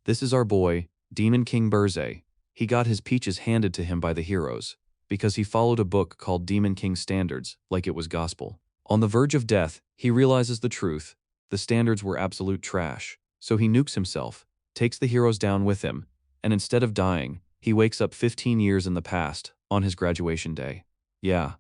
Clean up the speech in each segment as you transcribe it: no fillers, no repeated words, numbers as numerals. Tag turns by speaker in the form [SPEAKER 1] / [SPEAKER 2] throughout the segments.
[SPEAKER 1] This is our boy, Demon King Burze. He got his peaches handed to him by the heroes, because he followed a book called Demon King Standards, like it was gospel. On the verge of death, he realizes the truth. The standards were absolute trash. So he nukes himself, takes the heroes down with him, and instead of dying, he wakes up 15 years in the past, on his graduation day. Yeah.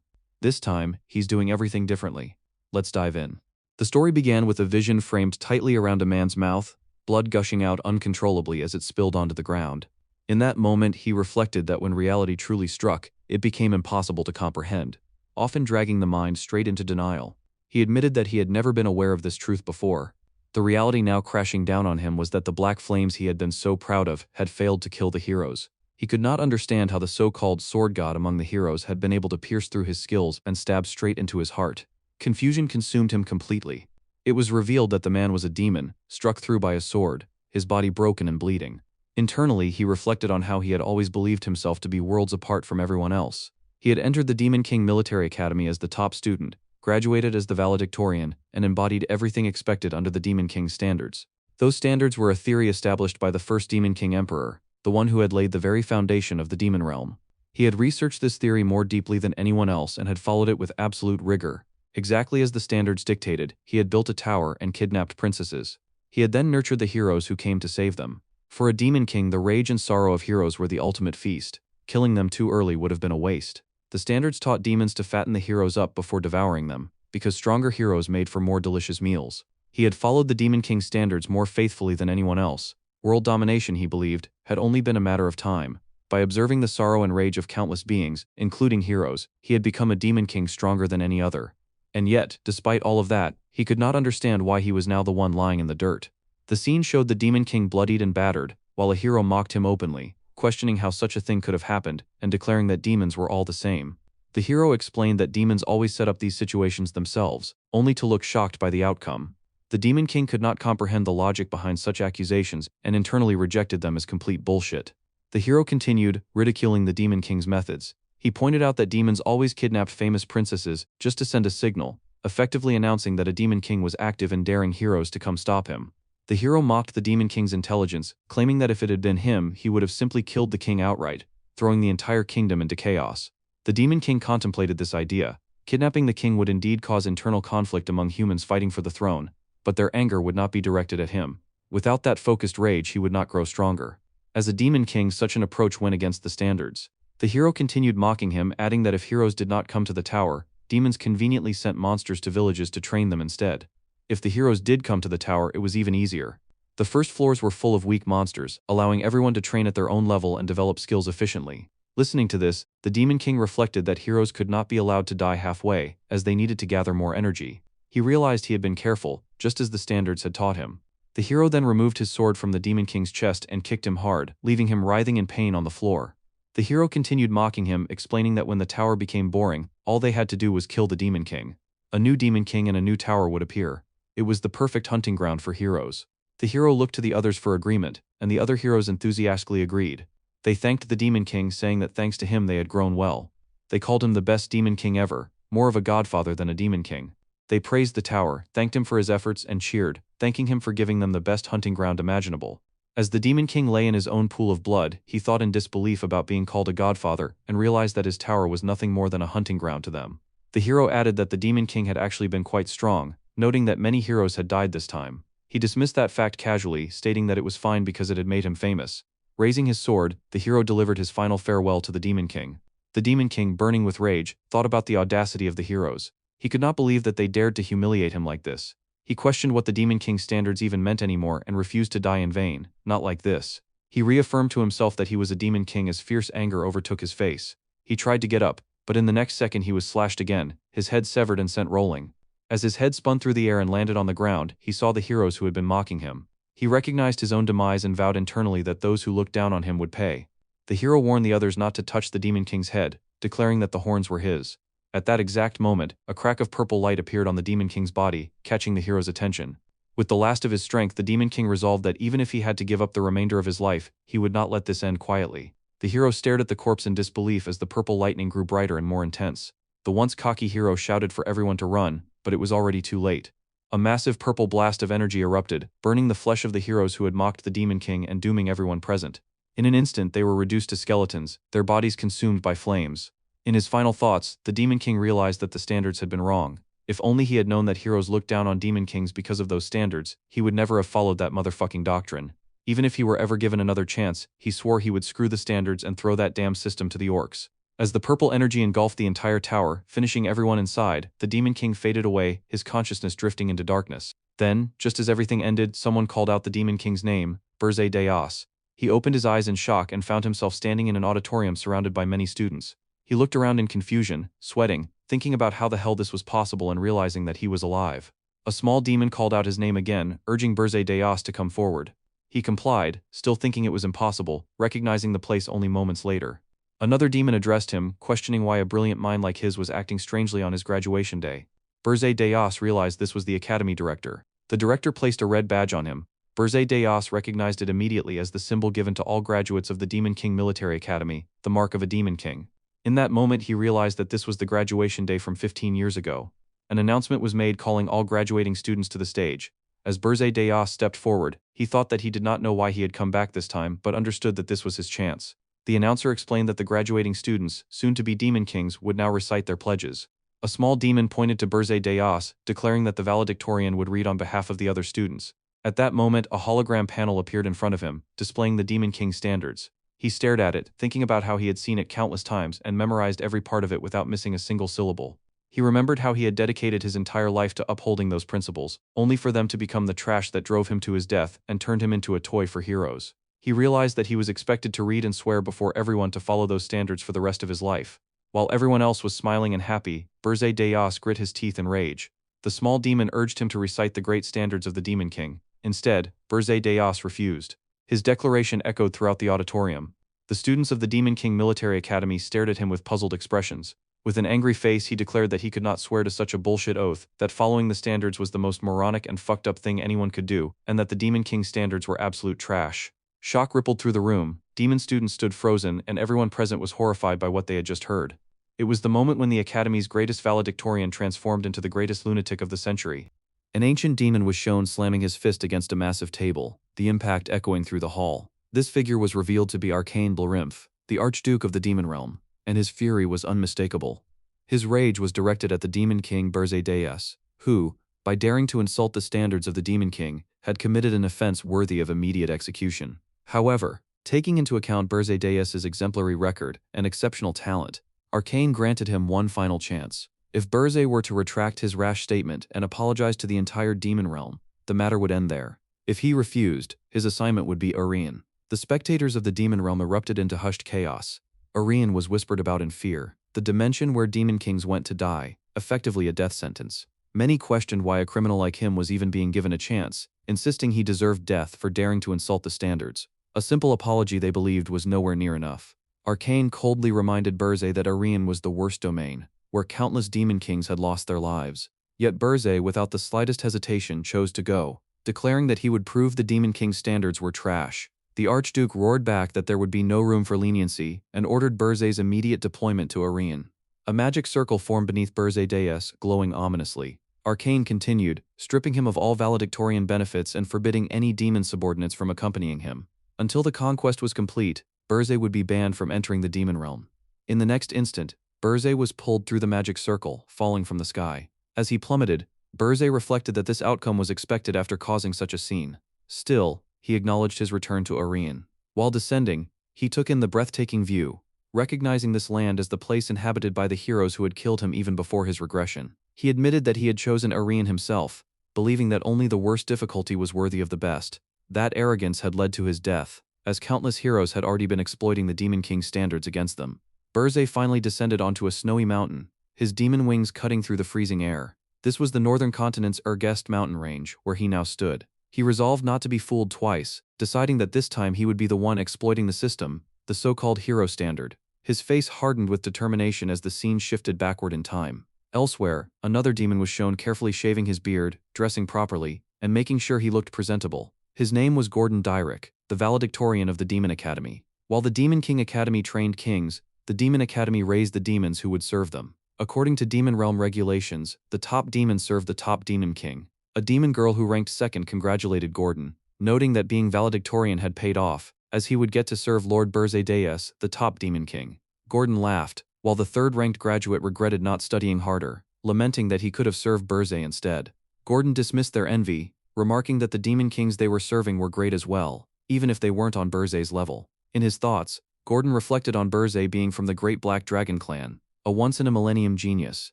[SPEAKER 1] This time, he's doing everything differently. Let's dive in. The story began with a vision framed tightly around a man's mouth, blood gushing out uncontrollably as it spilled onto the ground. In that moment, he reflected that when reality truly struck, it became impossible to comprehend, often dragging the mind straight into denial. He admitted that he had never been aware of this truth before. The reality now crashing down on him was that the black flames he had been so proud of had failed to kill the heroes. He could not understand how the so-called sword god among the heroes had been able to pierce through his skills and stab straight into his heart. Confusion consumed him completely. It was revealed that the man was a demon, struck through by a sword, his body broken and bleeding. Internally, he reflected on how he had always believed himself to be worlds apart from everyone else. He had entered the Demon King Military Academy as the top student, graduated as the valedictorian, and embodied everything expected under the Demon King standards. Those standards were a theory established by the first Demon King Emperor, the one who had laid the very foundation of the demon realm. He had researched this theory more deeply than anyone else and had followed it with absolute rigor. Exactly as the standards dictated, he had built a tower and kidnapped princesses. He had then nurtured the heroes who came to save them. For a demon king, the rage and sorrow of heroes were the ultimate feast. Killing them too early would have been a waste. The standards taught demons to fatten the heroes up before devouring them, because stronger heroes made for more delicious meals. He had followed the Demon King standards more faithfully than anyone else. World domination, he believed, had only been a matter of time. By observing the sorrow and rage of countless beings, including heroes, he had become a demon king stronger than any other. And yet, despite all of that, he could not understand why he was now the one lying in the dirt. The scene showed the Demon King bloodied and battered, while a hero mocked him openly, questioning how such a thing could have happened, and declaring that demons were all the same. The hero explained that demons always set up these situations themselves, only to look shocked by the outcome. The Demon King could not comprehend the logic behind such accusations and internally rejected them as complete bullshit. The hero continued, ridiculing the Demon King's methods. He pointed out that demons always kidnapped famous princesses just to send a signal, effectively announcing that a Demon King was active and daring heroes to come stop him. The hero mocked the Demon King's intelligence, claiming that if it had been him, he would have simply killed the king outright, throwing the entire kingdom into chaos. The Demon King contemplated this idea. Kidnapping the king would indeed cause internal conflict among humans fighting for the throne, but their anger would not be directed at him. Without that focused rage, he would not grow stronger. As a Demon King, such an approach went against the standards. The hero continued mocking him, adding that if heroes did not come to the tower, demons conveniently sent monsters to villages to train them instead. If the heroes did come to the tower, it was even easier. The first floors were full of weak monsters, allowing everyone to train at their own level and develop skills efficiently. Listening to this, the Demon King reflected that heroes could not be allowed to die halfway, as they needed to gather more energy. He realized he had been careful, just as the standards had taught him. The hero then removed his sword from the Demon King's chest and kicked him hard, leaving him writhing in pain on the floor. The hero continued mocking him, explaining that when the tower became boring, all they had to do was kill the Demon King. A new Demon King and a new tower would appear. It was the perfect hunting ground for heroes. The hero looked to the others for agreement, and the other heroes enthusiastically agreed. They thanked the Demon King, saying that thanks to him they had grown well. They called him the best Demon King ever, more of a godfather than a Demon King. They praised the tower, thanked him for his efforts, and cheered, thanking him for giving them the best hunting ground imaginable. As the Demon King lay in his own pool of blood, he thought in disbelief about being called a godfather, and realized that his tower was nothing more than a hunting ground to them. The hero added that the Demon King had actually been quite strong, noting that many heroes had died this time. He dismissed that fact casually, stating that it was fine because it had made him famous. Raising his sword, the hero delivered his final farewell to the Demon King. The Demon King, burning with rage, thought about the audacity of the heroes. He could not believe that they dared to humiliate him like this. He questioned what the Demon King's standards even meant anymore and refused to die in vain. Not like this. He reaffirmed to himself that he was a Demon King as fierce anger overtook his face. He tried to get up, but in the next second he was slashed again, his head severed and sent rolling. As his head spun through the air and landed on the ground, he saw the heroes who had been mocking him. He recognized his own demise and vowed internally that those who looked down on him would pay. The hero warned the others not to touch the Demon King's head, declaring that the horns were his. At that exact moment, a crack of purple light appeared on the Demon King's body, catching the hero's attention. With the last of his strength, the Demon King resolved that even if he had to give up the remainder of his life, he would not let this end quietly. The hero stared at the corpse in disbelief as the purple lightning grew brighter and more intense. The once cocky hero shouted for everyone to run, but it was already too late. A massive purple blast of energy erupted, burning the flesh of the heroes who had mocked the Demon King and dooming everyone present. In an instant they were reduced to skeletons, their bodies consumed by flames. In his final thoughts, the Demon King realized that the standards had been wrong. If only he had known that heroes looked down on Demon Kings because of those standards, he would never have followed that motherfucking doctrine. Even if he were ever given another chance, he swore he would screw the standards and throw that damn system to the orcs. As the purple energy engulfed the entire tower, finishing everyone inside, the Demon King faded away, his consciousness drifting into darkness. Then, just as everything ended, someone called out the Demon King's name, Berze Deos. He opened his eyes in shock and found himself standing in an auditorium surrounded by many students. He looked around in confusion, sweating, thinking about how the hell this was possible and realizing that he was alive. A small demon called out his name again, urging Berze Deos to come forward. He complied, still thinking it was impossible, recognizing the place only moments later. Another demon addressed him, questioning why a brilliant mind like his was acting strangely on his graduation day. Berze Deos realized this was the academy director. The director placed a red badge on him. Berze Deos recognized it immediately as the symbol given to all graduates of the Demon King Military Academy, the mark of a Demon King. In that moment he realized that this was the graduation day from 15 years ago. An announcement was made calling all graduating students to the stage. As Berze Deos stepped forward, he thought that he did not know why he had come back this time but understood that this was his chance. The announcer explained that the graduating students, soon to be Demon Kings, would now recite their pledges. A small demon pointed to Berze Deos, declaring that the valedictorian would read on behalf of the other students. At that moment a hologram panel appeared in front of him, displaying the Demon King standards. He stared at it, thinking about how he had seen it countless times and memorized every part of it without missing a single syllable. He remembered how he had dedicated his entire life to upholding those principles, only for them to become the trash that drove him to his death and turned him into a toy for heroes. He realized that he was expected to read and swear before everyone to follow those standards for the rest of his life. While everyone else was smiling and happy, Berze Deos grit his teeth in rage. The small demon urged him to recite the great standards of the Demon King. Instead, Berze Deos refused. His declaration echoed throughout the auditorium. The students of the Demon King Military Academy stared at him with puzzled expressions. With an angry face he declared that he could not swear to such a bullshit oath, that following the standards was the most moronic and fucked up thing anyone could do, and that the Demon King standards were absolute trash. Shock rippled through the room, demon students stood frozen and everyone present was horrified by what they had just heard. It was the moment when the Academy's greatest valedictorian transformed into the greatest lunatic of the century. An ancient demon was shown slamming his fist against a massive table, the impact echoing through the hall. This figure was revealed to be Arcane Blarimph, the Archduke of the Demon Realm, and his fury was unmistakable. His rage was directed at the Demon King Berze Deos, who, by daring to insult the standards of the Demon King, had committed an offense worthy of immediate execution. However, taking into account Berze Deos's exemplary record and exceptional talent, Arcane granted him one final chance. If Berze were to retract his rash statement and apologize to the entire Demon Realm, the matter would end there. If he refused, his assignment would be Aryan. The spectators of the Demon Realm erupted into hushed chaos. Aryan was whispered about in fear, the dimension where Demon Kings went to die, effectively a death sentence. Many questioned why a criminal like him was even being given a chance, insisting he deserved death for daring to insult the standards. A simple apology they believed was nowhere near enough. Arcane coldly reminded Berze that Aryan was the worst domain, where countless Demon Kings had lost their lives. Yet Berze, without the slightest hesitation, chose to go, declaring that he would prove the Demon King's standards were trash. The Archduke roared back that there would be no room for leniency and ordered Berze's immediate deployment to Aryan. A magic circle formed beneath Berze Deos, glowing ominously. Arcane continued, stripping him of all valedictorian benefits and forbidding any demon subordinates from accompanying him. Until the conquest was complete, Berze would be banned from entering the Demon Realm. In the next instant, Berze was pulled through the magic circle, falling from the sky. As he plummeted, Berze reflected that this outcome was expected after causing such a scene. Still, he acknowledged his return to Aryan. While descending, he took in the breathtaking view, recognizing this land as the place inhabited by the heroes who had killed him even before his regression. He admitted that he had chosen Aryan himself, believing that only the worst difficulty was worthy of the best. That arrogance had led to his death, as countless heroes had already been exploiting the Demon King's standards against them. Berze finally descended onto a snowy mountain, his demon wings cutting through the freezing air. This was the northern continent's Ergest mountain range, where he now stood. He resolved not to be fooled twice, deciding that this time he would be the one exploiting the system, the so-called hero standard. His face hardened with determination as the scene shifted backward in time. Elsewhere, another demon was shown carefully shaving his beard, dressing properly, and making sure he looked presentable. His name was Gordon Dyrek, the valedictorian of the Demon Academy. While the Demon King Academy trained kings, the Demon Academy raised the demons who would serve them. According to Demon Realm regulations, the top demon served the top Demon King. A demon girl who ranked second congratulated Gordon, noting that being valedictorian had paid off, as he would get to serve Lord Deus, the top demon king. Gordon laughed, while the third-ranked graduate regretted not studying harder, lamenting that he could have served Burzay instead. Gordon dismissed their envy, remarking that the demon kings they were serving were great as well, even if they weren't on Burzay's level. In his thoughts, Gordon reflected on Burzay being from the Great Black Dragon clan, a once-in-a-millennium genius.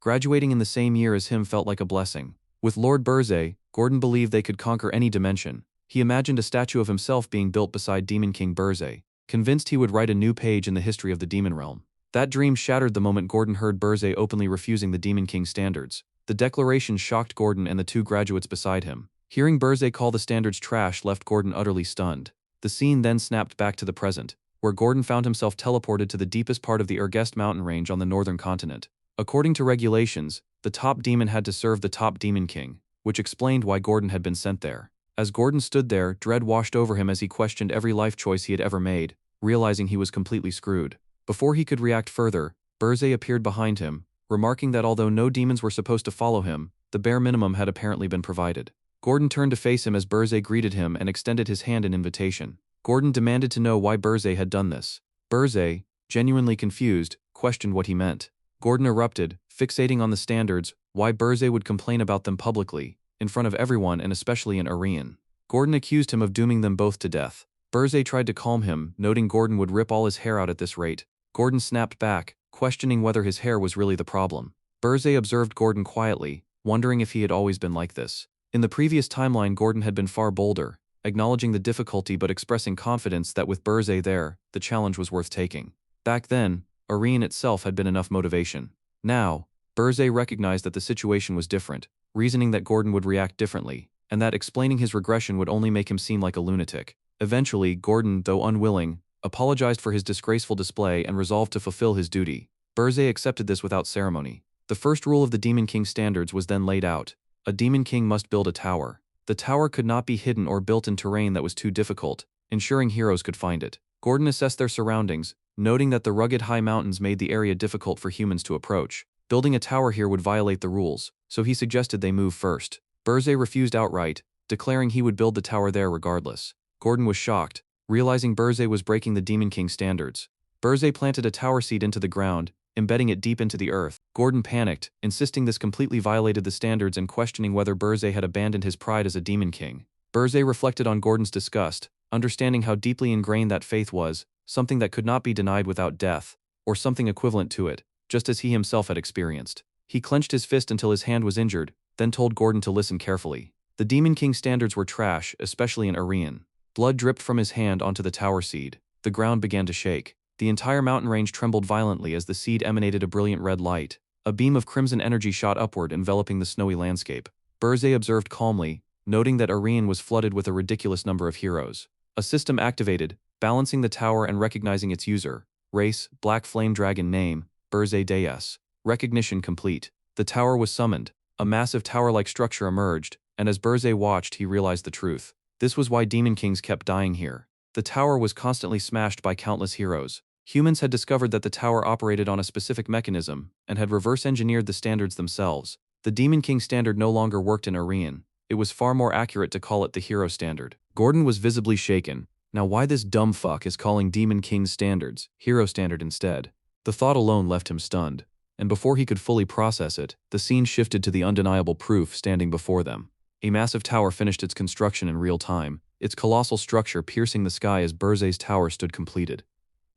[SPEAKER 1] Graduating in the same year as him felt like a blessing. With Lord Burzay, Gordon believed they could conquer any dimension. He imagined a statue of himself being built beside Demon King Burzay, convinced he would write a new page in the history of the demon realm. That dream shattered the moment Gordon heard Burzay openly refusing the Demon King standards. The declaration shocked Gordon and the two graduates beside him. Hearing Burzay call the standards trash left Gordon utterly stunned. The scene then snapped back to the present, where Gordon found himself teleported to the deepest part of the Ergest mountain range on the northern continent. According to regulations, the top demon had to serve the top demon king, which explained why Gordon had been sent there. As Gordon stood there, dread washed over him as he questioned every life choice he had ever made, realizing he was completely screwed. Before he could react further, Burzay appeared behind him, remarking that although no demons were supposed to follow him, the bare minimum had apparently been provided. Gordon turned to face him as Burzay greeted him and extended his hand in invitation. Gordon demanded to know why Burzay had done this. Burzay, genuinely confused, questioned what he meant. Gordon erupted, fixating on the standards, why Burzay would complain about them publicly, in front of everyone and especially in Arian. Gordon accused him of dooming them both to death. Burzay tried to calm him, noting Gordon would rip all his hair out at this rate. Gordon snapped back, questioning whether his hair was really the problem. Burzay observed Gordon quietly, wondering if he had always been like this. In the previous timeline, Gordon had been far bolder, acknowledging the difficulty but expressing confidence that with Burzay there, the challenge was worth taking. Back then, Arian itself had been enough motivation. Now, Burzay recognized that the situation was different, reasoning that Gordon would react differently, and that explaining his regression would only make him seem like a lunatic. Eventually, Gordon, though unwilling, apologized for his disgraceful display and resolved to fulfill his duty. Burzay accepted this without ceremony. The first rule of the Demon King standards was then laid out. A Demon King must build a tower. The tower could not be hidden or built in terrain that was too difficult, ensuring heroes could find it. Gordon assessed their surroundings, noting that the rugged high mountains made the area difficult for humans to approach. Building a tower here would violate the rules, so he suggested they move first. Burzay refused outright, declaring he would build the tower there regardless. Gordon was shocked, realizing Burzay was breaking the Demon King standards. Burzay planted a tower seed into the ground, embedding it deep into the earth. Gordon panicked, insisting this completely violated the standards and questioning whether Burzay had abandoned his pride as a Demon King. Burzay reflected on Gordon's disgust, understanding how deeply ingrained that faith was, something that could not be denied without death, or something equivalent to it, just as he himself had experienced. He clenched his fist until his hand was injured, then told Gordon to listen carefully. The Demon King standards were trash, especially in Arian. Blood dripped from his hand onto the tower seed. The ground began to shake. The entire mountain range trembled violently as the seed emanated a brilliant red light. A beam of crimson energy shot upward, enveloping the snowy landscape. Burzay observed calmly, noting that Arian was flooded with a ridiculous number of heroes. A system activated, balancing the tower and recognizing its user. Race, Black Flame Dragon. Name, Burzay Deus. Recognition complete. The tower was summoned. A massive tower-like structure emerged, and as Burzay watched, he realized the truth. This was why Demon Kings kept dying here. The tower was constantly smashed by countless heroes. Humans had discovered that the tower operated on a specific mechanism, and had reverse-engineered the standards themselves. The Demon King standard no longer worked in Arian. It was far more accurate to call it the hero standard. Gordon was visibly shaken. Now why this dumb fuck is calling Demon King's standards hero standard instead? The thought alone left him stunned. And before he could fully process it, the scene shifted to the undeniable proof standing before them. A massive tower finished its construction in real time, its colossal structure piercing the sky as Burzay's tower stood completed.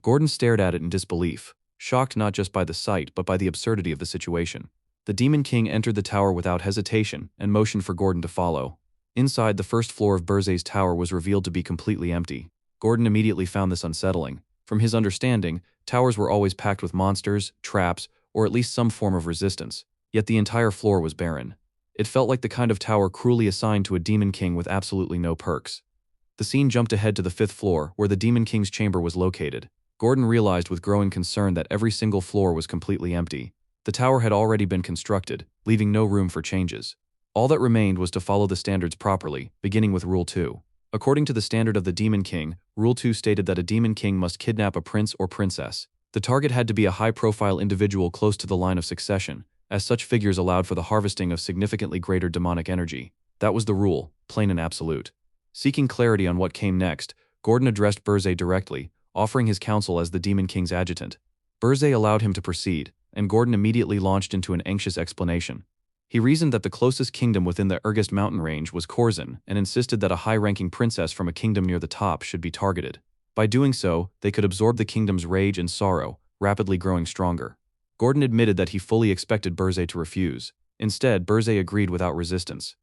[SPEAKER 1] Gordon stared at it in disbelief, shocked not just by the sight but by the absurdity of the situation. The Demon King entered the tower without hesitation and motioned for Gordon to follow. Inside, the first floor of Burzay's tower was revealed to be completely empty. Gordon immediately found this unsettling. From his understanding, towers were always packed with monsters, traps, or at least some form of resistance, yet the entire floor was barren. It felt like the kind of tower cruelly assigned to a Demon King with absolutely no perks. The scene jumped ahead to the 5th floor, where the Demon King's chamber was located. Gordon realized with growing concern that every single floor was completely empty. The tower had already been constructed, leaving no room for changes. All that remained was to follow the standards properly, beginning with Rule 2. According to the standard of the Demon King, Rule 2 stated that a Demon King must kidnap a prince or princess. The target had to be a high-profile individual close to the line of succession, as such figures allowed for the harvesting of significantly greater demonic energy. That was the rule, plain and absolute. Seeking clarity on what came next, Gordon addressed Burzay directly, offering his counsel as the Demon King's adjutant. Burzay allowed him to proceed, and Gordon immediately launched into an anxious explanation. He reasoned that the closest kingdom within the Urgest mountain range was Corzin and insisted that a high-ranking princess from a kingdom near the top should be targeted. By doing so, they could absorb the kingdom's rage and sorrow, rapidly growing stronger. Gordon admitted that he fully expected Burzay to refuse. Instead, Burzay agreed without resistance.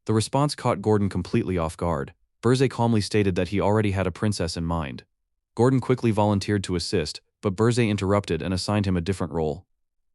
[SPEAKER 1] The response caught Gordon completely off guard. Burzay calmly stated that he already had a princess in mind. Gordon quickly volunteered to assist, but Burzay interrupted and assigned him a different role.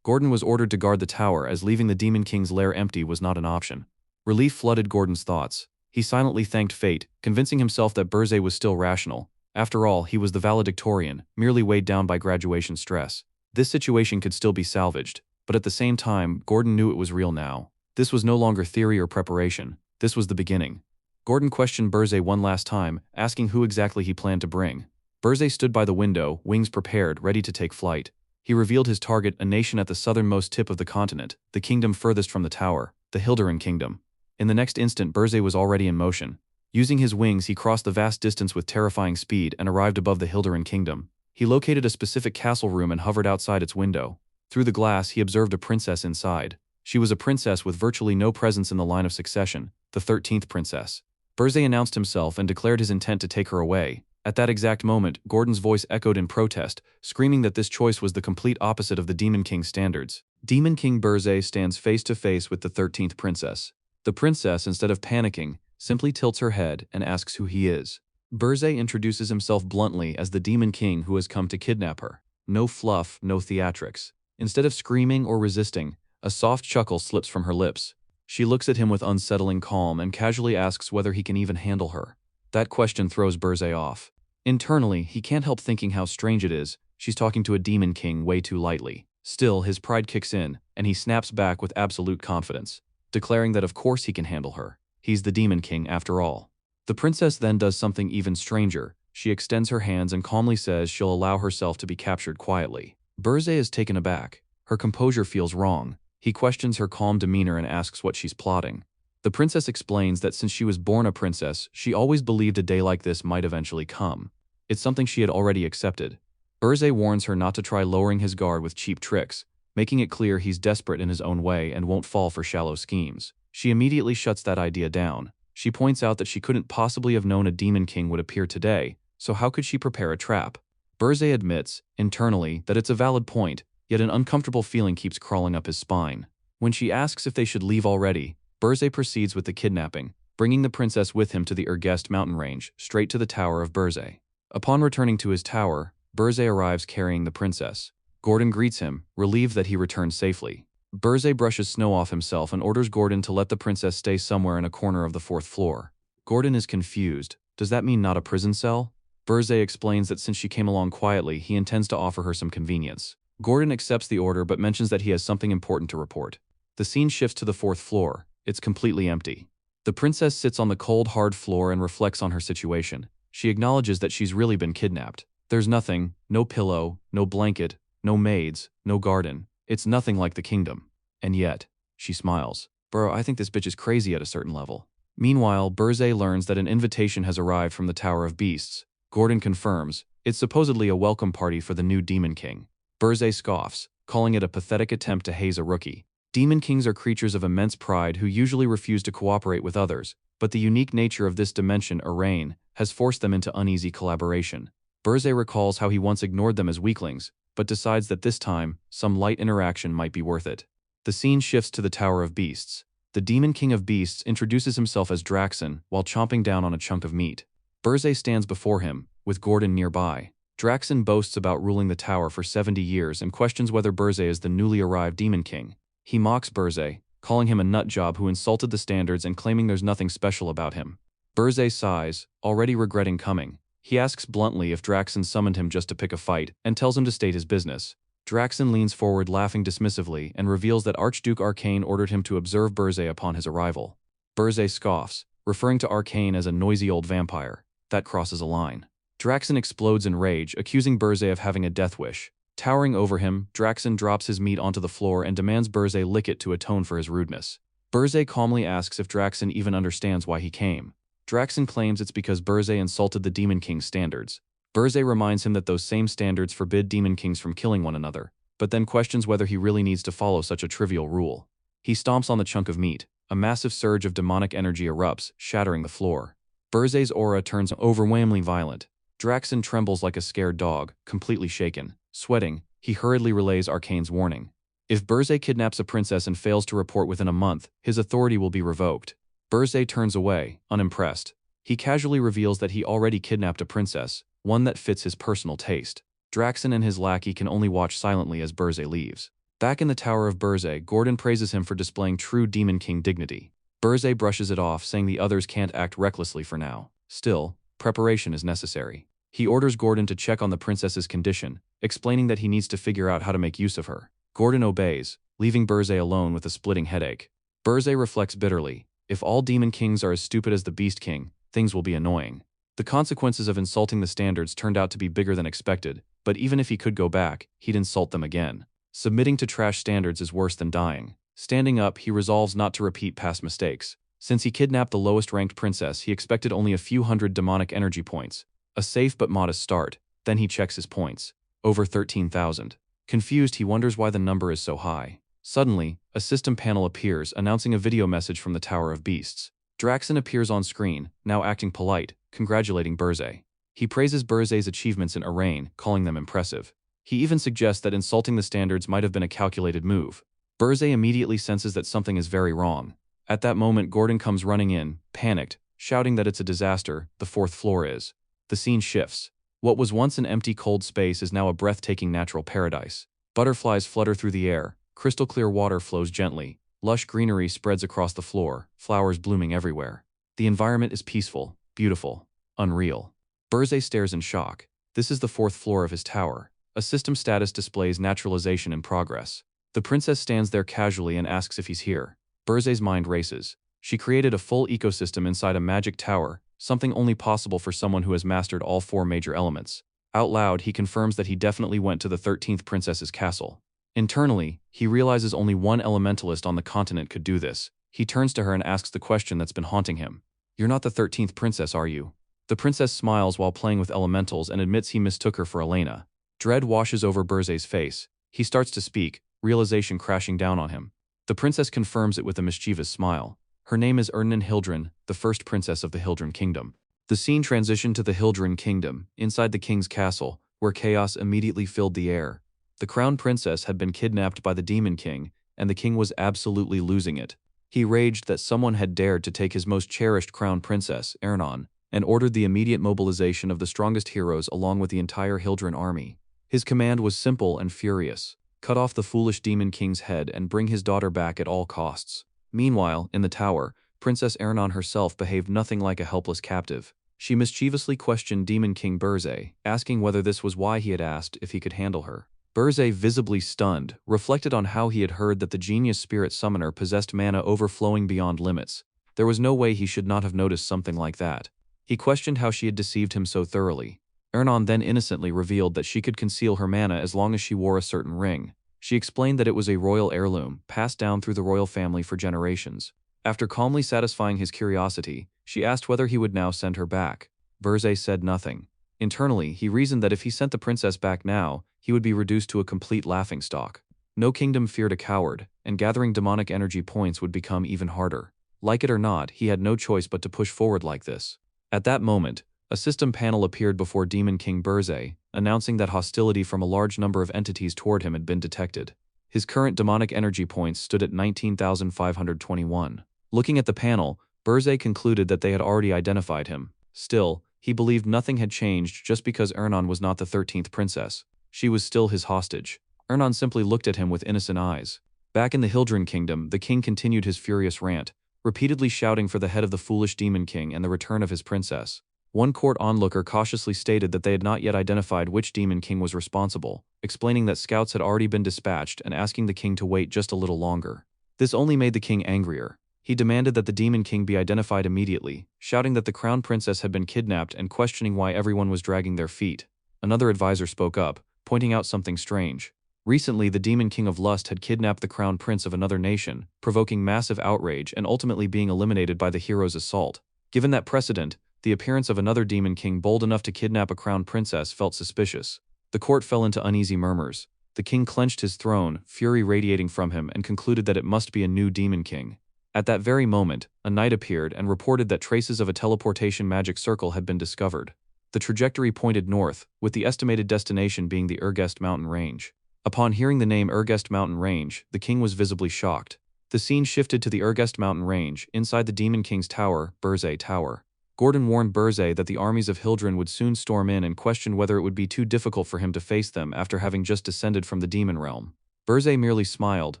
[SPEAKER 1] Gordon was ordered to guard the tower as leaving the Demon King's lair empty was not an option. Relief flooded Gordon's thoughts. He silently thanked fate, convincing himself that Burzay was still rational. After all, he was the valedictorian, merely weighed down by graduation stress. This situation could still be salvaged, but at the same time, Gordon knew it was real now. This was no longer theory or preparation. This was the beginning. Gordon questioned Burzay one last time, asking who exactly he planned to bring. Burzay stood by the window, wings prepared, ready to take flight. He revealed his target, a nation at the southernmost tip of the continent, the kingdom furthest from the tower, the Hilderan Kingdom. In the next instant, Burzay was already in motion. Using his wings, he crossed the vast distance with terrifying speed and arrived above the Hilderan Kingdom. He located a specific castle room and hovered outside its window. Through the glass, he observed a princess inside. She was a princess with virtually no presence in the line of succession, the 13th princess. Burzay announced himself and declared his intent to take her away. At that exact moment, Gordon's voice echoed in protest, screaming that this choice was the complete opposite of the Demon King's standards. Demon King Burzay stands face to face with the 13th princess. The princess, instead of panicking, simply tilts her head and asks who he is. Burzay introduces himself bluntly as the Demon King who has come to kidnap her. No fluff, no theatrics. Instead of screaming or resisting, a soft chuckle slips from her lips. She looks at him with unsettling calm and casually asks whether he can even handle her. That question throws Burzay off. Internally, he can't help thinking how strange it is. She's talking to a Demon King way too lightly. Still, his pride kicks in, and he snaps back with absolute confidence, declaring that of course he can handle her. He's the Demon King after all. The princess then does something even stranger. She extends her hands and calmly says she'll allow herself to be captured quietly. Burzay is taken aback. Her composure feels wrong. He questions her calm demeanor and asks what she's plotting. The princess explains that since she was born a princess, she always believed a day like this might eventually come. It's something she had already accepted. Burzay warns her not to try lowering his guard with cheap tricks, making it clear he's desperate in his own way and won't fall for shallow schemes. She immediately shuts that idea down. She points out that she couldn't possibly have known a Demon King would appear today, so how could she prepare a trap? Burzay admits, internally, that it's a valid point, yet an uncomfortable feeling keeps crawling up his spine. When she asks if they should leave already, Burzay proceeds with the kidnapping, bringing the princess with him to the Urgest mountain range, straight to the tower of Burzay. Upon returning to his tower, Burzay arrives carrying the princess. Gordon greets him, relieved that he returned safely. Burzay brushes snow off himself and orders Gordon to let the princess stay somewhere in a corner of the 4th floor. Gordon is confused. Does that mean not a prison cell? Burzay explains that since she came along quietly, he intends to offer her some convenience. Gordon accepts the order but mentions that he has something important to report. The scene shifts to the 4th floor. It's completely empty. The princess sits on the cold, hard floor and reflects on her situation. She acknowledges that she's really been kidnapped. There's nothing, no pillow, no blanket, no maids, no garden. It's nothing like the kingdom. And yet, she smiles. Bro, I think this bitch is crazy at a certain level. Meanwhile, Burzay learns that an invitation has arrived from the Tower of Beasts. Gordon confirms, it's supposedly a welcome party for the new Demon King. Burzay scoffs, calling it a pathetic attempt to haze a rookie. Demon Kings are creatures of immense pride who usually refuse to cooperate with others, but the unique nature of this dimension, Arraign, has forced them into uneasy collaboration. Burzay recalls how he once ignored them as weaklings, but decides that this time, some light interaction might be worth it. The scene shifts to the Tower of Beasts. The Demon King of Beasts introduces himself as Draxon while chomping down on a chunk of meat. Burzay stands before him, with Gordon nearby. Draxon boasts about ruling the tower for 70 years and questions whether Burzay is the newly arrived Demon King. He mocks Burzay, calling him a nutjob who insulted the standards and claiming there's nothing special about him. Burzay sighs, already regretting coming. He asks bluntly if Draxon summoned him just to pick a fight, and tells him to state his business. Draxon leans forward laughing dismissively and reveals that Archduke Arcane ordered him to observe Burzay upon his arrival. Burzay scoffs, referring to Arcane as a noisy old vampire. That crosses a line. Draxon explodes in rage, accusing Burzay of having a death wish. Towering over him, Draxon drops his meat onto the floor and demands Burzay lick it to atone for his rudeness. Burzay calmly asks if Draxen even understands why he came. Draxen claims it's because Burzay insulted the Demon King's standards. Burzay reminds him that those same standards forbid Demon Kings from killing one another, but then questions whether he really needs to follow such a trivial rule. He stomps on the chunk of meat. A massive surge of demonic energy erupts, shattering the floor. Burzay's aura turns overwhelmingly violent. Draxen trembles like a scared dog, completely shaken. Sweating, he hurriedly relays Arcane's warning. If Burzay kidnaps a princess and fails to report within a month, his authority will be revoked. Burzay turns away, unimpressed. He casually reveals that he already kidnapped a princess, one that fits his personal taste. Draxen and his lackey can only watch silently as Burzay leaves. Back in the Tower of Burzay, Gordon praises him for displaying true Demon King dignity. Burzay brushes it off, saying the others can't act recklessly for now. Still, preparation is necessary. He orders Gordon to check on the princess's condition, explaining that he needs to figure out how to make use of her. Gordon obeys, leaving Burzay alone with a splitting headache. Burzay reflects bitterly. If all Demon Kings are as stupid as the Beast King, things will be annoying. The consequences of insulting the standards turned out to be bigger than expected, but even if he could go back, he'd insult them again. Submitting to trash standards is worse than dying. Standing up, he resolves not to repeat past mistakes. Since he kidnapped the lowest-ranked princess, he expected only a few hundred demonic energy points. A safe but modest start. Then he checks his points. Over 13,000. Confused, he wonders why the number is so high. Suddenly, a system panel appears, announcing a video message from the Tower of Beasts. Draxen appears on screen, now acting polite, congratulating Burzay. He praises Burzay's achievements in Arraign, calling them impressive. He even suggests that insulting the standards might have been a calculated move. Burzay immediately senses that something is very wrong. At that moment, Gordon comes running in, panicked, shouting that it's a disaster, the fourth floor is. The scene shifts. What was once an empty cold space is now a breathtaking natural paradise. Butterflies flutter through the air, crystal clear water flows gently, lush greenery spreads across the floor, flowers blooming everywhere. The environment is peaceful, beautiful, unreal. Burzay stares in shock. This is the fourth floor of his tower. A system status displays naturalization in progress. The princess stands there casually and asks if he's here. Burzay's mind races. She created a full ecosystem inside a magic tower, something only possible for someone who has mastered all four major elements. Out loud, he confirms that he definitely went to the 13th princess's castle. Internally, he realizes only one elementalist on the continent could do this. He turns to her and asks the question that's been haunting him. "You're not the 13th princess, are you?" The princess smiles while playing with elementals and admits he mistook her for Elena. Dread washes over Burzay's face. He starts to speak, realization crashing down on him. The princess confirms it with a mischievous smile. Her name is Erdnan Hildren, the first princess of the Hildren Kingdom. The scene transitioned to the Hildren Kingdom, inside the king's castle, where chaos immediately filled the air. The crown princess had been kidnapped by the Demon King, and the king was absolutely losing it. He raged that someone had dared to take his most cherished crown princess, Ernan, and ordered the immediate mobilization of the strongest heroes along with the entire Hildren army. His command was simple and furious. Cut off the foolish Demon King's head and bring his daughter back at all costs. Meanwhile, in the tower, Princess Ernan herself behaved nothing like a helpless captive. She mischievously questioned Demon King Burzay, asking whether this was why he had asked if he could handle her. Burzay, visibly stunned, reflected on how he had heard that the genius spirit summoner possessed mana overflowing beyond limits. There was no way he should not have noticed something like that. He questioned how she had deceived him so thoroughly. Ernan then innocently revealed that she could conceal her mana as long as she wore a certain ring. She explained that it was a royal heirloom, passed down through the royal family for generations. After calmly satisfying his curiosity, she asked whether he would now send her back. Burzay said nothing. Internally, he reasoned that if he sent the princess back now, he would be reduced to a complete laughingstock. No kingdom feared a coward, and gathering demonic energy points would become even harder. Like it or not, he had no choice but to push forward like this. At that moment, a system panel appeared before Demon King Burzay, announcing that hostility from a large number of entities toward him had been detected. His current demonic energy points stood at 19,521. Looking at the panel, Burzay concluded that they had already identified him. Still, he believed nothing had changed just because Ernan was not the 13th princess. She was still his hostage. Ernan simply looked at him with innocent eyes. Back in the Hildren Kingdom, the king continued his furious rant, repeatedly shouting for the head of the foolish Demon King and the return of his princess. One court onlooker cautiously stated that they had not yet identified which Demon King was responsible, explaining that scouts had already been dispatched and asking the king to wait just a little longer. This only made the king angrier. He demanded that the Demon King be identified immediately, shouting that the crown princess had been kidnapped and questioning why everyone was dragging their feet. Another advisor spoke up, pointing out something strange. Recently, the Demon King of Lust had kidnapped the crown prince of another nation, provoking massive outrage and ultimately being eliminated by the hero's assault. Given that precedent, the appearance of another Demon King bold enough to kidnap a crown princess felt suspicious. The court fell into uneasy murmurs. The king clenched his throne, fury radiating from him, and concluded that it must be a new Demon King. At that very moment, a knight appeared and reported that traces of a teleportation magic circle had been discovered. The trajectory pointed north, with the estimated destination being the Urgest mountain range. Upon hearing the name Urgest mountain range, the king was visibly shocked. The scene shifted to the Urgest mountain range, inside the Demon King's tower, Burzay Tower. Gordon warned Burzay that the armies of Hildren would soon storm in and questioned whether it would be too difficult for him to face them after having just descended from the demon realm. Burzay merely smiled,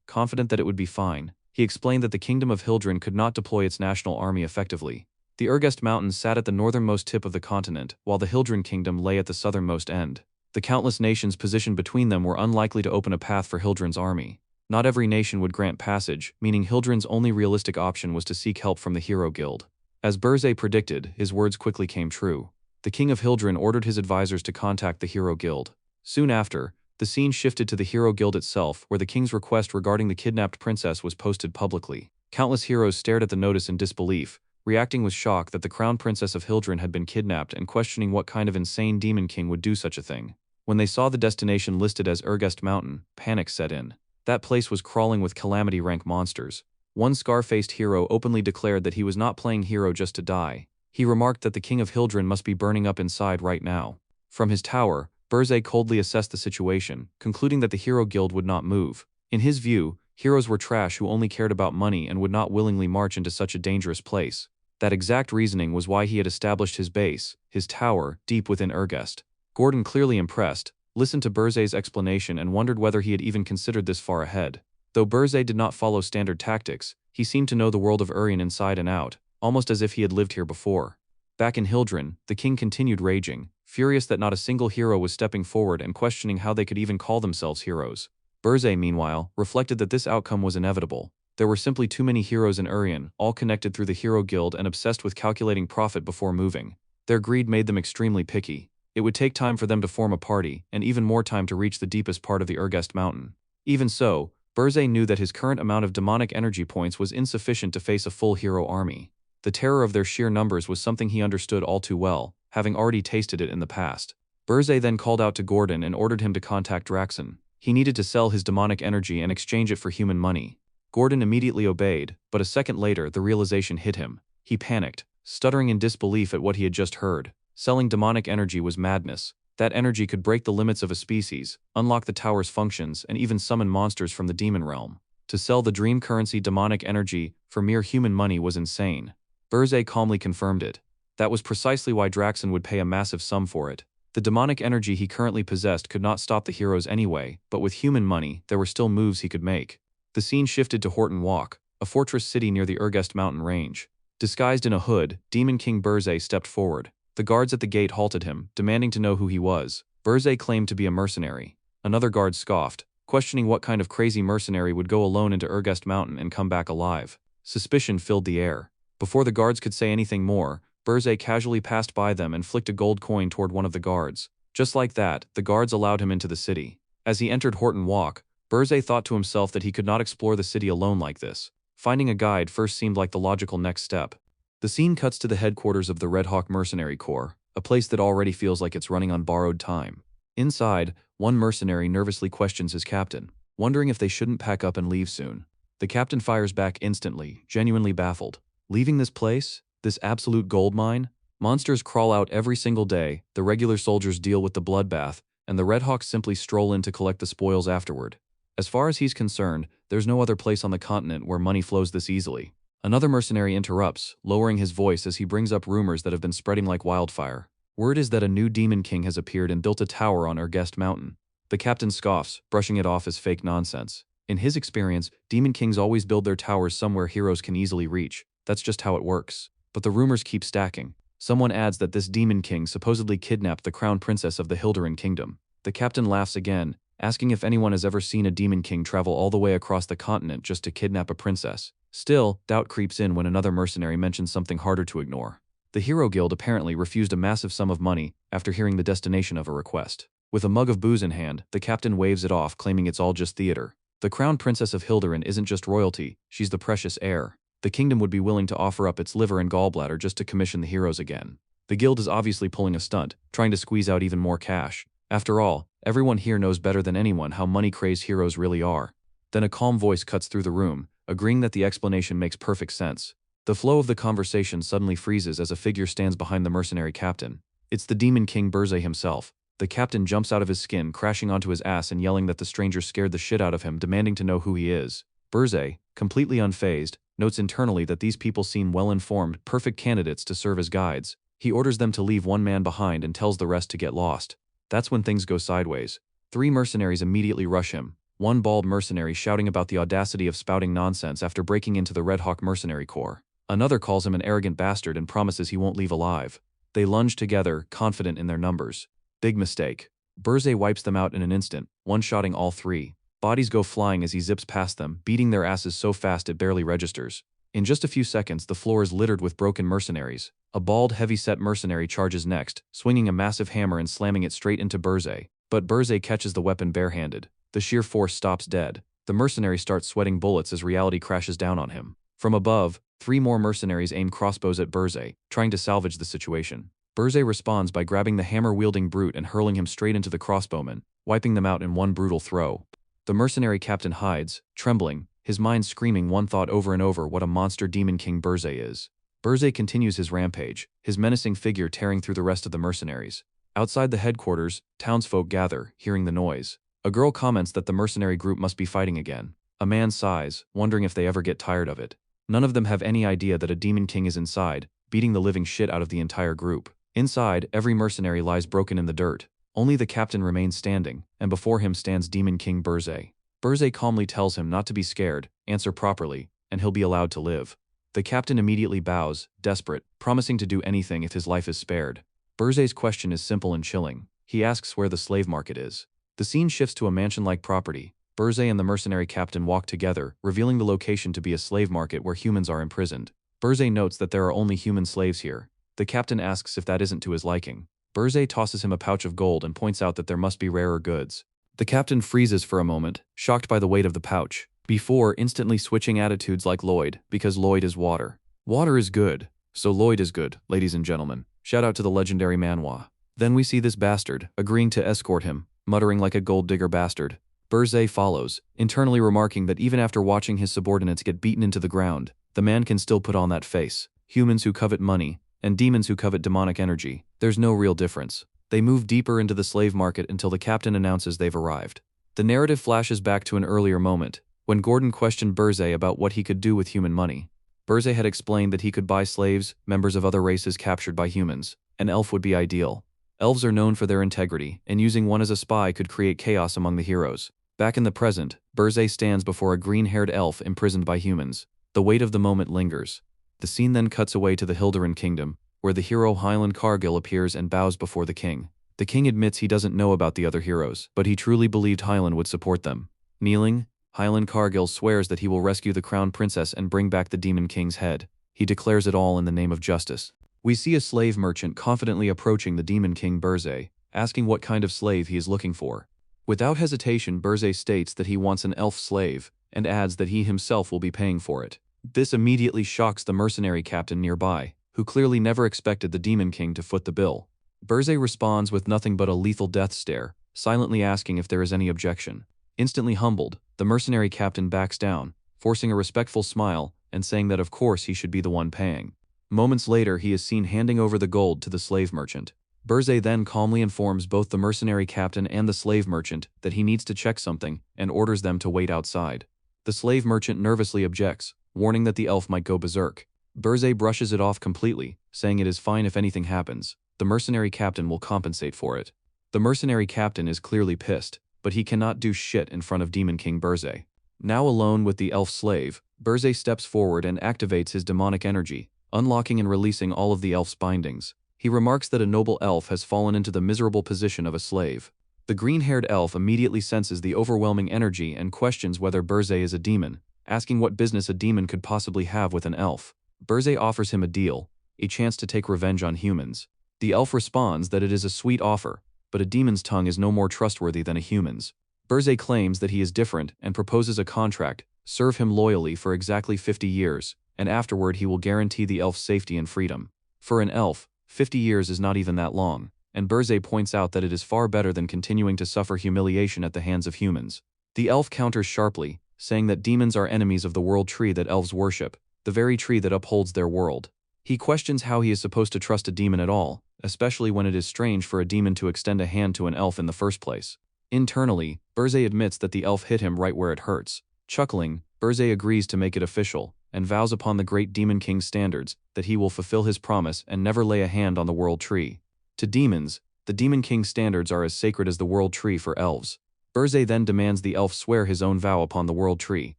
[SPEAKER 1] confident that it would be fine. He explained that the kingdom of Hildren could not deploy its national army effectively. The Urgest Mountains sat at the northernmost tip of the continent, while the Hildren kingdom lay at the southernmost end. The countless nations positioned between them were unlikely to open a path for Hildren's army. Not every nation would grant passage, meaning Hildren's only realistic option was to seek help from the Hero Guild. As Burzay predicted, his words quickly came true. The king of Hildren ordered his advisors to contact the Hero Guild. Soon after, the scene shifted to the Hero Guild itself, where the king's request regarding the kidnapped princess was posted publicly. Countless heroes stared at the notice in disbelief, reacting with shock that the crown princess of Hildren had been kidnapped and questioning what kind of insane demon king would do such a thing. When they saw the destination listed as Urgest Mountain, panic set in. That place was crawling with calamity-rank monsters. One scar-faced hero openly declared that he was not playing hero just to die. He remarked that the king of Hildren must be burning up inside right now. From his tower, Burzay coldly assessed the situation, concluding that the Hero Guild would not move. In his view, heroes were trash who only cared about money and would not willingly march into such a dangerous place. That exact reasoning was why he had established his base, his tower, deep within Urgest. Gordon, clearly impressed, listened to Burzay's explanation and wondered whether he had even considered this far ahead. Though Burzay did not follow standard tactics, he seemed to know the world of Urien inside and out, almost as if he had lived here before. Back in Hildren, the king continued raging, furious that not a single hero was stepping forward and questioning how they could even call themselves heroes. Burzay, meanwhile, reflected that this outcome was inevitable. There were simply too many heroes in Urien, all connected through the Hero Guild and obsessed with calculating profit before moving. Their greed made them extremely picky. It would take time for them to form a party, and even more time to reach the deepest part of the Urgest Mountain. Even so, Burzay knew that his current amount of demonic energy points was insufficient to face a full hero army. The terror of their sheer numbers was something he understood all too well, having already tasted it in the past. Burzay then called out to Gordon and ordered him to contact Draxon. He needed to sell his demonic energy and exchange it for human money. Gordon immediately obeyed, but a second later the realization hit him. He panicked, stuttering in disbelief at what he had just heard. Selling demonic energy was madness. That energy could break the limits of a species, unlock the tower's functions, and even summon monsters from the demon realm. To sell the dream currency demonic energy for mere human money was insane. Burzay calmly confirmed it. That was precisely why Draxon would pay a massive sum for it. The demonic energy he currently possessed could not stop the heroes anyway, but with human money, there were still moves he could make. The scene shifted to Horton Walk, a fortress city near the Urgest mountain range. Disguised in a hood, Demon King Burzay stepped forward. The guards at the gate halted him, demanding to know who he was. Burzay claimed to be a mercenary. Another guard scoffed, questioning what kind of crazy mercenary would go alone into Urgest Mountain and come back alive. Suspicion filled the air. Before the guards could say anything more, Burzay casually passed by them and flicked a gold coin toward one of the guards. Just like that, the guards allowed him into the city. As he entered Horton Walk, Burzay thought to himself that he could not explore the city alone like this. Finding a guide first seemed like the logical next step. The scene cuts to the headquarters of the Red Hawk Mercenary Corps, a place that already feels like it's running on borrowed time. Inside, one mercenary nervously questions his captain, wondering if they shouldn't pack up and leave soon. The captain fires back instantly, genuinely baffled. Leaving this place? This absolute gold mine? Monsters crawl out every single day, the regular soldiers deal with the bloodbath, and the Red Hawks simply stroll in to collect the spoils afterward. As far as he's concerned, there's no other place on the continent where money flows this easily. Another mercenary interrupts, lowering his voice as he brings up rumors that have been spreading like wildfire. Word is that a new demon king has appeared and built a tower on Urgest Mountain. The captain scoffs, brushing it off as fake nonsense. In his experience, demon kings always build their towers somewhere heroes can easily reach. That's just how it works. But the rumors keep stacking. Someone adds that this demon king supposedly kidnapped the crown princess of the Hildren kingdom. The captain laughs again, asking if anyone has ever seen a demon king travel all the way across the continent just to kidnap a princess. Still, doubt creeps in when another mercenary mentions something harder to ignore. The Hero Guild apparently refused a massive sum of money after hearing the destination of a request. With a mug of booze in hand, the captain waves it off, claiming it's all just theater. The crown princess of Hilderin isn't just royalty, she's the precious heir. The kingdom would be willing to offer up its liver and gallbladder just to commission the heroes again. The guild is obviously pulling a stunt, trying to squeeze out even more cash. After all, everyone here knows better than anyone how money-crazed heroes really are. Then a calm voice cuts through the room, agreeing that the explanation makes perfect sense. The flow of the conversation suddenly freezes as a figure stands behind the mercenary captain. It's the Demon King Burzay himself. The captain jumps out of his skin, crashing onto his ass and yelling that the stranger scared the shit out of him, demanding to know who he is. Burzay, completely unfazed, notes internally that these people seem well-informed, perfect candidates to serve as guides. He orders them to leave one man behind and tells the rest to get lost. That's when things go sideways. 3 mercenaries immediately rush him. One bald mercenary shouting about the audacity of spouting nonsense after breaking into the Red Hawk mercenary corps. Another calls him an arrogant bastard and promises he won't leave alive. They lunge together, confident in their numbers. Big mistake. Burzay wipes them out in an instant, one-shotting all 3. Bodies go flying as he zips past them, beating their asses so fast it barely registers. In just a few seconds, the floor is littered with broken mercenaries. A bald, heavy-set mercenary charges next, swinging a massive hammer and slamming it straight into Burzay. But Burzay catches the weapon barehanded. The sheer force stops dead. The mercenary starts sweating bullets as reality crashes down on him. From above, 3 more mercenaries aim crossbows at Burzay, trying to salvage the situation. Burzay responds by grabbing the hammer-wielding brute and hurling him straight into the crossbowmen, wiping them out in one brutal throw. The mercenary captain hides, trembling, his mind screaming one thought over and over: what a monster Demon King Burzay is. Burzay continues his rampage, his menacing figure tearing through the rest of the mercenaries. Outside the headquarters, townsfolk gather, hearing the noise. A girl comments that the mercenary group must be fighting again. A man sighs, wondering if they ever get tired of it. None of them have any idea that a Demon King is inside, beating the living shit out of the entire group. Inside, every mercenary lies broken in the dirt. Only the captain remains standing, and before him stands Demon King Burzay. Burzay calmly tells him not to be scared, answer properly, and he'll be allowed to live. The captain immediately bows, desperate, promising to do anything if his life is spared. Burzay's question is simple and chilling. He asks where the slave market is. The scene shifts to a mansion-like property. Burzay and the mercenary captain walk together, revealing the location to be a slave market where humans are imprisoned. Burzay notes that there are only human slaves here. The captain asks if that isn't to his liking. Burzay tosses him a pouch of gold and points out that there must be rarer goods. The captain freezes for a moment, shocked by the weight of the pouch, before instantly switching attitudes like Lloyd, because Lloyd is water. Water is good, so Lloyd is good, ladies and gentlemen. Shout out to the legendary Manhwa. Then we see this bastard, agreeing to escort him, muttering like a gold digger bastard. Burzay follows, internally remarking that even after watching his subordinates get beaten into the ground, the man can still put on that face. Humans who covet money, and demons who covet demonic energy, there's no real difference. They move deeper into the slave market until the captain announces they've arrived. The narrative flashes back to an earlier moment, when Gordon questioned Burzay about what he could do with human money. Burzay had explained that he could buy slaves, members of other races captured by humans. An elf would be ideal. Elves are known for their integrity, and using one as a spy could create chaos among the heroes. Back in the present, Burzay stands before a green-haired elf imprisoned by humans. The weight of the moment lingers. The scene then cuts away to the Hilderin kingdom, where the hero Highland Cargill appears and bows before the king. The king admits he doesn't know about the other heroes, but he truly believed Highland would support them. Kneeling, Highland Cargill swears that he will rescue the crown princess and bring back the Demon King's head. He declares it all in the name of justice. We see a slave merchant confidently approaching the Demon King Burzay, asking what kind of slave he is looking for. Without hesitation, Burzay states that he wants an elf slave, and adds that he himself will be paying for it. This immediately shocks the mercenary captain nearby, who clearly never expected the Demon King to foot the bill. Burzay responds with nothing but a lethal death stare, silently asking if there is any objection. Instantly humbled, the mercenary captain backs down, forcing a respectful smile and saying that of course he should be the one paying. Moments later, he is seen handing over the gold to the slave merchant. Burzay then calmly informs both the mercenary captain and the slave merchant that he needs to check something and orders them to wait outside. The slave merchant nervously objects, warning that the elf might go berserk. Burzay brushes it off completely, saying it is fine if anything happens. The mercenary captain will compensate for it. The mercenary captain is clearly pissed, but he cannot do shit in front of Demon King Burzay. Now alone with the elf slave, Burzay steps forward and activates his demonic energy, unlocking and releasing all of the elf's bindings. He remarks that a noble elf has fallen into the miserable position of a slave. The green-haired elf immediately senses the overwhelming energy and questions whether Burzay is a demon, asking what business a demon could possibly have with an elf. Burzay offers him a deal, a chance to take revenge on humans. The elf responds that it is a sweet offer, but a demon's tongue is no more trustworthy than a human's. Berzé claims that he is different and proposes a contract: serve him loyally for exactly 50 years, and afterward he will guarantee the elf's safety and freedom. For an elf, 50 years is not even that long, and Berzé points out that it is far better than continuing to suffer humiliation at the hands of humans. The elf counters sharply, saying that demons are enemies of the world tree that elves worship, the very tree that upholds their world. He questions how he is supposed to trust a demon at all, especially when it is strange for a demon to extend a hand to an elf in the first place. Internally, Berzé admits that the elf hit him right where it hurts. Chuckling, Berzé agrees to make it official, and vows upon the great Demon King's standards that he will fulfill his promise and never lay a hand on the world tree. To demons, the Demon King's standards are as sacred as the world tree for elves. Berzé then demands the elf swear his own vow upon the world tree,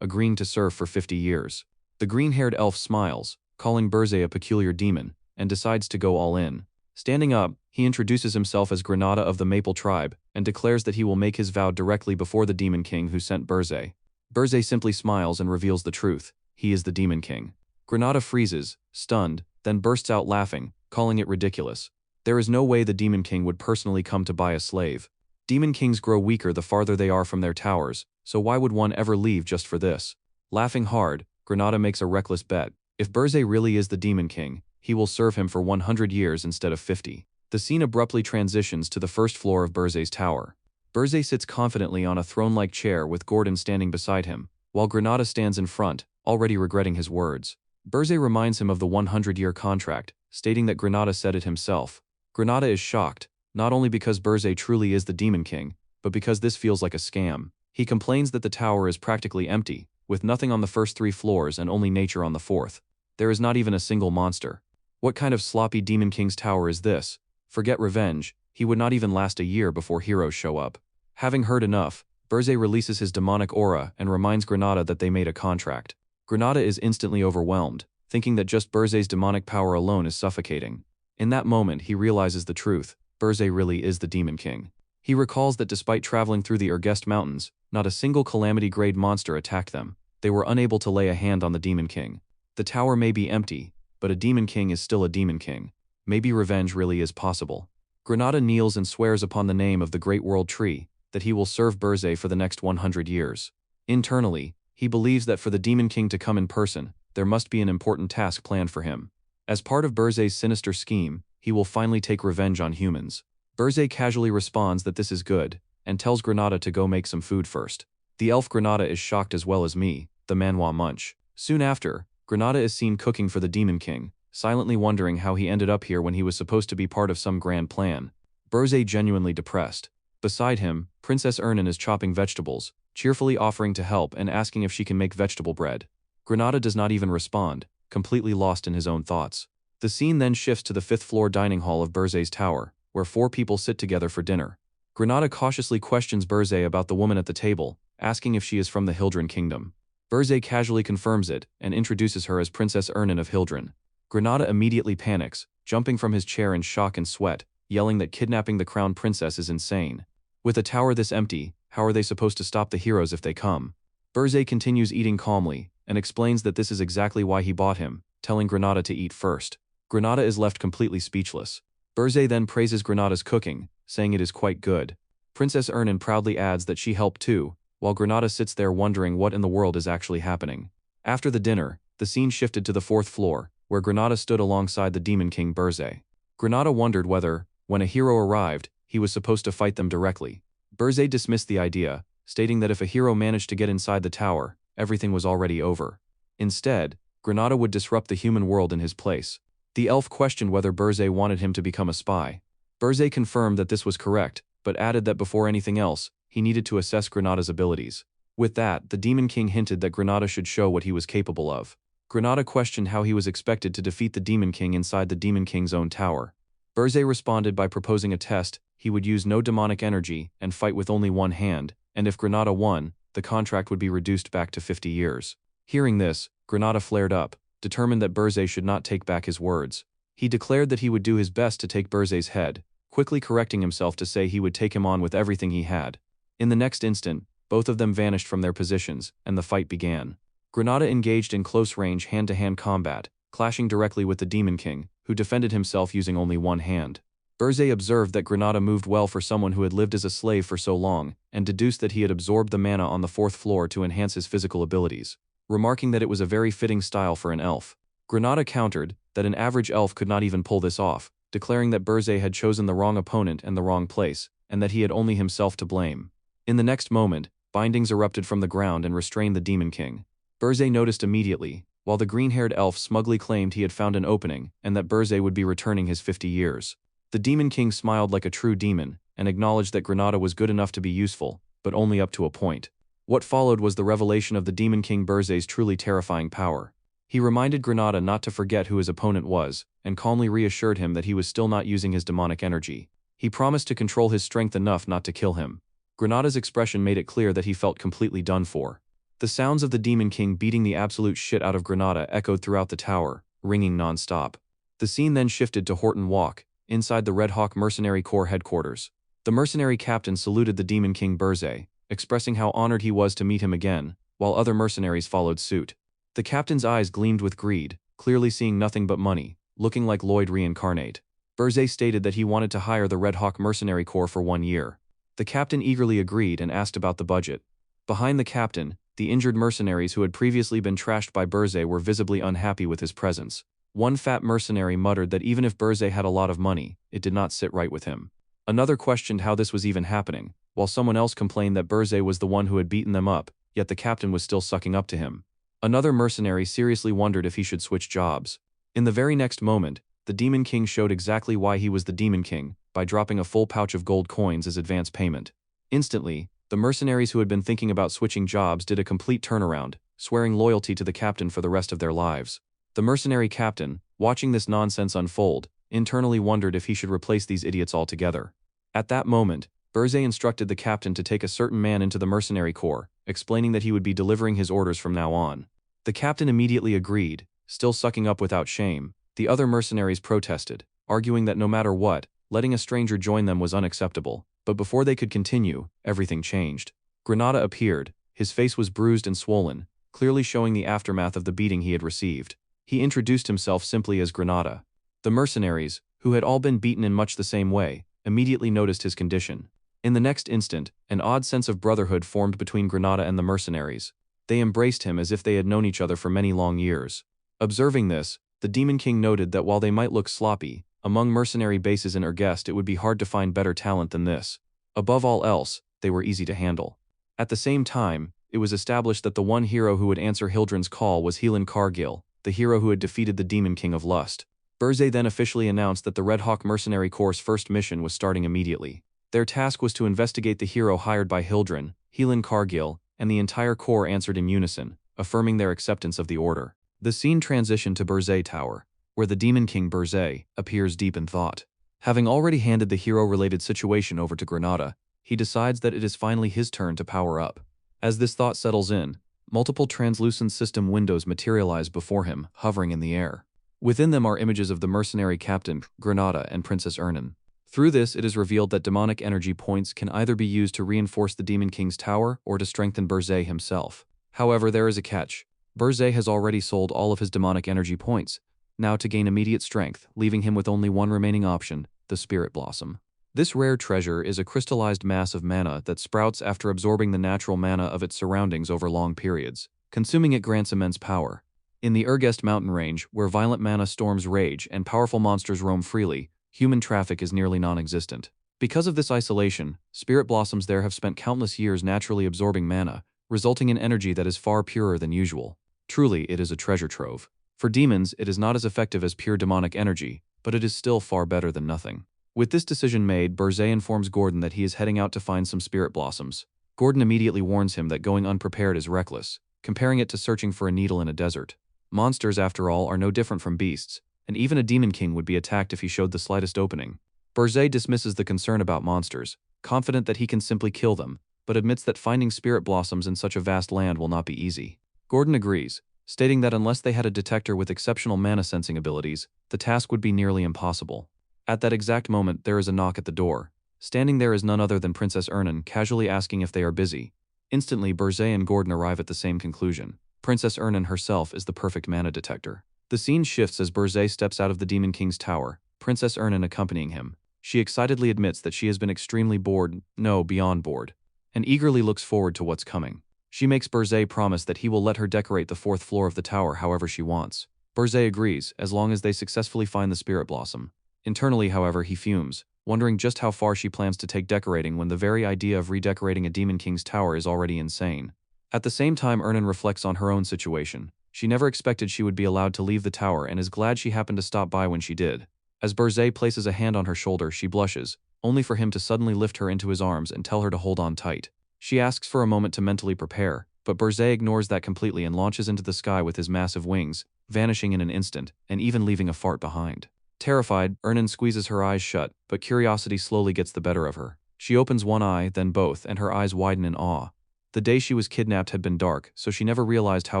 [SPEAKER 1] agreeing to serve for 50 years. The green-haired elf smiles, calling Berzé a peculiar demon, and decides to go all in. Standing up, he introduces himself as Granada of the Maple Tribe, and declares that he will make his vow directly before the Demon King who sent Berzé. Berzé simply smiles and reveals the truth: he is the Demon King. Granada freezes, stunned, then bursts out laughing, calling it ridiculous. There is no way the Demon King would personally come to buy a slave. Demon Kings grow weaker the farther they are from their towers, so why would one ever leave just for this? Laughing hard, Granada makes a reckless bet. If Berzé really is the Demon King, he will serve him for 100 years instead of 50. The scene abruptly transitions to the first floor of Berzé's tower. Berzé sits confidently on a throne-like chair with Gordon standing beside him, while Granada stands in front, already regretting his words. Berzé reminds him of the 100-year contract, stating that Granada said it himself. Granada is shocked, not only because Berzé truly is the Demon King, but because this feels like a scam. He complains that the tower is practically empty, with nothing on the first 3 floors and only nature on the 4th. There is not even a single monster. What kind of sloppy Demon King's tower is this? Forget revenge, he would not even last a year before heroes show up. Having heard enough, Berzé releases his demonic aura and reminds Granada that they made a contract. Granada is instantly overwhelmed, thinking that just Berzé's demonic power alone is suffocating. In that moment he realizes the truth: Berzé really is the Demon King. He recalls that despite traveling through the Ergest Mountains, not a single calamity-grade monster attacked them. They were unable to lay a hand on the Demon King. The tower may be empty, but a Demon King is still a Demon King. Maybe revenge really is possible. Granada kneels and swears upon the name of the Great World Tree that he will serve Berzé for the next 100 years. Internally, he believes that for the Demon King to come in person, there must be an important task planned for him. As part of Berzé's sinister scheme, he will finally take revenge on humans. Berzé casually responds that this is good, and tells Granada to go make some food first. The elf Granada is shocked as well as me, the manhwa munch. Soon after, Granada is seen cooking for the Demon King, silently wondering how he ended up here when he was supposed to be part of some grand plan. Berzé genuinely depressed. Beside him, Princess Ernan is chopping vegetables, cheerfully offering to help and asking if she can make vegetable bread. Granada does not even respond, completely lost in his own thoughts. The scene then shifts to the 5th floor dining hall of Berzé's tower, where 4 people sit together for dinner. Granada cautiously questions Berzé about the woman at the table, asking if she is from the Hildren Kingdom. Berzé casually confirms it and introduces her as Princess Ernan of Hildren. Granada immediately panics, jumping from his chair in shock and sweat, yelling that kidnapping the crown princess is insane. With a tower this empty, how are they supposed to stop the heroes if they come? Berzé continues eating calmly, and explains that this is exactly why he bought him, telling Granada to eat first. Granada is left completely speechless. Berzé then praises Granada's cooking, saying it is quite good. Princess Ernan proudly adds that she helped too, while Granada sits there wondering what in the world is actually happening. After the dinner, the scene shifted to the 4th floor, where Granada stood alongside the Demon King Berzé. Granada wondered whether, when a hero arrived, he was supposed to fight them directly. Berzé dismissed the idea, stating that if a hero managed to get inside the tower, everything was already over. Instead, Granada would disrupt the human world in his place. The elf questioned whether Berzé wanted him to become a spy. Berzé confirmed that this was correct, but added that before anything else, he needed to assess Granada's abilities. With that, the Demon King hinted that Granada should show what he was capable of. Granada questioned how he was expected to defeat the Demon King inside the Demon King's own tower. Berzé responded by proposing a test: he would use no demonic energy and fight with only one hand, and if Granada won, the contract would be reduced back to 50 years. Hearing this, Granada flared up, determined that Berzé should not take back his words. He declared that he would do his best to take Berzé's head, quickly correcting himself to say he would take him on with everything he had. In the next instant, both of them vanished from their positions, and the fight began. Granada engaged in close-range hand-to-hand combat, clashing directly with the Demon King, who defended himself using only one hand. Berzé observed that Granada moved well for someone who had lived as a slave for so long, and deduced that he had absorbed the mana on the 4th floor to enhance his physical abilities, remarking that it was a very fitting style for an elf. Granada countered that an average elf could not even pull this off, declaring that Berzé had chosen the wrong opponent and the wrong place, and that he had only himself to blame. In the next moment, bindings erupted from the ground and restrained the Demon King. Berzé noticed immediately, while the green-haired elf smugly claimed he had found an opening and that Berzé would be returning his 50 years. The Demon King smiled like a true demon and acknowledged that Granada was good enough to be useful, but only up to a point. What followed was the revelation of the Demon King Berzé's truly terrifying power. He reminded Granada not to forget who his opponent was, and calmly reassured him that he was still not using his demonic energy. He promised to control his strength enough not to kill him. Granada's expression made it clear that he felt completely done for. The sounds of the Demon King beating the absolute shit out of Granada echoed throughout the tower, ringing non-stop. The scene then shifted to Horton Walk, inside the Red Hawk Mercenary Corps headquarters. The mercenary captain saluted the Demon King Berzé, expressing how honored he was to meet him again, while other mercenaries followed suit. The captain's eyes gleamed with greed, clearly seeing nothing but money, looking like Lloyd reincarnate. Berzé stated that he wanted to hire the Red Hawk Mercenary Corps for 1 year. The captain eagerly agreed and asked about the budget. Behind the captain, the injured mercenaries who had previously been trashed by Berzé were visibly unhappy with his presence. One fat mercenary muttered that even if Berzé had a lot of money, it did not sit right with him. Another questioned how this was even happening, while someone else complained that Berzé was the one who had beaten them up, yet the captain was still sucking up to him. Another mercenary seriously wondered if he should switch jobs. In the very next moment, the Demon King showed exactly why he was the Demon King, by dropping a full pouch of gold coins as advance payment. Instantly, the mercenaries who had been thinking about switching jobs did a complete turnaround, swearing loyalty to the captain for the rest of their lives. The mercenary captain, watching this nonsense unfold, internally wondered if he should replace these idiots altogether. At that moment, Berzé instructed the captain to take a certain man into the mercenary corps, explaining that he would be delivering his orders from now on. The captain immediately agreed, still sucking up without shame. The other mercenaries protested, arguing that no matter what, letting a stranger join them was unacceptable, but before they could continue, everything changed. Granada appeared, his face was bruised and swollen, clearly showing the aftermath of the beating he had received. He introduced himself simply as Granada. The mercenaries, who had all been beaten in much the same way, immediately noticed his condition. In the next instant, an odd sense of brotherhood formed between Granada and the mercenaries. They embraced him as if they had known each other for many long years. Observing this, the Demon King noted that while they might look sloppy, among mercenary bases in Ergest it would be hard to find better talent than this. Above all else, they were easy to handle. At the same time, it was established that the one hero who would answer Hildren's call was Helan Cargill, the hero who had defeated the Demon King of Lust. Berzé then officially announced that the Red Hawk Mercenary Corps' first mission was starting immediately. Their task was to investigate the hero hired by Hildren, Helan Cargill, and the entire corps answered in unison, affirming their acceptance of the order. The scene transitioned to Berzé Tower, where the Demon King Berzé appears deep in thought. Having already handed the hero-related situation over to Granada, he decides that it is finally his turn to power up. As this thought settles in, multiple translucent system windows materialize before him, hovering in the air. Within them are images of the mercenary captain, Granada, and Princess Ernan. Through this, it is revealed that demonic energy points can either be used to reinforce the Demon King's tower or to strengthen Berzé himself. However, there is a catch. Berzé has already sold all of his demonic energy points, now to gain immediate strength, leaving him with only one remaining option, the Spirit Blossom. This rare treasure is a crystallized mass of mana that sprouts after absorbing the natural mana of its surroundings over long periods. Consuming it grants immense power. In the Ergest mountain range, where violent mana storms rage and powerful monsters roam freely, human traffic is nearly non-existent. Because of this isolation, spirit blossoms there have spent countless years naturally absorbing mana, resulting in energy that is far purer than usual. Truly, it is a treasure trove. For demons, it is not as effective as pure demonic energy, but it is still far better than nothing. With this decision made, Berzé informs Gordon that he is heading out to find some spirit blossoms. Gordon immediately warns him that going unprepared is reckless, comparing it to searching for a needle in a desert. Monsters, after all, are no different from beasts, and even a demon king would be attacked if he showed the slightest opening. Berzé dismisses the concern about monsters, confident that he can simply kill them, but admits that finding spirit blossoms in such a vast land will not be easy. Gordon agrees, stating that unless they had a detector with exceptional mana sensing abilities, the task would be nearly impossible. At that exact moment, there is a knock at the door. Standing there is none other than Princess Ernan, casually asking if they are busy. Instantly, Berzé and Gordon arrive at the same conclusion. Princess Ernan herself is the perfect mana detector. The scene shifts as Berzé steps out of the Demon King's tower, Princess Ernan accompanying him. She excitedly admits that she has been extremely bored, no, beyond bored, and eagerly looks forward to what's coming. She makes Burzay promise that he will let her decorate the 4th floor of the tower however she wants. Burzay agrees, as long as they successfully find the spirit blossom. Internally, however, he fumes, wondering just how far she plans to take decorating when the very idea of redecorating a Demon King's tower is already insane. At the same time, Ernan reflects on her own situation. She never expected she would be allowed to leave the tower and is glad she happened to stop by when she did. As Burzay places a hand on her shoulder, she blushes, only for him to suddenly lift her into his arms and tell her to hold on tight. She asks for a moment to mentally prepare, but Burzay ignores that completely and launches into the sky with his massive wings, vanishing in an instant, and even leaving a fart behind. Terrified, Ernan squeezes her eyes shut, but curiosity slowly gets the better of her. She opens one eye, then both, and her eyes widen in awe. The day she was kidnapped had been dark, so she never realized how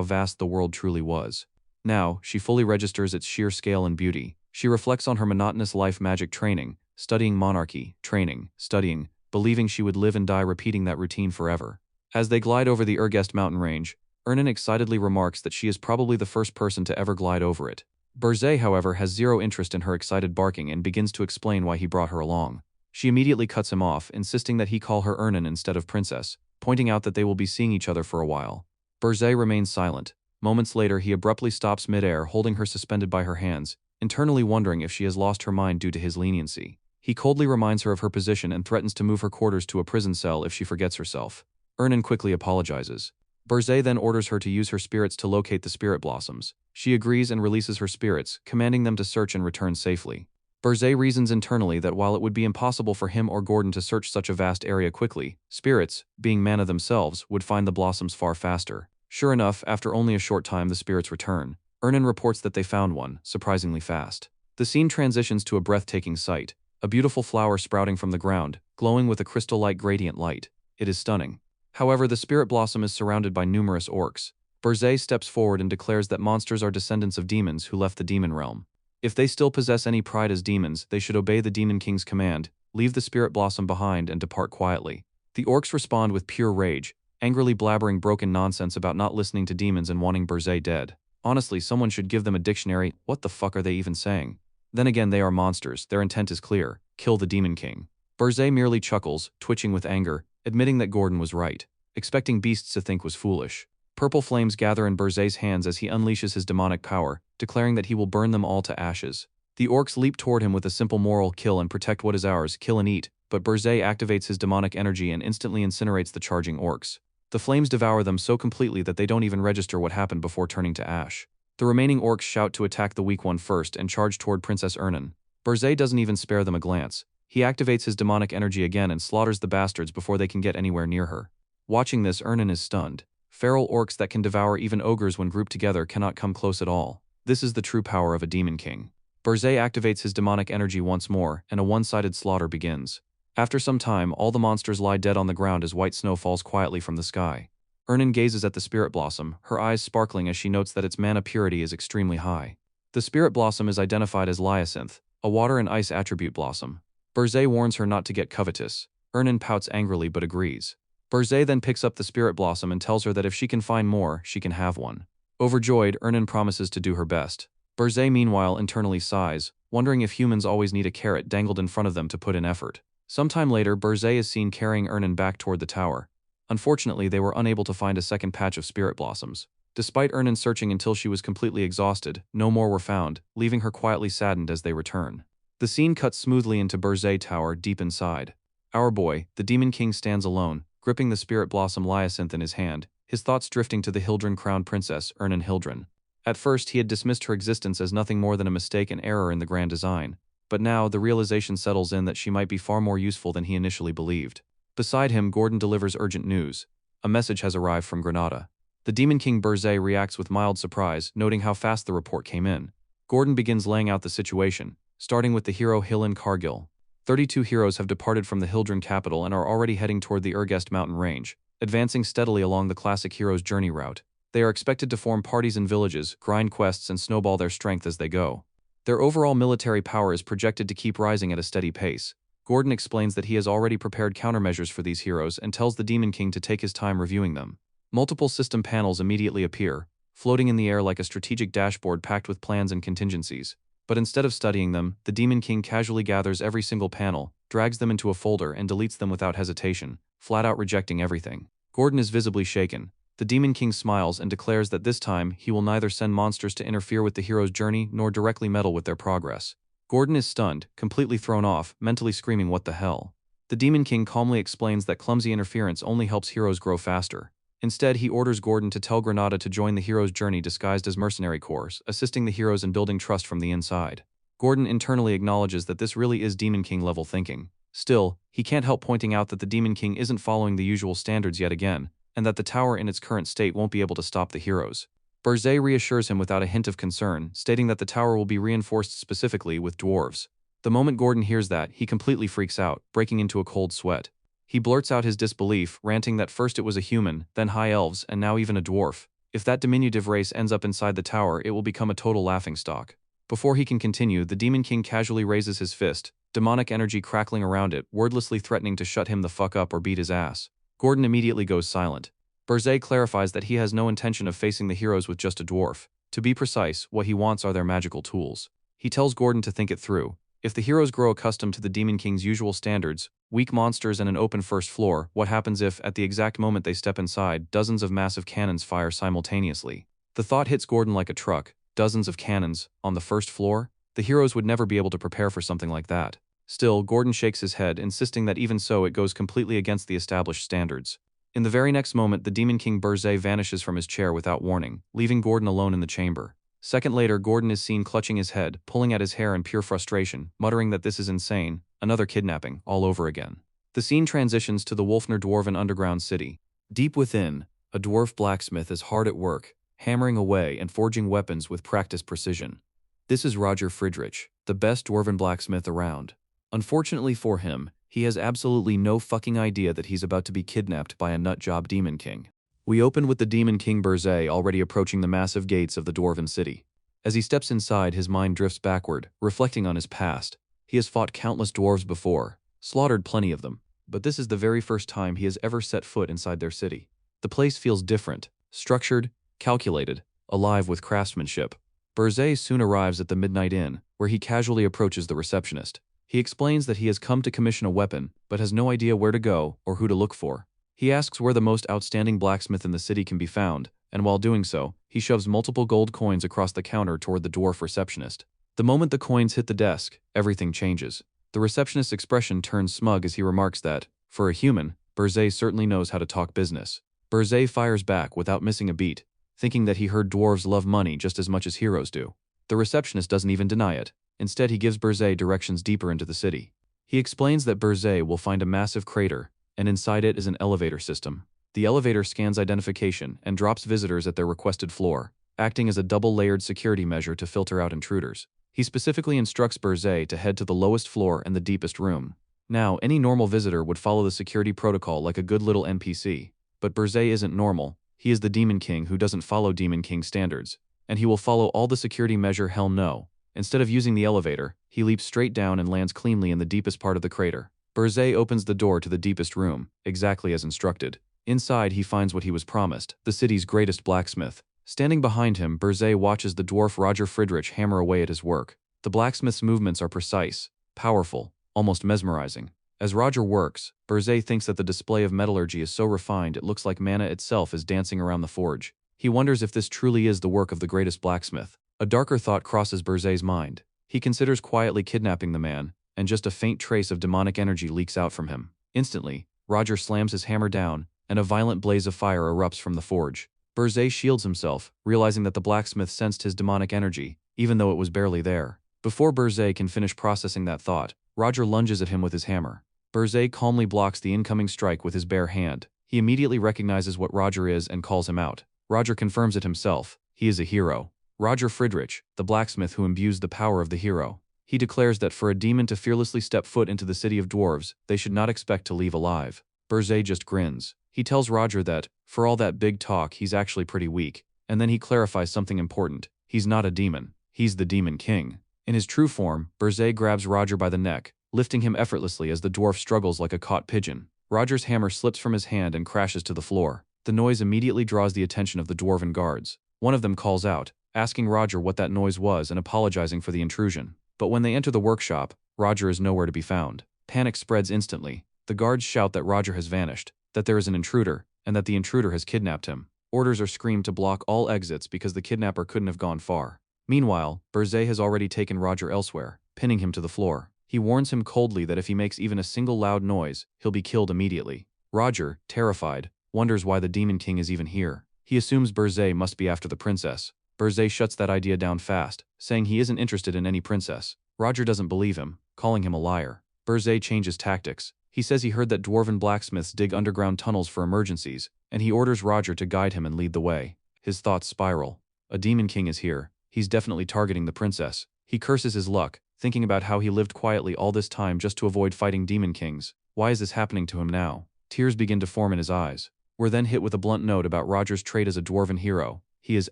[SPEAKER 1] vast the world truly was. Now, she fully registers its sheer scale and beauty. She reflects on her monotonous life magic training, studying monarchy, training, studying, believing she would live and die repeating that routine forever. As they glide over the Urgest mountain range, Ernan excitedly remarks that she is probably the first person to ever glide over it. Burzay, however, has zero interest in her excited barking and begins to explain why he brought her along. She immediately cuts him off, insisting that he call her Ernan instead of Princess, pointing out that they will be seeing each other for a while. Burzay remains silent. Moments later, he abruptly stops mid-air, holding her suspended by her hands, internally wondering if she has lost her mind due to his leniency. He coldly reminds her of her position and threatens to move her quarters to a prison cell if she forgets herself. Ernan quickly apologizes. Burzay then orders her to use her spirits to locate the spirit blossoms. She agrees and releases her spirits, commanding them to search and return safely. Burzay reasons internally that while it would be impossible for him or Gordon to search such a vast area quickly, spirits, being mana themselves, would find the blossoms far faster. Sure enough, after only a short time the spirits return. Ernan reports that they found one, surprisingly fast. The scene transitions to a breathtaking sight, a beautiful flower sprouting from the ground, glowing with a crystal-like gradient light. It is stunning. However, the spirit blossom is surrounded by numerous orcs. Burzay steps forward and declares that monsters are descendants of demons who left the demon realm. If they still possess any pride as demons, they should obey the Demon King's command, leave the spirit blossom behind and depart quietly. The orcs respond with pure rage, angrily blabbering broken nonsense about not listening to demons and wanting Burzay dead. Honestly, someone should give them a dictionary. What the fuck are they even saying? Then again, they are monsters. Their intent is clear. Kill the Demon King. Burzay merely chuckles, twitching with anger, admitting that Gordon was right. Expecting beasts to think was foolish. Purple flames gather in Burzay's hands as he unleashes his demonic power, declaring that he will burn them all to ashes. The orcs leap toward him with a simple moral: kill and protect what is ours, kill and eat, but Burzay activates his demonic energy and instantly incinerates the charging orcs. The flames devour them so completely that they don't even register what happened before turning to ash. The remaining orcs shout to attack the weak one first and charge toward Princess Ernan. Burzay doesn't even spare them a glance. He activates his demonic energy again and slaughters the bastards before they can get anywhere near her. Watching this, Ernan is stunned. Feral orcs that can devour even ogres when grouped together cannot come close at all. This is the true power of a demon king. Burzay activates his demonic energy once more, and a one-sided slaughter begins. After some time, all the monsters lie dead on the ground as white snow falls quietly from the sky. Ernan gazes at the spirit blossom, her eyes sparkling as she notes that its mana purity is extremely high. The spirit blossom is identified as Hyacinth, a water and ice attribute blossom. Burzay warns her not to get covetous. Ernan pouts angrily but agrees. Burzay then picks up the spirit blossom and tells her that if she can find more, she can have one. Overjoyed, Ernan promises to do her best. Burzay meanwhile internally sighs, wondering if humans always need a carrot dangled in front of them to put in effort. Sometime later, Burzay is seen carrying Ernan back toward the tower. Unfortunately, they were unable to find a second patch of spirit blossoms. Despite Ernan searching until she was completely exhausted, no more were found, leaving her quietly saddened as they return. The scene cuts smoothly into Burzay Tower deep inside. Our boy, the Demon King, stands alone, gripping the spirit blossom Hyacinth in his hand, his thoughts drifting to the Hildren crowned princess, Ernan Hildren. At first, he had dismissed her existence as nothing more than a mistake and error in the grand design, but now the realization settles in that she might be far more useful than he initially believed. Beside him, Gordon delivers urgent news. A message has arrived from Granada. The Demon King Burzay reacts with mild surprise, noting how fast the report came in. Gordon begins laying out the situation, starting with the hero Hillen Cargill. 32 heroes have departed from the Hildren capital and are already heading toward the Urgest mountain range, advancing steadily along the classic hero's journey route. They are expected to form parties in villages, grind quests, and snowball their strength as they go. Their overall military power is projected to keep rising at a steady pace. Gordon explains that he has already prepared countermeasures for these heroes and tells the Demon King to take his time reviewing them. Multiple system panels immediately appear, floating in the air like a strategic dashboard packed with plans and contingencies. But instead of studying them, the Demon King casually gathers every single panel, drags them into a folder and deletes them without hesitation, flat out rejecting everything. Gordon is visibly shaken. The Demon King smiles and declares that this time he will neither send monsters to interfere with the hero's journey nor directly meddle with their progress. Gordon is stunned, completely thrown off, mentally screaming what the hell. The Demon King calmly explains that clumsy interference only helps heroes grow faster. Instead, he orders Gordon to tell Granada to join the hero's journey disguised as mercenary corps, assisting the heroes in building trust from the inside. Gordon internally acknowledges that this really is Demon King level thinking. Still, he can't help pointing out that the Demon King isn't following the usual standards yet again, and that the tower in its current state won't be able to stop the heroes. Burzet reassures him without a hint of concern, stating that the tower will be reinforced specifically with dwarves. The moment Gordon hears that, he completely freaks out, breaking into a cold sweat. He blurts out his disbelief, ranting that first it was a human, then high elves, and now even a dwarf. If that diminutive race ends up inside the tower, it will become a total laughingstock. Before he can continue, the Demon King casually raises his fist, demonic energy crackling around it, wordlessly threatening to shut him the fuck up or beat his ass. Gordon immediately goes silent. Burzet clarifies that he has no intention of facing the heroes with just a dwarf. To be precise, what he wants are their magical tools. He tells Gordon to think it through. If the heroes grow accustomed to the Demon King's usual standards, weak monsters and an open first floor, what happens if, at the exact moment they step inside, dozens of massive cannons fire simultaneously? The thought hits Gordon like a truck. Dozens of cannons, on the first floor? The heroes would never be able to prepare for something like that. Still, Gordon shakes his head, insisting that even so it goes completely against the established standards. In the very next moment, the Demon King Burzet vanishes from his chair without warning, leaving Gordon alone in the chamber. Second later, Gordon is seen clutching his head, pulling at his hair in pure frustration, muttering that this is insane, another kidnapping, all over again. The scene transitions to the Wolfner Dwarven underground city. Deep within, a dwarf blacksmith is hard at work, hammering away and forging weapons with practiced precision. This is Roger Friedrich, the best dwarven blacksmith around. Unfortunately for him, he has absolutely no fucking idea that he's about to be kidnapped by a nutjob Demon King. We open with the Demon King Burzet already approaching the massive gates of the dwarven city. As he steps inside, his mind drifts backward, reflecting on his past. He has fought countless dwarves before, slaughtered plenty of them, but this is the very first time he has ever set foot inside their city. The place feels different, structured, calculated, alive with craftsmanship. Burzet soon arrives at the Midnight Inn, where he casually approaches the receptionist. He explains that he has come to commission a weapon, but has no idea where to go or who to look for. He asks where the most outstanding blacksmith in the city can be found, and while doing so, he shoves multiple gold coins across the counter toward the dwarf receptionist. The moment the coins hit the desk, everything changes. The receptionist's expression turns smug as he remarks that, for a human, Burzet certainly knows how to talk business. Burzet fires back without missing a beat, thinking that he heard dwarves love money just as much as heroes do. The receptionist doesn't even deny it. Instead, he gives Burzet directions deeper into the city. He explains that Burzet will find a massive crater, and inside it is an elevator system. The elevator scans identification and drops visitors at their requested floor, acting as a double-layered security measure to filter out intruders. He specifically instructs Burzet to head to the lowest floor and the deepest room. Now, any normal visitor would follow the security protocol like a good little NPC. But Burzet isn't normal. He is the Demon King who doesn't follow Demon King standards. And he will follow all the security measure hell no. Instead of using the elevator, he leaps straight down and lands cleanly in the deepest part of the crater. Burzet opens the door to the deepest room, exactly as instructed. Inside, he finds what he was promised, the city's greatest blacksmith. Standing behind him, Burzet watches the dwarf Roger Friedrich hammer away at his work. The blacksmith's movements are precise, powerful, almost mesmerizing. As Roger works, Burzet thinks that the display of metallurgy is so refined it looks like mana itself is dancing around the forge. He wonders if this truly is the work of the greatest blacksmith. A darker thought crosses Burzet's mind. He considers quietly kidnapping the man, and just a faint trace of demonic energy leaks out from him. Instantly, Roger slams his hammer down, and a violent blaze of fire erupts from the forge. Burzet shields himself, realizing that the blacksmith sensed his demonic energy, even though it was barely there. Before Burzet can finish processing that thought, Roger lunges at him with his hammer. Burzet calmly blocks the incoming strike with his bare hand. He immediately recognizes what Roger is and calls him out. Roger confirms it himself. He is a hero. Roger Friedrich, the blacksmith who imbues the power of the hero. He declares that for a demon to fearlessly step foot into the city of dwarves, they should not expect to leave alive. Burzet just grins. He tells Roger that, for all that big talk, he's actually pretty weak. And then he clarifies something important. He's not a demon. He's the Demon King. In his true form, Burzet grabs Roger by the neck, lifting him effortlessly as the dwarf struggles like a caught pigeon. Roger's hammer slips from his hand and crashes to the floor. The noise immediately draws the attention of the dwarven guards. One of them calls out, asking Roger what that noise was and apologizing for the intrusion. But when they enter the workshop, Roger is nowhere to be found. Panic spreads instantly. The guards shout that Roger has vanished, that there is an intruder, and that the intruder has kidnapped him. Orders are screamed to block all exits because the kidnapper couldn't have gone far. Meanwhile, Burzet has already taken Roger elsewhere, pinning him to the floor. He warns him coldly that if he makes even a single loud noise, he'll be killed immediately. Roger, terrified, wonders why the Demon King is even here. He assumes Burzet must be after the princess. Burzet shuts that idea down fast, saying he isn't interested in any princess. Roger doesn't believe him, calling him a liar. Burzet changes tactics. He says he heard that dwarven blacksmiths dig underground tunnels for emergencies, and he orders Roger to guide him and lead the way. His thoughts spiral. A Demon King is here. He's definitely targeting the princess. He curses his luck, thinking about how he lived quietly all this time just to avoid fighting Demon Kings. Why is this happening to him now? Tears begin to form in his eyes. We're then hit with a blunt note about Roger's trait as a dwarven hero. He is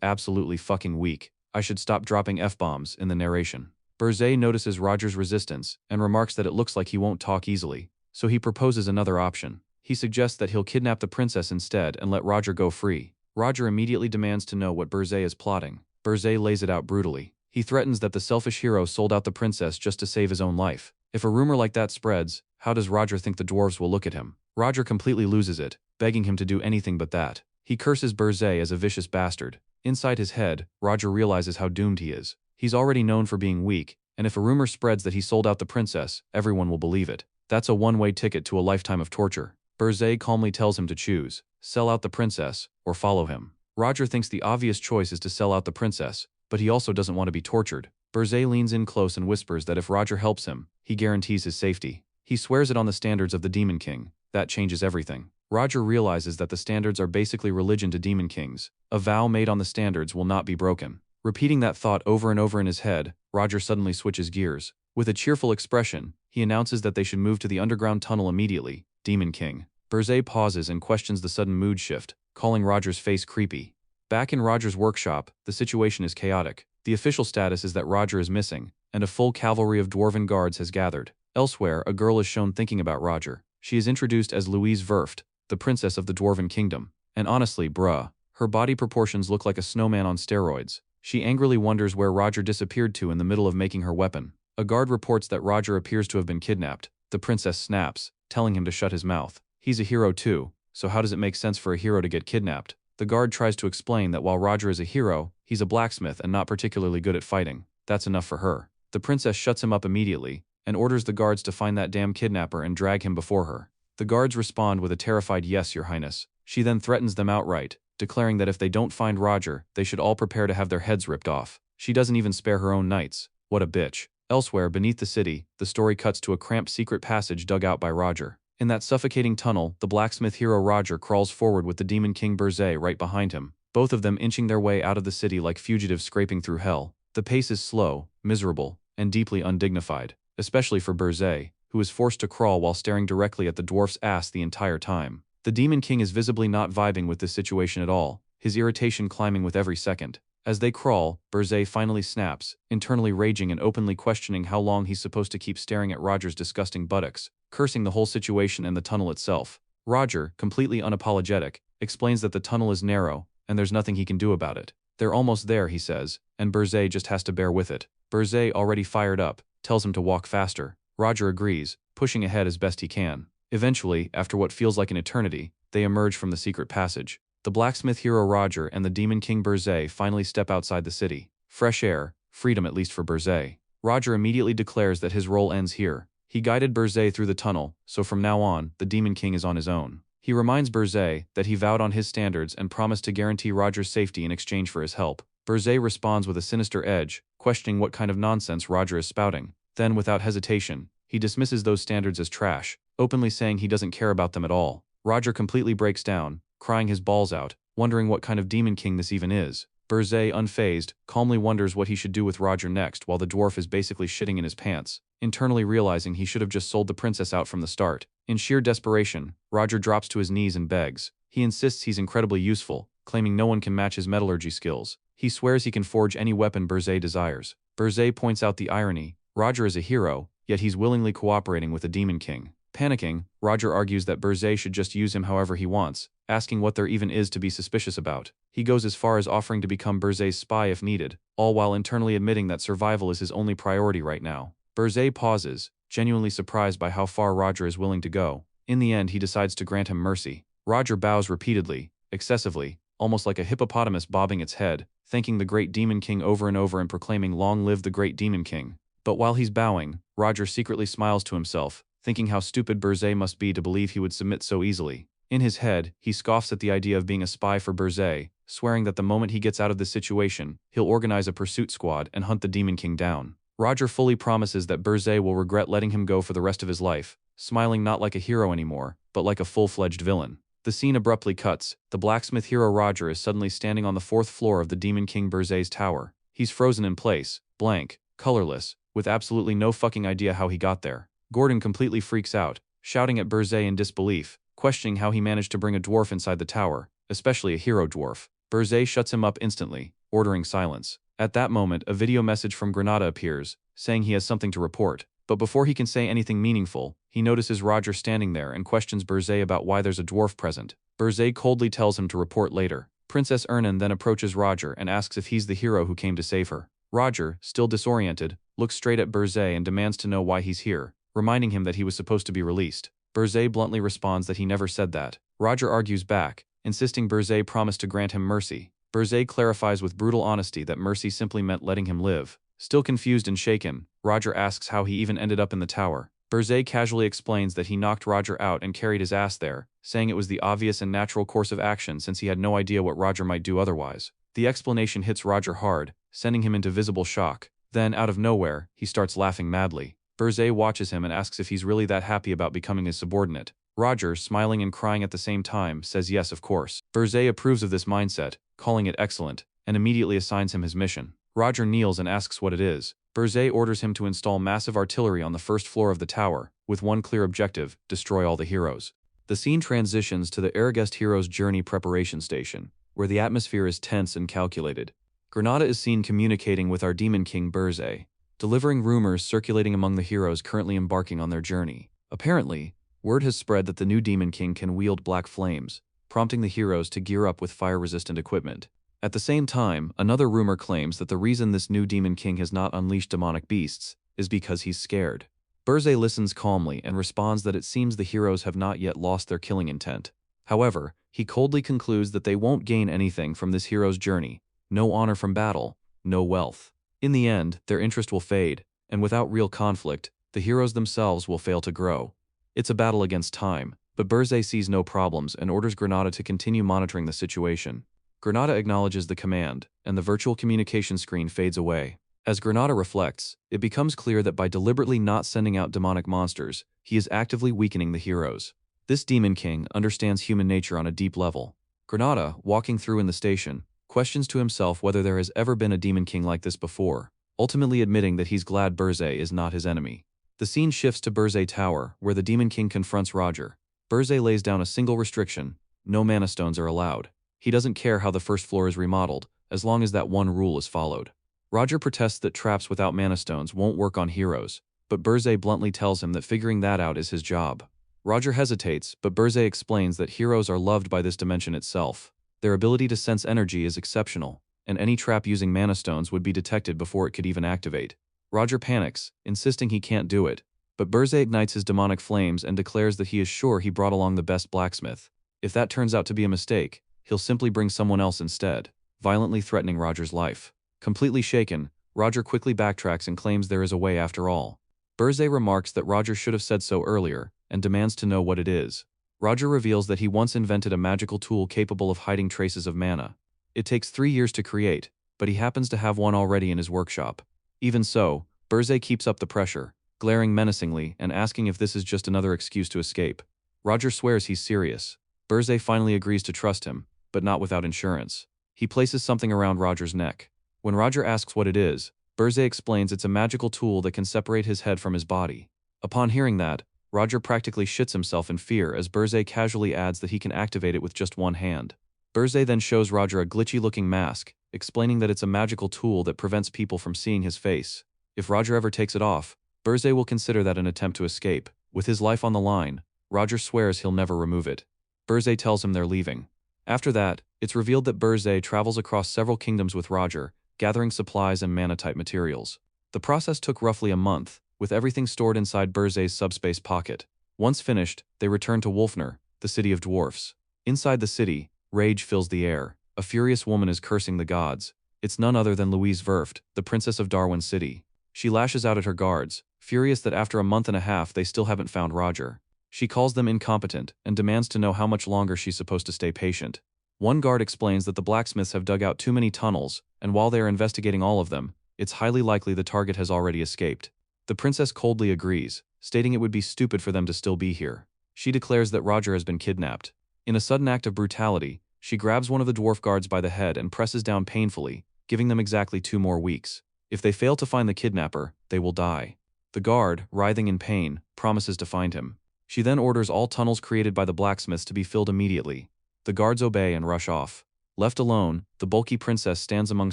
[SPEAKER 1] absolutely fucking weak. I should stop dropping F-bombs in the narration. Burzet notices Roger's resistance and remarks that it looks like he won't talk easily, so he proposes another option. He suggests that he'll kidnap the princess instead and let Roger go free. Roger immediately demands to know what Burzet is plotting. Burzet lays it out brutally. He threatens that the selfish hero sold out the princess just to save his own life. If a rumor like that spreads, how does Roger think the dwarves will look at him? Roger completely loses it, begging him to do anything but that. He curses Burzet as a vicious bastard. Inside his head, Roger realizes how doomed he is. He's already known for being weak, and if a rumor spreads that he sold out the princess, everyone will believe it. That's a one-way ticket to a lifetime of torture. Burzet calmly tells him to choose: sell out the princess, or follow him. Roger thinks the obvious choice is to sell out the princess, but he also doesn't want to be tortured. Burzet leans in close and whispers that if Roger helps him, he guarantees his safety. He swears it on the standards of the Demon King. That changes everything. Roger realizes that the standards are basically religion to Demon Kings. A vow made on the standards will not be broken. Repeating that thought over and over in his head, Roger suddenly switches gears. With a cheerful expression, he announces that they should move to the underground tunnel immediately. Demon King. Burzet pauses and questions the sudden mood shift, calling Roger's face creepy. Back in Roger's workshop, the situation is chaotic. The official status is that Roger is missing, and a full cavalry of dwarven guards has gathered. Elsewhere, a girl is shown thinking about Roger. She is introduced as Louise Verft, the princess of the Dwarven Kingdom. And honestly, bruh, her body proportions look like a snowman on steroids. She angrily wonders where Roger disappeared to in the middle of making her weapon. A guard reports that Roger appears to have been kidnapped. The princess snaps, telling him to shut his mouth. He's a hero too, so how does it make sense for a hero to get kidnapped? The guard tries to explain that while Roger is a hero, he's a blacksmith and not particularly good at fighting. That's enough for her. The princess shuts him up immediately, and orders the guards to find that damn kidnapper and drag him before her. The guards respond with a terrified "Yes, Your Highness." She then threatens them outright, declaring that if they don't find Roger, they should all prepare to have their heads ripped off. She doesn't even spare her own knights. What a bitch. Elsewhere, beneath the city, the story cuts to a cramped secret passage dug out by Roger. In that suffocating tunnel, the blacksmith hero Roger crawls forward with the Demon King Burzet right behind him, both of them inching their way out of the city like fugitives scraping through hell. The pace is slow, miserable, and deeply undignified, especially for Burzet, who is forced to crawl while staring directly at the dwarf's ass the entire time. The Demon King is visibly not vibing with this situation at all, his irritation climbing with every second. As they crawl, Burzet finally snaps, internally raging and openly questioning how long he's supposed to keep staring at Roger's disgusting buttocks, cursing the whole situation and the tunnel itself. Roger, completely unapologetic, explains that the tunnel is narrow, and there's nothing he can do about it. They're almost there, he says, and Burzet just has to bear with it. Burzet, already fired up, tells him to walk faster. Roger agrees, pushing ahead as best he can. Eventually, after what feels like an eternity, they emerge from the secret passage. The blacksmith hero Roger and the Demon King Burzet finally step outside the city. Fresh air, freedom at least for Burzet. Roger immediately declares that his role ends here. He guided Burzet through the tunnel, so from now on, the Demon King is on his own. He reminds Burzet that he vowed on his standards and promised to guarantee Roger's safety in exchange for his help. Burzet responds with a sinister edge, questioning what kind of nonsense Roger is spouting. Then, without hesitation, he dismisses those standards as trash, openly saying he doesn't care about them at all. Roger completely breaks down, crying his balls out, wondering what kind of Demon King this even is. Burzet, unfazed, calmly wonders what he should do with Roger next while the dwarf is basically shitting in his pants, internally realizing he should have just sold the princess out from the start. In sheer desperation, Roger drops to his knees and begs. He insists he's incredibly useful, claiming no one can match his metallurgy skills. He swears he can forge any weapon Burzet desires. Burzet points out the irony. Roger is a hero, yet he's willingly cooperating with the Demon King. Panicking, Roger argues that Berzé should just use him however he wants, asking what there even is to be suspicious about. He goes as far as offering to become Berzé's spy if needed, all while internally admitting that survival is his only priority right now. Berzé pauses, genuinely surprised by how far Roger is willing to go. In the end, he decides to grant him mercy. Roger bows repeatedly, excessively, almost like a hippopotamus bobbing its head, thanking the great Demon King over and over and proclaiming "Long live the great Demon King." But while he's bowing, Roger secretly smiles to himself, thinking how stupid Berzé must be to believe he would submit so easily. In his head, he scoffs at the idea of being a spy for Berzé, swearing that the moment he gets out of this situation, he'll organize a pursuit squad and hunt the Demon King down. Roger fully promises that Berzé will regret letting him go for the rest of his life, smiling not like a hero anymore, but like a full-fledged villain. The scene abruptly cuts. The blacksmith hero Roger is suddenly standing on the 4th floor of the Demon King Berzé's tower. He's frozen in place, blank, colorless, with absolutely no fucking idea how he got there. Gordon completely freaks out, shouting at Berzé in disbelief, questioning how he managed to bring a dwarf inside the tower, especially a hero dwarf. Berzé shuts him up instantly, ordering silence. At that moment, a video message from Granada appears, saying he has something to report. But before he can say anything meaningful, he notices Roger standing there and questions Berzé about why there's a dwarf present. Berzé coldly tells him to report later. Princess Ernan then approaches Roger and asks if he's the hero who came to save her. Roger, still disoriented, looks straight at Berzé and demands to know why he's here, reminding him that he was supposed to be released. Berzé bluntly responds that he never said that. Roger argues back, insisting Berzé promised to grant him mercy. Berzé clarifies with brutal honesty that mercy simply meant letting him live. Still confused and shaken, Roger asks how he even ended up in the tower. Berzé casually explains that he knocked Roger out and carried his ass there, saying it was the obvious and natural course of action since he had no idea what Roger might do otherwise. The explanation hits Roger hard, sending him into visible shock. Then, out of nowhere, he starts laughing madly. Berzé watches him and asks if he's really that happy about becoming his subordinate. Roger, smiling and crying at the same time, says yes, of course. Berzé approves of this mindset, calling it excellent, and immediately assigns him his mission. Roger kneels and asks what it is. Berzé orders him to install massive artillery on the 1st floor of the tower, with one clear objective: destroy all the heroes. The scene transitions to the Aragest hero's journey preparation station, where the atmosphere is tense and calculated. Granada is seen communicating with our Demon King Berzé, delivering rumors circulating among the heroes currently embarking on their journey. Apparently, word has spread that the new Demon King can wield black flames, prompting the heroes to gear up with fire-resistant equipment. At the same time, another rumor claims that the reason this new Demon King has not unleashed demonic beasts is because he's scared. Berzé listens calmly and responds that it seems the heroes have not yet lost their killing intent. However, he coldly concludes that they won't gain anything from this hero's journey: no honor from battle, no wealth. In the end, their interest will fade, and without real conflict, the heroes themselves will fail to grow. It's a battle against time, but Berzé sees no problems and orders Granada to continue monitoring the situation. Granada acknowledges the command, and the virtual communication screen fades away. As Granada reflects, it becomes clear that by deliberately not sending out demonic monsters, he is actively weakening the heroes. This Demon King understands human nature on a deep level. Granada, walking through in the station, questions to himself whether there has ever been a Demon King like this before, ultimately admitting that he's glad Berzé is not his enemy. The scene shifts to Berzé Tower, where the Demon King confronts Roger. Berzé lays down a single restriction: no mana stones are allowed. He doesn't care how the 1st floor is remodeled, as long as that one rule is followed. Roger protests that traps without mana stones won't work on heroes, but Berzé bluntly tells him that figuring that out is his job. Roger hesitates, but Berzé explains that heroes are loved by this dimension itself. Their ability to sense energy is exceptional, and any trap using mana stones would be detected before it could even activate. Roger panics, insisting he can't do it, but Berzé ignites his demonic flames and declares that he is sure he brought along the best blacksmith. If that turns out to be a mistake, he'll simply bring someone else instead, violently threatening Roger's life. Completely shaken, Roger quickly backtracks and claims there is a way after all. Berzé remarks that Roger should have said so earlier, and demands to know what it is. Roger reveals that he once invented a magical tool capable of hiding traces of mana. It takes 3 years to create, but he happens to have one already in his workshop. Even so, Berzé keeps up the pressure, glaring menacingly and asking if this is just another excuse to escape. Roger swears he's serious. Berzé finally agrees to trust him, but not without insurance. He places something around Roger's neck. When Roger asks what it is, Berzé explains it's a magical tool that can separate his head from his body. Upon hearing that, Roger practically shits himself in fear as Berzé casually adds that he can activate it with just one hand. Berzé then shows Roger a glitchy-looking mask, explaining that it's a magical tool that prevents people from seeing his face. If Roger ever takes it off, Berzé will consider that an attempt to escape, With his life on the line, Roger swears he'll never remove it. Burzay tells him they're leaving. After that, it's revealed that Burzay travels across several kingdoms with Roger, gathering supplies and mana-type materials. The process took roughly a month, with everything stored inside Burzay's subspace pocket. Once finished, they return to Wolfner, the city of dwarfs. Inside the city, rage fills the air. A furious woman is cursing the gods. It's none other than Louise Verft, the princess of Darwin City. She lashes out at her guards, furious that after a month and a half they still haven't found Roger. She calls them incompetent and demands to know how much longer she's supposed to stay patient. One guard explains that the blacksmiths have dug out too many tunnels, and while they are investigating all of them, it's highly likely the target has already escaped. The princess coldly agrees, stating it would be stupid for them to still be here. She declares that Roger has been kidnapped. In a sudden act of brutality, she grabs one of the dwarf guards by the head and presses down painfully, giving them exactly 2 more weeks. If they fail to find the kidnapper, they will die. The guard, writhing in pain, promises to find him. She then orders all tunnels created by the blacksmiths to be filled immediately. The guards obey and rush off. Left alone, the bulky princess stands among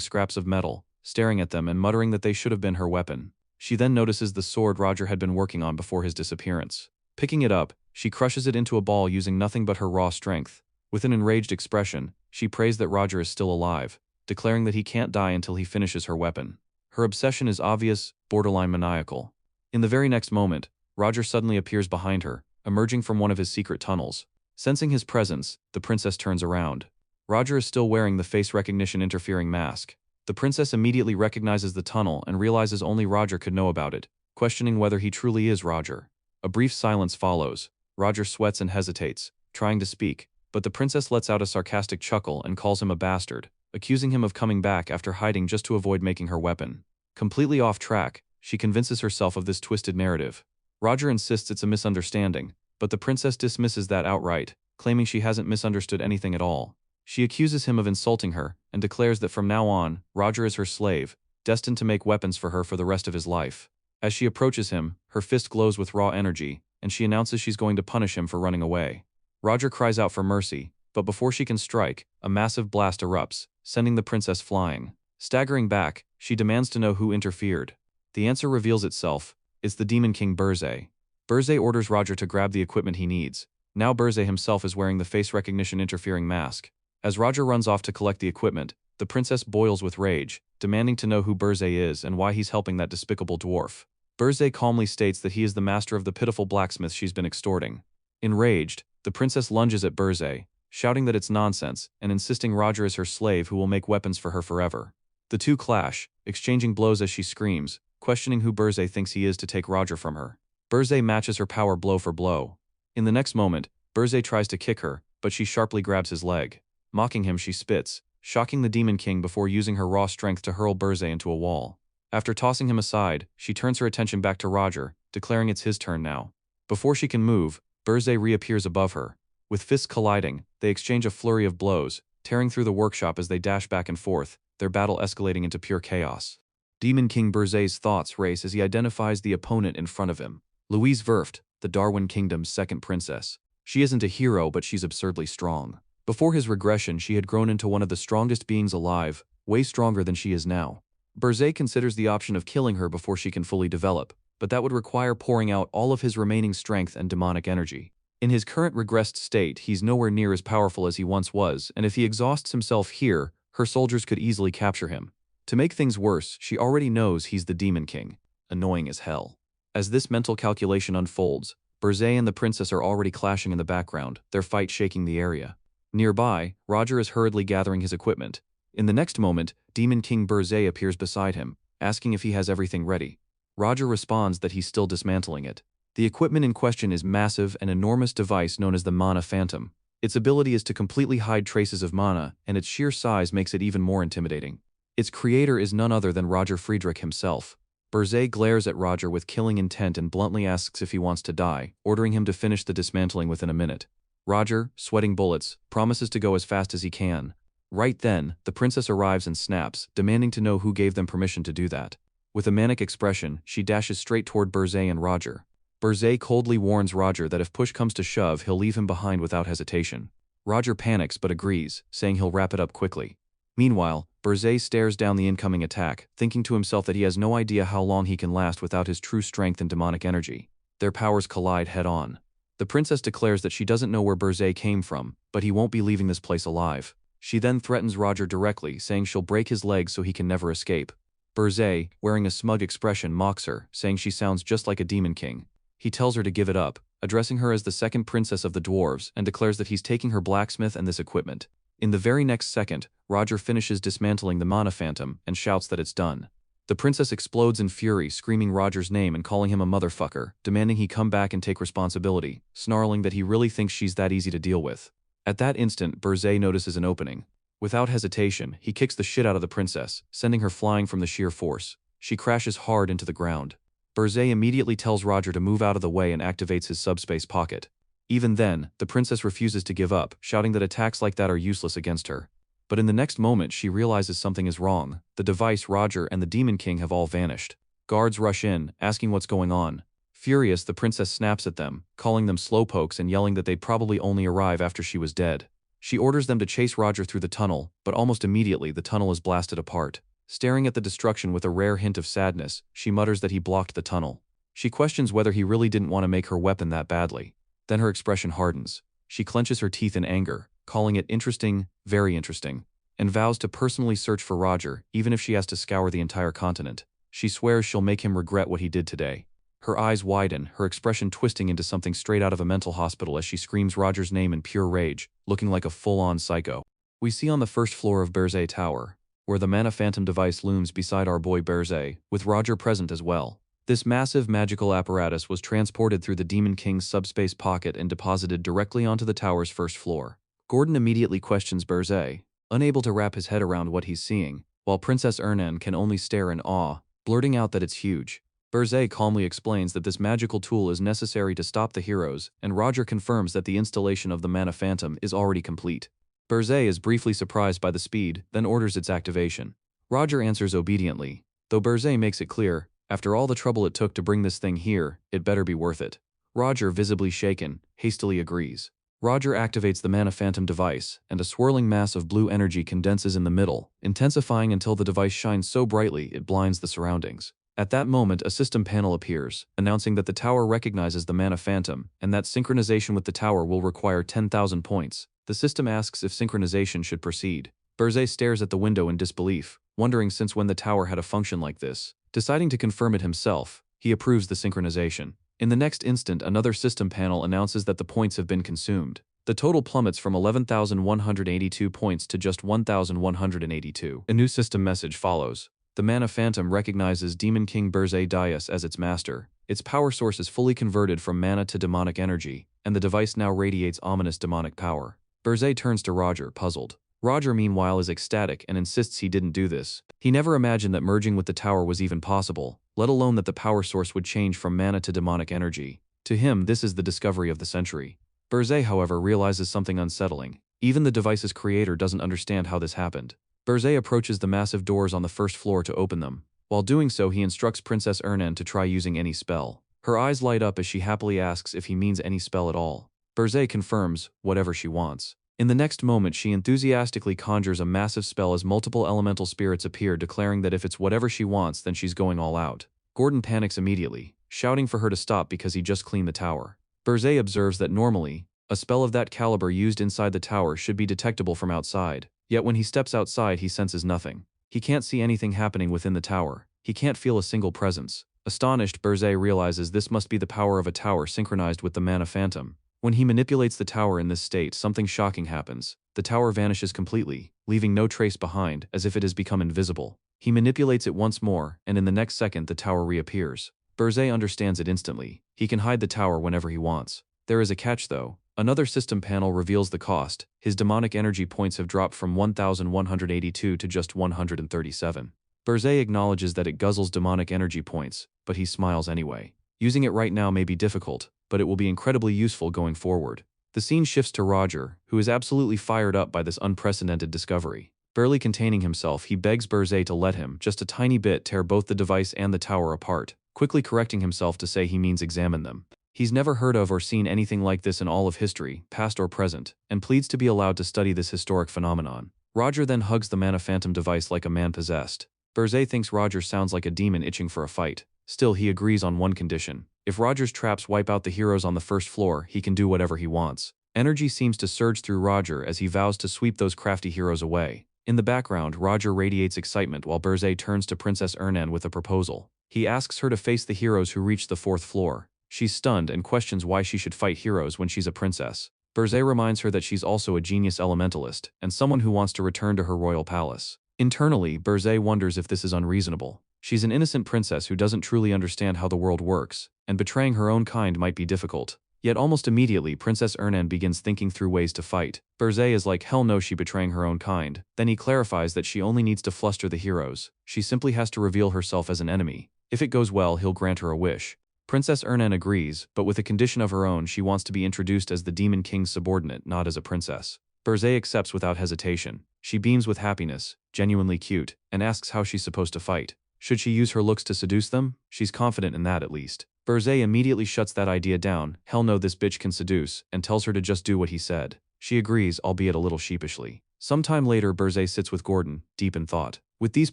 [SPEAKER 1] scraps of metal, staring at them and muttering that they should have been her weapon. She then notices the sword Roger had been working on before his disappearance. Picking it up, she crushes it into a ball using nothing but her raw strength. With an enraged expression, she prays that Roger is still alive, declaring that he can't die until he finishes her weapon. Her obsession is obvious, borderline maniacal. In the very next moment, Roger suddenly appears behind her, emerging from one of his secret tunnels. Sensing his presence, the princess turns around. Roger is still wearing the face recognition interfering mask. The princess immediately recognizes the tunnel and realizes only Roger could know about it, questioning whether he truly is Roger. A brief silence follows. Roger sweats and hesitates, trying to speak, but the princess lets out a sarcastic chuckle and calls him a bastard, accusing him of coming back after hiding just to avoid making her weapon. Completely off track, she convinces herself of this twisted narrative. Roger insists it's a misunderstanding, but the princess dismisses that outright, claiming she hasn't misunderstood anything at all. She accuses him of insulting her and declares that from now on, Roger is her slave, destined to make weapons for her for the rest of his life. As she approaches him, her fist glows with raw energy, and she announces she's going to punish him for running away. Roger cries out for mercy, but before she can strike, a massive blast erupts, sending the princess flying. Staggering back, she demands to know who interfered. The answer reveals itself. It's the Demon King Burzay. Burzay orders Roger to grab the equipment he needs. Now Burzay himself is wearing the face recognition interfering mask. As Roger runs off to collect the equipment, the princess boils with rage, demanding to know who Burzay is and why he's helping that despicable dwarf. Burzay calmly states that he is the master of the pitiful blacksmith she's been extorting. Enraged, the princess lunges at Burzay, shouting that it's nonsense and insisting Roger is her slave who will make weapons for her forever. The two clash, exchanging blows as she screams, questioning who Burzay thinks he is to take Roger from her. Burzay matches her power blow for blow. In the next moment, Burzay tries to kick her, but she sharply grabs his leg. Mocking him, she spits, shocking the Demon King before using her raw strength to hurl Burzay into a wall. After tossing him aside, she turns her attention back to Roger, declaring it's his turn now. Before she can move, Burzay reappears above her. With fists colliding, they exchange a flurry of blows, tearing through the workshop as they dash back and forth, their battle escalating into pure chaos. Demon King Burzay's thoughts race as he identifies the opponent in front of him. Louise Verft, the Darwin Kingdom's second princess. She isn't a hero, but she's absurdly strong. Before his regression, she had grown into one of the strongest beings alive, way stronger than she is now. Burzay considers the option of killing her before she can fully develop, but that would require pouring out all of his remaining strength and demonic energy. In his current regressed state, he's nowhere near as powerful as he once was, and if he exhausts himself here, her soldiers could easily capture him. To make things worse, she already knows he's the Demon King. Annoying as hell. As this mental calculation unfolds, Burzay and the princess are already clashing in the background, their fight shaking the area. Nearby, Roger is hurriedly gathering his equipment. In the next moment, Demon King Burzay appears beside him, asking if he has everything ready. Roger responds that he's still dismantling it. The equipment in question is massive, an enormous device known as the Mana Phantom. Its ability is to completely hide traces of mana, and its sheer size makes it even more intimidating. Its creator is none other than Roger Friedrich himself. Burzay glares at Roger with killing intent and bluntly asks if he wants to die, ordering him to finish the dismantling within a minute. Roger, sweating bullets, promises to go as fast as he can. Right then, the princess arrives and snaps, demanding to know who gave them permission to do that. With a manic expression, she dashes straight toward Burzay and Roger. Burzay coldly warns Roger that if push comes to shove, he'll leave him behind without hesitation. Roger panics but agrees, saying he'll wrap it up quickly. Meanwhile, Burzay stares down the incoming attack, thinking to himself that he has no idea how long he can last without his true strength and demonic energy. Their powers collide head-on. The princess declares that she doesn't know where Berzé came from, but he won't be leaving this place alive. She then threatens Roger directly, saying she'll break his legs so he can never escape. Berzé, wearing a smug expression, mocks her, saying she sounds just like a demon king. He tells her to give it up, addressing her as the second princess of the dwarves, and declares that he's taking her blacksmith and this equipment. In the very next second, Roger finishes dismantling the mana phantom and shouts that it's done. The princess explodes in fury, screaming Roger's name and calling him a motherfucker, demanding he come back and take responsibility, snarling that he really thinks she's that easy to deal with. At that instant, Berzé notices an opening. Without hesitation, he kicks the shit out of the princess, sending her flying from the sheer force. She crashes hard into the ground. Berzé immediately tells Roger to move out of the way and activates his subspace pocket. Even then, the princess refuses to give up, shouting that attacks like that are useless against her. But in the next moment she realizes something is wrong. The device, Roger, and the Demon King have all vanished. Guards rush in, asking what's going on. Furious, the princess snaps at them, calling them slowpokes and yelling that they'd probably only arrive after she was dead. She orders them to chase Roger through the tunnel, but almost immediately the tunnel is blasted apart. Staring at the destruction with a rare hint of sadness, she mutters that he blocked the tunnel. She questions whether he really didn't want to make her weapon that badly. Then her expression hardens. She clenches her teeth in anger, calling it interesting, very interesting, and vows to personally search for Roger, even if she has to scour the entire continent. She swears she'll make him regret what he did today. Her eyes widen, her expression twisting into something straight out of a mental hospital as she screams Roger's name in pure rage, looking like a full-on psycho. We see on the first floor of Berzé Tower, where the Mana Phantom device looms beside our boy Berzé, with Roger present as well. This massive magical apparatus was transported through the Demon King's subspace pocket and deposited directly onto the tower's first floor. Gordon immediately questions Berzé, unable to wrap his head around what he's seeing, while Princess Ernan can only stare in awe, blurting out that it's huge. Berzé calmly explains that this magical tool is necessary to stop the heroes, and Roger confirms that the installation of the Mana Phantom is already complete. Berzé is briefly surprised by the speed, then orders its activation. Roger answers obediently, though Berzé makes it clear, after all the trouble it took to bring this thing here, it better be worth it. Roger, visibly shaken, hastily agrees. Roger activates the Mana Phantom device, and a swirling mass of blue energy condenses in the middle, intensifying until the device shines so brightly it blinds the surroundings. At that moment, a system panel appears, announcing that the tower recognizes the Mana Phantom, and that synchronization with the tower will require 10,000 points. The system asks if synchronization should proceed. Berzé stares at the window in disbelief, wondering since when the tower had a function like this. Deciding to confirm it himself, he approves the synchronization. In the next instant, another system panel announces that the points have been consumed. The total plummets from 11,182 points to just 1,182. A new system message follows. The Mana Phantom recognizes Demon King Berzé Dias as its master. Its power source is fully converted from mana to demonic energy, and the device now radiates ominous demonic power. Berzé turns to Roger, puzzled. Roger, meanwhile, is ecstatic and insists he didn't do this. He never imagined that merging with the tower was even possible, let alone that the power source would change from mana to demonic energy. To him, this is the discovery of the century. Berzé, however, realizes something unsettling. Even the device's creator doesn't understand how this happened. Berzé approaches the massive doors on the first floor to open them. While doing so, he instructs Princess Ernan to try using any spell. Her eyes light up as she happily asks if he means any spell at all. Berzé confirms, whatever she wants. In the next moment, she enthusiastically conjures a massive spell as multiple elemental spirits appear, declaring that if it's whatever she wants, then she's going all out. Gordon panics immediately, shouting for her to stop because he just cleaned the tower. Berzé observes that normally, a spell of that caliber used inside the tower should be detectable from outside. Yet when he steps outside, he senses nothing. He can't see anything happening within the tower. He can't feel a single presence. Astonished, Berzé realizes this must be the power of a tower synchronized with the Mana Phantom. When he manipulates the tower in this state, something shocking happens. The tower vanishes completely, leaving no trace behind, as if it has become invisible. He manipulates it once more, and in the next second the tower reappears. Berzé understands it instantly. He can hide the tower whenever he wants. There is a catch though. Another system panel reveals the cost. His demonic energy points have dropped from 1,182 to just 137. Berzé acknowledges that it guzzles demonic energy points, but he smiles anyway. Using it right now may be difficult, but it will be incredibly useful going forward. The scene shifts to Roger, who is absolutely fired up by this unprecedented discovery. Barely containing himself, he begs Berzé to let him, just a tiny bit, tear both the device and the tower apart, quickly correcting himself to say he means examine them. He's never heard of or seen anything like this in all of history, past or present, and pleads to be allowed to study this historic phenomenon. Roger then hugs the Mana Phantom device like a man possessed. Berzé thinks Roger sounds like a demon itching for a fight. Still, he agrees on one condition. If Roger's traps wipe out the heroes on the first floor, he can do whatever he wants. Energy seems to surge through Roger as he vows to sweep those crafty heroes away. In the background, Roger radiates excitement while Berzé turns to Princess Ernan with a proposal. He asks her to face the heroes who reach the fourth floor. She's stunned and questions why she should fight heroes when she's a princess. Berzé reminds her that she's also a genius elementalist and someone who wants to return to her royal palace. Internally, Berzé wonders if this is unreasonable. She's an innocent princess who doesn't truly understand how the world works, and betraying her own kind might be difficult. Yet almost immediately, Princess Ernan begins thinking through ways to fight. Berzé is like, hell no, she betraying her own kind. Then he clarifies that she only needs to fluster the heroes. She simply has to reveal herself as an enemy. If it goes well, he'll grant her a wish. Princess Ernan agrees, but with a condition of her own. She wants to be introduced as the Demon King's subordinate, not as a princess. Berzé accepts without hesitation. She beams with happiness, genuinely cute, and asks how she's supposed to fight. Should she use her looks to seduce them? She's confident in that at least. Berzé immediately shuts that idea down. Hell no, this bitch can seduce, and tells her to just do what he said. She agrees, albeit a little sheepishly. Sometime later, Berzé sits with Gordon, deep in thought. With these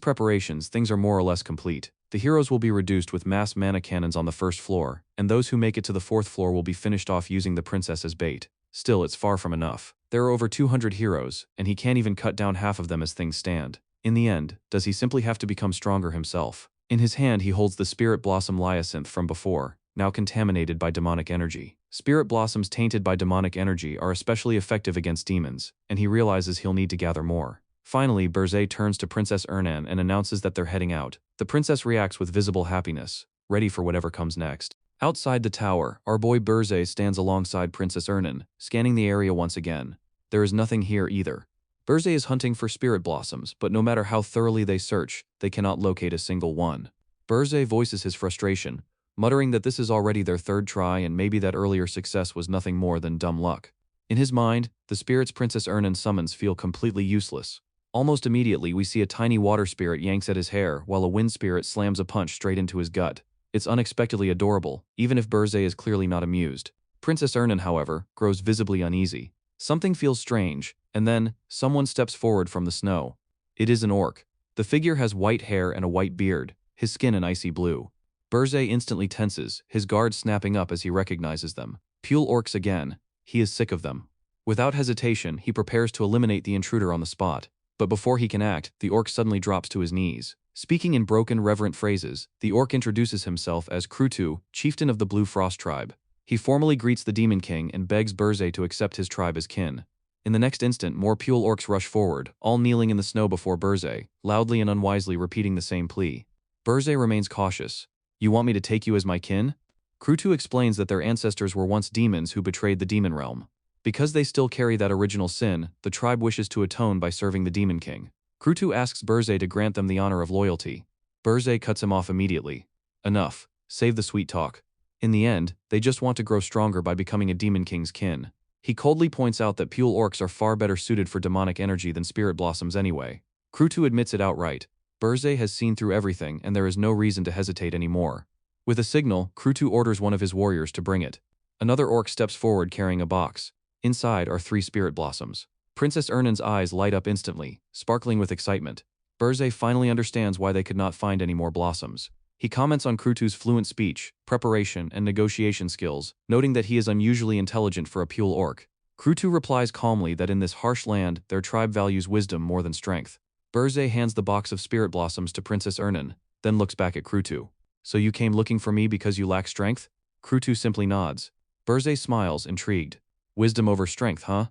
[SPEAKER 1] preparations, things are more or less complete. The heroes will be reduced with mass mana cannons on the first floor, and those who make it to the fourth floor will be finished off using the princess as bait. Still, it's far from enough. There are over 200 heroes, and he can't even cut down half of them as things stand. In the end, does he simply have to become stronger himself? In his hand he holds the Spirit Blossom Hyacinth from before, now contaminated by demonic energy. Spirit blossoms tainted by demonic energy are especially effective against demons, and he realizes he'll need to gather more. Finally, Berzé turns to Princess Ernan and announces that they're heading out. The princess reacts with visible happiness, ready for whatever comes next. Outside the tower, our boy Berzé stands alongside Princess Ernan, scanning the area once again. There is nothing here either. Berzé is hunting for spirit blossoms, but no matter how thoroughly they search, they cannot locate a single one. Berzé voices his frustration, muttering that this is already their third try and maybe that earlier success was nothing more than dumb luck. In his mind, the spirits Princess Ernan summons feel completely useless. Almost immediately, we see a tiny water spirit yanks at his hair while a wind spirit slams a punch straight into his gut. It's unexpectedly adorable, even if Berzé is clearly not amused. Princess Ernan, however, grows visibly uneasy. Something feels strange, and then, someone steps forward from the snow. It is an orc. The figure has white hair and a white beard, his skin an icy blue. Berzé instantly tenses, his guards snapping up as he recognizes them. Pule orcs again. He is sick of them. Without hesitation, he prepares to eliminate the intruder on the spot. But before he can act, the orc suddenly drops to his knees. Speaking in broken, reverent phrases, the orc introduces himself as Krutu, chieftain of the Blue Frost tribe. He formally greets the Demon King and begs Berzé to accept his tribe as kin. In the next instant, more Pule orcs rush forward, all kneeling in the snow before Berzé, loudly and unwisely repeating the same plea. Berzé remains cautious. You want me to take you as my kin? Krutu explains that their ancestors were once demons who betrayed the demon realm. Because they still carry that original sin, the tribe wishes to atone by serving the Demon King. Krutu asks Berzé to grant them the honor of loyalty. Berzé cuts him off immediately. Enough. Save the sweet talk. In the end, they just want to grow stronger by becoming a Demon King's kin. He coldly points out that Pule orcs are far better suited for demonic energy than spirit blossoms anyway. Krutu admits it outright. Berzé has seen through everything and there is no reason to hesitate anymore. With a signal, Krutu orders one of his warriors to bring it. Another orc steps forward carrying a box. Inside are 3 spirit blossoms. Princess Ernan's eyes light up instantly, sparkling with excitement. Berzé finally understands why they could not find any more blossoms. He comments on Krutu's fluent speech, preparation, and negotiation skills, noting that he is unusually intelligent for a Pule orc. Krutu replies calmly that in this harsh land, their tribe values wisdom more than strength. Berzé hands the box of spirit blossoms to Princess Ernan, then looks back at Krutu. So you came looking for me because you lack strength? Krutu simply nods. Berzé smiles, intrigued. Wisdom over strength, huh?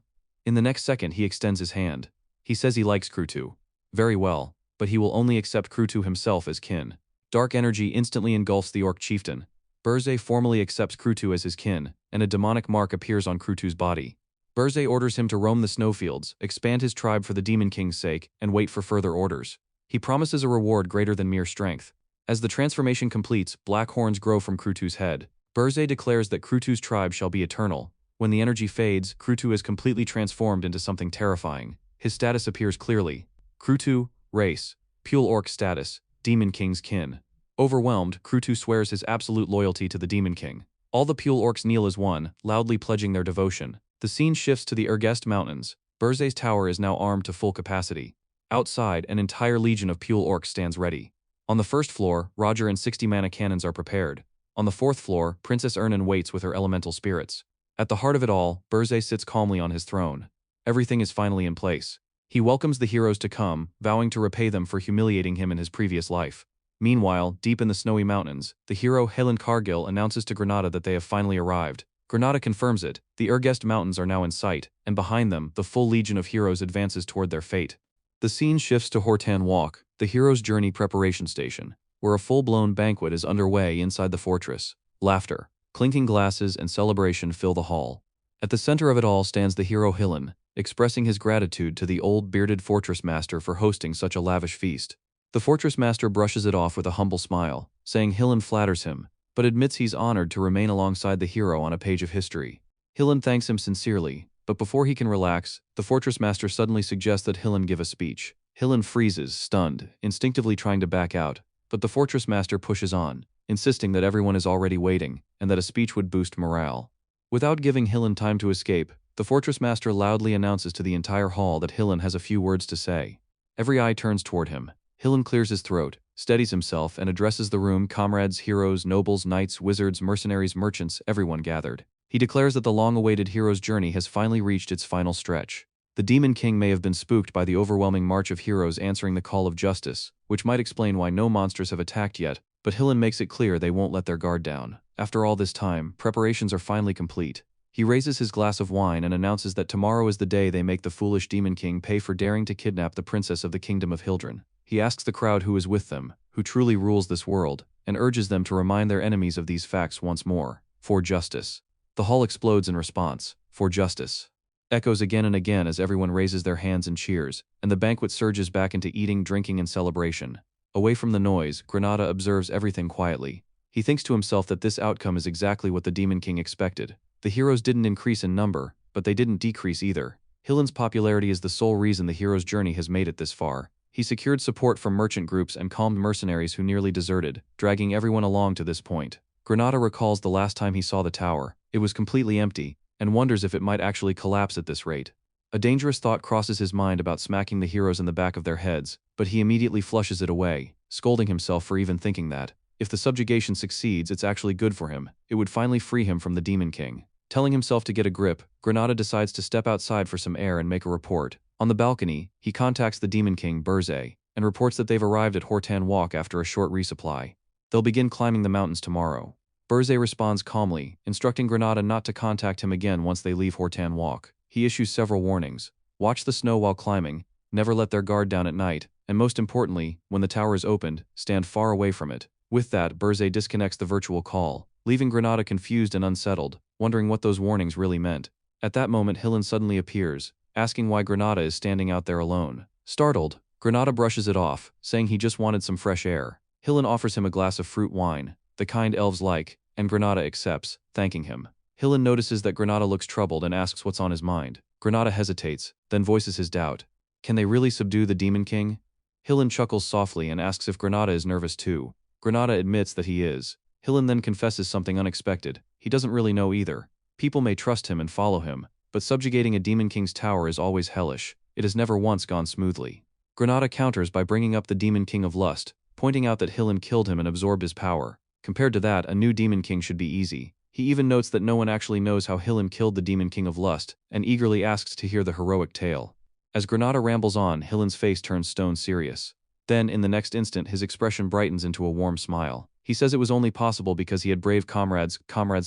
[SPEAKER 1] In the next second, he extends his hand. He says he likes Krutu. Very well, but he will only accept Krutu himself as kin. Dark energy instantly engulfs the orc chieftain. Berzé formally accepts Krutu as his kin, and a demonic mark appears on Krutu's body. Berzé orders him to roam the snowfields, expand his tribe for the Demon King's sake, and wait for further orders. He promises a reward greater than mere strength. As the transformation completes, black horns grow from Krutu's head. Berzé declares that Krutu's tribe shall be eternal. When the energy fades, Krutu is completely transformed into something terrifying. His status appears clearly. Krutu, race, Pule orc status, Demon King's kin. Overwhelmed, Krutu swears his absolute loyalty to the Demon King. All the Pule orcs kneel as one, loudly pledging their devotion. The scene shifts to the Ergest Mountains. Berzé's tower is now armed to full capacity. Outside, an entire legion of Pule orcs stands ready. On the first floor, Roger and 60 mana cannons are prepared. On the fourth floor, Princess Ernan waits with her elemental spirits. At the heart of it all, Burzay sits calmly on his throne. Everything is finally in place. He welcomes the heroes to come, vowing to repay them for humiliating him in his previous life. Meanwhile, deep in the snowy mountains, the hero Helen Cargill announces to Granada that they have finally arrived. Granada confirms it, the Urgest Mountains are now in sight, and behind them, the full legion of heroes advances toward their fate. The scene shifts to Hortan Walk, the hero's journey preparation station, where a full-blown banquet is underway inside the fortress. Laughter, clinking glasses, and celebration fill the hall. At the center of it all stands the hero Hillen, expressing his gratitude to the old bearded fortress master for hosting such a lavish feast. The fortress master brushes it off with a humble smile, saying Hillen flatters him, but admits he's honored to remain alongside the hero on a page of history. Hillen thanks him sincerely, but before he can relax, the fortress master suddenly suggests that Hillen give a speech. Hillen freezes, stunned, instinctively trying to back out, but the fortress master pushes on, insisting that everyone is already waiting, and that a speech would boost morale. Without giving Hillen time to escape, the fortress master loudly announces to the entire hall that Hillen has a few words to say. Every eye turns toward him. Hillen clears his throat, steadies himself, and addresses the room: comrades, heroes, nobles, knights, wizards, mercenaries, merchants, everyone gathered. He declares that the long-awaited hero's journey has finally reached its final stretch. The Demon King may have been spooked by the overwhelming march of heroes answering the call of justice, which might explain why no monsters have attacked yet, but Hillen makes it clear they won't let their guard down. After all this time, preparations are finally complete. He raises his glass of wine and announces that tomorrow is the day they make the foolish Demon King pay for daring to kidnap the princess of the Kingdom of Hildren. He asks the crowd who is with them, who truly rules this world, and urges them to remind their enemies of these facts once more. For justice. The hall explodes in response. For justice. Echoes again and again as everyone raises their hands and cheers, and the banquet surges back into eating, drinking, and celebration. Away from the noise, Granada observes everything quietly. He thinks to himself that this outcome is exactly what the Demon King expected. The heroes didn't increase in number, but they didn't decrease either. Hillen's popularity is the sole reason the hero's journey has made it this far. He secured support from merchant groups and calmed mercenaries who nearly deserted, dragging everyone along to this point. Granada recalls the last time he saw the tower. It was completely empty, and wonders if it might actually collapse at this rate. A dangerous thought crosses his mind about smacking the heroes in the back of their heads, but he immediately flushes it away, scolding himself for even thinking that. If the subjugation succeeds, it's actually good for him. It would finally free him from the Demon King. Telling himself to get a grip, Granada decides to step outside for some air and make a report. On the balcony, he contacts the Demon King, Burzay, and reports that they've arrived at Hortan Walk after a short resupply. They'll begin climbing the mountains tomorrow. Burzay responds calmly, instructing Granada not to contact him again once they leave Hortan Walk. He issues several warnings. Watch the snow while climbing, never let their guard down at night, and most importantly, when the tower is opened, stand far away from it. With that, Burzay disconnects the virtual call, leaving Granada confused and unsettled, wondering what those warnings really meant. At that moment, Hillen suddenly appears, asking why Granada is standing out there alone. Startled, Granada brushes it off, saying he just wanted some fresh air. Hillen offers him a glass of fruit wine, the kind elves like, and Granada accepts, thanking him. Hillen notices that Granada looks troubled and asks what's on his mind. Granada hesitates, then voices his doubt. Can they really subdue the Demon King? Hillen chuckles softly and asks if Granada is nervous too. Granada admits that he is. Hillen then confesses something unexpected. He doesn't really know either. People may trust him and follow him, but subjugating a Demon King's tower is always hellish. It has never once gone smoothly. Granada counters by bringing up the Demon King of Lust, pointing out that Hillen killed him and absorbed his power. Compared to that, a new Demon King should be easy. He even notes that no one actually knows how Hillen killed the Demon King of Lust, and eagerly asks to hear the heroic tale. As Granada rambles on, Hillen's face turns stone serious. Then, in the next instant, his expression brightens into a warm smile. He says it was only possible because he had brave comrades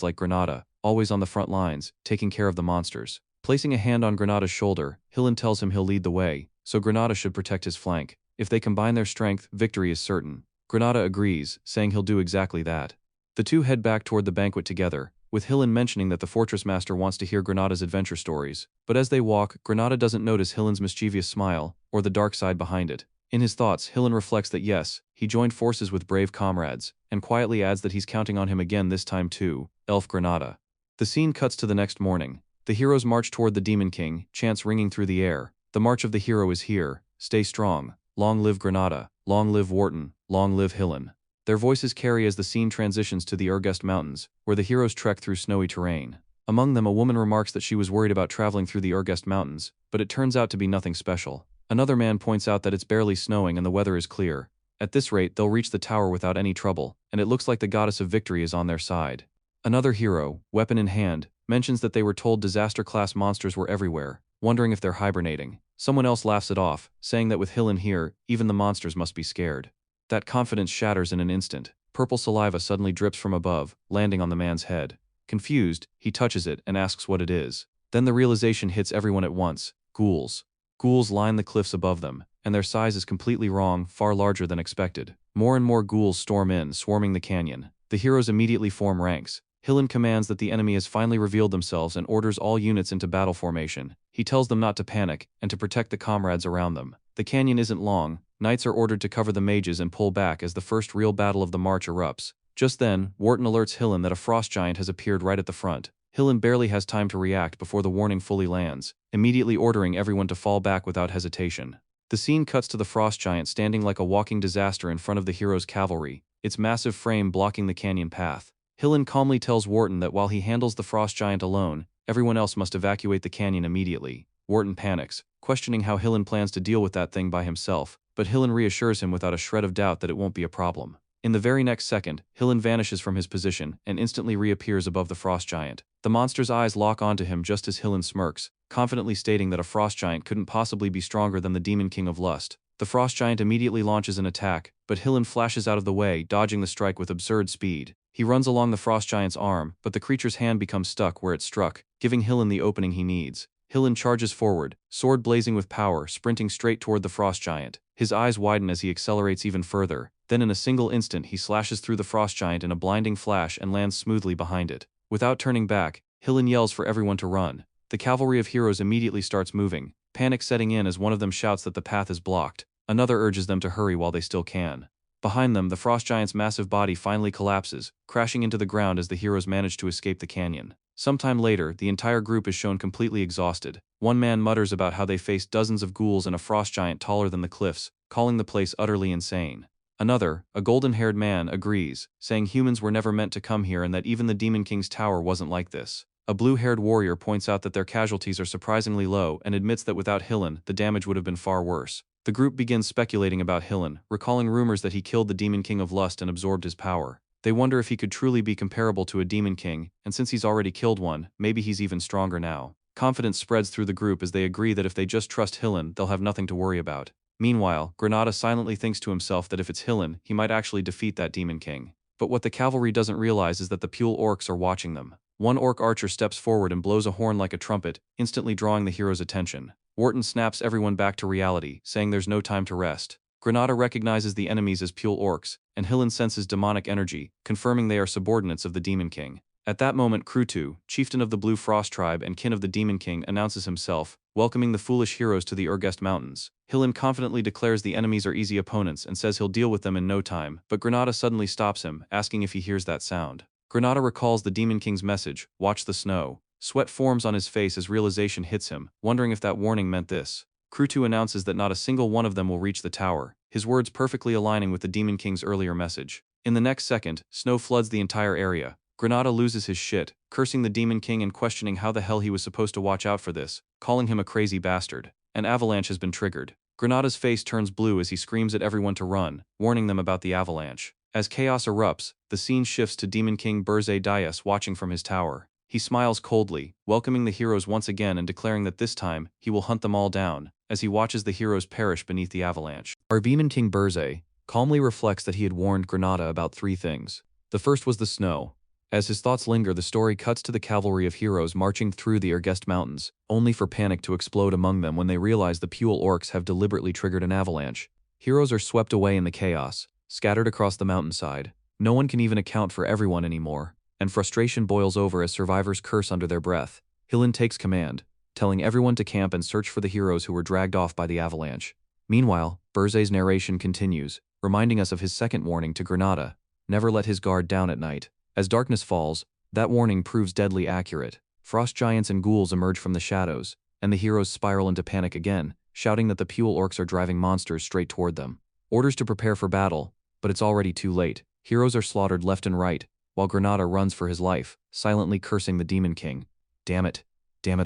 [SPEAKER 1] like Granada, always on the front lines, taking care of the monsters. Placing a hand on Granada's shoulder, Hillen tells him he'll lead the way, so Granada should protect his flank. If they combine their strength, victory is certain. Granada agrees, saying he'll do exactly that. The two head back toward the banquet together, with Hillen mentioning that the fortress master wants to hear Granada's adventure stories. But as they walk, Granada doesn't notice Hillen's mischievous smile, or the dark side behind it. In his thoughts, Hillen reflects that yes, he joined forces with brave comrades, and quietly adds that he's counting on him again this time too, Elf Granada. The scene cuts to the next morning. The heroes march toward the Demon King, chants ringing through the air. The march of the hero is here. Stay strong. Long live Granada. Long live Wharton. Long live Hillen. Their voices carry as the scene transitions to the Urgest Mountains, where the heroes trek through snowy terrain. Among them, a woman remarks that she was worried about traveling through the Urgest Mountains, but it turns out to be nothing special. Another man points out that it's barely snowing and the weather is clear. At this rate, they'll reach the tower without any trouble, and it looks like the goddess of victory is on their side. Another hero, weapon in hand, mentions that they were told disaster-class monsters were everywhere, wondering if they're hibernating. Someone else laughs it off, saying that with Hillen here, even the monsters must be scared. That confidence shatters in an instant. Purple saliva suddenly drips from above, landing on the man's head. Confused, he touches it and asks what it is. Then the realization hits everyone at once. Ghouls. Ghouls line the cliffs above them, and their size is completely wrong, far larger than expected. More and more ghouls storm in, swarming the canyon. The heroes immediately form ranks. Hillen commands that the enemy has finally revealed themselves and orders all units into battle formation. He tells them not to panic, and to protect the comrades around them. The canyon isn't long. Knights are ordered to cover the mages and pull back as the first real battle of the march erupts. Just then, Wharton alerts Hillen that a frost giant has appeared right at the front. Hillen barely has time to react before the warning fully lands, immediately ordering everyone to fall back without hesitation. The scene cuts to the frost giant standing like a walking disaster in front of the hero's cavalry, its massive frame blocking the canyon path. Hillen calmly tells Wharton that while he handles the frost giant alone, everyone else must evacuate the canyon immediately. Wharton panics, questioning how Hillen plans to deal with that thing by himself, but Hillen reassures him without a shred of doubt that it won't be a problem. In the very next second, Hillen vanishes from his position and instantly reappears above the frost giant. The monster's eyes lock onto him just as Hillen smirks, confidently stating that a frost giant couldn't possibly be stronger than the demon king of lust. The frost giant immediately launches an attack, but Hillen flashes out of the way, dodging the strike with absurd speed. He runs along the frost giant's arm, but the creature's hand becomes stuck where it struck, giving Hillen the opening he needs. Hillen charges forward, sword blazing with power, sprinting straight toward the frost giant. His eyes widen as he accelerates even further. Then in a single instant he slashes through the frost giant in a blinding flash and lands smoothly behind it. Without turning back, Hillen yells for everyone to run. The cavalry of heroes immediately starts moving, panic setting in as one of them shouts that the path is blocked. Another urges them to hurry while they still can. Behind them, the frost giant's massive body finally collapses, crashing into the ground as the heroes manage to escape the canyon. Sometime later, the entire group is shown completely exhausted. One man mutters about how they faced dozens of ghouls and a frost giant taller than the cliffs, calling the place utterly insane. Another, a golden-haired man, agrees, saying humans were never meant to come here and that even the Demon King's tower wasn't like this. A blue-haired warrior points out that their casualties are surprisingly low and admits that without Hillen, the damage would have been far worse. The group begins speculating about Hillen, recalling rumors that he killed the Demon King of Lust and absorbed his power. They wonder if he could truly be comparable to a Demon King, and since he's already killed one, maybe he's even stronger now. Confidence spreads through the group as they agree that if they just trust Hillen, they'll have nothing to worry about. Meanwhile, Granada silently thinks to himself that if it's Hillen, he might actually defeat that Demon King. But what the cavalry doesn't realize is that the Pule orcs are watching them. One orc archer steps forward and blows a horn like a trumpet, instantly drawing the hero's attention. Wharton snaps everyone back to reality, saying there's no time to rest. Granada recognizes the enemies as Pule orcs, and Hillen senses demonic energy, confirming they are subordinates of the Demon King. At that moment, Krutu, chieftain of the Blue Frost tribe and kin of the Demon King, announces himself, welcoming the foolish heroes to the Urgest Mountains. Hillen confidently declares the enemies are easy opponents and says he'll deal with them in no time, but Granada suddenly stops him, asking if he hears that sound. Granada recalls the Demon King's message, watch the snow. Sweat forms on his face as realization hits him, wondering if that warning meant this. Krutu announces that not a single one of them will reach the tower, his words perfectly aligning with the Demon King's earlier message. In the next second, snow floods the entire area. Granada loses his shit, cursing the Demon King and questioning how the hell he was supposed to watch out for this, calling him a crazy bastard. An avalanche has been triggered. Granada's face turns blue as he screams at everyone to run, warning them about the avalanche. As chaos erupts, the scene shifts to Demon King Burzay Dias watching from his tower. He smiles coldly, welcoming the heroes once again and declaring that this time, he will hunt them all down, as he watches the heroes perish beneath the avalanche. Our Demon King Burzay calmly reflects that he had warned Granada about three things. The first was the snow. As his thoughts linger, the story cuts to the cavalry of heroes marching through the Urgest Mountains, only for panic to explode among them when they realize the Pule orcs have deliberately triggered an avalanche. Heroes are swept away in the chaos, scattered across the mountainside. No one can even account for everyone anymore, and frustration boils over as survivors curse under their breath. Hillen takes command, telling everyone to camp and search for the heroes who were dragged off by the avalanche. Meanwhile, Burzay's narration continues, reminding us of his second warning to Granada, never let his guard down at night. As darkness falls, that warning proves deadly accurate. Frost giants and ghouls emerge from the shadows, and the heroes spiral into panic again, shouting that the Pule orcs are driving monsters straight toward them. Orders to prepare for battle, but it's already too late. Heroes are slaughtered left and right, while Granada runs for his life, silently cursing the Demon King. Damn it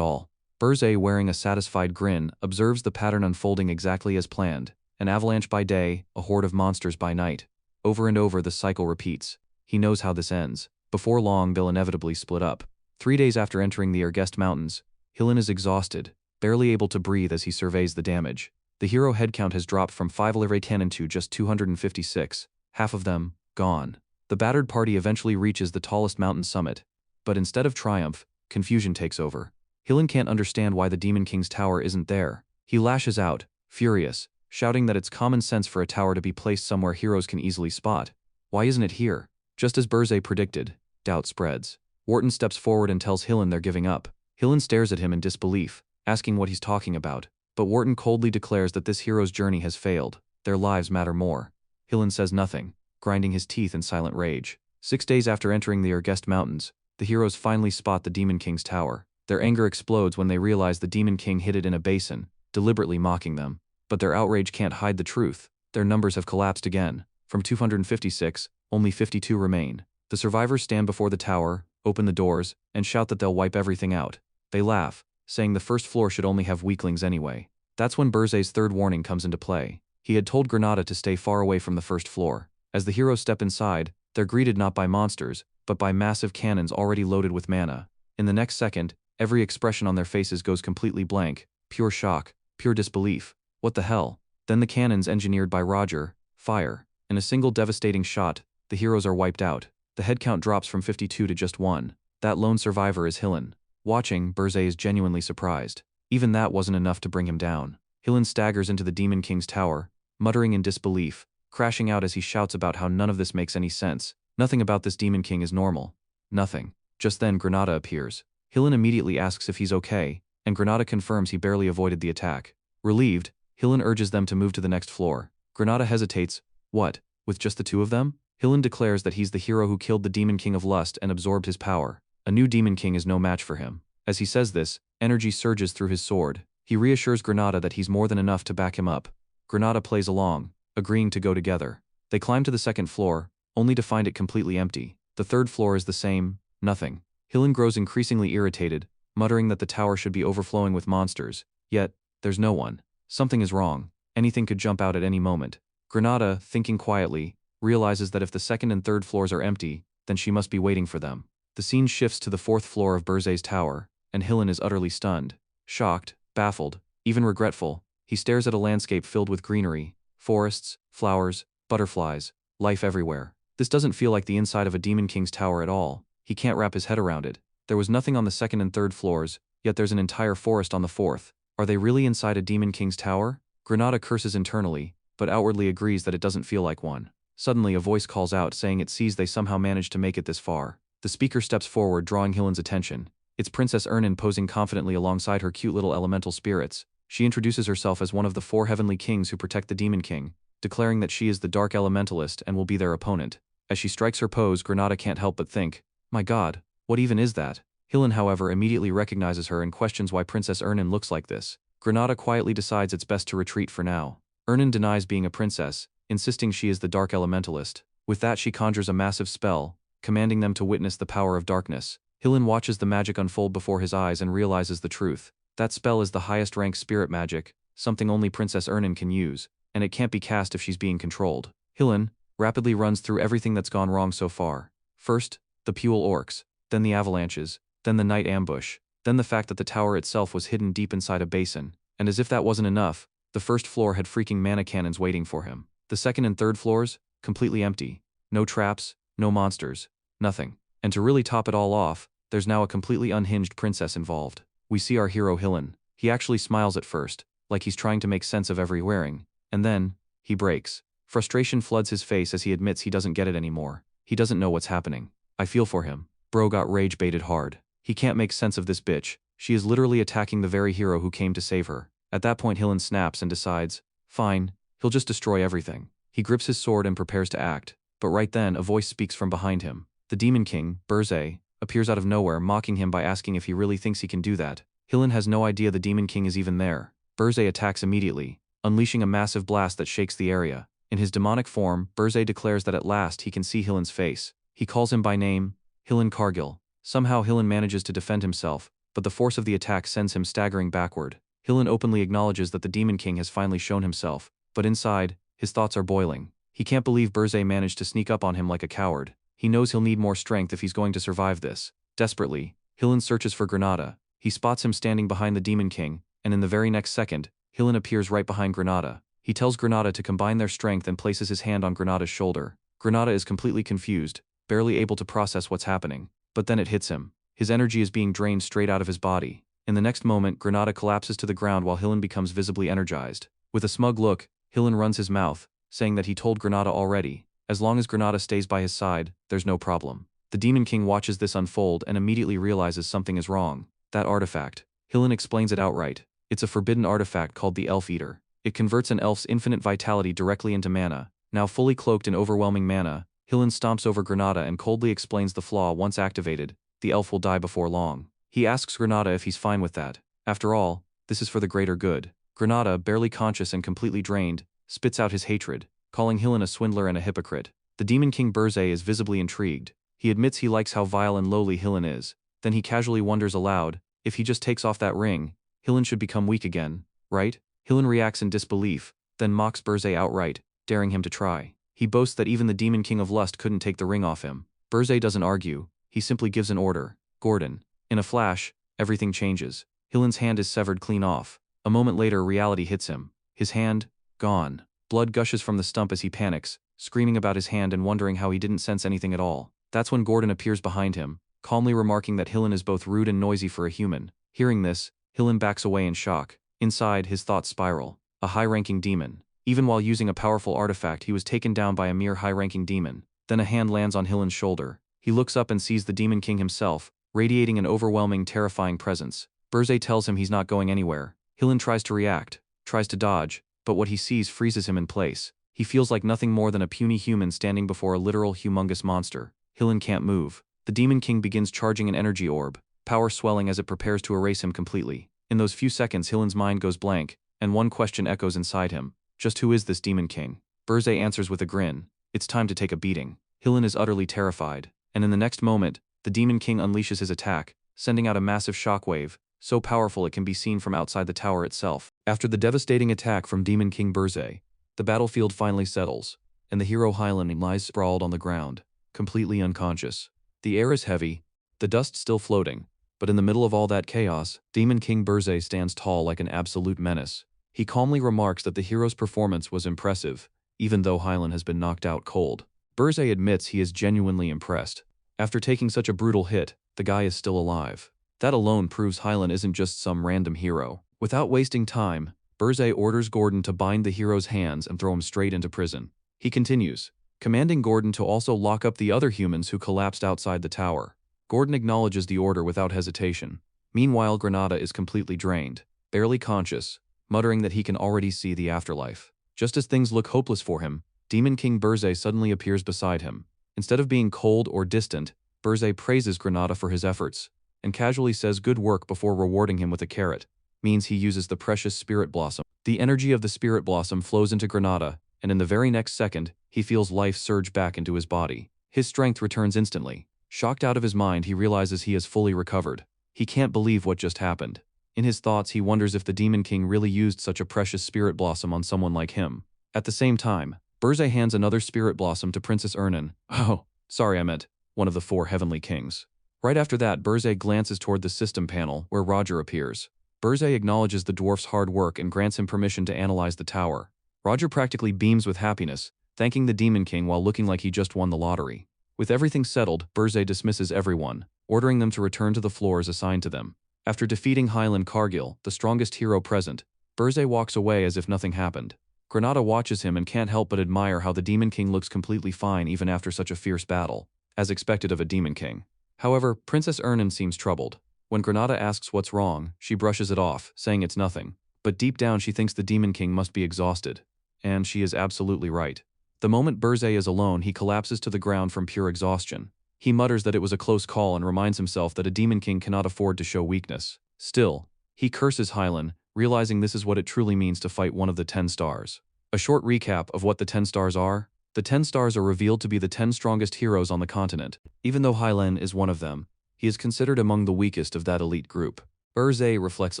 [SPEAKER 1] all. Burzay, wearing a satisfied grin, observes the pattern unfolding exactly as planned. an avalanche by day, a horde of monsters by night. Over and over the cycle repeats. He knows how this ends. Before long they'll inevitably split up. 3 days after entering the Ergest Mountains, Hillen is exhausted, barely able to breathe as he surveys the damage. The hero headcount has dropped from 510 to just 256, half of them gone. The battered party eventually reaches the tallest mountain summit, but instead of triumph, confusion takes over. Hillen can't understand why the Demon King's tower isn't there. He lashes out, furious, shouting that it's common sense for a tower to be placed somewhere heroes can easily spot. Why isn't it here? Just as Burzay predicted, doubt spreads. Wharton steps forward and tells Hillen they're giving up. Hillen stares at him in disbelief, asking what he's talking about. But Wharton coldly declares that this hero's journey has failed. Their lives matter more. Hillen says nothing, grinding his teeth in silent rage. 6 days after entering the Ergest Mountains, the heroes finally spot the Demon King's tower. Their anger explodes when they realize the Demon King hid it in a basin, deliberately mocking them. But their outrage can't hide the truth. Their numbers have collapsed again. From 256, only 52 remain. The survivors stand before the tower, open the doors, and shout that they'll wipe everything out. They laugh, saying the first floor should only have weaklings anyway. That's when Burzay's third warning comes into play. He had told Granada to stay far away from the first floor. As the heroes step inside, they're greeted not by monsters, but by massive cannons already loaded with mana. In the next second, every expression on their faces goes completely blank, pure shock, pure disbelief. What the hell? Then the cannons engineered by Roger fire. In a single devastating shot, the heroes are wiped out. The headcount drops from 52 to just 1. That lone survivor is Hillen. Watching, Burzay is genuinely surprised. Even that wasn't enough to bring him down. Hillen staggers into the Demon King's tower, muttering in disbelief, crashing out as he shouts about how none of this makes any sense. Nothing about this Demon King is normal. Nothing. Just then Granada appears. Hillen immediately asks if he's okay, and Granada confirms he barely avoided the attack. Relieved, Hillen urges them to move to the next floor. Granada hesitates. What? With just the two of them? Hillen declares that he's the hero who killed the Demon King of Lust and absorbed his power. A new Demon King is no match for him. As he says this, energy surges through his sword. He reassures Granada that he's more than enough to back him up. Granada plays along, agreeing to go together. They climb to the second floor, only to find it completely empty. The third floor is the same, nothing. Hillen grows increasingly irritated, muttering that the tower should be overflowing with monsters. Yet, there's no one. Something is wrong. Anything could jump out at any moment. Granada, thinking quietly, realizes that if the second and third floors are empty, then she must be waiting for them. The scene shifts to the fourth floor of Burzay's tower, and Hillen is utterly stunned. Shocked, baffled, even regretful, he stares at a landscape filled with greenery, forests, flowers, butterflies, life everywhere. This doesn't feel like the inside of a Demon King's tower at all. He can't wrap his head around it. There was nothing on the second and third floors, yet there's an entire forest on the fourth. Are they really inside a Demon King's tower? Granada curses internally, but outwardly agrees that it doesn't feel like one. Suddenly a voice calls out saying it sees they somehow managed to make it this far. The speaker steps forward, drawing Hillen's attention. It's Princess Ernin posing confidently alongside her cute little elemental spirits. She introduces herself as one of the 4 heavenly kings who protect the Demon King, declaring that she is the Dark Elementalist and will be their opponent. As she strikes her pose, Granada can't help but think, my god, what even is that? Hillen, however, immediately recognizes her and questions why Princess Ernin looks like this. Granada quietly decides it's best to retreat for now. Ernin denies being a princess, insisting she is the Dark Elementalist. With that she conjures a massive spell, commanding them to witness the power of darkness. Hillen watches the magic unfold before his eyes and realizes the truth. That spell is the highest rank spirit magic, something only Princess Ernin can use, and it can't be cast if she's being controlled. Hillen rapidly runs through everything that's gone wrong so far. First, the Puel orcs, then the avalanches, then the night ambush, then the fact that the tower itself was hidden deep inside a basin. And as if that wasn't enough, the first floor had freaking mana cannons waiting for him. The second and third floors, completely empty. No traps, no monsters, nothing. And to really top it all off, there's now a completely unhinged princess involved. We see our hero Hillen. He actually smiles at first, like he's trying to make sense of every wearing. And then, he breaks. Frustration floods his face as he admits he doesn't get it anymore. He doesn't know what's happening. I feel for him. Bro got rage baited hard. He can't make sense of this bitch. She is literally attacking the very hero who came to save her. At that point Hillen snaps and decides, fine, he'll just destroy everything. He grips his sword and prepares to act. But right then a voice speaks from behind him. The Demon King, Burzay, appears out of nowhere, mocking him by asking if he really thinks he can do that. Hillen has no idea the Demon King is even there. Burzay attacks immediately, unleashing a massive blast that shakes the area. In his demonic form, Burzay declares that at last he can see Hillen's face. He calls him by name, Hillen Cargill. Somehow Hillen manages to defend himself, but the force of the attack sends him staggering backward. Hillen openly acknowledges that the Demon King has finally shown himself. but inside, his thoughts are boiling. He can't believe Burzay managed to sneak up on him like a coward. He knows he'll need more strength if he's going to survive this. Desperately, Hillen searches for Granada. He spots him standing behind the Demon King, and in the very next second, Hillen appears right behind Granada. He tells Granada to combine their strength and places his hand on Granada's shoulder. Granada is completely confused, barely able to process what's happening. But then it hits him. His energy is being drained straight out of his body. In the next moment, Granada collapses to the ground while Hillen becomes visibly energized. With a smug look, Hillen runs his mouth, saying that he told Granada already. As long as Granada stays by his side, there's no problem. The Demon King watches this unfold and immediately realizes something is wrong. That artifact. Hillen explains it outright. It's a forbidden artifact called the Elf Eater. It converts an elf's infinite vitality directly into mana. Now fully cloaked in overwhelming mana, Hillen stomps over Granada and coldly explains the flaw. Once activated, the elf will die before long. He asks Granada if he's fine with that. After all, this is for the greater good. Granada, barely conscious and completely drained, spits out his hatred, calling Hillen a swindler and a hypocrite. The Demon King Burzay is visibly intrigued. He admits he likes how vile and lowly Hillen is. Then he casually wonders aloud, if he just takes off that ring, Hillen should become weak again, right? Hillen reacts in disbelief, then mocks Burzay outright, daring him to try. He boasts that even the Demon King of Lust couldn't take the ring off him. Burzay doesn't argue, he simply gives an order. Gordon. In a flash, everything changes. Hillen's hand is severed clean off. A moment later, reality hits him. His hand, gone. Blood gushes from the stump as he panics, screaming about his hand and wondering how he didn't sense anything at all. That's when Gordon appears behind him, calmly remarking that Hillen is both rude and noisy for a human. Hearing this, Hillen backs away in shock. Inside, his thoughts spiral. A high-ranking demon. Even while using a powerful artifact, he was taken down by a mere high-ranking demon. Then a hand lands on Hillen's shoulder. He looks up and sees the Demon King himself, radiating an overwhelming, terrifying presence. Burzay tells him he's not going anywhere. Hillen tries to react, tries to dodge, but what he sees freezes him in place. He feels like nothing more than a puny human standing before a literal humongous monster. Hillen can't move. The Demon King begins charging an energy orb, power swelling as it prepares to erase him completely. In those few seconds, Hillen's mind goes blank, and one question echoes inside him. Just who is this Demon King? Burzay answers with a grin. It's time to take a beating. Hillen is utterly terrified, and in the next moment, the Demon King unleashes his attack, sending out a massive shockwave, so powerful it can be seen from outside the tower itself. After the devastating attack from Demon King Burzay, the battlefield finally settles, and the hero Hyland lies sprawled on the ground, completely unconscious. The air is heavy, the dust still floating, but in the middle of all that chaos, Demon King Burzay stands tall like an absolute menace. He calmly remarks that the hero's performance was impressive, even though Hyland has been knocked out cold. Burzay admits he is genuinely impressed. After taking such a brutal hit, the guy is still alive. That alone proves Hyland isn't just some random hero. Without wasting time, Burzay orders Gordon to bind the hero's hands and throw him straight into prison. He continues, commanding Gordon to also lock up the other humans who collapsed outside the tower. Gordon acknowledges the order without hesitation. Meanwhile, Granada is completely drained, barely conscious, muttering that he can already see the afterlife. Just as things look hopeless for him, Demon King Burzay suddenly appears beside him. Instead of being cold or distant, Burzay praises Granada for his efforts, and casually says good work before rewarding him with a carrot. Means he uses the precious Spirit Blossom. The energy of the Spirit Blossom flows into Granada, and in the very next second, he feels life surge back into his body. His strength returns instantly. Shocked out of his mind, he realizes he has fully recovered. He can't believe what just happened. In his thoughts, he wonders if the Demon King really used such a precious Spirit Blossom on someone like him. At the same time, Burzay hands another Spirit Blossom to Princess Ernan. Oh, sorry, I meant one of the 4 heavenly kings. Right after that, Burzay glances toward the system panel, where Roger appears. Burzay acknowledges the dwarf's hard work and grants him permission to analyze the tower. Roger practically beams with happiness, thanking the Demon King while looking like he just won the lottery. With everything settled, Burzay dismisses everyone, ordering them to return to the floors assigned to them. After defeating Hyland Cargill, the strongest hero present, Burzay walks away as if nothing happened. Granada watches him and can't help but admire how the Demon King looks completely fine even after such a fierce battle, as expected of a Demon King. However, Princess Ernan seems troubled. When Granada asks what's wrong, she brushes it off, saying it's nothing. But deep down she thinks the Demon King must be exhausted. And she is absolutely right. The moment Burzay is alone, he collapses to the ground from pure exhaustion. He mutters that it was a close call and reminds himself that a Demon King cannot afford to show weakness. Still, he curses Hyland, realizing this is what it truly means to fight one of the 10 stars. A short recap of what the 10 stars are. The 10 stars are revealed to be the 10 strongest heroes on the continent. Even though Hyland is one of them, he is considered among the weakest of that elite group. Burzay reflects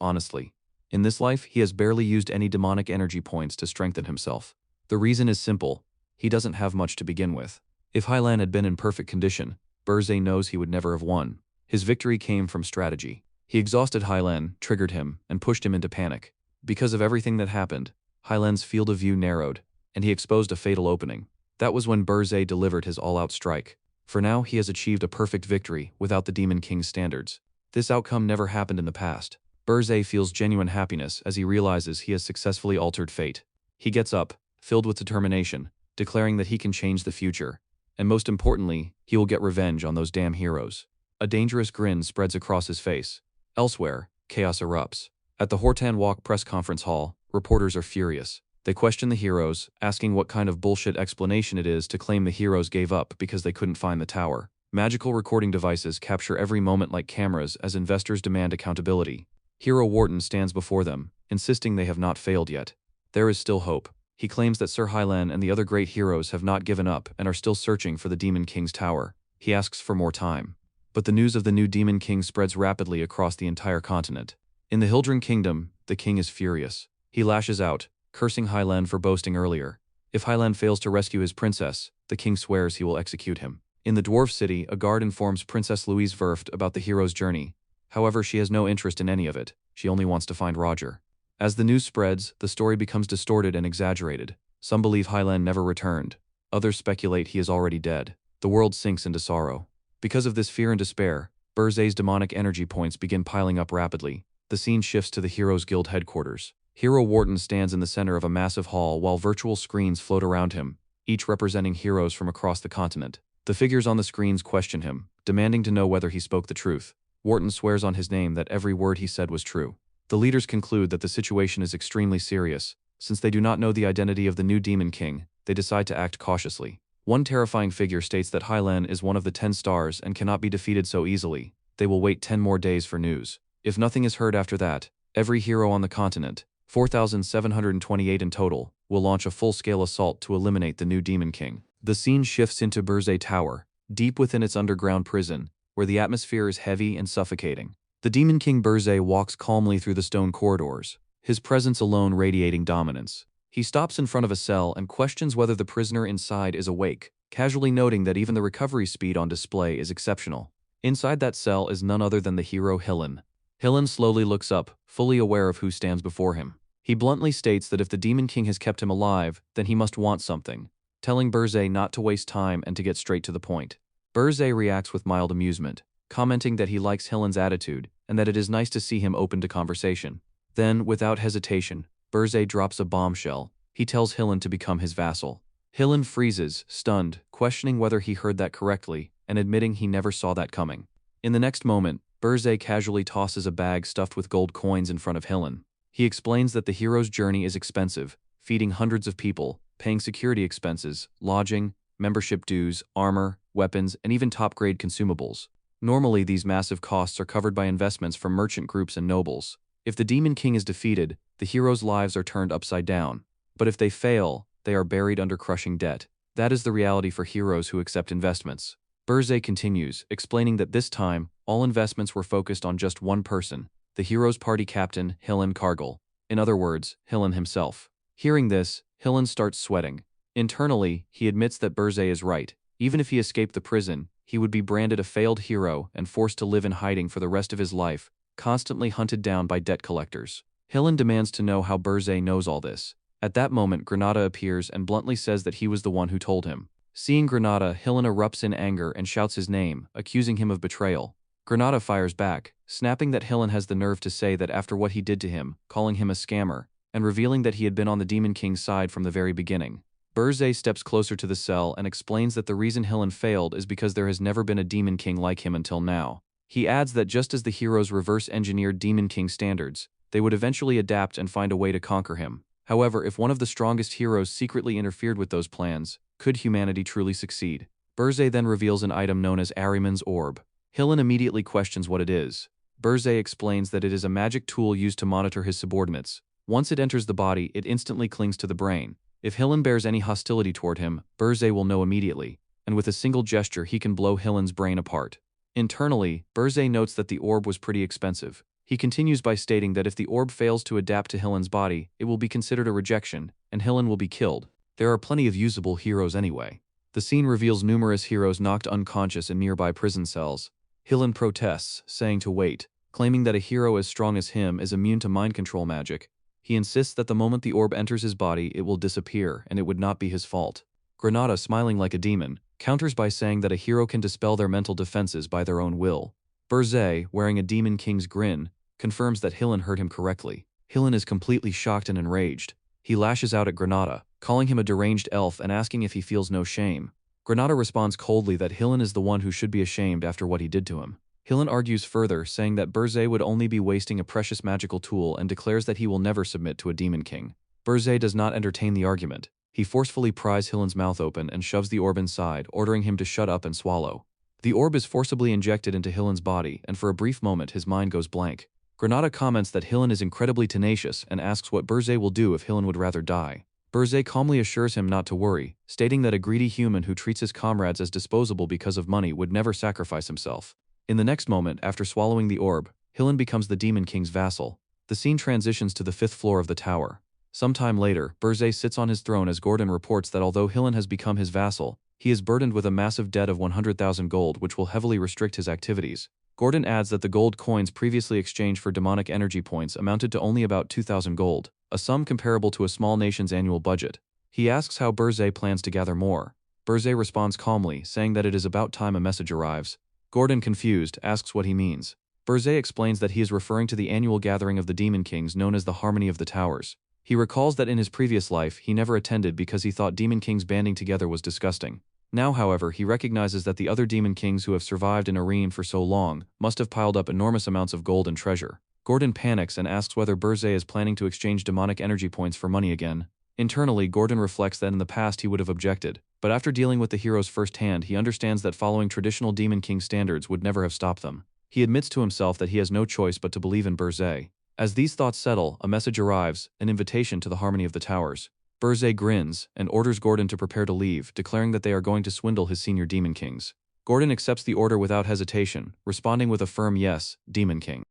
[SPEAKER 1] honestly. In this life, he has barely used any demonic energy points to strengthen himself. The reason is simple. He doesn't have much to begin with. If Hylan had been in perfect condition, Berzé knows he would never have won. His victory came from strategy. He exhausted Hylan, triggered him, and pushed him into panic. Because of everything that happened, Hylan's field of view narrowed, and he exposed a fatal opening. That was when Berzé delivered his all-out strike. For now, he has achieved a perfect victory without the Demon King's standards. This outcome never happened in the past. Berzé feels genuine happiness as he realizes he has successfully altered fate. He gets up, filled with determination, declaring that he can change the future. And most importantly, he will get revenge on those damn heroes. A dangerous grin spreads across his face. Elsewhere, chaos erupts. At the Hortan Walk press conference hall, reporters are furious. They question the heroes, asking what kind of bullshit explanation it is to claim the heroes gave up because they couldn't find the tower. Magical recording devices capture every moment like cameras as investors demand accountability. Hero Wharton stands before them, insisting they have not failed yet. There is still hope. He claims that Sir Hylan and the other great heroes have not given up and are still searching for the Demon King's tower. He asks for more time. But the news of the new Demon King spreads rapidly across the entire continent. In the Hildren Kingdom, the king is furious. He lashes out, cursing Hylan for boasting earlier. If Hylan fails to rescue his princess, the king swears he will execute him. In the dwarf city, a guard informs Princess Louise Verft about the hero's journey. However, she has no interest in any of it. She only wants to find Roger. As the news spreads, the story becomes distorted and exaggerated. Some believe Hylan never returned. Others speculate he is already dead. The world sinks into sorrow. Because of this fear and despair, Berzé's demonic energy points begin piling up rapidly. The scene shifts to the Heroes Guild headquarters. Hero Wharton stands in the center of a massive hall while virtual screens float around him, each representing heroes from across the continent. The figures on the screens question him, demanding to know whether he spoke the truth. Wharton swears on his name that every word he said was true. The leaders conclude that the situation is extremely serious. Since they do not know the identity of the new Demon King, they decide to act cautiously. One terrifying figure states that Hylan is one of the 10 stars and cannot be defeated so easily. They will wait 10 more days for news. If nothing is heard after that, every hero on the continent, 4,728 in total, will launch a full-scale assault to eliminate the new Demon King. The scene shifts into Berzé Tower, deep within its underground prison, where the atmosphere is heavy and suffocating. The Demon King Berzé walks calmly through the stone corridors, his presence alone radiating dominance. He stops in front of a cell and questions whether the prisoner inside is awake, casually noting that even the recovery speed on display is exceptional. Inside that cell is none other than the hero Hylan. Hylan slowly looks up, fully aware of who stands before him. He bluntly states that if the Demon King has kept him alive, then he must want something, telling Berzé not to waste time and to get straight to the point. Berzé reacts with mild amusement, commenting that he likes Hylan's attitude and that it is nice to see him open to conversation. Then, without hesitation, Berzé drops a bombshell. He tells Hylan to become his vassal. Hylan freezes, stunned, questioning whether he heard that correctly and admitting he never saw that coming. In the next moment, Berzé casually tosses a bag stuffed with gold coins in front of Hylan. He explains that the hero's journey is expensive, feeding hundreds of people, paying security expenses, lodging, membership dues, armor, weapons, and even top-grade consumables. Normally, these massive costs are covered by investments from merchant groups and nobles. If the Demon King is defeated, the heroes' lives are turned upside down. But if they fail, they are buried under crushing debt. That is the reality for heroes who accept investments. Berzé continues, explaining that this time, all investments were focused on just one person, the hero's party captain, Hylan Cargill. In other words, Hylan himself. Hearing this, Hylan starts sweating. Internally, he admits that Berzé is right. Even if he escaped the prison, he would be branded a failed hero and forced to live in hiding for the rest of his life, constantly hunted down by debt collectors. Hylan demands to know how Berzé knows all this. At that moment, Granada appears and bluntly says that he was the one who told him. Seeing Granada, Hylan erupts in anger and shouts his name, accusing him of betrayal. Granada fires back, snapping that Hylan has the nerve to say that after what he did to him, calling him a scammer, and revealing that he had been on the Demon King's side from the very beginning. Berzé steps closer to the cell and explains that the reason Hylan failed is because there has never been a Demon King like him until now. He adds that just as the heroes reverse-engineered Demon King standards, they would eventually adapt and find a way to conquer him. However, if one of the strongest heroes secretly interfered with those plans, could humanity truly succeed? Berzé then reveals an item known as Ahriman's Orb. Hylan immediately questions what it is. Berzé explains that it is a magic tool used to monitor his subordinates. Once it enters the body, it instantly clings to the brain. If Hylan bears any hostility toward him, Berzé will know immediately, and with a single gesture he can blow Hylan's brain apart. Internally, Berzé notes that the orb was pretty expensive. He continues by stating that if the orb fails to adapt to Hillen's body, it will be considered a rejection, and Hillen will be killed. There are plenty of usable heroes anyway. The scene reveals numerous heroes knocked unconscious in nearby prison cells. Hillen protests, saying to wait, claiming that a hero as strong as him is immune to mind control magic. He insists that the moment the orb enters his body it will disappear and it would not be his fault. Granada, smiling like a demon, counters by saying that a hero can dispel their mental defenses by their own will. Burzay, wearing a Demon King's grin, confirms that Hillen heard him correctly. Hillen is completely shocked and enraged. He lashes out at Granada, calling him a deranged elf and asking if he feels no shame. Granada responds coldly that Hillen is the one who should be ashamed after what he did to him. Hillen argues further, saying that Burzay would only be wasting a precious magical tool and declares that he will never submit to a Demon King. Burzay does not entertain the argument. He forcefully pries Hillen's mouth open and shoves the orb inside, ordering him to shut up and swallow. The orb is forcibly injected into Hillen's body, and for a brief moment his mind goes blank. Granada comments that Hillen is incredibly tenacious and asks what Burzay will do if Hillen would rather die. Burzay calmly assures him not to worry, stating that a greedy human who treats his comrades as disposable because of money would never sacrifice himself. In the next moment, after swallowing the orb, Hillen becomes the Demon King's vassal. The scene transitions to the 5th floor of the tower. Sometime later, Burzay sits on his throne as Gordon reports that although Hillen has become his vassal, he is burdened with a massive debt of 100,000 gold which will heavily restrict his activities. Gordon adds that the gold coins previously exchanged for demonic energy points amounted to only about 2,000 gold, a sum comparable to a small nation's annual budget. He asks how Burzay plans to gather more. Burzay responds calmly, saying that it is about time a message arrives. Gordon, confused, asks what he means. Burzay explains that he is referring to the annual gathering of the Demon Kings known as the Harmony of the Towers. He recalls that in his previous life he never attended because he thought Demon Kings banding together was disgusting. Now, however, he recognizes that the other Demon Kings who have survived in Arene for so long must have piled up enormous amounts of gold and treasure. Gordon panics and asks whether Burzay is planning to exchange demonic energy points for money again. Internally, Gordon reflects that in the past he would have objected, but after dealing with the heroes firsthand he understands that following traditional Demon King standards would never have stopped them. He admits to himself that he has no choice but to believe in Burzay. As these thoughts settle, a message arrives, an invitation to the Harmony of the Towers. Burzay grins and orders Gordon to prepare to leave, declaring that they are going to swindle his senior Demon Kings. Gordon accepts the order without hesitation, responding with a firm yes, Demon King.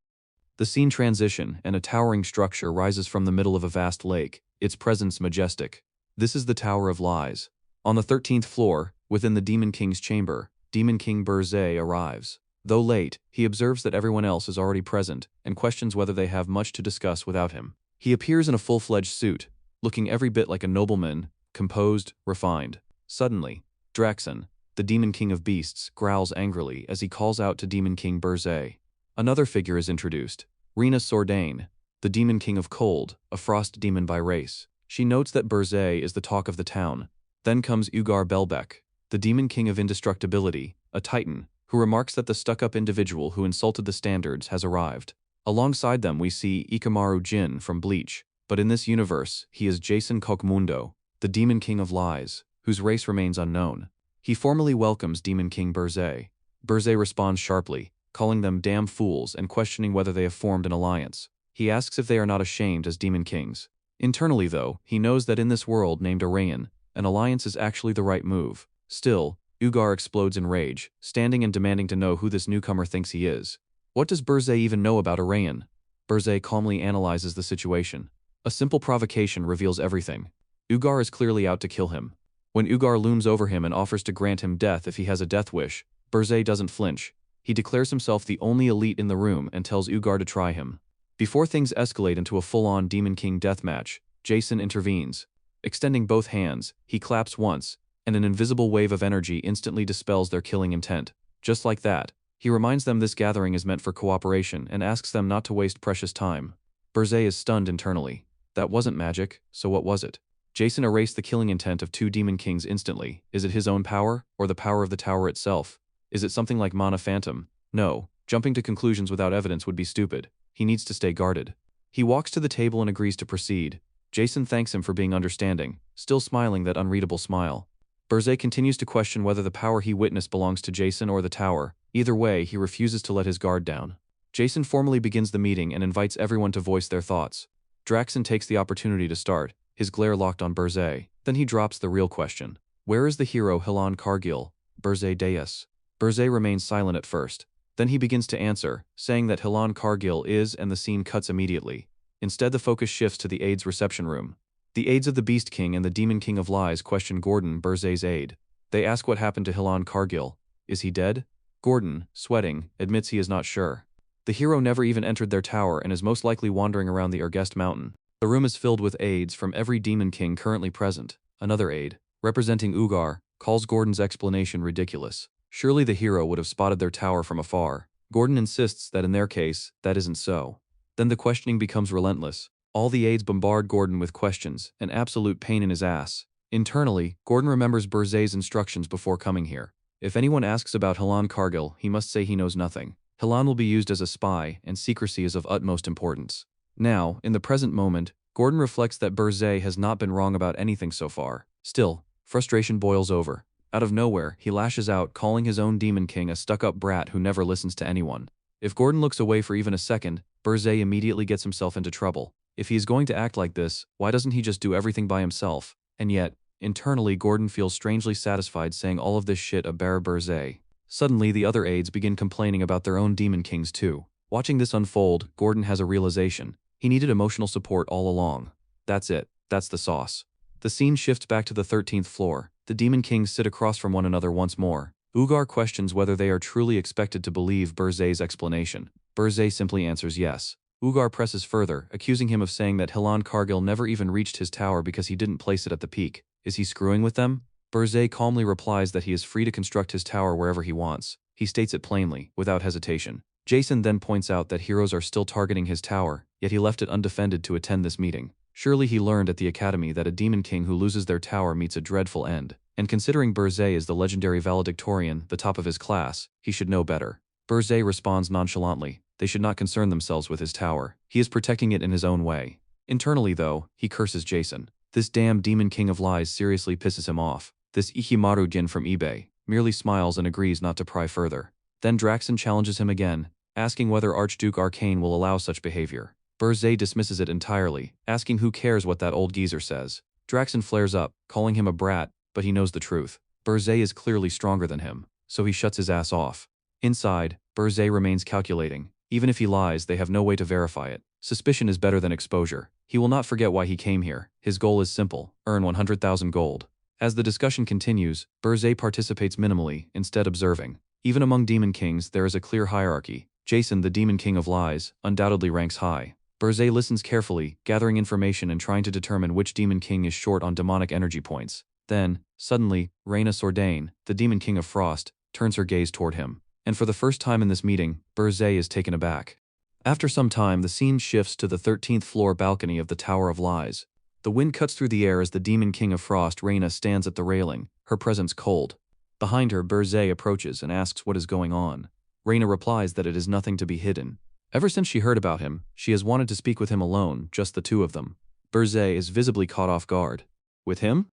[SPEAKER 1] The scene transition, and a towering structure rises from the middle of a vast lake, its presence majestic. This is the Tower of Lies. On the 13th floor, within the Demon King's chamber, Demon King Burzay arrives. Though late, he observes that everyone else is already present, and questions whether they have much to discuss without him. He appears in a full-fledged suit, looking every bit like a nobleman, composed, refined. Suddenly, Draxon, the Demon King of Beasts, growls angrily as he calls out to Demon King Burzay. Another figure is introduced, Rena Sordain, the Demon King of Cold, a frost demon by race. She notes that Burzay is the talk of the town. Then comes Ugar Belbeck, the Demon King of Indestructibility, a titan, who remarks that the stuck-up individual who insulted the standards has arrived. Alongside them we see Ikamaru Jin from Bleach, but in this universe, he is Jason Kokmundo, the Demon King of Lies, whose race remains unknown. He formally welcomes Demon King Burzay. Burzay responds sharply, calling them damn fools and questioning whether they have formed an alliance. He asks if they are not ashamed as Demon Kings. Internally, though, he knows that in this world named Arayan, an alliance is actually the right move. Still, Ugar explodes in rage, standing and demanding to know who this newcomer thinks he is. What does Burzay even know about Arayan? Burzay calmly analyzes the situation. A simple provocation reveals everything. Ugar is clearly out to kill him. When Ugar looms over him and offers to grant him death if he has a death wish, Burzay doesn't flinch. He declares himself the only elite in the room and tells Ugar to try him. Before things escalate into a full-on Demon King deathmatch, Jason intervenes. Extending both hands, he claps once, and an invisible wave of energy instantly dispels their killing intent. Just like that, he reminds them this gathering is meant for cooperation and asks them not to waste precious time. Burzay is stunned internally. That wasn't magic, so what was it? Jason erased the killing intent of 2 Demon Kings instantly. Is it his own power, or the power of the tower itself? Is it something like Mana Phantom? No, jumping to conclusions without evidence would be stupid. He needs to stay guarded. He walks to the table and agrees to proceed. Jason thanks him for being understanding, still smiling that unreadable smile. Burzay continues to question whether the power he witnessed belongs to Jason or the tower. Either way, he refuses to let his guard down. Jason formally begins the meeting and invites everyone to voice their thoughts. Draxon takes the opportunity to start, his glare locked on Burzay. Then he drops the real question. Where is the hero Hilan Cargill, Burzay Deus? Burzay remains silent at first. Then he begins to answer, saying that Hilan Kargil is, and the scene cuts immediately. Instead, the focus shifts to the aide's reception room. The aides of the Beast King and the Demon King of Lies question Gordon, Burzay's aide. They ask what happened to Hilan Kargil. Is he dead? Gordon, sweating, admits he is not sure. The hero never even entered their tower and is most likely wandering around the Urgest mountain. The room is filled with aides from every Demon King currently present. Another aide, representing Ugar, calls Gordon's explanation ridiculous. Surely the hero would have spotted their tower from afar. Gordon insists that in their case, that isn't so. Then the questioning becomes relentless. All the aides bombard Gordon with questions, an absolute pain in his ass. Internally, Gordon remembers Burzay's instructions before coming here. If anyone asks about Hilan Kargil, he must say he knows nothing. Hilan will be used as a spy, and secrecy is of utmost importance. Now, in the present moment, Gordon reflects that Burzay has not been wrong about anything so far. Still, frustration boils over. Out of nowhere, he lashes out, calling his own Demon King a stuck-up brat who never listens to anyone. If Gordon looks away for even a second, Burzay immediately gets himself into trouble. If he is going to act like this, why doesn't he just do everything by himself? And yet, internally Gordon feels strangely satisfied saying all of this shit about Burzay. Suddenly, the other aides begin complaining about their own Demon Kings too. Watching this unfold, Gordon has a realization. He needed emotional support all along. That's it. That's the sauce. The scene shifts back to the 13th floor. The Demon Kings sit across from one another once more. Ugar questions whether they are truly expected to believe Burzay's explanation. Burzay simply answers yes. Ugar presses further, accusing him of saying that Hilan Kargil never even reached his tower because he didn't place it at the peak. Is he screwing with them? Burzay calmly replies that he is free to construct his tower wherever he wants. He states it plainly, without hesitation. Jason then points out that heroes are still targeting his tower, yet he left it undefended to attend this meeting. Surely he learned at the academy that a Demon King who loses their tower meets a dreadful end. And considering Burzay is the legendary valedictorian, the top of his class, he should know better. Burzay responds nonchalantly. They should not concern themselves with his tower. He is protecting it in his own way. Internally though, he curses Jason. This damn Demon King of Lies seriously pisses him off. This Ichimaru Jin from eBay merely smiles and agrees not to pry further. Then Draxon challenges him again, asking whether Archduke Arcane will allow such behavior. Burzay dismisses it entirely, asking who cares what that old geezer says. Draxon flares up, calling him a brat, but he knows the truth. Burzay is clearly stronger than him, so he shuts his ass off. Inside, Burzay remains calculating. Even if he lies, they have no way to verify it. Suspicion is better than exposure. He will not forget why he came here. His goal is simple: earn 100,000 gold. As the discussion continues, Burzay participates minimally, instead observing. Even among Demon Kings, there is a clear hierarchy. Jason, the Demon King of Lies, undoubtedly ranks high. Burzay listens carefully, gathering information and trying to determine which Demon King is short on demonic energy points. Then, suddenly, Reyna Sordain, the Demon King of Frost, turns her gaze toward him. And for the first time in this meeting, Burzay is taken aback. After some time, the scene shifts to the 13th floor balcony of the Tower of Lies. The wind cuts through the air as the Demon King of Frost, Reyna, stands at the railing, her presence cold. Behind her, Burzay approaches and asks what is going on. Reyna replies that it is nothing to be hidden. Ever since she heard about him, she has wanted to speak with him alone, just the two of them. Burzay is visibly caught off guard. With him?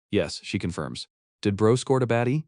[SPEAKER 1] Yes, she confirms. Did bro scored a baddie?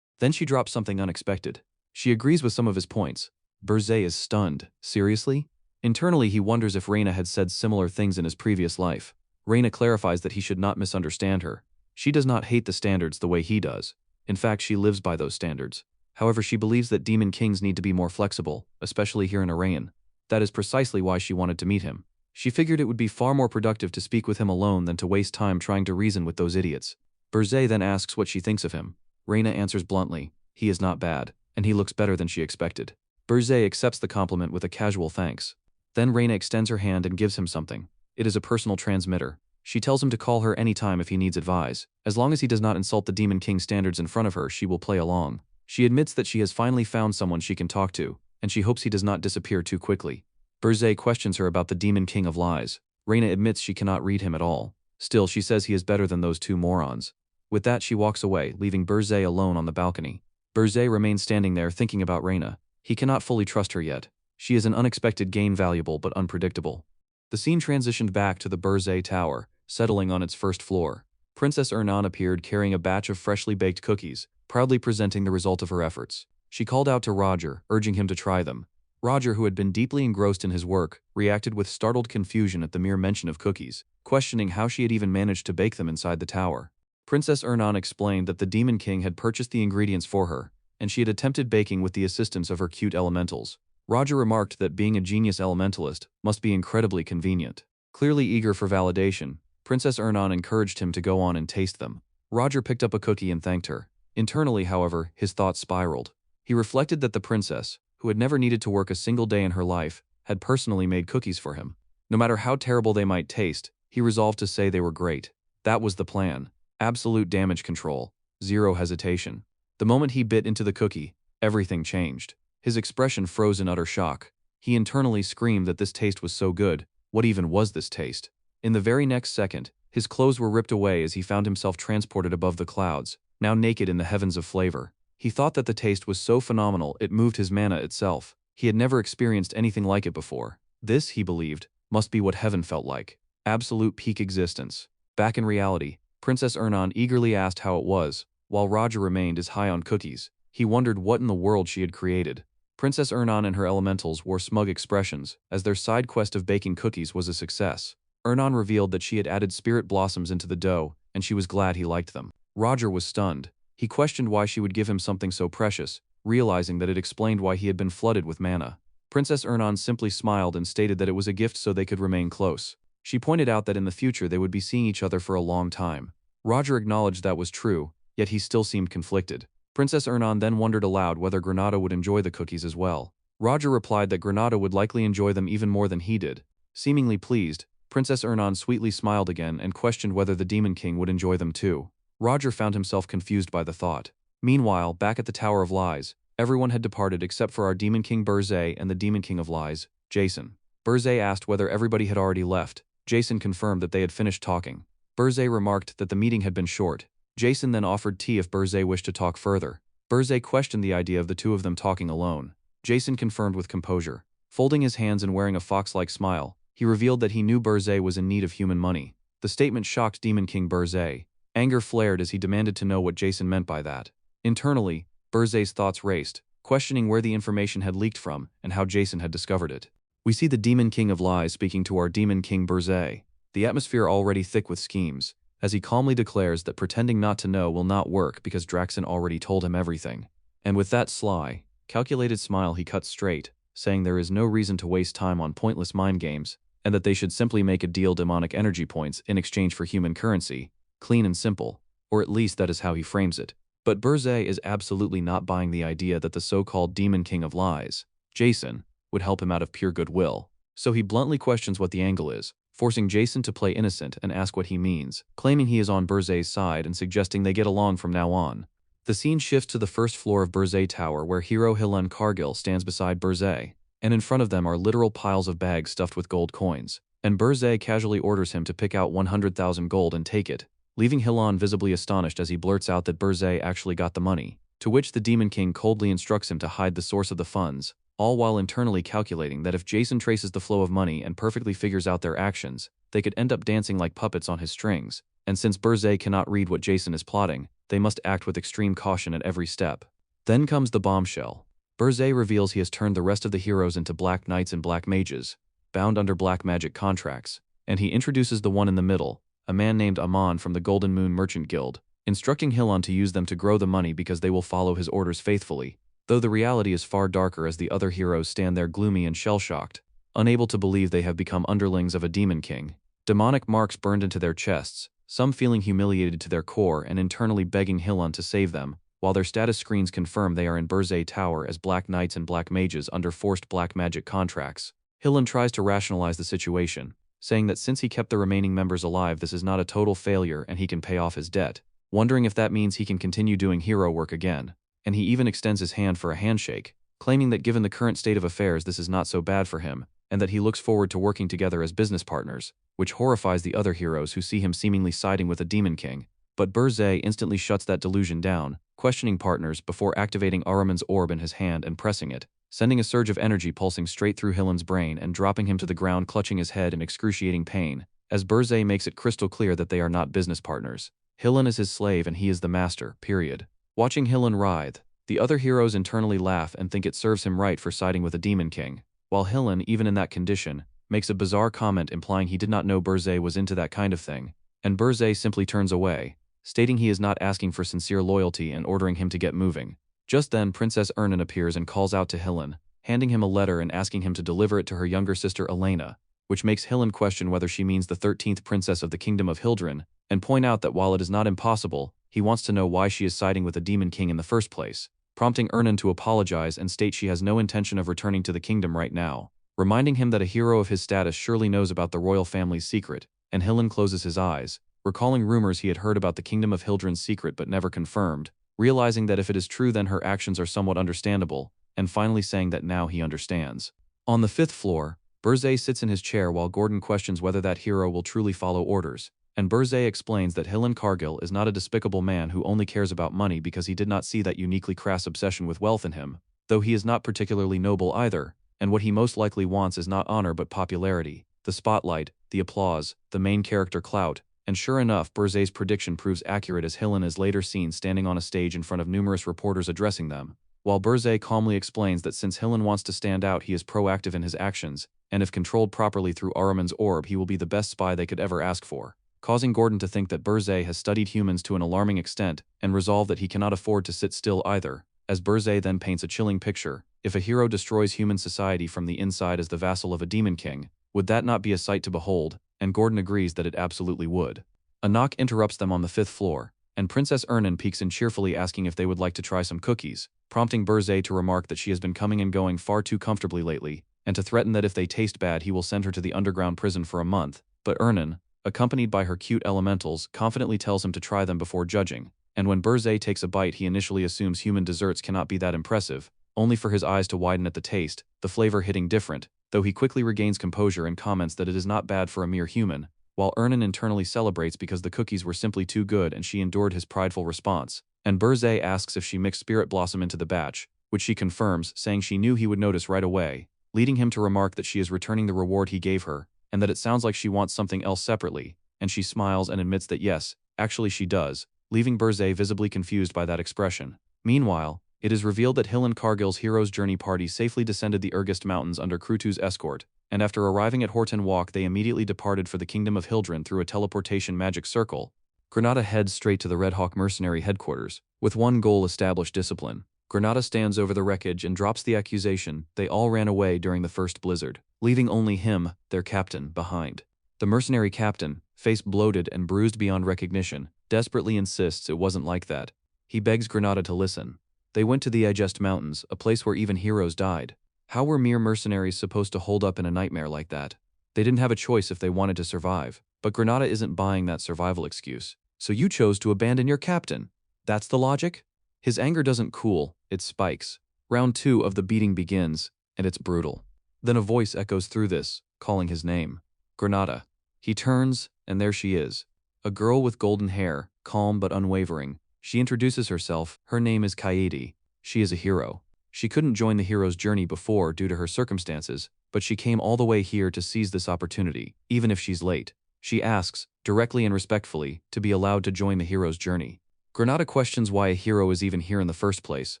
[SPEAKER 1] Then she drops something unexpected. She agrees with some of his points. Burzay is stunned. Seriously? Internally, he wonders if Reyna had said similar things in his previous life. Reyna clarifies that he should not misunderstand her. She does not hate the standards the way he does. In fact, she lives by those standards. However, she believes that Demon Kings need to be more flexible, especially here in Arayan. That is precisely why she wanted to meet him. She figured it would be far more productive to speak with him alone than to waste time trying to reason with those idiots. Burzay then asks what she thinks of him. Reyna answers bluntly, he is not bad, and he looks better than she expected. Burzay accepts the compliment with a casual thanks. Then Reyna extends her hand and gives him something. It is a personal transmitter. She tells him to call her anytime if he needs advice. As long as he does not insult the Demon King standards in front of her, she will play along. She admits that she has finally found someone she can talk to, and she hopes he does not disappear too quickly. Burzay questions her about the Demon King of Lies. Reyna admits she cannot read him at all. Still, she says he is better than those two morons. With that, she walks away, leaving Burzay alone on the balcony. Burzay remains standing there thinking about Reyna. He cannot fully trust her yet. She is an unexpected gain, valuable but unpredictable. The scene transitioned back to the Burzay Tower, settling on its first floor. Princess Ernan appeared carrying a batch of freshly baked cookies, proudly presenting the result of her efforts. She called out to Roger, urging him to try them. Roger, who had been deeply engrossed in his work, reacted with startled confusion at the mere mention of cookies, questioning how she had even managed to bake them inside the tower. Princess Ernan explained that the Demon King had purchased the ingredients for her, and she had attempted baking with the assistance of her cute elementals. Roger remarked that being a genius elementalist must be incredibly convenient. Clearly eager for validation, Princess Ernan encouraged him to go on and taste them. Roger picked up a cookie and thanked her. Internally, however, his thoughts spiraled. He reflected that the princess, who had never needed to work a single day in her life, had personally made cookies for him. No matter how terrible they might taste, he resolved to say they were great. That was the plan. Absolute damage control. Zero hesitation. The moment he bit into the cookie, everything changed. His expression froze in utter shock. He internally screamed that this taste was so good. What even was this taste? In the very next second, his clothes were ripped away as he found himself transported above the clouds, now naked in the heavens of flavor. He thought that the taste was so phenomenal it moved his mana itself. He had never experienced anything like it before. This, he believed, must be what heaven felt like. Absolute peak existence. Back in reality, Princess Ernan eagerly asked how it was, while Roger remained as high on cookies. He wondered what in the world she had created. Princess Ernan and her elementals wore smug expressions, as their side quest of baking cookies was a success. Ernan revealed that she had added spirit blossoms into the dough, and she was glad he liked them. Roger was stunned. He questioned why she would give him something so precious, realizing that it explained why he had been flooded with mana. Princess Ernan simply smiled and stated that it was a gift so they could remain close. She pointed out that in the future they would be seeing each other for a long time. Roger acknowledged that was true, yet he still seemed conflicted. Princess Ernan then wondered aloud whether Granada would enjoy the cookies as well. Roger replied that Granada would likely enjoy them even more than he did. Seemingly pleased, Princess Ernan sweetly smiled again and questioned whether the Demon King would enjoy them too. Roger found himself confused by the thought. Meanwhile, back at the Tower of Lies, everyone had departed except for our Demon King Burzay and the Demon King of Lies, Jason. Burzay asked whether everybody had already left. Jason confirmed that they had finished talking. Burzay remarked that the meeting had been short. Jason then offered tea if Burzay wished to talk further. Burzay questioned the idea of the two of them talking alone. Jason confirmed with composure. Folding his hands and wearing a fox-like smile, he revealed that he knew Burzay was in need of human money. The statement shocked Demon King Burzay. Anger flared as he demanded to know what Jason meant by that. Internally, Burzay's thoughts raced, questioning where the information had leaked from and how Jason had discovered it. We see the Demon King of Lies speaking to our Demon King Burzay, the atmosphere already thick with schemes, as he calmly declares that pretending not to know will not work because Draxon already told him everything. And with that sly, calculated smile he cut straight, saying there is no reason to waste time on pointless mind games, and that they should simply make a deal demonic energy points in exchange for human currency, clean and simple, or at least that is how he frames it. But Burzay is absolutely not buying the idea that the so-called Demon King of Lies, Jason, would help him out of pure goodwill. So he bluntly questions what the angle is, forcing Jason to play innocent and ask what he means, claiming he is on Burzay's side and suggesting they get along from now on. The scene shifts to the first floor of Burzay Tower where hero Hilun Cargill stands beside Burzay, and in front of them are literal piles of bags stuffed with gold coins, and Burzay casually orders him to pick out 100,000 gold and take it, leaving Hilun visibly astonished as he blurts out that Burzay actually got the money, to which the Demon King coldly instructs him to hide the source of the funds, all while internally calculating that if Jason traces the flow of money and perfectly figures out their actions, they could end up dancing like puppets on his strings, and since Burzay cannot read what Jason is plotting, they must act with extreme caution at every step. Then comes the bombshell. Burzay reveals he has turned the rest of the heroes into black knights and black mages, bound under black magic contracts, and he introduces the one in the middle, a man named Amon from the Golden Moon Merchant Guild, instructing Hilun to use them to grow the money because they will follow his orders faithfully, though the reality is far darker as the other heroes stand there gloomy and shell-shocked, unable to believe they have become underlings of a demon king. Demonic marks burned into their chests, some feeling humiliated to their core and internally begging Hilun to save them, while their status screens confirm they are in Burzay Tower as black knights and black mages under forced black magic contracts. Hilun tries to rationalize the situation, saying that since he kept the remaining members alive this is not a total failure and he can pay off his debt, wondering if that means he can continue doing hero work again, and he even extends his hand for a handshake, claiming that given the current state of affairs this is not so bad for him, and that he looks forward to working together as business partners, which horrifies the other heroes who see him seemingly siding with a demon king. But Burzay instantly shuts that delusion down, questioning partners before activating Ahriman's orb in his hand and pressing it, sending a surge of energy pulsing straight through Hilun's brain and dropping him to the ground clutching his head in excruciating pain, as Burzay makes it crystal clear that they are not business partners. Hilun is his slave and he is the master, period. Watching Hilun writhe, the other heroes internally laugh and think it serves him right for siding with a demon king, while Hilun, even in that condition, makes a bizarre comment implying he did not know Burzay was into that kind of thing, and Burzay simply turns away, stating he is not asking for sincere loyalty and ordering him to get moving. Just then Princess Ernan appears and calls out to Hillen, handing him a letter and asking him to deliver it to her younger sister Elena, which makes Hillen question whether she means the 13th princess of the kingdom of Hildren, and point out that while it is not impossible, he wants to know why she is siding with the Demon King in the first place, prompting Ernan to apologize and state she has no intention of returning to the kingdom right now, reminding him that a hero of his status surely knows about the royal family's secret, and Hillen closes his eyes, recalling rumors he had heard about the kingdom of Hildren's secret but never confirmed, realizing that if it is true then her actions are somewhat understandable, and finally saying that now he understands. On the 5th floor, Burzay sits in his chair while Gordon questions whether that hero will truly follow orders, and Burzay explains that Hillen Cargill is not a despicable man who only cares about money because he did not see that uniquely crass obsession with wealth in him, though he is not particularly noble either, and what he most likely wants is not honor but popularity, the spotlight, the applause, the main character clout, and sure enough Burzay's prediction proves accurate as Hillen is later seen standing on a stage in front of numerous reporters addressing them, while Burzay calmly explains that since Hillen wants to stand out he is proactive in his actions, and if controlled properly through Ahriman's orb he will be the best spy they could ever ask for, causing Gordon to think that Burzay has studied humans to an alarming extent and resolve that he cannot afford to sit still either, as Burzay then paints a chilling picture. If a hero destroys human society from the inside as the vassal of a demon king, would that not be a sight to behold? And Gordon agrees that it absolutely would. A knock interrupts them on the 5th floor, and Princess Ernan peeks in cheerfully asking if they would like to try some cookies, prompting Burzay to remark that she has been coming and going far too comfortably lately, and to threaten that if they taste bad he will send her to the underground prison for a month, but Ernan, accompanied by her cute elementals, confidently tells him to try them before judging, and when Burzay takes a bite he initially assumes human desserts cannot be that impressive, only for his eyes to widen at the taste, the flavor hitting different, though he quickly regains composure and comments that it is not bad for a mere human, while Ernan internally celebrates because the cookies were simply too good and she endured his prideful response, and Burzay asks if she mixed Spirit Blossom into the batch, which she confirms, saying she knew he would notice right away, leading him to remark that she is returning the reward he gave her, and that it sounds like she wants something else separately, and she smiles and admits that yes, actually she does, leaving Burzay visibly confused by that expression. Meanwhile, it is revealed that Hillen Cargill's hero's journey party safely descended the Urgist Mountains under Krutu's escort, and after arriving at Horton Walk they immediately departed for the Kingdom of Hildren through a teleportation magic circle. Granada heads straight to the Red Hawk mercenary headquarters, with one goal: establish discipline. Granada stands over the wreckage and drops the accusation they all ran away during the first blizzard, leaving only him, their captain, behind. The mercenary captain, face bloated and bruised beyond recognition, desperately insists it wasn't like that. He begs Granada to listen. They went to the Urgist Mountains, a place where even heroes died. How were mere mercenaries supposed to hold up in a nightmare like that? They didn't have a choice if they wanted to survive, but Granada isn't buying that survival excuse. So you chose to abandon your captain? That's the logic? His anger doesn't cool, it spikes. Round 2 of the beating begins, and it's brutal. Then a voice echoes through this, calling his name. Granada. He turns, and there she is. A girl with golden hair, calm but unwavering. She introduces herself. Her name is Kaede. She is a hero. She couldn't join the hero's journey before due to her circumstances, but she came all the way here to seize this opportunity, even if she's late. She asks, directly and respectfully, to be allowed to join the hero's journey. Granada questions why a hero is even here in the first place,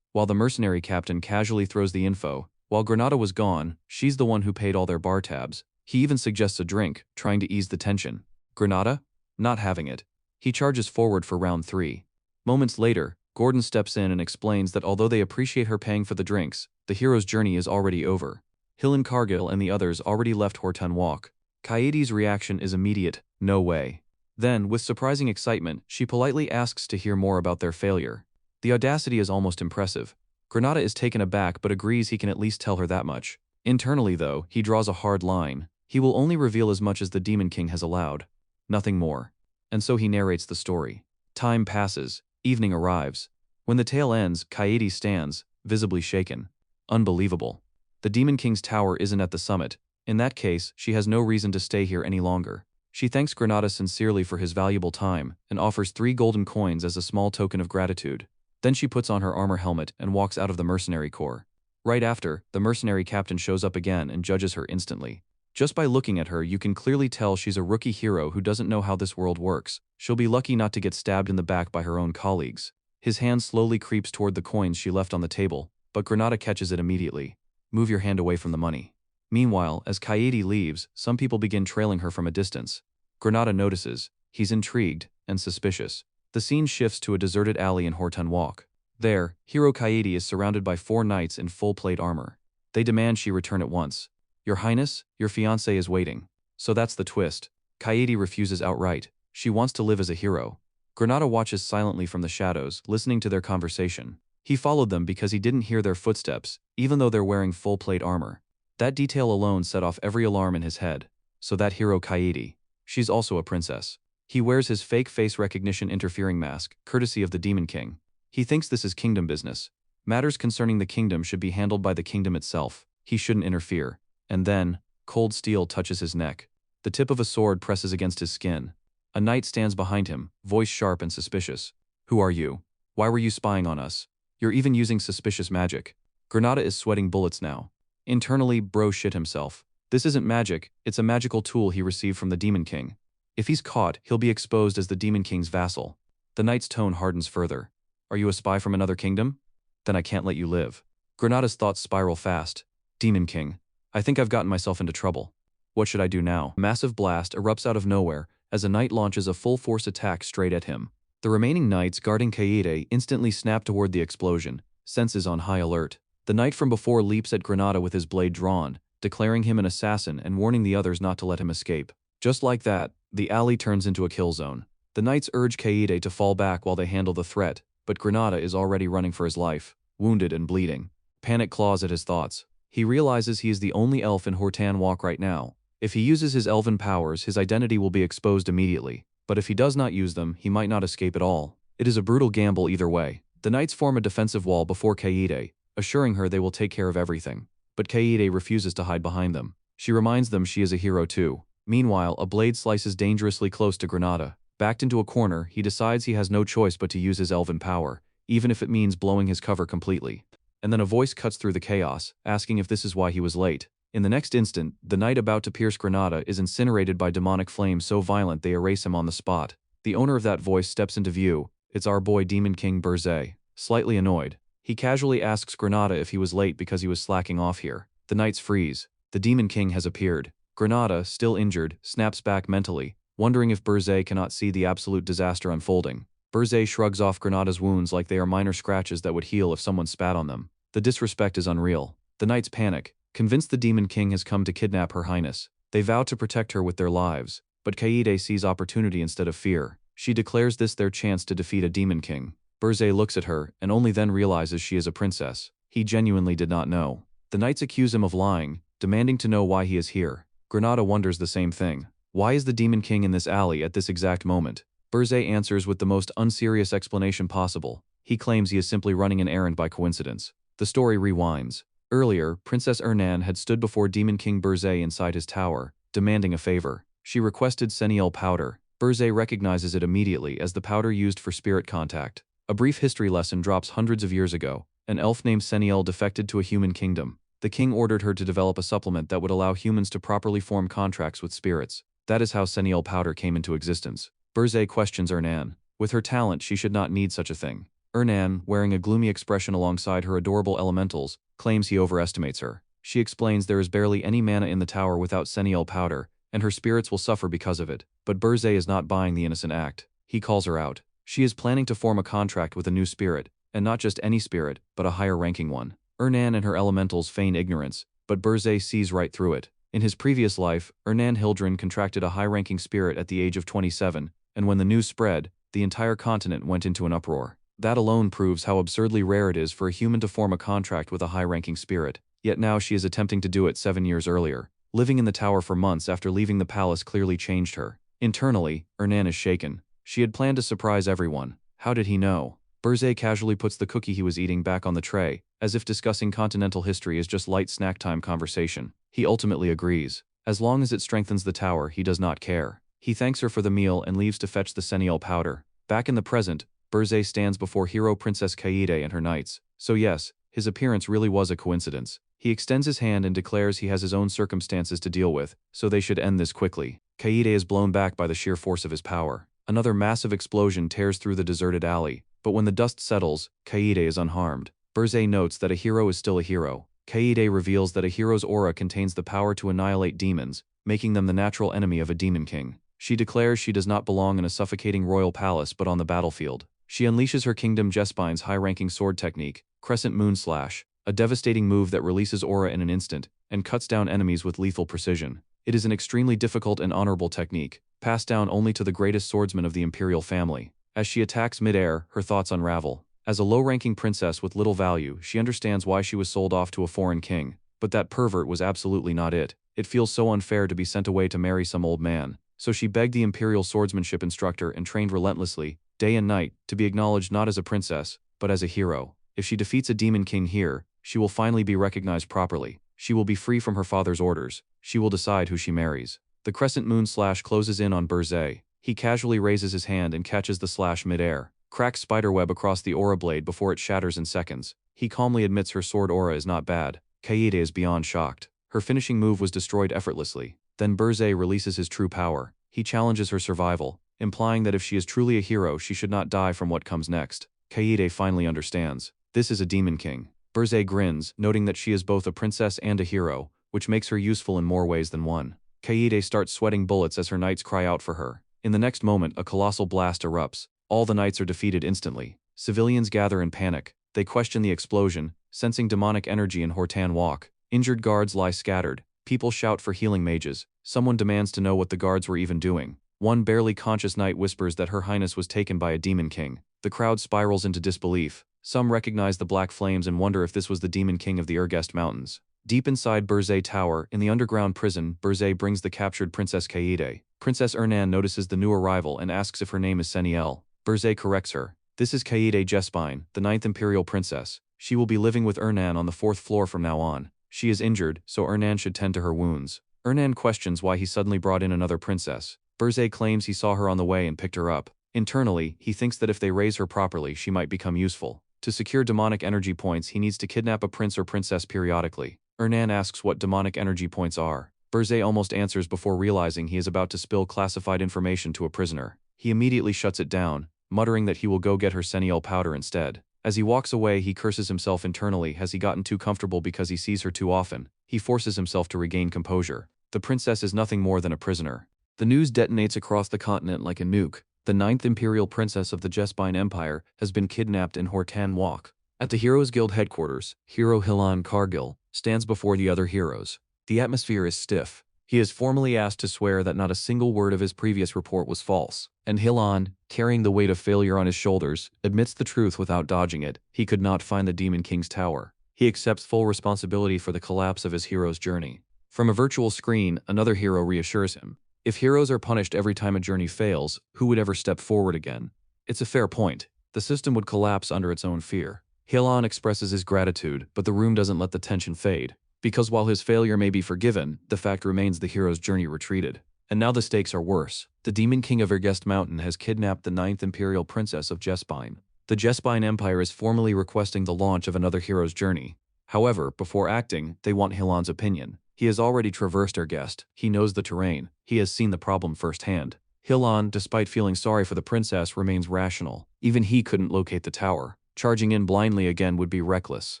[SPEAKER 1] while the mercenary captain casually throws the info. While Granada was gone, she's the one who paid all their bar tabs. He even suggests a drink, trying to ease the tension. Granada? Not having it. He charges forward for round 3. Moments later, Gordon steps in and explains that although they appreciate her paying for the drinks, the hero's journey is already over. Hillen Cargill and the others already left Horton Walk. Kaede's reaction is immediate, no way. Then, with surprising excitement, she politely asks to hear more about their failure. The audacity is almost impressive. Granada is taken aback but agrees he can at least tell her that much. Internally though, he draws a hard line. He will only reveal as much as the Demon King has allowed. Nothing more. And so he narrates the story. Time passes. Evening arrives. When the tale ends, Kaede stands, visibly shaken. Unbelievable. The Demon King's tower isn't at the summit. In that case, she has no reason to stay here any longer. She thanks Granada sincerely for his valuable time, and offers 3 golden coins as a small token of gratitude. Then she puts on her armor helmet and walks out of the mercenary corps. Right after, the mercenary captain shows up again and judges her instantly. Just by looking at her you can clearly tell she's a rookie hero who doesn't know how this world works. She'll be lucky not to get stabbed in the back by her own colleagues. His hand slowly creeps toward the coins she left on the table, but Granada catches it immediately. Move your hand away from the money. Meanwhile, as Kaede leaves, some people begin trailing her from a distance. Granada notices. He's intrigued and suspicious. The scene shifts to a deserted alley in Horton Walk. There, Hero Kaede is surrounded by 4 knights in full plate armor. They demand she return at once. Your Highness, your fiancé is waiting. So that's the twist. Kaede refuses outright. She wants to live as a hero. Granada watches silently from the shadows, listening to their conversation. He followed them because he didn't hear their footsteps, even though they're wearing full plate armor. That detail alone set off every alarm in his head. So that Hero Kaede. She's also a princess. He wears his fake face recognition interfering mask, courtesy of the Demon King. He thinks this is kingdom business. Matters concerning the kingdom should be handled by the kingdom itself. He shouldn't interfere. And then, cold steel touches his neck. The tip of a sword presses against his skin. A knight stands behind him, voice sharp and suspicious. Who are you? Why were you spying on us? You're even using suspicious magic. Granada is sweating bullets now. Internally, bro shit himself. This isn't magic, it's a magical tool he received from the Demon King. If he's caught, he'll be exposed as the Demon King's vassal. The knight's tone hardens further. Are you a spy from another kingdom? Then I can't let you live. Granada's thoughts spiral fast. Demon King. I think I've gotten myself into trouble. What should I do now? A massive blast erupts out of nowhere as a knight launches a full-force attack straight at him. The remaining knights guarding Kaede instantly snap toward the explosion, senses on high alert. The knight from before leaps at Granada with his blade drawn, declaring him an assassin and warning the others not to let him escape. Just like that, the alley turns into a kill zone. The knights urge Kaede to fall back while they handle the threat, but Granada is already running for his life, wounded and bleeding. Panic claws at his thoughts. He realizes he is the only elf in Hortan Walk right now. If he uses his elven powers, his identity will be exposed immediately. But if he does not use them, he might not escape at all. It is a brutal gamble either way. The knights form a defensive wall before Kaede, assuring her they will take care of everything. But Kaede refuses to hide behind them. She reminds them she is a hero too. Meanwhile, a blade slices dangerously close to Granada. Backed into a corner, he decides he has no choice but to use his elven power, even if it means blowing his cover completely. And then a voice cuts through the chaos, asking if this is why he was late. In the next instant, the knight about to pierce Granada is incinerated by demonic flames so violent they erase him on the spot. The owner of that voice steps into view. It's our boy Demon King Burzay. Slightly annoyed, he casually asks Granada if he was late because he was slacking off here. The knights freeze. The Demon King has appeared. Granada, still injured, snaps back mentally, wondering if Burzay cannot see the absolute disaster unfolding. Burzay shrugs off Granada's wounds like they are minor scratches that would heal if someone spat on them. The disrespect is unreal. The knights panic, convinced the Demon King has come to kidnap Her Highness. They vow to protect her with their lives, but Kaede sees opportunity instead of fear. She declares this their chance to defeat a Demon King. Burzay looks at her and only then realizes she is a princess. He genuinely did not know. The knights accuse him of lying, demanding to know why he is here. Granada wonders the same thing. Why is the Demon King in this alley at this exact moment? Burzay answers with the most unserious explanation possible. He claims he is simply running an errand by coincidence. The story rewinds. Earlier, Princess Ernan had stood before Demon King Burzay inside his tower, demanding a favor. She requested Seniel powder. Burzay recognizes it immediately as the powder used for spirit contact. A brief history lesson drops hundreds of years ago. An elf named Seniel defected to a human kingdom. The king ordered her to develop a supplement that would allow humans to properly form contracts with spirits. That is how Seniel powder came into existence. Burzay questions Ernan. With her talent, she should not need such a thing. Ernan, wearing a gloomy expression alongside her adorable elementals, claims he overestimates her. She explains there is barely any mana in the tower without Seniel powder, and her spirits will suffer because of it. But Burzay is not buying the innocent act. He calls her out. She is planning to form a contract with a new spirit, and not just any spirit, but a higher-ranking one. Ernan and her elementals feign ignorance, but Burzay sees right through it. In his previous life, Ernan Hildren contracted a high-ranking spirit at the age of 27, and when the news spread, the entire continent went into an uproar. That alone proves how absurdly rare it is for a human to form a contract with a high-ranking spirit, yet now she is attempting to do it 7 years earlier. Living in the tower for months after leaving the palace clearly changed her. Internally, Ernan is shaken. She had planned to surprise everyone. How did he know? Burzay casually puts the cookie he was eating back on the tray, as if discussing continental history is just light snack time conversation. He ultimately agrees. As long as it strengthens the tower, he does not care. He thanks her for the meal and leaves to fetch the Seniel powder. Back in the present, Burzay stands before hero Princess Kaede and her knights. So yes, his appearance really was a coincidence. He extends his hand and declares he has his own circumstances to deal with, so they should end this quickly. Kaede is blown back by the sheer force of his power. Another massive explosion tears through the deserted alley, but when the dust settles, Kaede is unharmed. Burzay notes that a hero is still a hero. Kaede reveals that a hero's aura contains the power to annihilate demons, making them the natural enemy of a demon king. She declares she does not belong in a suffocating royal palace but on the battlefield. She unleashes her Kingdom Jespine's high-ranking sword technique, Crescent Moon Slash, a devastating move that releases aura in an instant and cuts down enemies with lethal precision. It is an extremely difficult and honorable technique, passed down only to the greatest swordsman of the imperial family. As she attacks mid-air, her thoughts unravel. As a low-ranking princess with little value, she understands why she was sold off to a foreign king. But that pervert was absolutely not it. It feels so unfair to be sent away to marry some old man. So she begged the imperial swordsmanship instructor and trained relentlessly, day and night, to be acknowledged not as a princess, but as a hero. If she defeats a demon king here, she will finally be recognized properly. She will be free from her father's orders. She will decide who she marries. The Crescent Moon Slash closes in on Burzay. He casually raises his hand and catches the slash mid-air, cracks spiderweb across the aura blade before it shatters in seconds. He calmly admits her sword aura is not bad. Kaede is beyond shocked. Her finishing move was destroyed effortlessly. Then Burzay releases his true power. He challenges her survival, implying that if she is truly a hero she should not die from what comes next. Kaede finally understands. This is a demon king. Burzay grins, noting that she is both a princess and a hero, which makes her useful in more ways than one. Kaede starts sweating bullets as her knights cry out for her. In the next moment, a colossal blast erupts. All the knights are defeated instantly. Civilians gather in panic. They question the explosion, sensing demonic energy in Hortan Walk. Injured guards lie scattered. People shout for healing mages. Someone demands to know what the guards were even doing. One barely conscious knight whispers that Her Highness was taken by a demon king. The crowd spirals into disbelief. Some recognize the black flames and wonder if this was the demon king of the Urgest Mountains. Deep inside Burzay Tower, in the underground prison, Burzay brings the captured Princess Kaede. Princess Ernan notices the new arrival and asks if her name is Seniel. Burzay corrects her. This is Kaede Jespine, the 9th Imperial Princess. She will be living with Ernan on the 4th floor from now on. She is injured, so Ernan should tend to her wounds. Ernan questions why he suddenly brought in another princess. Burzay claims he saw her on the way and picked her up. Internally, he thinks that if they raise her properly, she might become useful. To secure demonic energy points, he needs to kidnap a prince or princess periodically. Ernan asks what demonic energy points are. Burzay almost answers before realizing he is about to spill classified information to a prisoner. He immediately shuts it down, muttering that he will go get her Seniel powder instead. As he walks away, he curses himself internally. Has he gotten too comfortable because he sees her too often? He forces himself to regain composure. The princess is nothing more than a prisoner. The news detonates across the continent like a nuke. The 9th Imperial Princess of the Jespine Empire has been kidnapped in Hortan Walk. At the Heroes Guild headquarters, hero Hilan Cargill stands before the other heroes. The atmosphere is stiff. He is formally asked to swear that not a single word of his previous report was false. And Hilan, carrying the weight of failure on his shoulders, admits the truth without dodging it. He could not find the Demon King's tower. He accepts full responsibility for the collapse of his hero's journey. From a virtual screen, another hero reassures him. If heroes are punished every time a journey fails, who would ever step forward again? It's a fair point. The system would collapse under its own fear. Hilan expresses his gratitude, but the room doesn't let the tension fade. Because while his failure may be forgiven, the fact remains the hero's journey retreated. And now the stakes are worse. The Demon King of Urgest Mountain has kidnapped the 9th Imperial Princess of Jespine. The Jespine Empire is formally requesting the launch of another hero's journey. However, before acting, they want Hilan's opinion. He has already traversed Urgest. He knows the terrain. He has seen the problem firsthand. Hilan, despite feeling sorry for the princess, remains rational. Even he couldn't locate the tower. Charging in blindly again would be reckless.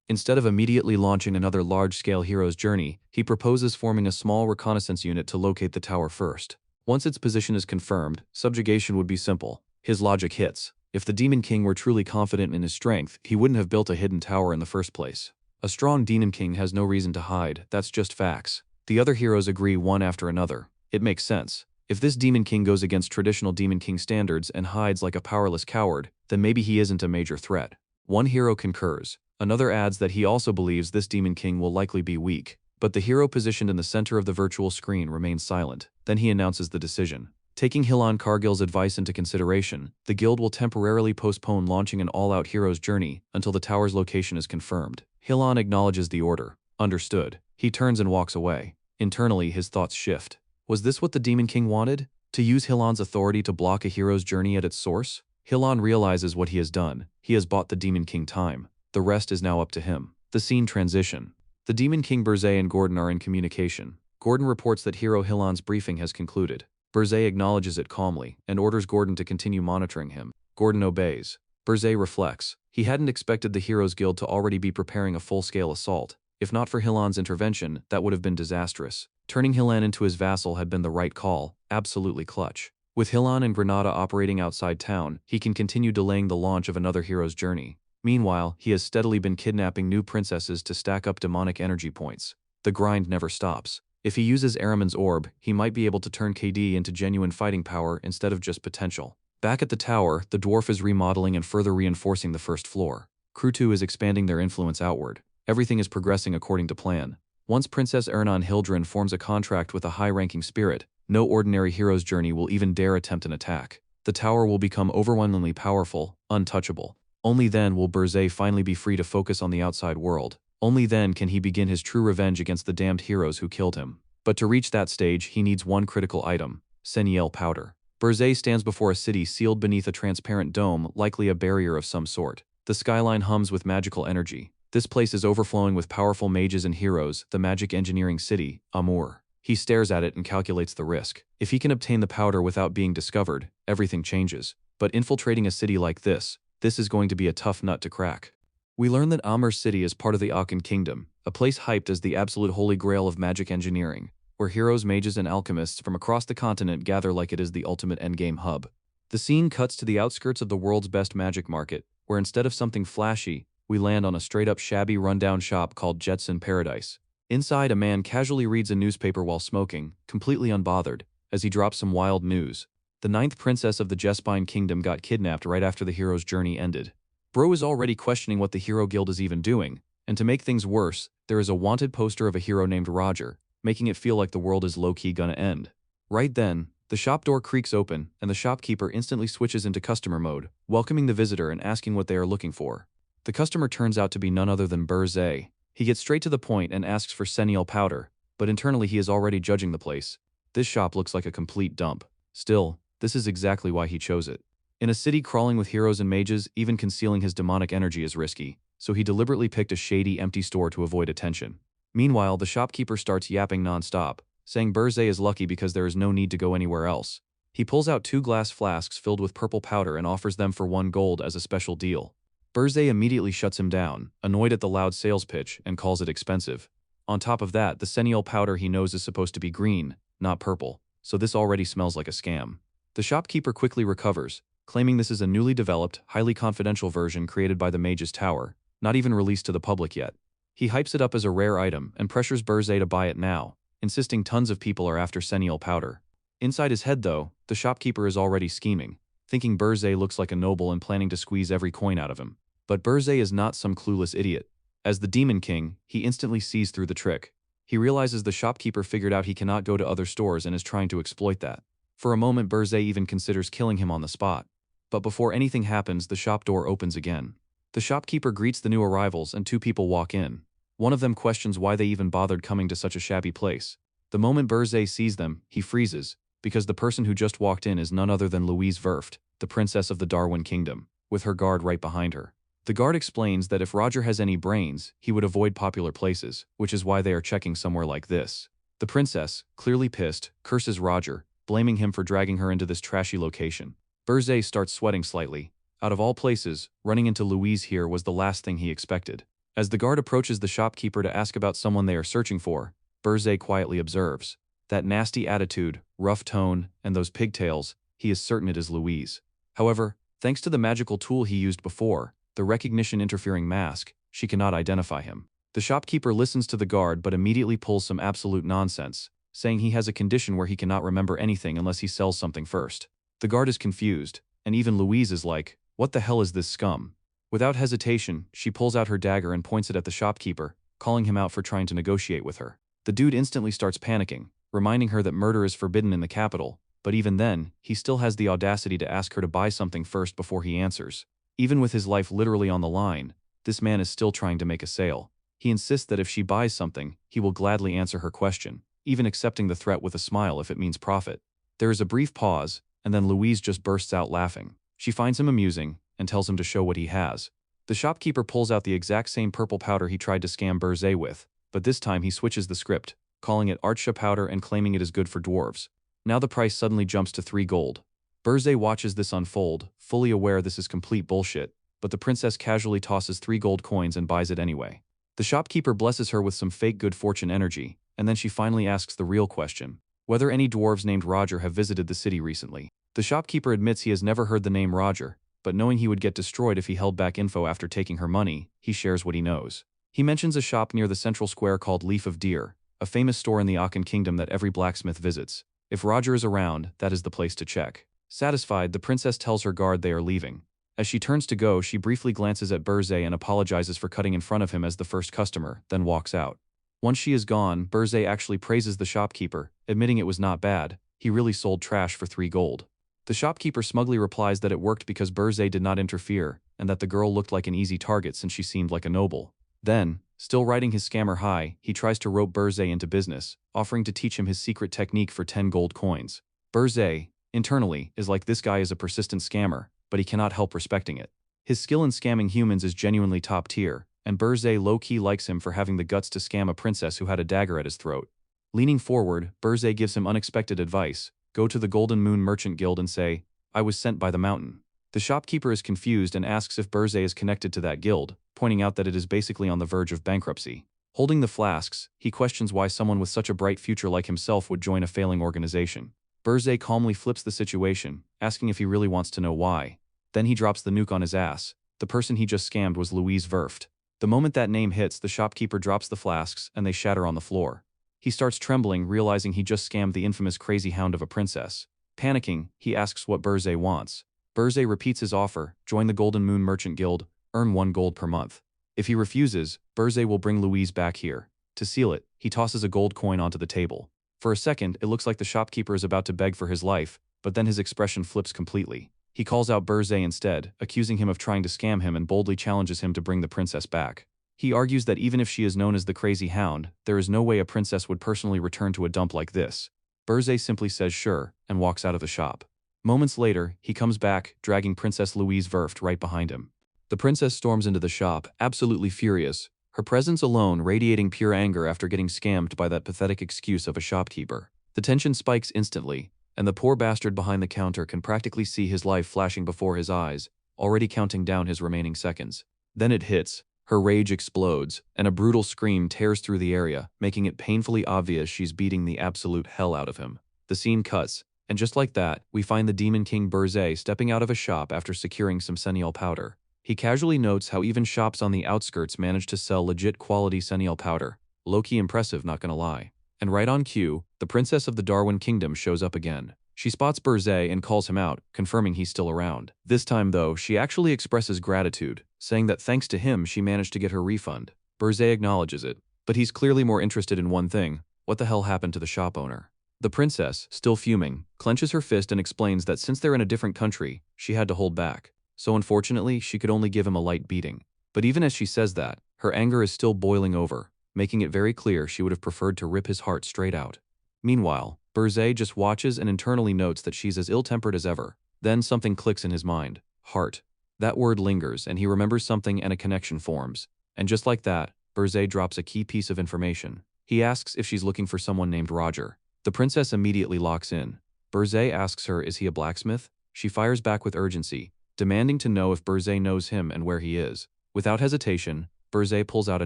[SPEAKER 1] Instead of immediately launching another large-scale hero's journey, he proposes forming a small reconnaissance unit to locate the tower first. Once its position is confirmed, subjugation would be simple. His logic hits. If the Demon King were truly confident in his strength, he wouldn't have built a hidden tower in the first place. A strong Demon King has no reason to hide, that's just facts. The other heroes agree one after another. It makes sense. If this Demon King goes against traditional Demon King standards and hides like a powerless coward, then maybe he isn't a major threat. One hero concurs. Another adds that he also believes this Demon King will likely be weak. But the hero positioned in the center of the virtual screen remains silent. Then he announces the decision. Taking Hilan Cargill's advice into consideration, the guild will temporarily postpone launching an all-out hero's journey until the tower's location is confirmed. Hilan acknowledges the order. Understood. He turns and walks away. Internally, his thoughts shift. Was this what the Demon King wanted? To use Hilan's authority to block a hero's journey at its source? Hilan realizes what he has done. He has bought the Demon King time. The rest is now up to him. The scene transition. The Demon King Burzay and Gordon are in communication. Gordon reports that hero Hilan's briefing has concluded. Burzay acknowledges it calmly and orders Gordon to continue monitoring him. Gordon obeys. Burzay reflects. He hadn't expected the Heroes Guild to already be preparing a full-scale assault. If not for Hilan's intervention, that would have been disastrous. Turning Hilan into his vassal had been the right call, absolutely clutch. With Hilan and Granada operating outside town, he can continue delaying the launch of another hero's journey. Meanwhile, he has steadily been kidnapping new princesses to stack up demonic energy points. The grind never stops. If he uses Araman's orb, he might be able to turn KD into genuine fighting power instead of just potential. Back at the tower, the dwarf is remodeling and further reinforcing the first floor. Crew 2 is expanding their influence outward. Everything is progressing according to plan. Once Princess Ernan Hildren forms a contract with a high-ranking spirit, no ordinary hero's journey will even dare attempt an attack. The tower will become overwhelmingly powerful, untouchable. Only then will Burzay finally be free to focus on the outside world. Only then can he begin his true revenge against the damned heroes who killed him. But to reach that stage, he needs one critical item: Seniel powder. Burzay stands before a city sealed beneath a transparent dome, likely a barrier of some sort. The skyline hums with magical energy. This place is overflowing with powerful mages and heroes, the magic engineering city, Amur. He stares at it and calculates the risk. If he can obtain the powder without being discovered, everything changes. But infiltrating a city like this is going to be a tough nut to crack. We learn that Amur City is part of the Akan Kingdom, a place hyped as the absolute holy grail of magic engineering, where heroes, mages, and alchemists from across the continent gather like it is the ultimate endgame hub. The scene cuts to the outskirts of the world's best magic market, where instead of something flashy, we land on a straight-up shabby rundown shop called Jetson Paradise. Inside, a man casually reads a newspaper while smoking, completely unbothered, as he drops some wild news. The 9th princess of the Jespine Kingdom got kidnapped right after the hero's journey ended. Bro is already questioning what the Hero Guild is even doing, and to make things worse, there is a wanted poster of a hero named Roger, making it feel like the world is low-key gonna end. Right then, the shop door creaks open, and the shopkeeper instantly switches into customer mode, welcoming the visitor and asking what they are looking for. The customer turns out to be none other than Burzay. He gets straight to the point and asks for Seniel powder, but internally he is already judging the place. This shop looks like a complete dump. Still, this is exactly why he chose it. In a city crawling with heroes and mages, even concealing his demonic energy is risky, so he deliberately picked a shady, empty store to avoid attention. Meanwhile, the shopkeeper starts yapping non-stop, saying Burzay is lucky because there is no need to go anywhere else. He pulls out 2 glass flasks filled with purple powder and offers them for 1 gold as a special deal. Burzay immediately shuts him down, annoyed at the loud sales pitch, and calls it expensive. On top of that, the Seniel powder he knows is supposed to be green, not purple, so this already smells like a scam. The shopkeeper quickly recovers, claiming this is a newly developed, highly confidential version created by the Mage's Tower, not even released to the public yet. He hypes it up as a rare item and pressures Burzay to buy it now, insisting tons of people are after Seniel powder. Inside his head though, the shopkeeper is already scheming, thinking Burzay looks like a noble and planning to squeeze every coin out of him. But Burzay is not some clueless idiot. As the Demon King, he instantly sees through the trick. He realizes the shopkeeper figured out he cannot go to other stores and is trying to exploit that. For a moment, Burzay even considers killing him on the spot. But before anything happens, the shop door opens again. The shopkeeper greets the new arrivals and 2 people walk in. One of them questions why they even bothered coming to such a shabby place. The moment Burzay sees them, he freezes, because the person who just walked in is none other than Louise Verft, the princess of the Darwin Kingdom, with her guard right behind her. The guard explains that if Roger has any brains, he would avoid popular places, which is why they are checking somewhere like this. The princess, clearly pissed, curses Roger, blaming him for dragging her into this trashy location. Burzay starts sweating slightly. Out of all places, running into Louise here was the last thing he expected. As the guard approaches the shopkeeper to ask about someone they are searching for, Burzay quietly observes. That nasty attitude, rough tone, and those pigtails, he is certain it is Louise. However, thanks to the magical tool he used before, the recognition interfering mask, she cannot identify him. The shopkeeper listens to the guard but immediately pulls some absolute nonsense, saying he has a condition where he cannot remember anything unless he sells something first. The guard is confused, and even Louise is like, what the hell is this scum? Without hesitation, she pulls out her dagger and points it at the shopkeeper, calling him out for trying to negotiate with her. The dude instantly starts panicking, reminding her that murder is forbidden in the capital, but even then, he still has the audacity to ask her to buy something first before he answers. Even with his life literally on the line, this man is still trying to make a sale. He insists that if she buys something, he will gladly answer her question, even accepting the threat with a smile if it means profit. There is a brief pause, and then Louise just bursts out laughing. She finds him amusing, and tells him to show what he has. The shopkeeper pulls out the exact same purple powder he tried to scam Burzay with, but this time he switches the script, calling it Artsha powder and claiming it is good for dwarves. Now the price suddenly jumps to 3 gold. Burzay watches this unfold, fully aware this is complete bullshit, but the princess casually tosses 3 gold coins and buys it anyway. The shopkeeper blesses her with some fake good fortune energy, and then she finally asks the real question, whether any dwarves named Roger have visited the city recently. The shopkeeper admits he has never heard the name Roger, but knowing he would get destroyed if he held back info after taking her money, he shares what he knows. He mentions a shop near the central square called Leaf of Deer, a famous store in the Akan kingdom that every blacksmith visits. If Roger is around, that is the place to check. Satisfied, the princess tells her guard they are leaving. As she turns to go, she briefly glances at Berzé and apologizes for cutting in front of him as the first customer, then walks out. Once she is gone, Berzé actually praises the shopkeeper, admitting it was not bad. He really sold trash for 3 gold. The shopkeeper smugly replies that it worked because Berzé did not interfere, and that the girl looked like an easy target since she seemed like a noble. Then, still riding his scammer high, he tries to rope Berzé into business, offering to teach him his secret technique for 10 gold coins. Berzé, internally, is like, this guy is a persistent scammer, but he cannot help respecting it. His skill in scamming humans is genuinely top tier, and Berzé low-key likes him for having the guts to scam a princess who had a dagger at his throat. Leaning forward, Berzé gives him unexpected advice: go to the Golden Moon Merchant Guild and say, "I was sent by the mountain." The shopkeeper is confused and asks if Berzé is connected to that guild, pointing out that it is basically on the verge of bankruptcy. Holding the flasks, he questions why someone with such a bright future like himself would join a failing organization. Berzé calmly flips the situation, asking if he really wants to know why. Then he drops the nuke on his ass. The person he just scammed was Louise Verft. The moment that name hits, the shopkeeper drops the flasks and they shatter on the floor. He starts trembling, realizing he just scammed the infamous crazy hound of a princess. Panicking, he asks what Berzé wants. Berzé repeats his offer: join the Golden Moon Merchant Guild, earn 1 gold per month. If he refuses, Berzé will bring Louise back here. To seal it, he tosses a gold coin onto the table. For a second, it looks like the shopkeeper is about to beg for his life, but then his expression flips completely. He calls out Berzé instead, accusing him of trying to scam him, and boldly challenges him to bring the princess back. He argues that even if she is known as the Crazy Hound, there is no way a princess would personally return to a dump like this. Berzé simply says sure, and walks out of the shop. Moments later, he comes back, dragging Princess Louise Verft right behind him. The princess storms into the shop, absolutely furious, her presence alone radiating pure anger after getting scammed by that pathetic excuse of a shopkeeper. The tension spikes instantly, and the poor bastard behind the counter can practically see his life flashing before his eyes, already counting down his remaining seconds. Then it hits. Her rage explodes, and a brutal scream tears through the area, making it painfully obvious she's beating the absolute hell out of him. The scene cuts, and just like that, we find the Demon King Berzé stepping out of a shop after securing some Senial powder. He casually notes how even shops on the outskirts manage to sell legit quality Senial powder. Low-key impressive, not gonna lie. And right on cue, the princess of the Darwin Kingdom shows up again. She spots Berzé and calls him out, confirming he's still around. This time though, she actually expresses gratitude, saying that thanks to him she managed to get her refund. Berzé acknowledges it, but he's clearly more interested in one thing: what the hell happened to the shop owner? The princess, still fuming, clenches her fist and explains that since they're in a different country, she had to hold back. So unfortunately, she could only give him a light beating. But even as she says that, her anger is still boiling over, making it very clear she would have preferred to rip his heart straight out. Meanwhile, Berzé just watches and internally notes that she's as ill-tempered as ever. Then something clicks in his mind. Heart. That word lingers, and he remembers something, and a connection forms. And just like that, Berzé drops a key piece of information. He asks if she's looking for someone named Roger. The princess immediately locks in. Berzé asks her, is he a blacksmith? She fires back with urgency, demanding to know if Berzé knows him and where he is. Without hesitation, Berzé pulls out a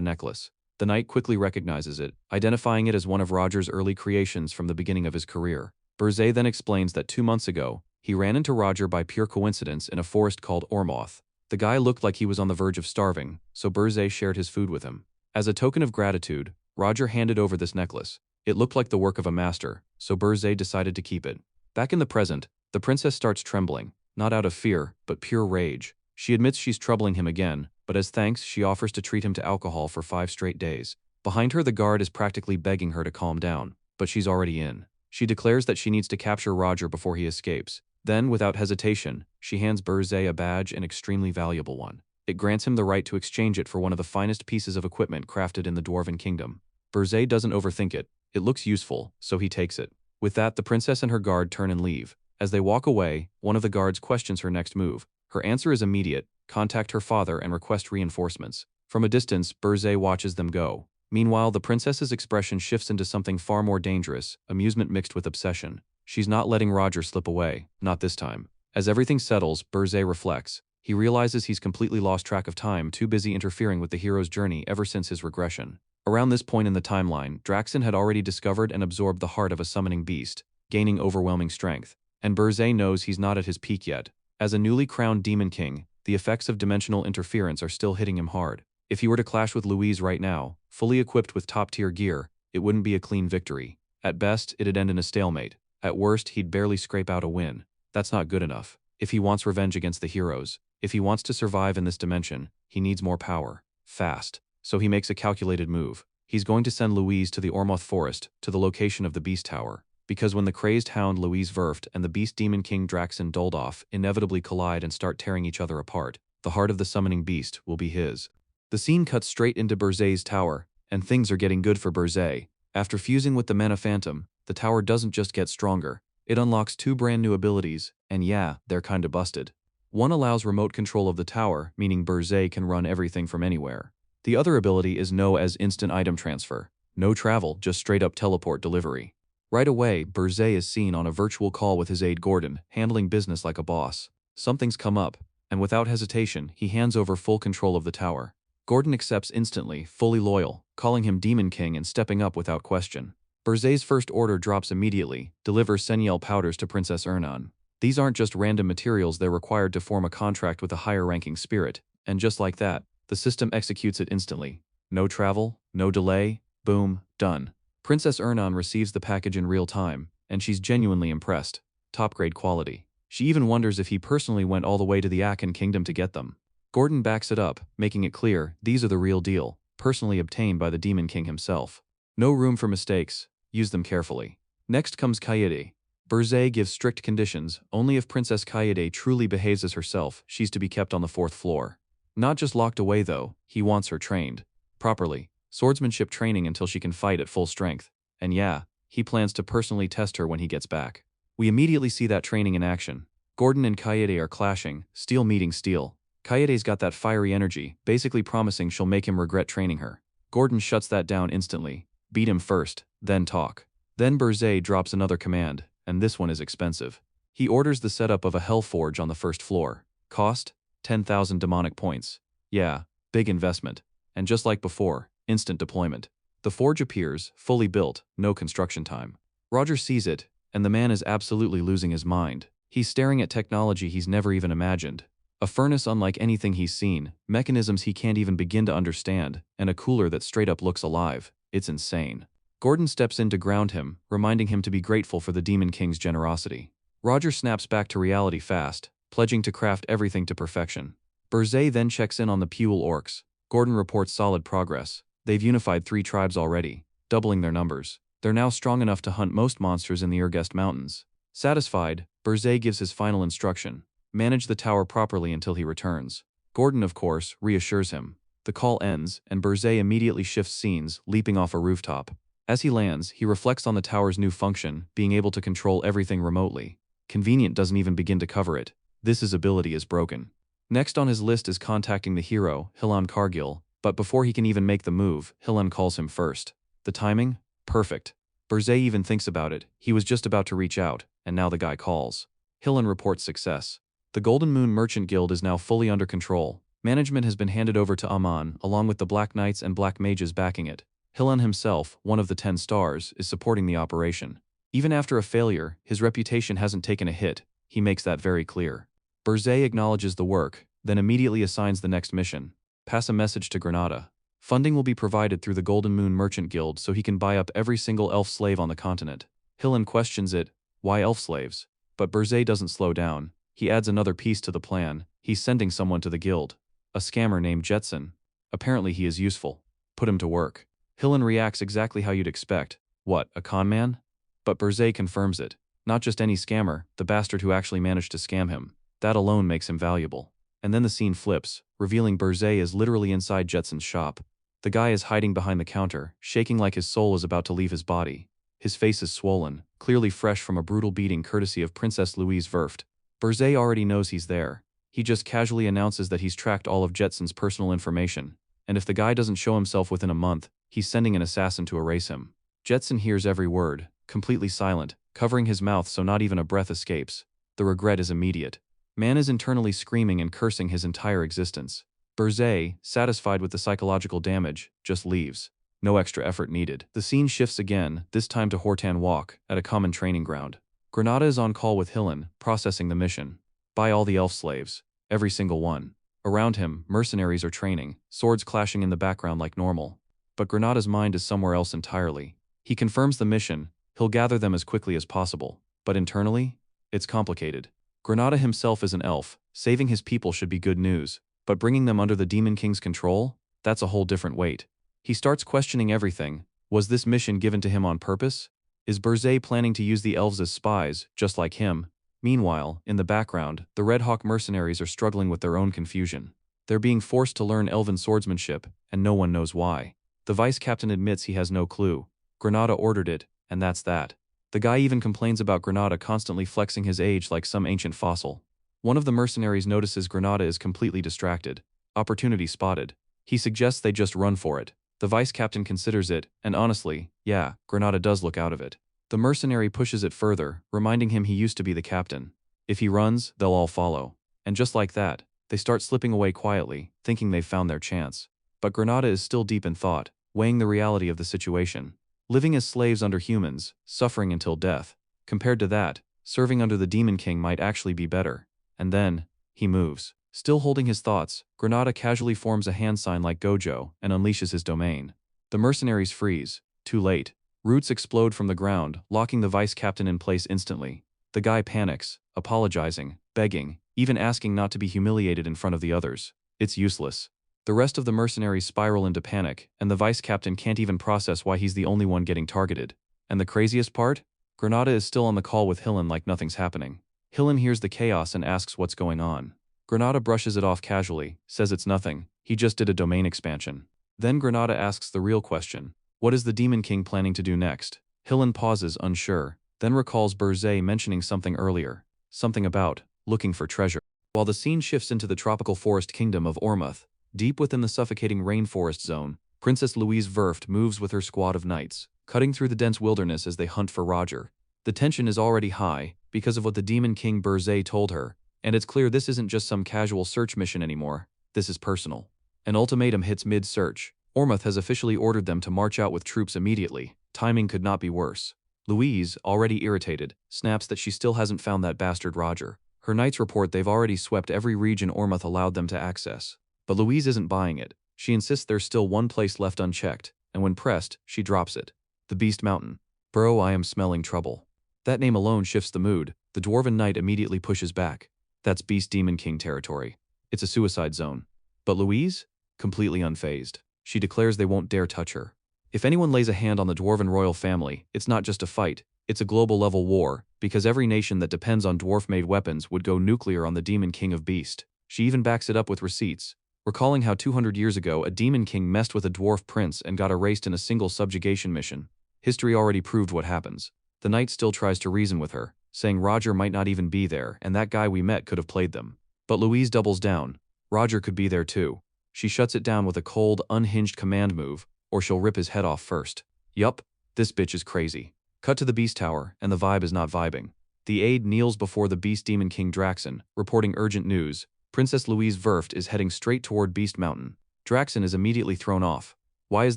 [SPEAKER 1] necklace. The knight quickly recognizes it, identifying it as one of Roger's early creations from the beginning of his career. Berzé then explains that 2 months ago, he ran into Roger by pure coincidence in a forest called Ormoth. The guy looked like he was on the verge of starving, so Berzé shared his food with him. As a token of gratitude, Roger handed over this necklace. It looked like the work of a master, so Berzé decided to keep it. Back in the present, the princess starts trembling, not out of fear, but pure rage. She admits she's troubling him again, but as thanks, she offers to treat him to alcohol for 5 straight days. Behind her, the guard is practically begging her to calm down, but she's already in. She declares that she needs to capture Roger before he escapes. Then, without hesitation, she hands Berzé a badge, an extremely valuable one. It grants him the right to exchange it for one of the finest pieces of equipment crafted in the Dwarven Kingdom. Berzé doesn't overthink it. It looks useful, so he takes it. With that, the princess and her guard turn and leave. As they walk away, one of the guards questions her next move. Her answer is immediate: contact her father and request reinforcements. From a distance, Berzé watches them go. Meanwhile, the princess's expression shifts into something far more dangerous, amusement mixed with obsession. She's not letting Roger slip away, not this time. As everything settles, Berzé reflects. He realizes he's completely lost track of time, too busy interfering with the hero's journey ever since his regression. Around this point in the timeline, Draxen had already discovered and absorbed the heart of a summoning beast, gaining overwhelming strength. And Berzé knows he's not at his peak yet. As a newly crowned Demon King, the effects of dimensional interference are still hitting him hard. If he were to clash with Louise right now, fully equipped with top-tier gear, it wouldn't be a clean victory. At best, it'd end in a stalemate. At worst, he'd barely scrape out a win. That's not good enough. If he wants revenge against the heroes, if he wants to survive in this dimension, he needs more power. Fast. So he makes a calculated move. He's going to send Louise to the Ormoth Forest, to the location of the Beast Tower. Because when the crazed hound Louise Verft and the Beast Demon King Draxen Doldorf inevitably collide and start tearing each other apart, the heart of the summoning beast will be his. The scene cuts straight into Berzé's tower, and things are getting good for Berzé. After fusing with the Mana Phantom, the tower doesn't just get stronger, it unlocks 2 brand new abilities, and yeah, they're kinda busted. One allows remote control of the tower, meaning Berzé can run everything from anywhere. The other ability is known as instant item transfer. No travel, just straight up teleport delivery. Right away, Berzé is seen on a virtual call with his aide Gordon, handling business like a boss. Something's come up, and without hesitation, he hands over full control of the tower. Gordon accepts instantly, fully loyal, calling him Demon King and stepping up without question. Berzé's first order drops immediately: deliver Seniel powders to Princess Ernan. These aren't just random materials, they're required to form a contract with a higher-ranking spirit, and just like that, the system executes it instantly. No travel, no delay, boom, done. Princess Ernan receives the package in real time, and she's genuinely impressed. Top-grade quality. She even wonders if he personally went all the way to the Akan Kingdom to get them. Gordon backs it up, making it clear these are the real deal, personally obtained by the Demon King himself. No room for mistakes, use them carefully. Next comes Kaede. Berzé gives strict conditions: only if Princess Kaede truly behaves as herself, she's to be kept on the 4th floor. Not just locked away though, he wants her trained. Properly. Swordsmanship training until she can fight at full strength. And yeah, he plans to personally test her when he gets back. We immediately see that training in action. Gordon and Kaede are clashing, steel meeting steel. Kaede's got that fiery energy, basically promising she'll make him regret training her. Gordon shuts that down instantly. Beat him first, then talk. Then Berzé drops another command, and this one is expensive. He orders the setup of a hell forge on the 1st floor. Cost? 10,000 demonic points. Yeah, big investment. And just like before, instant deployment. The forge appears, fully built, no construction time. Roger sees it, and the man is absolutely losing his mind. He's staring at technology he's never even imagined. A furnace unlike anything he's seen, mechanisms he can't even begin to understand, and a cooler that straight up looks alive. It's insane. Gordon steps in to ground him, reminding him to be grateful for the Demon King's generosity. Roger snaps back to reality fast, pledging to craft everything to perfection. Berzé then checks in on the Puel Orcs. Gordon reports solid progress. They've unified 3 tribes already, doubling their numbers. They're now strong enough to hunt most monsters in the Urgest Mountains. Satisfied, Berzé gives his final instruction: manage the tower properly until he returns. Gordon, of course, reassures him. The call ends, and Berzé immediately shifts scenes, leaping off a rooftop. As he lands, he reflects on the tower's new function, being able to control everything remotely. Convenient doesn't even begin to cover it. This ability is broken. Next on his list is contacting the hero, Hillan Cargill, but before he can even make the move, Hillan calls him first. The timing? Perfect. Berzé even thinks about it. He was just about to reach out, and now the guy calls. Hillan reports success. The Golden Moon Merchant Guild is now fully under control. Management has been handed over to Amon, along with the Black Knights and Black Mages backing it. Hillan himself, one of the 10 stars, is supporting the operation. Even after a failure, his reputation hasn't taken a hit. He makes that very clear. Berzé acknowledges the work, then immediately assigns the next mission. Pass a message to Granada. Funding will be provided through the Golden Moon Merchant Guild so he can buy up every single elf slave on the continent. Hillan questions it: why elf slaves? But Berzé doesn't slow down. He adds another piece to the plan: he's sending someone to the guild. A scammer named Jetson. Apparently he is useful. Put him to work. Hillan reacts exactly how you'd expect. What, a con man? But Berzé confirms it. Not just any scammer, the bastard who actually managed to scam him. That alone makes him valuable. And then the scene flips, revealing Berzé is literally inside Jetson's shop. The guy is hiding behind the counter, shaking like his soul is about to leave his body. His face is swollen, clearly fresh from a brutal beating courtesy of Princess Louise Verft. Berzé already knows he's there. He just casually announces that he's tracked all of Jetson's personal information, and if the guy doesn't show himself within a month, he's sending an assassin to erase him. Jetson hears every word, completely silent, covering his mouth so not even a breath escapes. The regret is immediate. Man is internally screaming and cursing his entire existence. Berzé, satisfied with the psychological damage, just leaves. No extra effort needed. The scene shifts again, this time to Hortan Walk, at a common training ground. Granada is on call with Hillen, processing the mission. Buy all the elf slaves. Every single one. Around him, mercenaries are training, swords clashing in the background like normal. But Granada's mind is somewhere else entirely. He confirms the mission, he'll gather them as quickly as possible. But internally? It's complicated. Granada himself is an elf, saving his people should be good news. But bringing them under the Demon King's control? That's a whole different weight. He starts questioning everything. Was this mission given to him on purpose? Is Burzay planning to use the elves as spies, just like him? Meanwhile, in the background, the Red Hawk mercenaries are struggling with their own confusion. They're being forced to learn elven swordsmanship, and no one knows why. The vice captain admits he has no clue. Granada ordered it, and that's that. The guy even complains about Granada constantly flexing his age like some ancient fossil. One of the mercenaries notices Granada is completely distracted. Opportunity spotted. He suggests they just run for it. The vice captain considers it, and honestly, yeah, Granada does look out of it. The mercenary pushes it further, reminding him he used to be the captain. If he runs, they'll all follow. And just like that, they start slipping away quietly, thinking they've found their chance. But Granada is still deep in thought, weighing the reality of the situation. Living as slaves under humans, suffering until death. Compared to that, serving under the Demon King might actually be better. And then, he moves. Still holding his thoughts, Granada casually forms a hand sign like Gojo and unleashes his domain. The mercenaries freeze. Too late. Roots explode from the ground, locking the vice captain in place instantly. The guy panics, apologizing, begging, even asking not to be humiliated in front of the others. It's useless. The rest of the mercenaries spiral into panic, and the vice captain can't even process why he's the only one getting targeted. And the craziest part? Granada is still on the call with Hillen like nothing's happening. Hillen hears the chaos and asks what's going on. Granada brushes it off casually, says it's nothing, he just did a domain expansion. Then Granada asks the real question. What is the Demon King planning to do next? Hillen pauses, unsure, then recalls Burzay mentioning something earlier. Something about looking for treasure. While the scene shifts into the tropical forest kingdom of Ormuth, deep within the suffocating rainforest zone, Princess Louise Verft moves with her squad of knights, cutting through the dense wilderness as they hunt for Roger. The tension is already high, because of what the Demon King Burzay told her, and it's clear this isn't just some casual search mission anymore, this is personal. An ultimatum hits mid-search. Ormuth has officially ordered them to march out with troops immediately. Timing could not be worse. Louise, already irritated, snaps that she still hasn't found that bastard Roger. Her knights report they've already swept every region Ormuth allowed them to access. But Louise isn't buying it. She insists there's still one place left unchecked, and when pressed, she drops it. The Beast Mountain. Bro, I am smelling trouble. That name alone shifts the mood. The Dwarven Knight immediately pushes back. That's Beast Demon King territory. It's a suicide zone. But Louise? Completely unfazed. She declares they won't dare touch her. If anyone lays a hand on the Dwarven royal family, it's not just a fight, it's a global-level war, because every nation that depends on dwarf-made weapons would go nuclear on the Demon King of Beast. She even backs it up with receipts, recalling how 200 years ago a Demon King messed with a dwarf prince and got erased in a single subjugation mission. History already proved what happens. The knight still tries to reason with her, saying Roger might not even be there and that guy we met could have played them. But Louise doubles down. Roger could be there too. She shuts it down with a cold, unhinged command move, or she'll rip his head off first. Yup, this bitch is crazy. Cut to the Beast Tower, and the vibe is not vibing. The aide kneels before the Beast Demon King Draxon, reporting urgent news. Princess Louise Verft is heading straight toward Beast Mountain. Draxon is immediately thrown off. Why is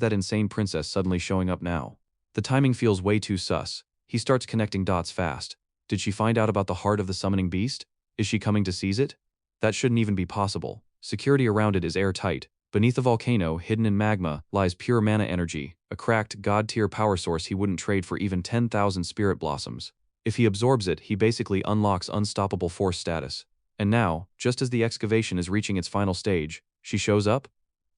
[SPEAKER 1] that insane princess suddenly showing up now? The timing feels way too sus. He starts connecting dots fast. Did she find out about the heart of the summoning beast? Is she coming to seize it? That shouldn't even be possible. Security around it is airtight. Beneath the volcano, hidden in magma, lies pure mana energy, a cracked, god-tier power source he wouldn't trade for even 10,000 spirit blossoms. If he absorbs it, he basically unlocks unstoppable force status. And now, just as the excavation is reaching its final stage, she shows up?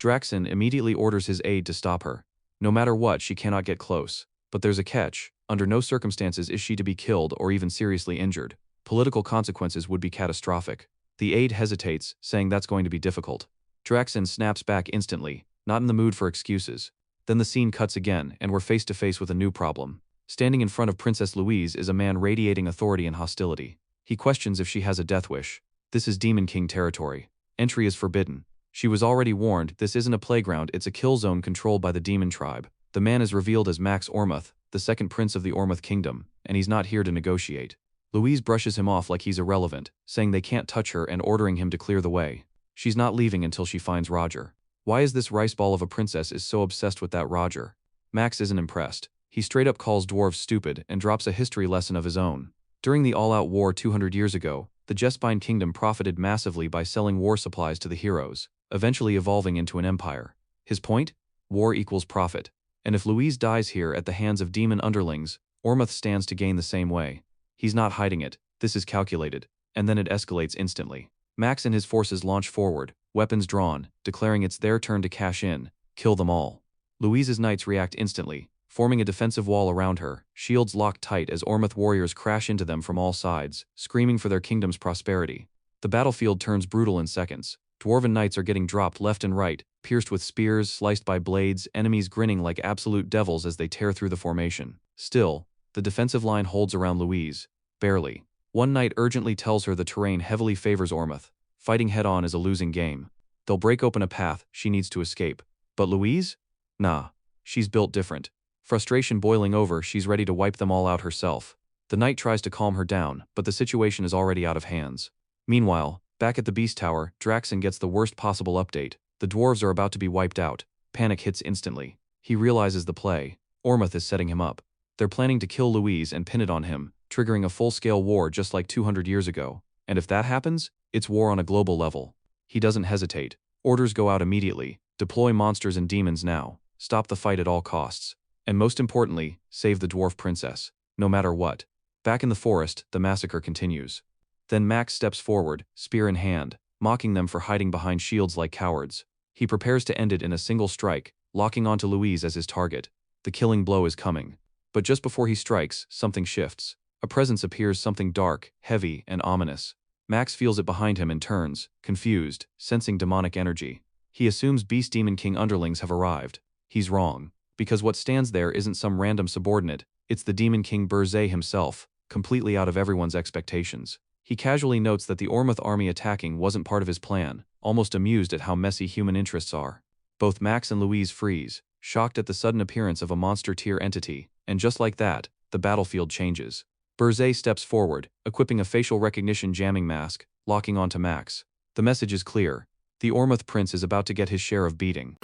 [SPEAKER 1] Draxon immediately orders his aide to stop her. No matter what, she cannot get close. But there's a catch. Under no circumstances is she to be killed or even seriously injured. Political consequences would be catastrophic. The aide hesitates, saying that's going to be difficult. Draxon snaps back instantly, not in the mood for excuses. Then the scene cuts again, and we're face to face with a new problem. Standing in front of Princess Louise is a man radiating authority and hostility. He questions if she has a death wish. This is Demon King territory. Entry is forbidden. She was already warned, this isn't a playground, it's a kill zone controlled by the demon tribe. The man is revealed as Max Ormuth, the second prince of the Ormuth kingdom, and he's not here to negotiate. Louise brushes him off like he's irrelevant, saying they can't touch her and ordering him to clear the way. She's not leaving until she finds Roger. Why is this rice ball of a princess is so obsessed with that Roger? Max isn't impressed. He straight up calls dwarves stupid and drops a history lesson of his own. During the all-out war 200 years ago, the Jesbine Kingdom profited massively by selling war supplies to the heroes, eventually evolving into an empire. His point? War equals profit. And if Louise dies here at the hands of demon underlings, Ormuz stands to gain the same way. He's not hiding it, this is calculated, and then it escalates instantly. Max and his forces launch forward, weapons drawn, declaring it's their turn to cash in, kill them all. Louise's knights react instantly, forming a defensive wall around her, shields locked tight as Ormuz warriors crash into them from all sides, screaming for their kingdom's prosperity. The battlefield turns brutal in seconds. Dwarven knights are getting dropped left and right, pierced with spears, sliced by blades, enemies grinning like absolute devils as they tear through the formation. Still, the defensive line holds around Louise. Barely. One knight urgently tells her the terrain heavily favors Ormuz. Fighting head-on is a losing game. They'll break open a path, she needs to escape. But Louise? Nah. She's built different. Frustration boiling over, she's ready to wipe them all out herself. The knight tries to calm her down, but the situation is already out of hands. Meanwhile, back at the Beast Tower, Draxon gets the worst possible update. The dwarves are about to be wiped out. Panic hits instantly. He realizes the play. Ormuz is setting him up. They're planning to kill Louise and pin it on him, triggering a full-scale war just like 200 years ago. And if that happens, it's war on a global level. He doesn't hesitate. Orders go out immediately. Deploy monsters and demons now. Stop the fight at all costs. And most importantly, save the dwarf princess. No matter what. Back in the forest, the massacre continues. Then Max steps forward, spear in hand, mocking them for hiding behind shields like cowards. He prepares to end it in a single strike, locking onto Louise as his target. The killing blow is coming. But just before he strikes, something shifts. A presence appears, something dark, heavy, and ominous. Max feels it behind him and turns, confused, sensing demonic energy. He assumes Beast Demon King underlings have arrived. He's wrong. Because what stands there isn't some random subordinate, it's the Demon King Burzay himself, completely out of everyone's expectations. He casually notes that the Ormuz army attacking wasn't part of his plan, almost amused at how messy human interests are. Both Max and Louise freeze, shocked at the sudden appearance of a monster-tier entity, and just like that, the battlefield changes. Burzay steps forward, equipping a facial recognition jamming mask, locking onto Max. The message is clear. The Ormuz prince is about to get his share of beating.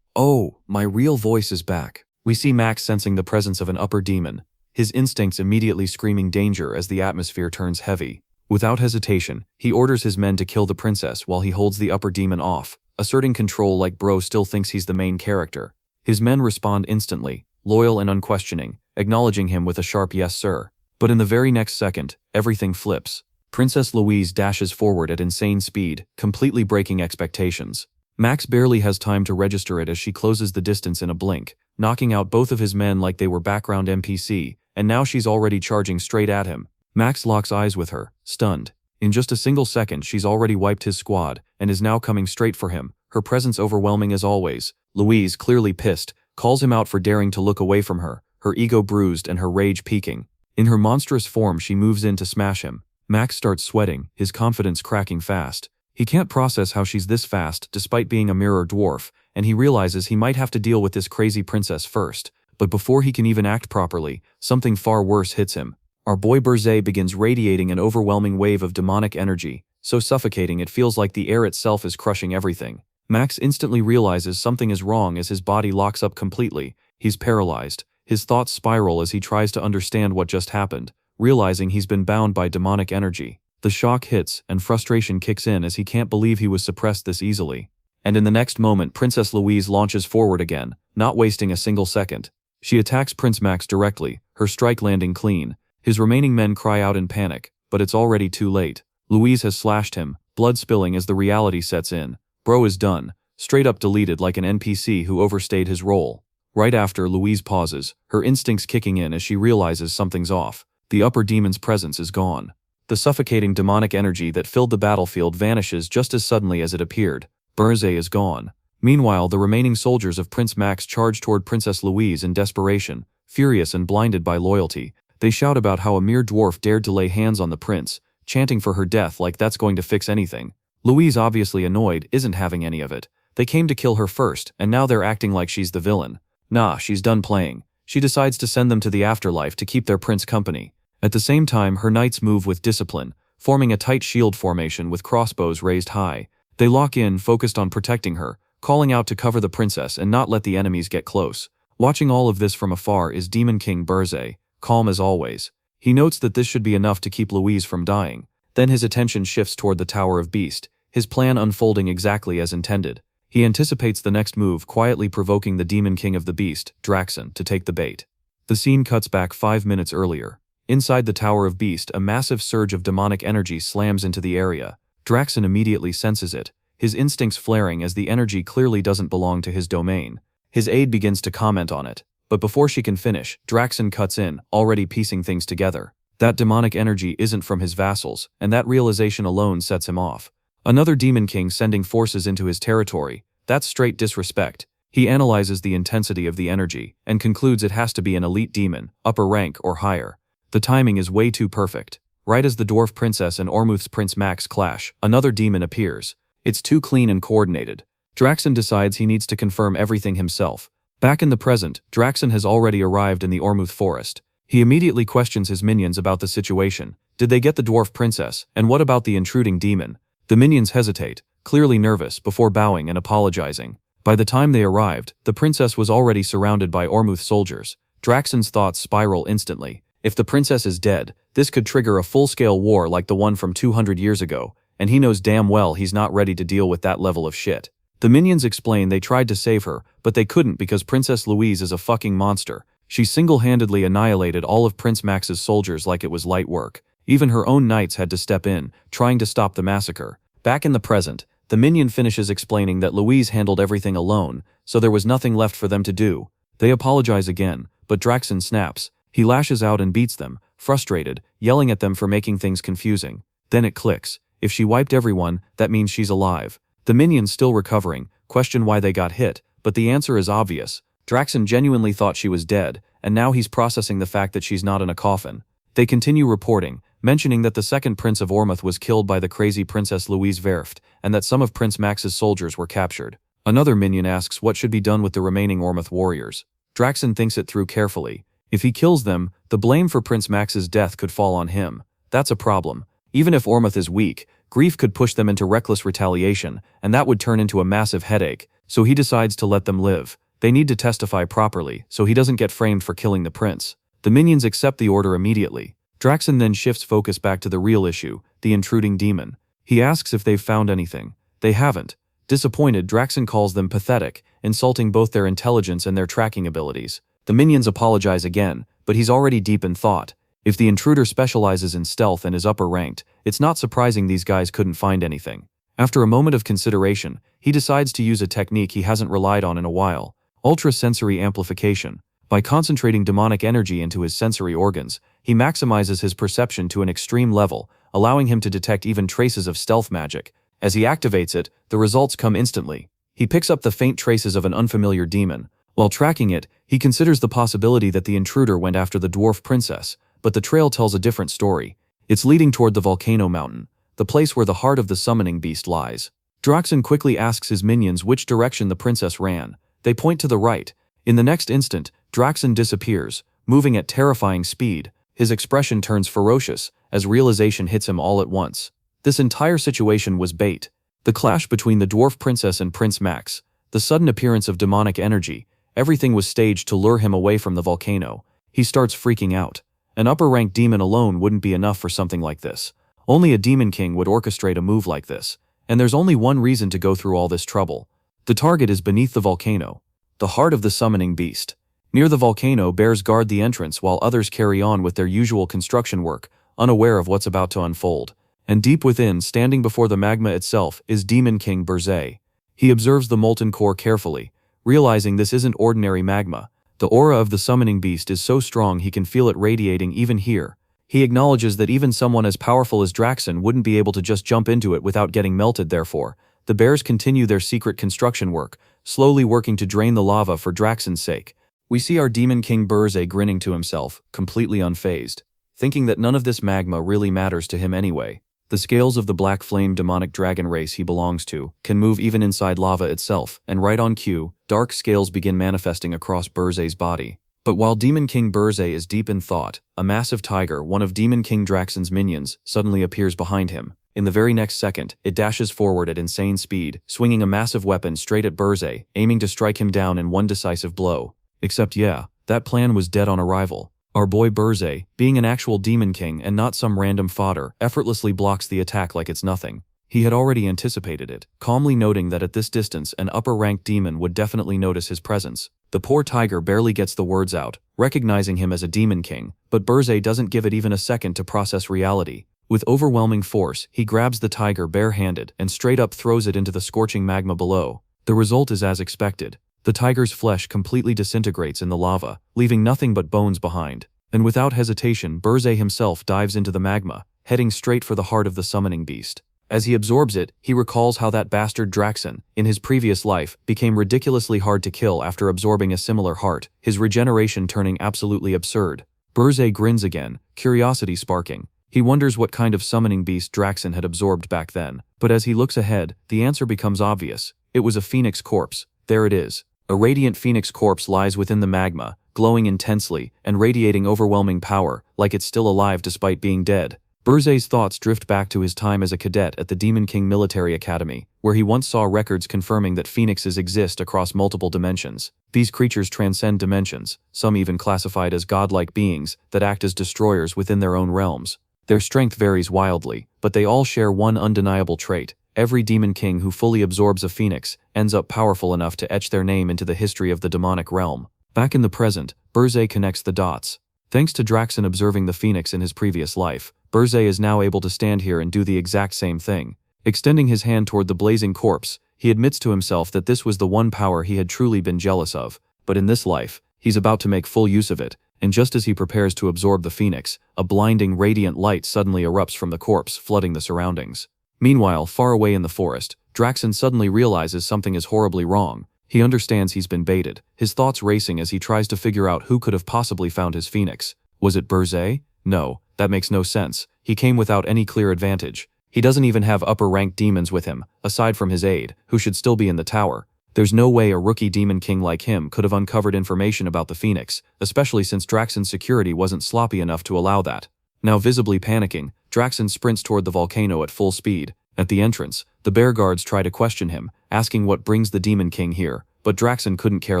[SPEAKER 1] Oh, my real voice is back. We see Max sensing the presence of an upper demon, his instincts immediately screaming danger as the atmosphere turns heavy. Without hesitation, he orders his men to kill the princess while he holds the upper demon off, asserting control like bro still thinks he's the main character. His men respond instantly, loyal and unquestioning, acknowledging him with a sharp yes sir. But in the very next second, everything flips. Princess Louise dashes forward at insane speed, completely breaking expectations. Max barely has time to register it as she closes the distance in a blink, knocking out both of his men like they were background NPC, and now she's already charging straight at him. Max locks eyes with her, stunned. In just a single second she's already wiped his squad, and is now coming straight for him, her presence overwhelming as always. Louise, clearly pissed, calls him out for daring to look away from her, her ego bruised and her rage peaking. In her monstrous form she moves in to smash him. Max starts sweating, his confidence cracking fast. He can't process how she's this fast despite being a mirror dwarf, and he realizes he might have to deal with this crazy princess first. But before he can even act properly, something far worse hits him. Our boy Burzay begins radiating an overwhelming wave of demonic energy, so suffocating it feels like the air itself is crushing everything. Max instantly realizes something is wrong as his body locks up completely. He's paralyzed. His thoughts spiral as he tries to understand what just happened, realizing he's been bound by demonic energy. The shock hits, and frustration kicks in as he can't believe he was suppressed this easily. And in the next moment Princess Louise launches forward again, not wasting a single second. She attacks Prince Max directly, her strike landing clean. His remaining men cry out in panic, but it's already too late. Louise has slashed him, blood spilling as the reality sets in. Bro is done, straight up deleted like an NPC who overstayed his role. Right after, Louise pauses, her instincts kicking in as she realizes something's off. The upper demon's presence is gone. The suffocating demonic energy that filled the battlefield vanishes just as suddenly as it appeared. Burzay is gone. Meanwhile, the remaining soldiers of Prince Max charge toward Princess Louise in desperation. Furious and blinded by loyalty, they shout about how a mere dwarf dared to lay hands on the prince, chanting for her death like that's going to fix anything. Louise, obviously annoyed, isn't having any of it. They came to kill her first, and now they're acting like she's the villain. Nah, she's done playing. She decides to send them to the afterlife to keep their prince company. At the same time, her knights move with discipline, forming a tight shield formation with crossbows raised high. They lock in, focused on protecting her, calling out to cover the princess and not let the enemies get close. Watching all of this from afar is Demon King Burzay, calm as always. He notes that this should be enough to keep Louise from dying. Then his attention shifts toward the Tower of Beast, his plan unfolding exactly as intended. He anticipates the next move, quietly provoking the Demon King of the Beast, Draxon, to take the bait. The scene cuts back 5 minutes earlier. Inside the Tower of Beast, a massive surge of demonic energy slams into the area. Draxon immediately senses it, his instincts flaring as the energy clearly doesn't belong to his domain. His aide begins to comment on it, but before she can finish, Draxon cuts in, already piecing things together. That demonic energy isn't from his vassals, and that realization alone sets him off. Another Demon King sending forces into his territory. That's straight disrespect. He analyzes the intensity of the energy, and concludes it has to be an elite demon, upper rank or higher. The timing is way too perfect. Right as the Dwarf Princess and Ormuth's Prince Max clash, another demon appears. It's too clean and coordinated. Draxon decides he needs to confirm everything himself. Back in the present, Draxon has already arrived in the Ormuth forest. He immediately questions his minions about the situation. Did they get the Dwarf Princess, and what about the intruding demon? The minions hesitate, clearly nervous, before bowing and apologizing. By the time they arrived, the princess was already surrounded by Ormuth soldiers. Draxon's thoughts spiral instantly. If the princess is dead, this could trigger a full-scale war like the one from 200 years ago, and he knows damn well he's not ready to deal with that level of shit. The minions explain they tried to save her, but they couldn't because Princess Louise is a fucking monster. She single-handedly annihilated all of Prince Max's soldiers like it was light work. Even her own knights had to step in, trying to stop the massacre. Back in the present, the minion finishes explaining that Louise handled everything alone, so there was nothing left for them to do. They apologize again, but Draxon snaps. He lashes out and beats them, frustrated, yelling at them for making things confusing. Then it clicks. If she wiped everyone, that means she's alive. The minions, still recovering, question why they got hit, but the answer is obvious. Draxon genuinely thought she was dead, and now he's processing the fact that she's not in a coffin. They continue reporting, mentioning that the second Prince of Ormuth was killed by the crazy Princess Louise Verft, and that some of Prince Max's soldiers were captured. Another minion asks what should be done with the remaining Ormuth warriors. Draxon thinks it through carefully. If he kills them, the blame for Prince Max's death could fall on him. That's a problem. Even if Ormuth is weak, grief could push them into reckless retaliation, and that would turn into a massive headache, so he decides to let them live. They need to testify properly, so he doesn't get framed for killing the prince. The minions accept the order immediately. Draxon then shifts focus back to the real issue, the intruding demon. He asks if they've found anything. They haven't. Disappointed, Draxon calls them pathetic, insulting both their intelligence and their tracking abilities. The minions apologize again, but he's already deep in thought. If the intruder specializes in stealth and is upper ranked, it's not surprising these guys couldn't find anything. After a moment of consideration, he decides to use a technique he hasn't relied on in a while: ultra-sensory amplification. By concentrating demonic energy into his sensory organs, he maximizes his perception to an extreme level, allowing him to detect even traces of stealth magic. As he activates it, the results come instantly. He picks up the faint traces of an unfamiliar demon. While tracking it, he considers the possibility that the intruder went after the dwarf princess, but the trail tells a different story. It's leading toward the volcano mountain, the place where the heart of the summoning beast lies. Draxon quickly asks his minions which direction the princess ran. They point to the right. In the next instant, Draxon disappears, moving at terrifying speed. His expression turns ferocious, as realization hits him all at once. This entire situation was bait. The clash between the dwarf princess and Prince Max, the sudden appearance of demonic energy, everything was staged to lure him away from the volcano. He starts freaking out. An upper-ranked demon alone wouldn't be enough for something like this. Only a demon king would orchestrate a move like this. And there's only one reason to go through all this trouble. The target is beneath the volcano, the heart of the summoning beast. Near the volcano, bears guard the entrance while others carry on with their usual construction work, unaware of what's about to unfold. And deep within, standing before the magma itself, is Demon King Burzay. He observes the molten core carefully, realizing this isn't ordinary magma. The aura of the summoning beast is so strong he can feel it radiating even here. He acknowledges that even someone as powerful as Draxon wouldn't be able to just jump into it without getting melted. Therefore, the bears continue their secret construction work, slowly working to drain the lava for Draxon's sake. We see our Demon King Burzay grinning to himself, completely unfazed, thinking that none of this magma really matters to him anyway. The scales of the black flame demonic dragon race he belongs to can move even inside lava itself, and right on cue, dark scales begin manifesting across Burzay's body. But while Demon King Burzay is deep in thought, a massive tiger, one of Demon King Draxon's minions, suddenly appears behind him. In the very next second, it dashes forward at insane speed, swinging a massive weapon straight at Burzay, aiming to strike him down in one decisive blow. Except yeah, that plan was dead on arrival. Our boy Burzay, being an actual demon king and not some random fodder, effortlessly blocks the attack like it's nothing. He had already anticipated it, calmly noting that at this distance an upper-ranked demon would definitely notice his presence. The poor tiger barely gets the words out, recognizing him as a demon king, but Burzay doesn't give it even a second to process reality. With overwhelming force, he grabs the tiger bare-handed and straight up throws it into the scorching magma below. The result is as expected. The tiger's flesh completely disintegrates in the lava, leaving nothing but bones behind. And without hesitation, Burzay himself dives into the magma, heading straight for the heart of the summoning beast. As he absorbs it, he recalls how that bastard Draxon, in his previous life, became ridiculously hard to kill after absorbing a similar heart, his regeneration turning absolutely absurd. Burzay grins again, curiosity sparking. He wonders what kind of summoning beast Draxon had absorbed back then, but as he looks ahead, the answer becomes obvious. It was a phoenix corpse. There it is. A radiant phoenix corpse lies within the magma, glowing intensely and radiating overwhelming power, like it's still alive despite being dead. Burzay's thoughts drift back to his time as a cadet at the Demon King Military Academy, where he once saw records confirming that phoenixes exist across multiple dimensions. These creatures transcend dimensions, some even classified as godlike beings that act as destroyers within their own realms. Their strength varies wildly, but they all share one undeniable trait. Every demon king who fully absorbs a phoenix ends up powerful enough to etch their name into the history of the demonic realm. Back in the present, Burzay connects the dots. Thanks to Draxon observing the phoenix in his previous life, Burzay is now able to stand here and do the exact same thing. Extending his hand toward the blazing corpse, he admits to himself that this was the one power he had truly been jealous of. But in this life, he's about to make full use of it, and just as he prepares to absorb the phoenix, a blinding radiant light suddenly erupts from the corpse, flooding the surroundings. Meanwhile, far away in the forest, Draxon suddenly realizes something is horribly wrong. He understands he's been baited, his thoughts racing as he tries to figure out who could have possibly found his phoenix. Was it Burzay? No, that makes no sense. He came without any clear advantage. He doesn't even have upper-ranked demons with him, aside from his aide, who should still be in the tower. There's no way a rookie demon king like him could have uncovered information about the phoenix, especially since Draxon's security wasn't sloppy enough to allow that. Now visibly panicking, Draxon sprints toward the volcano at full speed. At the entrance, the bear guards try to question him, asking what brings the demon king here, but Draxon couldn't care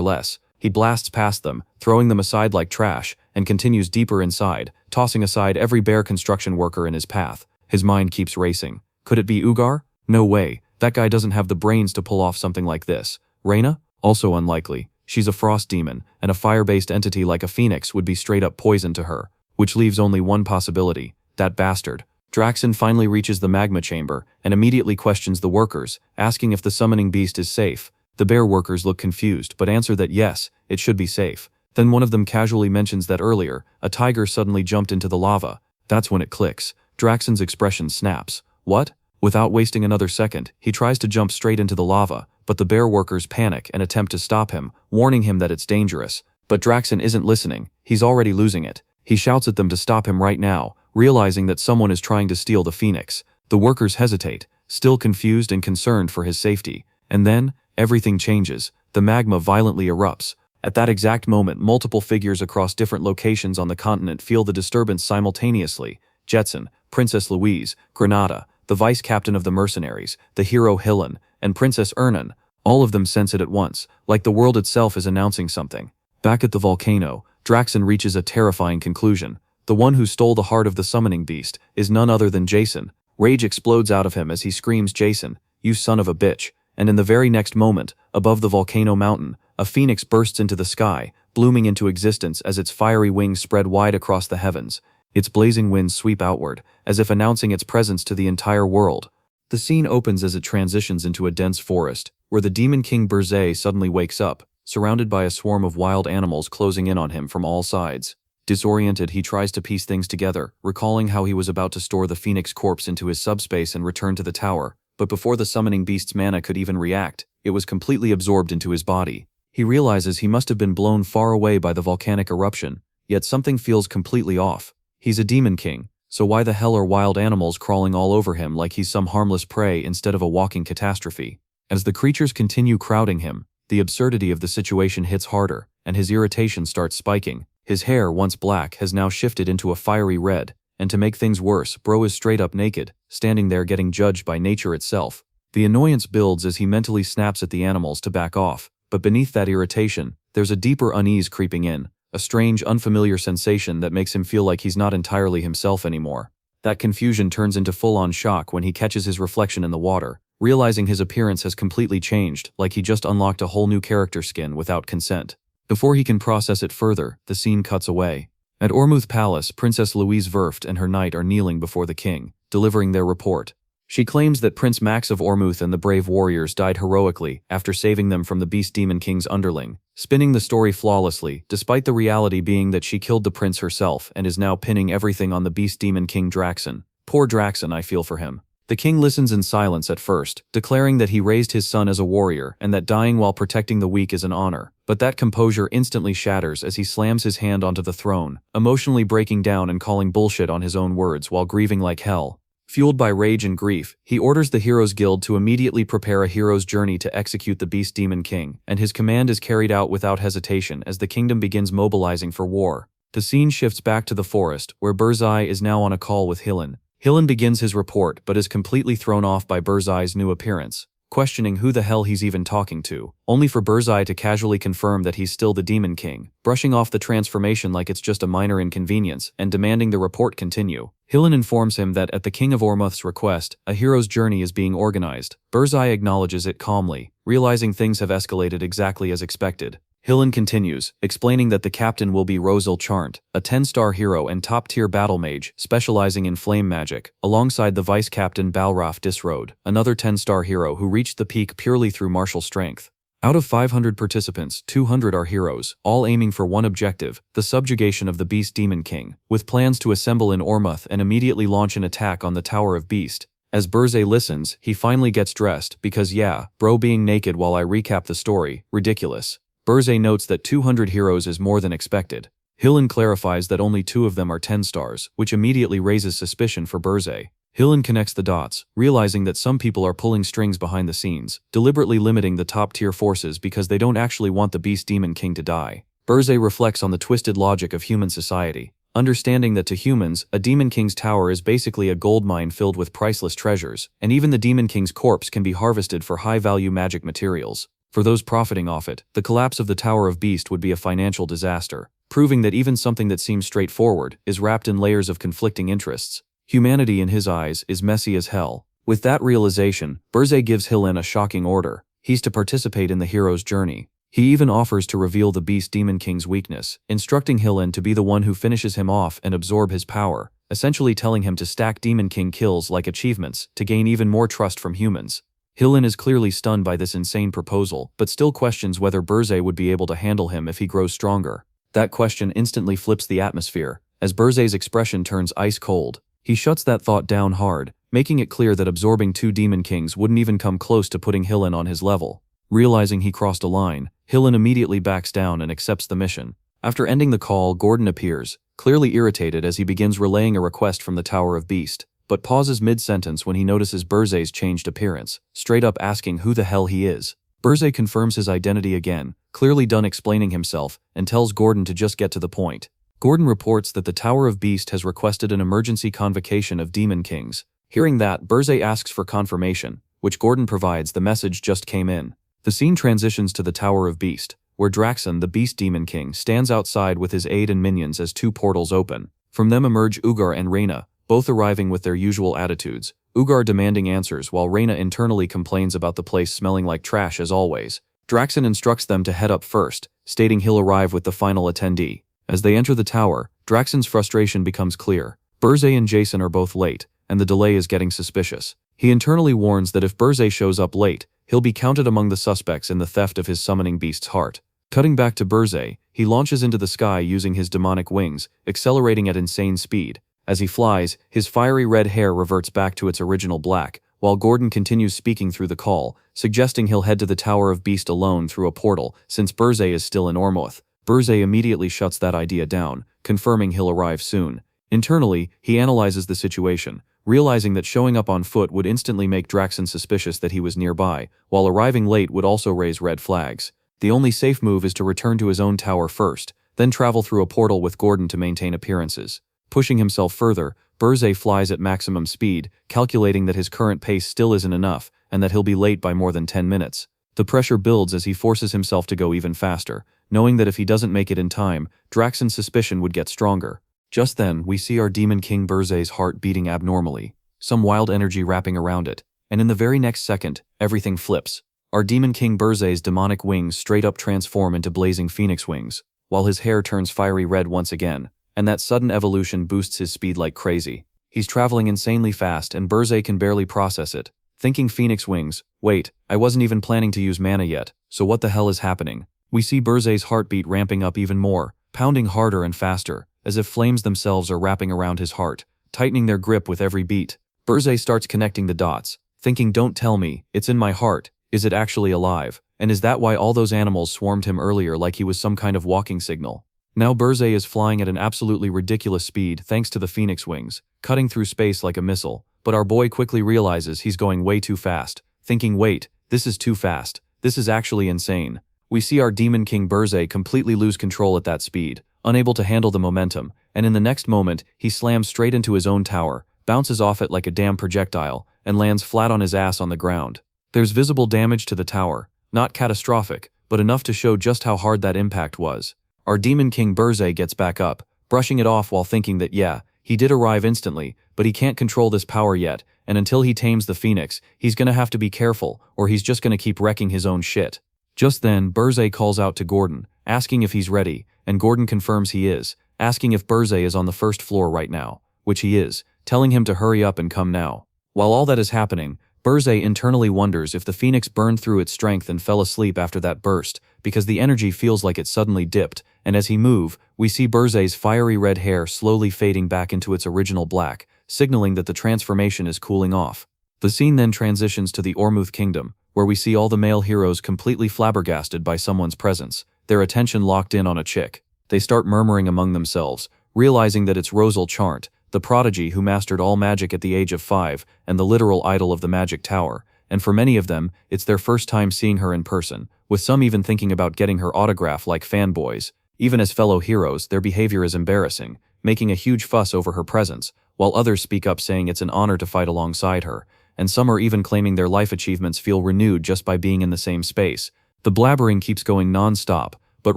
[SPEAKER 1] less. He blasts past them, throwing them aside like trash, and continues deeper inside, tossing aside every bear construction worker in his path. His mind keeps racing. Could it be Ugar? No way. That guy doesn't have the brains to pull off something like this. Reyna? Also unlikely. She's a frost demon, and a fire-based entity like a phoenix would be straight up poison to her. Which leaves only one possibility. That bastard. Draxon finally reaches the magma chamber, and immediately questions the workers, asking if the summoning beast is safe. The bear workers look confused, but answer that yes, it should be safe. Then one of them casually mentions that earlier, a tiger suddenly jumped into the lava. That's when it clicks. Draxon's expression snaps. What? Without wasting another second, he tries to jump straight into the lava, but the bear workers panic and attempt to stop him, warning him that it's dangerous. But Draxon isn't listening. He's already losing it. He shouts at them to stop him right now, realizing that someone is trying to steal the phoenix. The workers hesitate, still confused and concerned for his safety. And then, everything changes. The magma violently erupts. At that exact moment, multiple figures across different locations on the continent feel the disturbance simultaneously. Jetson, Princess Louise, Granada, the vice captain of the mercenaries, the hero Hillen, and Princess Ernan. All of them sense it at once, like the world itself is announcing something. Back at the volcano, Draxon reaches a terrifying conclusion. The one who stole the heart of the summoning beast is none other than Jason. Rage explodes out of him as he screams, "Jason, you son of a bitch." And in the very next moment, above the volcano mountain, a phoenix bursts into the sky, blooming into existence as its fiery wings spread wide across the heavens. Its blazing winds sweep outward, as if announcing its presence to the entire world. The scene opens as it transitions into a dense forest, where the demon king Burzay suddenly wakes up, surrounded by a swarm of wild animals closing in on him from all sides. Disoriented, he tries to piece things together, recalling how he was about to store the phoenix corpse into his subspace and return to the tower. But before the summoning beast's mana could even react, it was completely absorbed into his body. He realizes he must have been blown far away by the volcanic eruption, yet something feels completely off. He's a demon king, so why the hell are wild animals crawling all over him like he's some harmless prey instead of a walking catastrophe? As the creatures continue crowding him, the absurdity of the situation hits harder, and his irritation starts spiking. His hair, once black, has now shifted into a fiery red, and to make things worse, bro is straight up naked, standing there getting judged by nature itself. The annoyance builds as he mentally snaps at the animals to back off, but beneath that irritation, there's a deeper unease creeping in, a strange, unfamiliar sensation that makes him feel like he's not entirely himself anymore. That confusion turns into full-on shock when he catches his reflection in the water, realizing his appearance has completely changed, like he just unlocked a whole new character skin without consent. Before he can process it further, the scene cuts away. At Ormuth Palace, Princess Louise Verft and her knight are kneeling before the king, delivering their report. She claims that Prince Max of Ormuth and the brave warriors died heroically after saving them from the Beast Demon King's underling, spinning the story flawlessly, despite the reality being that she killed the prince herself and is now pinning everything on the Beast Demon King Draxon. Poor Draxon, I feel for him. The king listens in silence at first, declaring that he raised his son as a warrior and that dying while protecting the weak is an honor. But that composure instantly shatters as he slams his hand onto the throne, emotionally breaking down and calling bullshit on his own words while grieving like hell. Fueled by rage and grief, he orders the Heroes Guild to immediately prepare a hero's journey to execute the Beast Demon King, and his command is carried out without hesitation as the kingdom begins mobilizing for war. The scene shifts back to the forest, where Burzai is now on a call with Hillen. Hillen begins his report but is completely thrown off by Burzai's new appearance, questioning who the hell he's even talking to, only for Burzai to casually confirm that he's still the Demon King, brushing off the transformation like it's just a minor inconvenience and demanding the report continue. Hillen informs him that at the King of Ormuth's request, a hero's journey is being organized. Burzai acknowledges it calmly, realizing things have escalated exactly as expected. Hillen continues, explaining that the captain will be Rosil Charnt, a 10-star hero and top-tier battle mage specializing in flame magic, alongside the vice-captain Balraf Disroad, another 10-star hero who reached the peak purely through martial strength. Out of 500 participants, 200 are heroes, all aiming for one objective, the subjugation of the Beast Demon King, with plans to assemble in Ormuth and immediately launch an attack on the Tower of Beast. As Burzai listens, he finally gets dressed, because yeah, bro being naked while I recap the story, ridiculous. Burzai notes that 200 heroes is more than expected. Hillen clarifies that only 2 of them are 10 stars, which immediately raises suspicion for Burzai. Hillen connects the dots, realizing that some people are pulling strings behind the scenes, deliberately limiting the top-tier forces because they don't actually want the Beast Demon King to die. Burzai reflects on the twisted logic of human society, understanding that to humans, a Demon King's tower is basically a goldmine filled with priceless treasures, and even the Demon King's corpse can be harvested for high-value magic materials. For those profiting off it, the collapse of the Tower of Beast would be a financial disaster, proving that even something that seems straightforward is wrapped in layers of conflicting interests. Humanity, in his eyes, is messy as hell. With that realization, Burzai gives Hillen a shocking order. He's to participate in the hero's journey. He even offers to reveal the Beast Demon King's weakness, instructing Hillen to be the one who finishes him off and absorb his power, essentially telling him to stack Demon King kills like achievements to gain even more trust from humans. Hillen is clearly stunned by this insane proposal, but still questions whether Burzai would be able to handle him if he grows stronger. That question instantly flips the atmosphere, as Burzai's expression turns ice cold. He shuts that thought down hard, making it clear that absorbing 2 Demon Kings wouldn't even come close to putting Hillen on his level. Realizing he crossed a line, Hillen immediately backs down and accepts the mission. After ending the call, Gordon appears, clearly irritated as he begins relaying a request from the Tower of Beast, but pauses mid-sentence when he notices Burzai's changed appearance, straight up asking who the hell he is. Burzai confirms his identity again, clearly done explaining himself, and tells Gordon to just get to the point. Gordon reports that the Tower of Beast has requested an emergency convocation of Demon Kings. Hearing that, Burzai asks for confirmation, which Gordon provides. The message just came in. The scene transitions to the Tower of Beast, where Draxon, the Beast Demon King, stands outside with his aide and minions as 2 portals open. From them emerge Ugar and Reyna, both arriving with their usual attitudes, Ugar demanding answers while Reyna internally complains about the place smelling like trash as always. Draxon instructs them to head up first, stating he'll arrive with the final attendee. As they enter the tower, Draxon's frustration becomes clear. Burzai and Jason are both late, and the delay is getting suspicious. He internally warns that if Burzai shows up late, he'll be counted among the suspects in the theft of his summoning beast's heart. Cutting back to Burzai, he launches into the sky using his demonic wings, accelerating at insane speed. As he flies, his fiery red hair reverts back to its original black, while Gordon continues speaking through the call, suggesting he'll head to the Tower of Beast alone through a portal, since Burzai is still in Ormuth. Burzai immediately shuts that idea down, confirming he'll arrive soon. Internally, he analyzes the situation, realizing that showing up on foot would instantly make Draxon suspicious that he was nearby, while arriving late would also raise red flags. The only safe move is to return to his own tower first, then travel through a portal with Gordon to maintain appearances. Pushing himself further, Burzai flies at maximum speed, calculating that his current pace still isn't enough, and that he'll be late by more than 10 minutes. The pressure builds as he forces himself to go even faster, knowing that if he doesn't make it in time, Draxon's suspicion would get stronger. Just then, we see our Demon King Burzei's heart beating abnormally, some wild energy wrapping around it, and in the very next second, everything flips. Our Demon King Burzei's demonic wings straight up transform into blazing phoenix wings, while his hair turns fiery red once again, and that sudden evolution boosts his speed like crazy. He's traveling insanely fast and Burzei can barely process it, thinking phoenix wings, wait, I wasn't even planning to use mana yet, so what the hell is happening? We see Burzei's heartbeat ramping up even more, pounding harder and faster, as if flames themselves are wrapping around his heart, tightening their grip with every beat. Burzei starts connecting the dots, thinking, don't tell me, it's in my heart, is it actually alive? And is that why all those animals swarmed him earlier like he was some kind of walking signal? Now Burzei is flying at an absolutely ridiculous speed thanks to the phoenix wings, cutting through space like a missile, but our boy quickly realizes he's going way too fast, thinking, wait, this is too fast, this is actually insane. We see our Demon King Burzei completely lose control at that speed, unable to handle the momentum, and in the next moment, he slams straight into his own tower, bounces off it like a damn projectile, and lands flat on his ass on the ground. There's visible damage to the tower, not catastrophic, but enough to show just how hard that impact was. Our Demon King Burzei gets back up, brushing it off while thinking that yeah, he did arrive instantly, but he can't control this power yet, and until he tames the phoenix, he's gonna have to be careful, or he's just gonna keep wrecking his own shit. Just then, Burzei calls out to Gordon, asking if he's ready, and Gordon confirms he is, asking if Burzei is on the first floor right now, which he is, telling him to hurry up and come now. While all that is happening, Burzei internally wonders if the phoenix burned through its strength and fell asleep after that burst, because the energy feels like it suddenly dipped, and as he moves, we see Burzei's fiery red hair slowly fading back into its original black, signaling that the transformation is cooling off. The scene then transitions to the Ormuth Kingdom, where we see all the male heroes completely flabbergasted by someone's presence, their attention locked in on a chick. They start murmuring among themselves, realizing that it's Rosal Charnt, the prodigy who mastered all magic at the age of 5 and the literal idol of the magic tower, and for many of them, it's their first time seeing her in person, with some even thinking about getting her autograph like fanboys. Even as fellow heroes, their behavior is embarrassing, making a huge fuss over her presence, while others speak up saying it's an honor to fight alongside her, and some are even claiming their life achievements feel renewed just by being in the same space. The blabbering keeps going non-stop, but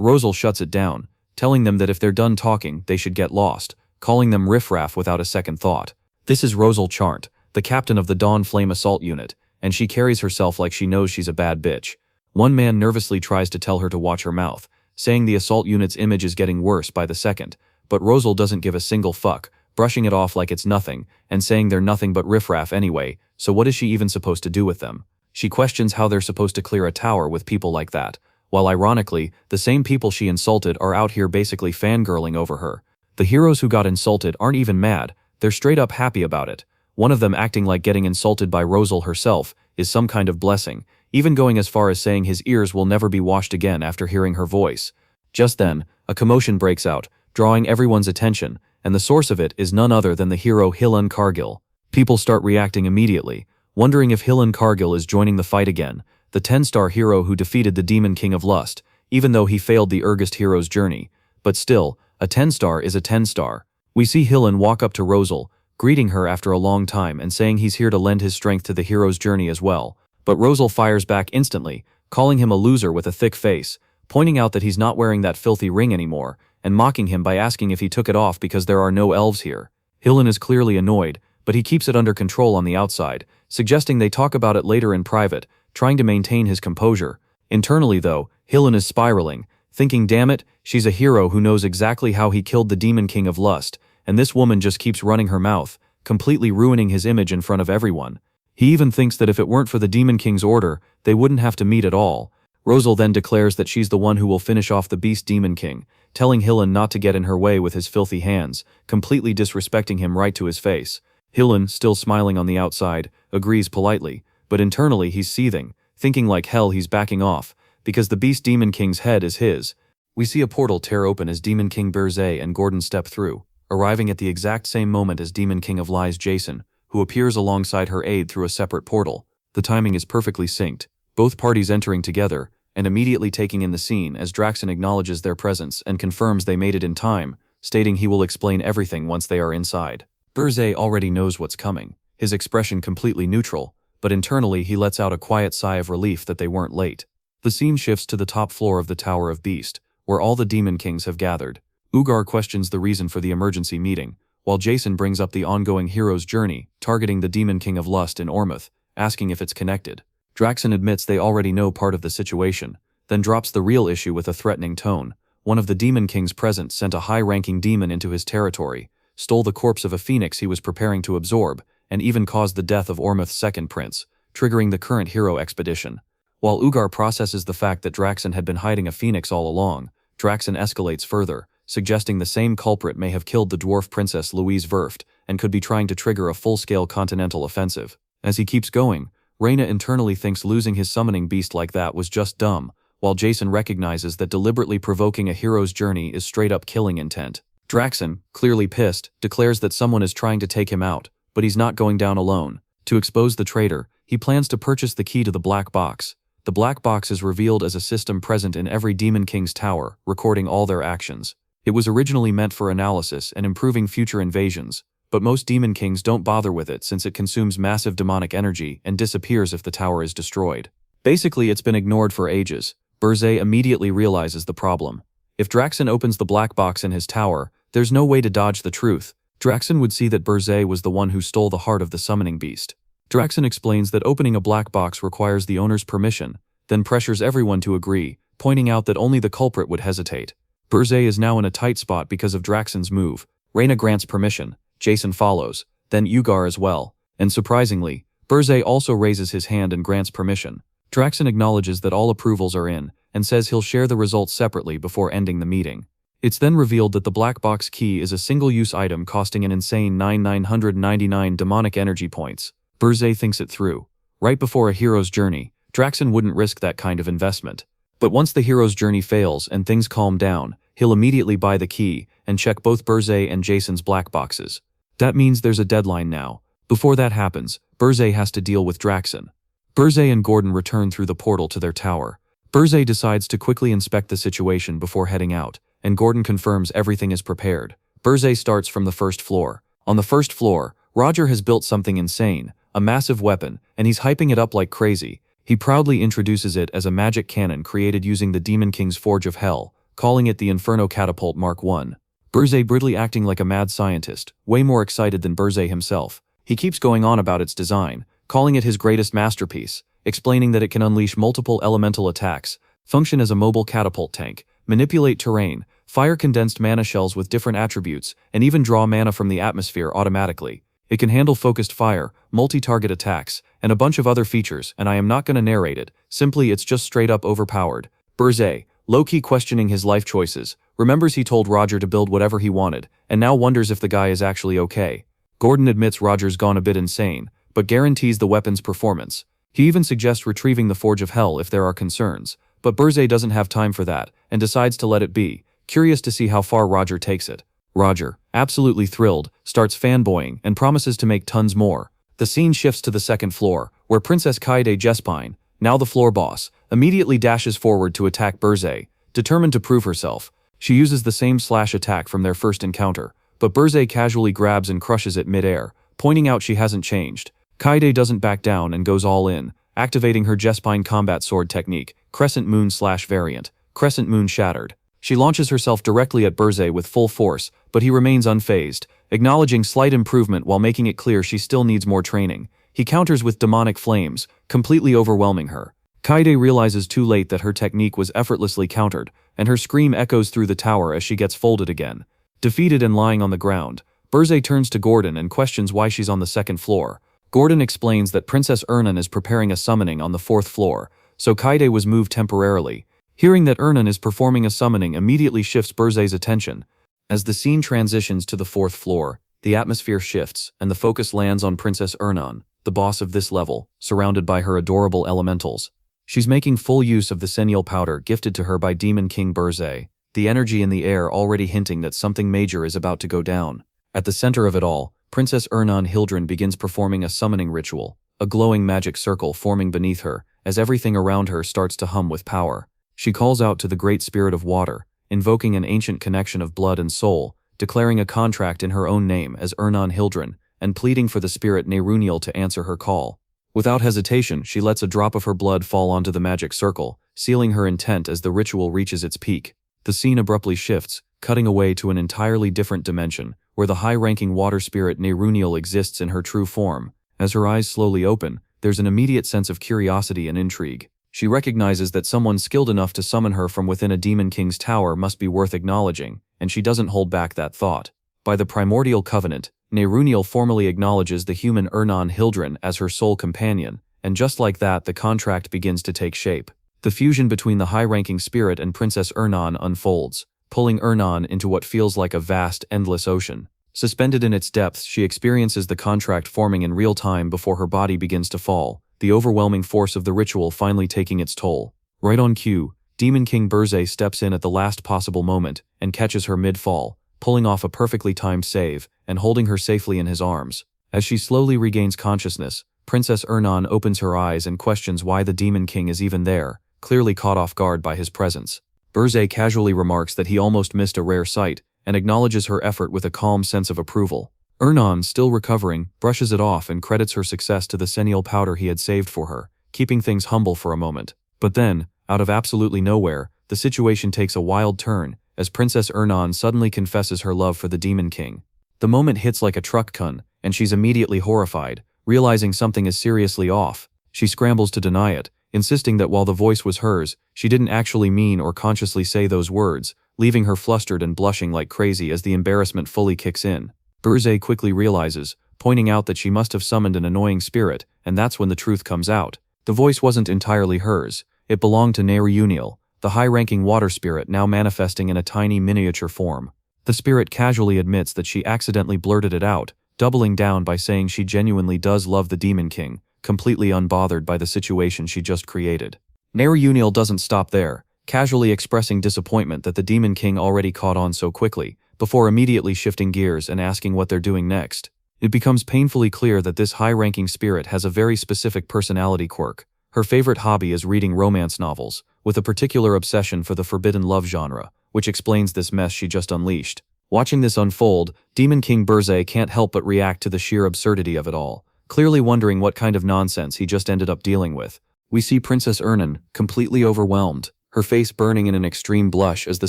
[SPEAKER 1] Rosal shuts it down, telling them that if they're done talking, they should get lost, calling them riffraff without a second thought. This is Rosal Charnt, the captain of the Dawn Flame Assault Unit, and she carries herself like she knows she's a bad bitch. One man nervously tries to tell her to watch her mouth, saying the assault unit's image is getting worse by the second, but Rosal doesn't give a single fuck, brushing it off like it's nothing, and saying they're nothing but riffraff anyway, so what is she even supposed to do with them? She questions how they're supposed to clear a tower with people like that, while ironically, the same people she insulted are out here basically fangirling over her. The heroes who got insulted aren't even mad, they're straight up happy about it. One of them acting like getting insulted by Rosal herself is some kind of blessing, even going as far as saying his ears will never be washed again after hearing her voice. Just then, a commotion breaks out, drawing everyone's attention, and the source of it is none other than the hero Hillen Cargill. People start reacting immediately, wondering if Hillen Cargill is joining the fight again, the 10-star hero who defeated the Demon King of Lust, even though he failed the Ergist hero's journey. But still, a 10-star is a 10-star. We see Hillen walk up to Rosal, greeting her after a long time and saying he's here to lend his strength to the hero's journey as well. But Rosal fires back instantly, calling him a loser with a thick face, pointing out that he's not wearing that filthy ring anymore, and mocking him by asking if he took it off because there are no elves here. Hillen is clearly annoyed, but he keeps it under control on the outside, suggesting they talk about it later in private, trying to maintain his composure. Internally though, Hillen is spiraling, thinking damn it, she's a hero who knows exactly how he killed the Demon King of Lust, and this woman just keeps running her mouth, completely ruining his image in front of everyone. He even thinks that if it weren't for the Demon King's order, they wouldn't have to meet at all. Rosal then declares that she's the one who will finish off the Beast Demon King, telling Hillen not to get in her way with his filthy hands, completely disrespecting him right to his face. Hillen, still smiling on the outside, agrees politely, but internally he's seething, thinking like hell he's backing off, because the Beast Demon King's head is his. We see a portal tear open as Demon King Burzei and Gordon step through, arriving at the exact same moment as Demon King of Lies Jason, who appears alongside her aide through a separate portal. The timing is perfectly synced, both parties entering together, and immediately taking in the scene as Draxon acknowledges their presence and confirms they made it in time, stating he will explain everything once they are inside. Burzei already knows what's coming, his expression completely neutral, but internally he lets out a quiet sigh of relief that they weren't late. The scene shifts to the top floor of the Tower of Beast, where all the Demon Kings have gathered. Ugar questions the reason for the emergency meeting, while Jason brings up the ongoing hero's journey, targeting the Demon King of Lust in Ormouth, asking if it's connected. Draxen admits they already know part of the situation, then drops the real issue with a threatening tone. One of the Demon Kings present sent a high-ranking demon into his territory, stole the corpse of a phoenix he was preparing to absorb, and even caused the death of Ormouth's second prince, triggering the current hero expedition. While Ugar processes the fact that Draxen had been hiding a phoenix all along, Draxen escalates further, suggesting the same culprit may have killed the dwarf princess Louise Verft and could be trying to trigger a full-scale continental offensive. As he keeps going, Reyna internally thinks losing his summoning beast like that was just dumb, while Jason recognizes that deliberately provoking a hero's journey is straight-up killing intent. Draxen, clearly pissed, declares that someone is trying to take him out, but he's not going down alone. To expose the traitor, he plans to purchase the key to the black box. The black box is revealed as a system present in every Demon King's tower, recording all their actions. It was originally meant for analysis and improving future invasions, but most Demon Kings don't bother with it since it consumes massive demonic energy and disappears if the tower is destroyed. Basically, it's been ignored for ages. Burzay immediately realizes the problem. If Draxen opens the black box in his tower, there's no way to dodge the truth. Draxen would see that Burzay was the one who stole the heart of the summoning beast. Draxen explains that opening a black box requires the owner's permission, then pressures everyone to agree, pointing out that only the culprit would hesitate. Burzay is now in a tight spot because of Draxen's move. Reyna grants permission, Jason follows, then Ugar as well, and surprisingly, Burzay also raises his hand and grants permission. Draxen acknowledges that all approvals are in, and says he'll share the results separately before ending the meeting. It's then revealed that the black box key is a single-use item costing an insane 9,999 demonic energy points. Burzay thinks it through. Right before a hero's journey, Draxen wouldn't risk that kind of investment. But once the hero's journey fails and things calm down, he'll immediately buy the key and check both Burzay and Jason's black boxes. That means there's a deadline now. Before that happens, Burzay has to deal with Draxen. Burzay and Gordon return through the portal to their tower. Burzay decides to quickly inspect the situation before heading out, and Gordon confirms everything is prepared. Burzay starts from the first floor. On the first floor, Roger has built something insane, a massive weapon, and he's hyping it up like crazy. He proudly introduces it as a magic cannon created using the Demon King's Forge of Hell, calling it the Inferno Catapult Mark I. Burzay brilliantly acting like a mad scientist, way more excited than Burzay himself. He keeps going on about its design, calling it his greatest masterpiece, explaining that it can unleash multiple elemental attacks, function as a mobile catapult tank, manipulate terrain, fire condensed mana shells with different attributes, and even draw mana from the atmosphere automatically. It can handle focused fire, multi-target attacks, and a bunch of other features, and I am not gonna narrate it, simply it's just straight up overpowered. Burzay, low-key questioning his life choices, remembers he told Roger to build whatever he wanted, and now wonders if the guy is actually okay. Gordon admits Roger's gone a bit insane, but guarantees the weapon's performance. He even suggests retrieving the Forge of Hell if there are concerns, but Burzay doesn't have time for that, and decides to let it be, curious to see how far Roger takes it. Roger, absolutely thrilled, starts fanboying and promises to make tons more. The scene shifts to the second floor, where Princess Kaede Jespine, now the floor boss, immediately dashes forward to attack Burzay, determined to prove herself. She uses the same slash attack from their first encounter, but Burzay casually grabs and crushes it mid-air, pointing out she hasn't changed. Kaede doesn't back down and goes all in, activating her Jespine combat sword technique, Crescent Moon / variant, Crescent Moon Shattered. She launches herself directly at Burzay with full force, but he remains unfazed, acknowledging slight improvement while making it clear she still needs more training. He counters with demonic flames, completely overwhelming her. Kaede realizes too late that her technique was effortlessly countered, and her scream echoes through the tower as she gets folded again. Defeated and lying on the ground, Burzay turns to Gordon and questions why she's on the second floor. Gordon explains that Princess Ernan is preparing a summoning on the fourth floor, so Kaede was moved temporarily. Hearing that Ernan is performing a summoning immediately shifts Burzay's attention. As the scene transitions to the fourth floor, the atmosphere shifts and the focus lands on Princess Ernan, the boss of this level, surrounded by her adorable elementals. She's making full use of the Senial powder gifted to her by Demon King Burzay, the energy in the air already hinting that something major is about to go down. At the center of it all, Princess Ernan Hildren begins performing a summoning ritual, a glowing magic circle forming beneath her, as everything around her starts to hum with power. She calls out to the Great Spirit of Water, invoking an ancient connection of blood and soul, declaring a contract in her own name as Ernan Hildren, and pleading for the spirit Neruniel to answer her call. Without hesitation, she lets a drop of her blood fall onto the magic circle, sealing her intent as the ritual reaches its peak. The scene abruptly shifts, cutting away to an entirely different dimension, where the high-ranking water spirit Neruniel exists in her true form. As her eyes slowly open, there's an immediate sense of curiosity and intrigue. She recognizes that someone skilled enough to summon her from within a Demon King's tower must be worth acknowledging, and she doesn't hold back that thought. By the primordial covenant, Neruniel formally acknowledges the human Ernan Hildren as her sole companion, and just like that the contract begins to take shape. The fusion between the high-ranking spirit and Princess Ernan unfolds, pulling Ernan into what feels like a vast, endless ocean. Suspended in its depths, she experiences the contract forming in real time before her body begins to fall, the overwhelming force of the ritual finally taking its toll. Right on cue, Demon King Berze steps in at the last possible moment and catches her mid-fall, pulling off a perfectly timed save and holding her safely in his arms. As she slowly regains consciousness, Princess Ernan opens her eyes and questions why the Demon King is even there, clearly caught off guard by his presence. Berze casually remarks that he almost missed a rare sight, and acknowledges her effort with a calm sense of approval. Ernan, still recovering, brushes it off and credits her success to the senile powder he had saved for her, keeping things humble for a moment. But then, out of absolutely nowhere, the situation takes a wild turn, as Princess Ernan suddenly confesses her love for the Demon King. The moment hits like a truck kun, and she's immediately horrified, realizing something is seriously off. She scrambles to deny it, insisting that while the voice was hers, she didn't actually mean or consciously say those words, leaving her flustered and blushing like crazy as the embarrassment fully kicks in. Berze quickly realizes, pointing out that she must have summoned an annoying spirit, and that's when the truth comes out. The voice wasn't entirely hers. It belonged to Neruniel, the high-ranking water spirit now manifesting in a tiny miniature form. The spirit casually admits that she accidentally blurted it out, doubling down by saying she genuinely does love the Demon King, completely unbothered by the situation she just created. Neruniel doesn't stop there, casually expressing disappointment that the Demon King already caught on so quickly, before immediately shifting gears and asking what they're doing next. It becomes painfully clear that this high-ranking spirit has a very specific personality quirk. Her favorite hobby is reading romance novels, with a particular obsession for the forbidden love genre, which explains this mess she just unleashed. Watching this unfold, Demon King Berze can't help but react to the sheer absurdity of it all, clearly wondering what kind of nonsense he just ended up dealing with. We see Princess Ernan, completely overwhelmed, her face burning in an extreme blush as the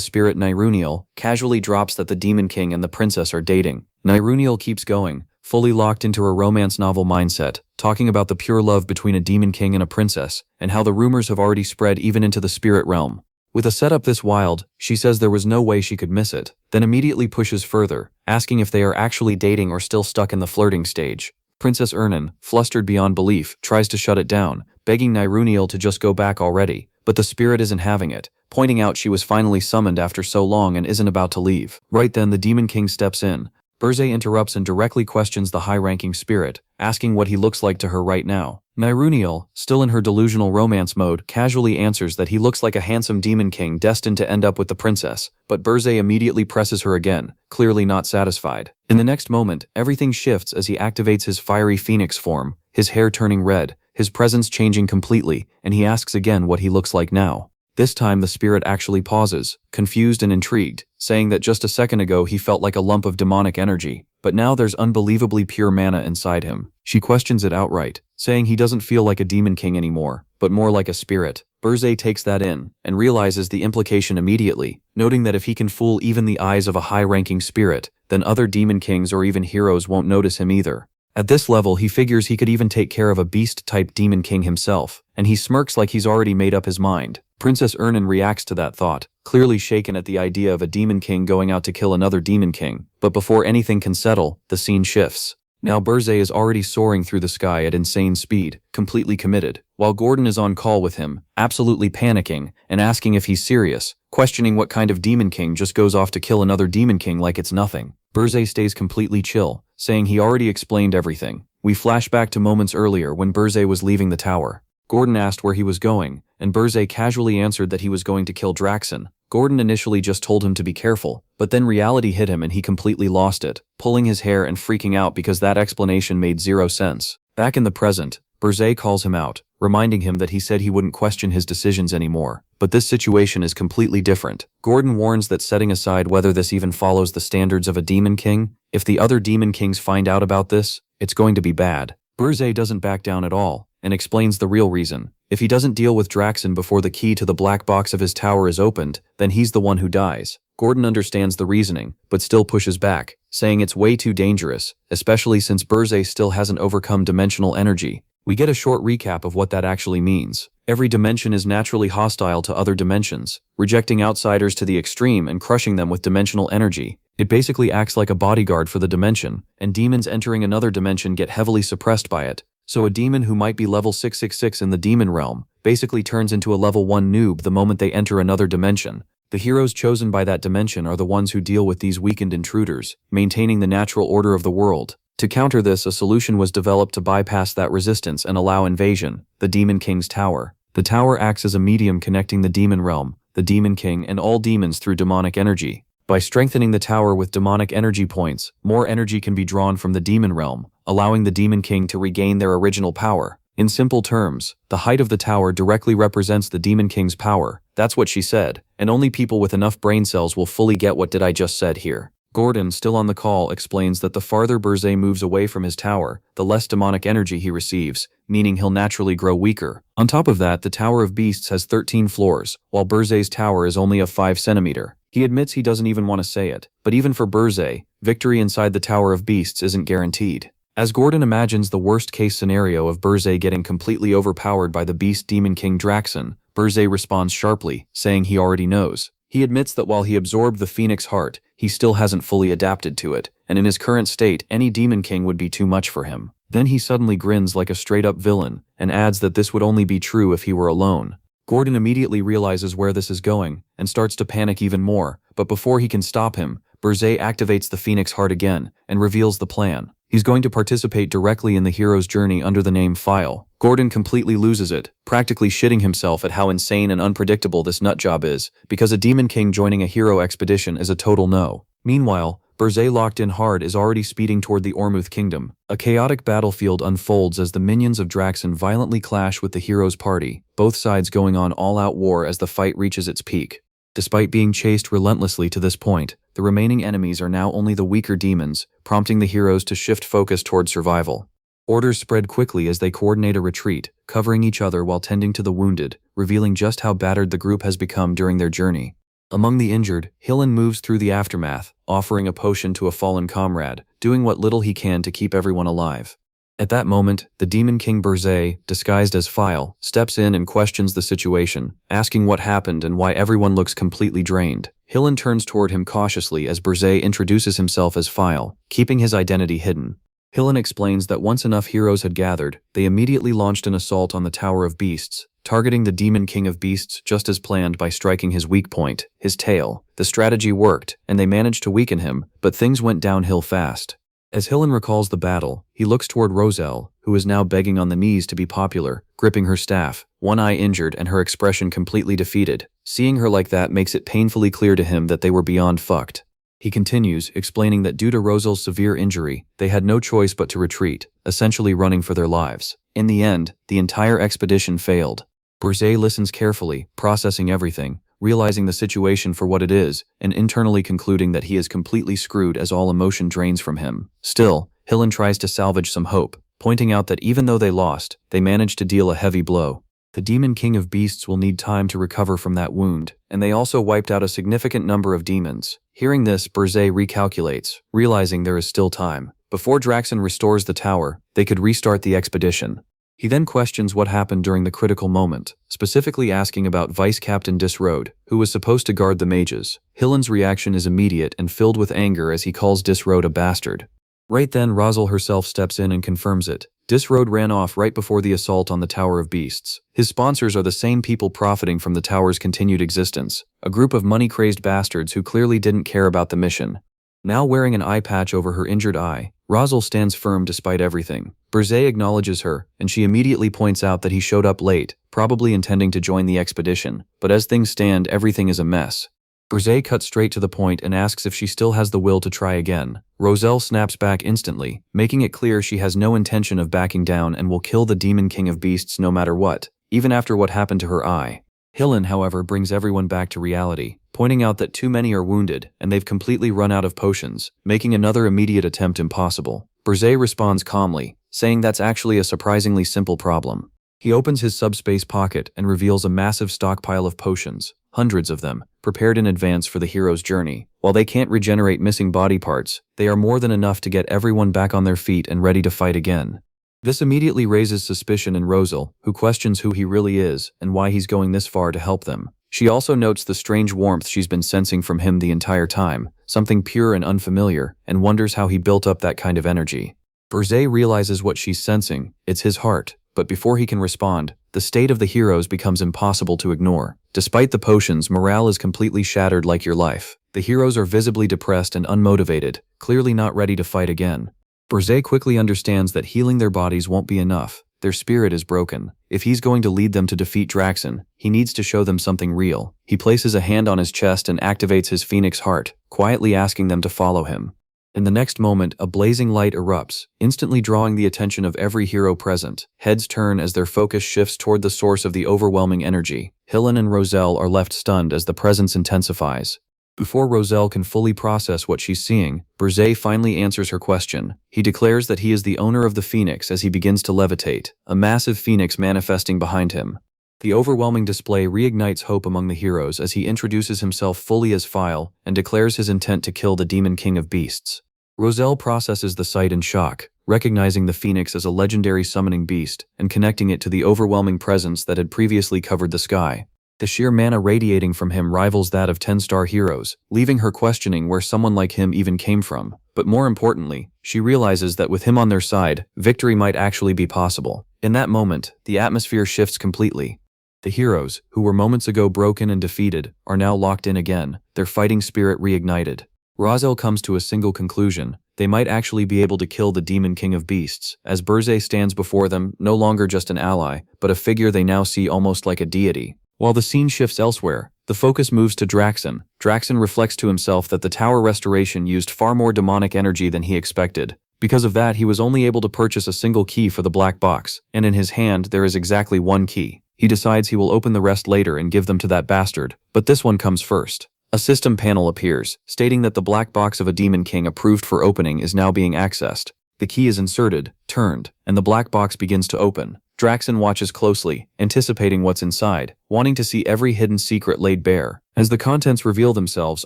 [SPEAKER 1] spirit Neruniel casually drops that the Demon King and the princess are dating. Neruniel keeps going, fully locked into her romance novel mindset, talking about the pure love between a Demon King and a princess, and how the rumors have already spread even into the spirit realm. With a setup this wild, she says there was no way she could miss it, then immediately pushes further, asking if they are actually dating or still stuck in the flirting stage. Princess Ernan, flustered beyond belief, tries to shut it down, begging Neruniel to just go back already, but the spirit isn't having it, pointing out she was finally summoned after so long and isn't about to leave. Right then the Demon King steps in. Berze interrupts and directly questions the high-ranking spirit, asking what he looks like to her right now. Neruniel, still in her delusional romance mode, casually answers that he looks like a handsome Demon King destined to end up with the princess, but Berze immediately presses her again, clearly not satisfied. In the next moment, everything shifts as he activates his fiery phoenix form, his hair turning red, his presence changing completely, and he asks again what he looks like now. This time the spirit actually pauses, confused and intrigued, saying that just a second ago he felt like a lump of demonic energy, but now there's unbelievably pure mana inside him. She questions it outright, saying he doesn't feel like a Demon King anymore, but more like a spirit. Berze takes that in, and realizes the implication immediately, noting that if he can fool even the eyes of a high-ranking spirit, then other Demon Kings or even heroes won't notice him either. At this level he figures he could even take care of a beast-type Demon King himself, and he smirks like he's already made up his mind. Princess Ernan reacts to that thought, clearly shaken at the idea of a Demon King going out to kill another Demon King, but before anything can settle, the scene shifts. Now Berze is already soaring through the sky at insane speed, completely committed, while Gordon is on call with him, absolutely panicking, and asking if he's serious, questioning what kind of Demon King just goes off to kill another Demon King like it's nothing. Berze stays completely chill, saying he already explained everything. We flash back to moments earlier when Berze was leaving the tower. Gordon asked where he was going, and Berze casually answered that he was going to kill Draxon. Gordon initially just told him to be careful, but then reality hit him and he completely lost it, pulling his hair and freaking out because that explanation made zero sense. Back in the present, Berze calls him out, reminding him that he said he wouldn't question his decisions anymore. But this situation is completely different. Gordon warns that setting aside whether this even follows the standards of a Demon King, if the other Demon Kings find out about this, it's going to be bad. Berze doesn't back down at all, and explains the real reason. If he doesn't deal with Draxen before the key to the black box of his tower is opened, then he's the one who dies. Gordon understands the reasoning, but still pushes back, saying it's way too dangerous, especially since Burzay still hasn't overcome dimensional energy. We get a short recap of what that actually means. Every dimension is naturally hostile to other dimensions, rejecting outsiders to the extreme and crushing them with dimensional energy. It basically acts like a bodyguard for the dimension, and demons entering another dimension get heavily suppressed by it. So a demon who might be level 666 in the demon realm basically turns into a level 1 noob the moment they enter another dimension. The heroes chosen by that dimension are the ones who deal with these weakened intruders, maintaining the natural order of the world. To counter this, a solution was developed to bypass that resistance and allow invasion: the Demon King's Tower. The tower acts as a medium connecting the demon realm, the Demon King, and all demons through demonic energy. By strengthening the tower with demonic energy points, more energy can be drawn from the demon realm, allowing the Demon King to regain their original power. In simple terms, the height of the tower directly represents the Demon King's power. That's what she said, and only people with enough brain cells will fully get what did I just said here. Gordon, still on the call, explains that the farther Burzay moves away from his tower, the less demonic energy he receives, meaning he'll naturally grow weaker. On top of that, the Tower of Beasts has 13 floors, while Burzay's tower is only of 5 centimeter. He admits he doesn't even want to say it, but even for Burzay, victory inside the Tower of Beasts isn't guaranteed. As Gordon imagines the worst-case scenario of Burzay getting completely overpowered by the Beast Demon King Draxen, Burzay responds sharply, saying he already knows. He admits that while he absorbed the Phoenix Heart, he still hasn't fully adapted to it, and in his current state, any Demon King would be too much for him. Then he suddenly grins like a straight-up villain, and adds that this would only be true if he were alone. Gordon immediately realizes where this is going, and starts to panic even more, but before he can stop him, Burzay activates the Phoenix Heart again, and reveals the plan. He's going to participate directly in the hero's journey under the name File. Gordon completely loses it, practically shitting himself at how insane and unpredictable this nutjob is, because a Demon King joining a hero expedition is a total no. Meanwhile, Burzay, locked in hard, is already speeding toward the Ormuth Kingdom. A chaotic battlefield unfolds as the minions of Draxen violently clash with the hero's party, both sides going on all-out war as the fight reaches its peak. Despite being chased relentlessly to this point, the remaining enemies are now only the weaker demons, prompting the heroes to shift focus toward survival. Orders spread quickly as they coordinate a retreat, covering each other while tending to the wounded, revealing just how battered the group has become during their journey. Among the injured, Hillen moves through the aftermath, offering a potion to a fallen comrade, doing what little he can to keep everyone alive. At that moment, the Demon King Burzay, disguised as File, steps in and questions the situation, asking what happened and why everyone looks completely drained. Hillen turns toward him cautiously as Burzay introduces himself as File, keeping his identity hidden. Hillen explains that once enough heroes had gathered, they immediately launched an assault on the Tower of Beasts, targeting the Demon King of Beasts just as planned by striking his weak point, his tail. The strategy worked, and they managed to weaken him, but things went downhill fast. As Hillen recalls the battle, he looks toward Roselle, who is now begging on the knees to be popular, gripping her staff, one eye injured and her expression completely defeated. Seeing her like that makes it painfully clear to him that they were beyond fucked. He continues, explaining that due to Roselle's severe injury, they had no choice but to retreat, essentially running for their lives. In the end, the entire expedition failed. Burzay listens carefully, processing everything, realizing the situation for what it is, and internally concluding that he is completely screwed as all emotion drains from him. Still, Hillen tries to salvage some hope, pointing out that even though they lost, they managed to deal a heavy blow. The Demon King of Beasts will need time to recover from that wound, and they also wiped out a significant number of demons. Hearing this, Burzay recalculates, realizing there is still time. Before Draxen restores the tower, they could restart the expedition. He then questions what happened during the critical moment, specifically asking about Vice Captain Disroad, who was supposed to guard the mages. Hillen's reaction is immediate and filled with anger as he calls Disroad a bastard. Right then, Roselle herself steps in and confirms it. Disroad ran off right before the assault on the Tower of Beasts. His sponsors are the same people profiting from the tower's continued existence, a group of money-crazed bastards who clearly didn't care about the mission. Now wearing an eye patch over her injured eye, Roselle stands firm despite everything. Burzay acknowledges her, and she immediately points out that he showed up late, probably intending to join the expedition. But as things stand, everything is a mess. Burzay cuts straight to the point and asks if she still has the will to try again. Roselle snaps back instantly, making it clear she has no intention of backing down and will kill the Demon King of Beasts no matter what, even after what happened to her eye. Hillen, however, brings everyone back to reality, pointing out that too many are wounded and they've completely run out of potions, making another immediate attempt impossible. Burzay responds calmly, saying that's actually a surprisingly simple problem. He opens his subspace pocket and reveals a massive stockpile of potions, hundreds of them, prepared in advance for the hero's journey. While they can't regenerate missing body parts, they are more than enough to get everyone back on their feet and ready to fight again. This immediately raises suspicion in Rosal, who questions who he really is and why he's going this far to help them. She also notes the strange warmth she's been sensing from him the entire time, something pure and unfamiliar, and wonders how he built up that kind of energy. Burzay realizes what she's sensing, it's his heart, but before he can respond, the state of the heroes becomes impossible to ignore. Despite the potions, morale is completely shattered like your life. The heroes are visibly depressed and unmotivated, clearly not ready to fight again. Burzay quickly understands that healing their bodies won't be enough. Their spirit is broken. If he's going to lead them to defeat Draxen, he needs to show them something real. He places a hand on his chest and activates his phoenix heart, quietly asking them to follow him. In the next moment, a blazing light erupts, instantly drawing the attention of every hero present. Heads turn as their focus shifts toward the source of the overwhelming energy. Hillen and Roselle are left stunned as the presence intensifies. Before Roselle can fully process what she's seeing, Burzay finally answers her question. He declares that he is the owner of the phoenix as he begins to levitate, a massive phoenix manifesting behind him. The overwhelming display reignites hope among the heroes as he introduces himself fully as File and declares his intent to kill the Demon King of Beasts. Roselle processes the sight in shock, recognizing the phoenix as a legendary summoning beast and connecting it to the overwhelming presence that had previously covered the sky. The sheer mana radiating from him rivals that of 10-star heroes, leaving her questioning where someone like him even came from. But more importantly, she realizes that with him on their side, victory might actually be possible. In that moment, the atmosphere shifts completely. The heroes, who were moments ago broken and defeated, are now locked in again, their fighting spirit reignited. Roselle comes to a single conclusion: they might actually be able to kill the Demon King of Beasts, as Burzay stands before them, no longer just an ally, but a figure they now see almost like a deity. While the scene shifts elsewhere, the focus moves to Draxen. Draxen reflects to himself that the tower restoration used far more demonic energy than he expected. Because of that, he was only able to purchase a single key for the black box, and in his hand there is exactly one key. He decides he will open the rest later and give them to that bastard, but this one comes first. A system panel appears, stating that the black box of a Demon King approved for opening is now being accessed. The key is inserted, turned, and the black box begins to open. Draxen watches closely, anticipating what's inside, wanting to see every hidden secret laid bare. As the contents reveal themselves,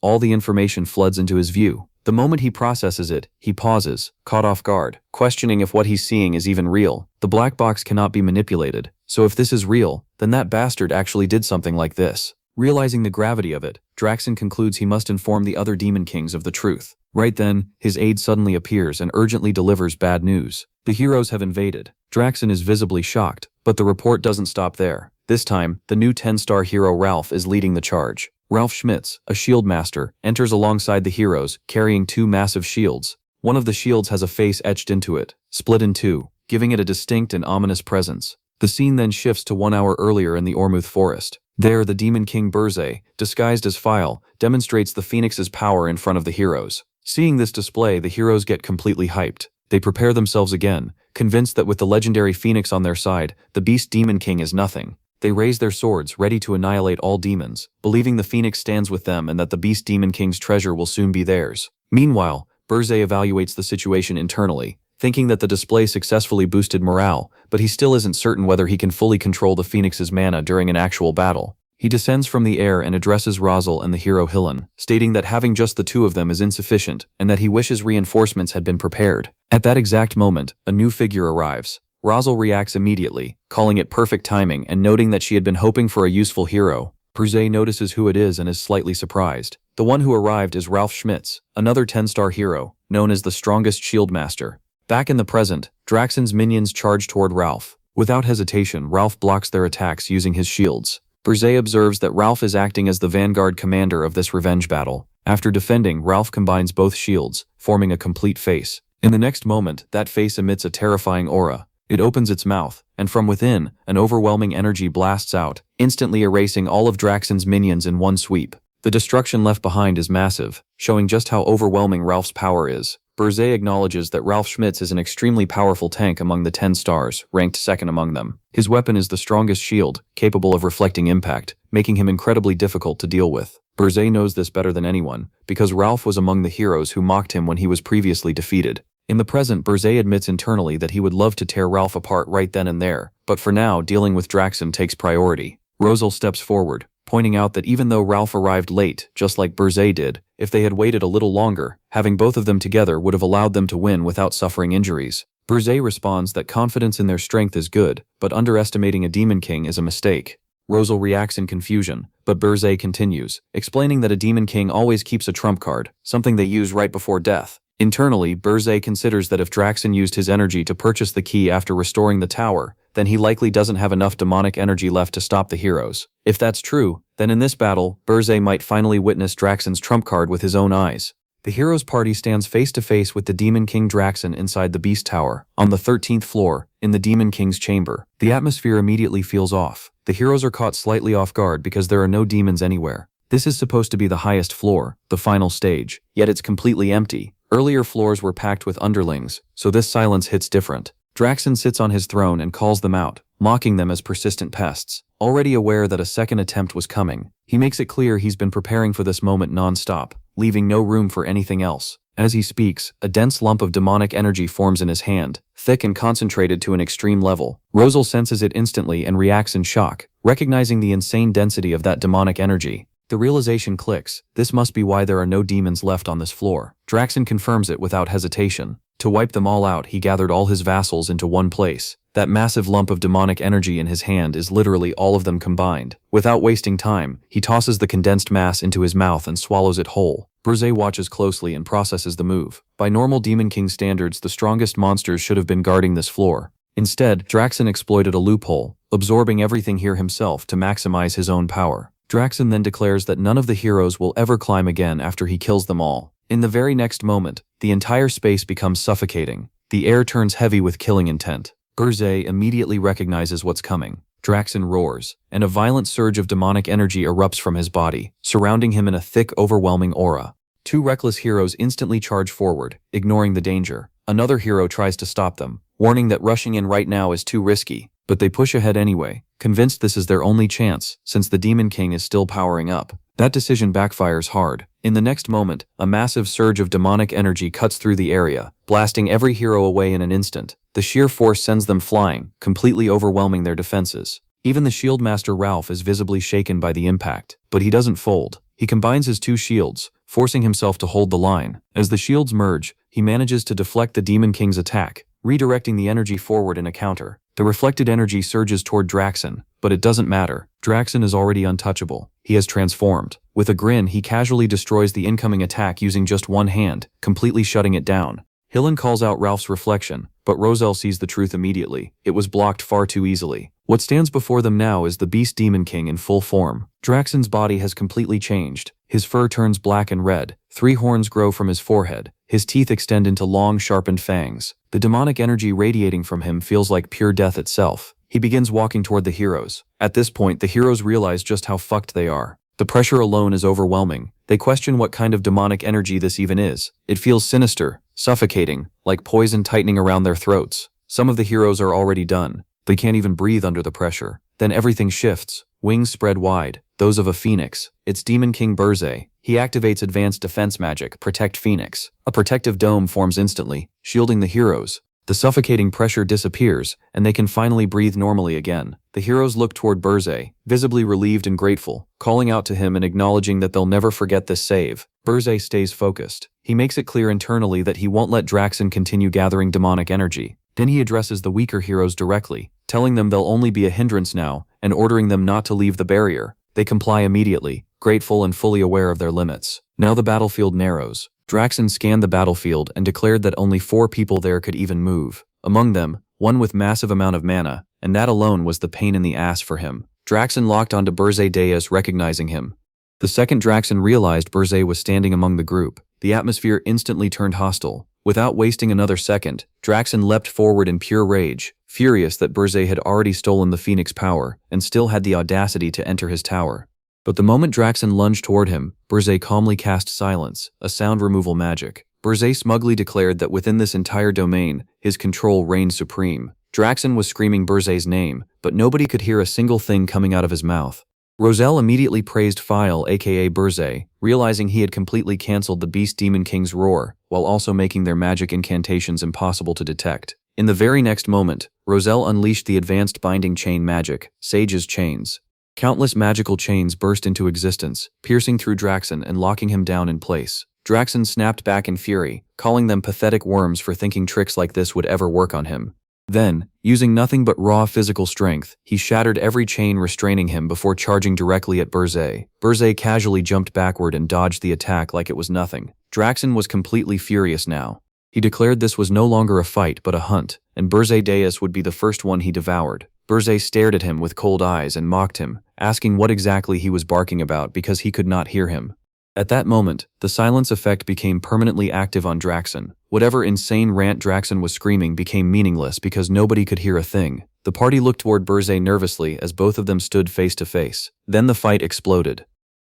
[SPEAKER 1] all the information floods into his view. The moment he processes it, he pauses, caught off guard, questioning if what he's seeing is even real. The black box cannot be manipulated, so if this is real, then that bastard actually did something like this. Realizing the gravity of it, Draxen concludes he must inform the other Demon Kings of the truth. Right then, his aide suddenly appears and urgently delivers bad news. The heroes have invaded. Draxen is visibly shocked, but the report doesn't stop there. This time, the new 10-star hero Ralph is leading the charge. Ralph Schmitz, a shield master, enters alongside the heroes, carrying two massive shields. One of the shields has a face etched into it, split in two, giving it a distinct and ominous presence. The scene then shifts to 1 hour earlier in the Ormuth Forest. There, the Demon King Burzay, disguised as File, demonstrates the Phoenix's power in front of the heroes. Seeing this display, the heroes get completely hyped. They prepare themselves again, convinced that with the legendary Phoenix on their side, the Beast Demon King is nothing. They raise their swords, ready to annihilate all demons, believing the Phoenix stands with them and that the Beast Demon King's treasure will soon be theirs. Meanwhile, Burzay evaluates the situation internally, thinking that the display successfully boosted morale, but he still isn't certain whether he can fully control the Phoenix's mana during an actual battle. He descends from the air and addresses Rosal and the hero Hillen, stating that having just the two of them is insufficient and that he wishes reinforcements had been prepared. At that exact moment, a new figure arrives. Rosal reacts immediately, calling it perfect timing and noting that she had been hoping for a useful hero. Burzay notices who it is and is slightly surprised. The one who arrived is Ralph Schmitz, another 10-star hero, known as the strongest shield master. Back in the present, Draxen's minions charge toward Ralph. Without hesitation, Ralph blocks their attacks using his shields. Burzay observes that Ralph is acting as the vanguard commander of this revenge battle. After defending, Ralph combines both shields, forming a complete face. In the next moment, that face emits a terrifying aura. It opens its mouth, and from within, an overwhelming energy blasts out, instantly erasing all of Draxen's minions in one sweep. The destruction left behind is massive, showing just how overwhelming Ralph's power is. Burzay acknowledges that Ralph Schmitz is an extremely powerful tank among the 10 stars, ranked second among them. His weapon is the strongest shield, capable of reflecting impact, making him incredibly difficult to deal with. Burzay knows this better than anyone, because Ralph was among the heroes who mocked him when he was previously defeated. In the present, Berzé admits internally that he would love to tear Ralph apart right then and there, but for now, dealing with Draxen takes priority. Rosal steps forward, pointing out that even though Ralph arrived late, just like Berzé did, if they had waited a little longer, having both of them together would have allowed them to win without suffering injuries. Berzé responds that confidence in their strength is good, but underestimating a Demon King is a mistake. Rosal reacts in confusion, but Berzé continues, explaining that a Demon King always keeps a trump card, something they use right before death. Internally, Berzé considers that if Draxen used his energy to purchase the key after restoring the tower, then he likely doesn't have enough demonic energy left to stop the heroes. If that's true, then in this battle, Berzé might finally witness Draxen's trump card with his own eyes. The heroes' party stands face to face with the Demon King Draxen inside the Beast Tower, on the 13th floor, in the Demon King's chamber. The atmosphere immediately feels off. The heroes are caught slightly off guard because there are no demons anywhere. This is supposed to be the highest floor, the final stage, yet it's completely empty. Earlier floors were packed with underlings, so this silence hits different. Draxen sits on his throne and calls them out, mocking them as persistent pests. Already aware that a second attempt was coming, he makes it clear he's been preparing for this moment non-stop, leaving no room for anything else. As he speaks, a dense lump of demonic energy forms in his hand, thick and concentrated to an extreme level. Rosal senses it instantly and reacts in shock, recognizing the insane density of that demonic energy. The realization clicks, this must be why there are no demons left on this floor. Draxen confirms it without hesitation. To wipe them all out, he gathered all his vassals into one place. That massive lump of demonic energy in his hand is literally all of them combined. Without wasting time, he tosses the condensed mass into his mouth and swallows it whole. Berzé watches closely and processes the move. By normal Demon King standards, the strongest monsters should have been guarding this floor. Instead, Draxen exploited a loophole, absorbing everything here himself to maximize his own power. Draxen then declares that none of the heroes will ever climb again after he kills them all. In the very next moment, the entire space becomes suffocating. The air turns heavy with killing intent. Berzé immediately recognizes what's coming. Draxen roars, and a violent surge of demonic energy erupts from his body, surrounding him in a thick, overwhelming aura. Two reckless heroes instantly charge forward, ignoring the danger. Another hero tries to stop them, warning that rushing in right now is too risky, but they push ahead anyway, convinced this is their only chance, since the Demon King is still powering up. That decision backfires hard. In the next moment, a massive surge of demonic energy cuts through the area, blasting every hero away in an instant. The sheer force sends them flying, completely overwhelming their defenses. Even the Shieldmaster Ralph is visibly shaken by the impact, but he doesn't fold. He combines his two shields, forcing himself to hold the line. As the shields merge, he manages to deflect the Demon King's attack, redirecting the energy forward in a counter. The reflected energy surges toward Draxen, but it doesn't matter. Draxen is already untouchable. He has transformed. With a grin, he casually destroys the incoming attack using just one hand, completely shutting it down. Hillen calls out Ralph's reflection, but Rosal sees the truth immediately. It was blocked far too easily. What stands before them now is the Beast Demon King in full form. Draxen's body has completely changed. His fur turns black and red. 3 horns grow from his forehead. His teeth extend into long, sharpened fangs. The demonic energy radiating from him feels like pure death itself. He begins walking toward the heroes. At this point, the heroes realize just how fucked they are. The pressure alone is overwhelming. They question what kind of demonic energy this even is. It feels sinister, suffocating, like poison tightening around their throats. Some of the heroes are already done. They can't even breathe under the pressure. Then everything shifts. Wings spread wide, those of a phoenix. It's Demon King Berzé. He activates advanced defense magic, Protect Phoenix. A protective dome forms instantly, shielding the heroes. The suffocating pressure disappears, and they can finally breathe normally again. The heroes look toward Berzé, visibly relieved and grateful, calling out to him and acknowledging that they'll never forget this save. Berzé stays focused. He makes it clear internally that he won't let Draxen continue gathering demonic energy. Then he addresses the weaker heroes directly, telling them they'll only be a hindrance now, and ordering them not to leave the barrier. They comply immediately, grateful and fully aware of their limits. Now the battlefield narrows. Draxen scanned the battlefield and declared that only 4 people there could even move. Among them, one with massive amount of mana, and that alone was the pain in the ass for him. Draxen locked onto Berzé dais, recognizing him. The second Draxen realized Berzé was standing among the group, the atmosphere instantly turned hostile. Without wasting another second, Draxen leapt forward in pure rage, furious that Berzé had already stolen the Phoenix power and still had the audacity to enter his tower. But the moment Draxen lunged toward him, Berzé calmly cast Silence, a sound removal magic. Berzé smugly declared that within this entire domain, his control reigned supreme. Draxen was screaming Berzé's name, but nobody could hear a single thing coming out of his mouth. Roselle immediately praised File aka Burzay, realizing he had completely cancelled the Beast Demon King's roar, while also making their magic incantations impossible to detect. In the very next moment, Roselle unleashed the advanced binding chain magic, Sage's Chains. Countless magical chains burst into existence, piercing through Draxen and locking him down in place. Draxen snapped back in fury, calling them pathetic worms for thinking tricks like this would ever work on him. Then, using nothing but raw physical strength, he shattered every chain restraining him before charging directly at Burzay. Burzay casually jumped backward and dodged the attack like it was nothing. Draxen was completely furious now. He declared this was no longer a fight but a hunt, and Burzay Deus would be the first one he devoured. Burzay stared at him with cold eyes and mocked him, asking what exactly he was barking about because he could not hear him. At that moment, the silence effect became permanently active on Draxen. Whatever insane rant Draxen was screaming became meaningless because nobody could hear a thing. The party looked toward Burzay nervously as both of them stood face to face. Then the fight exploded.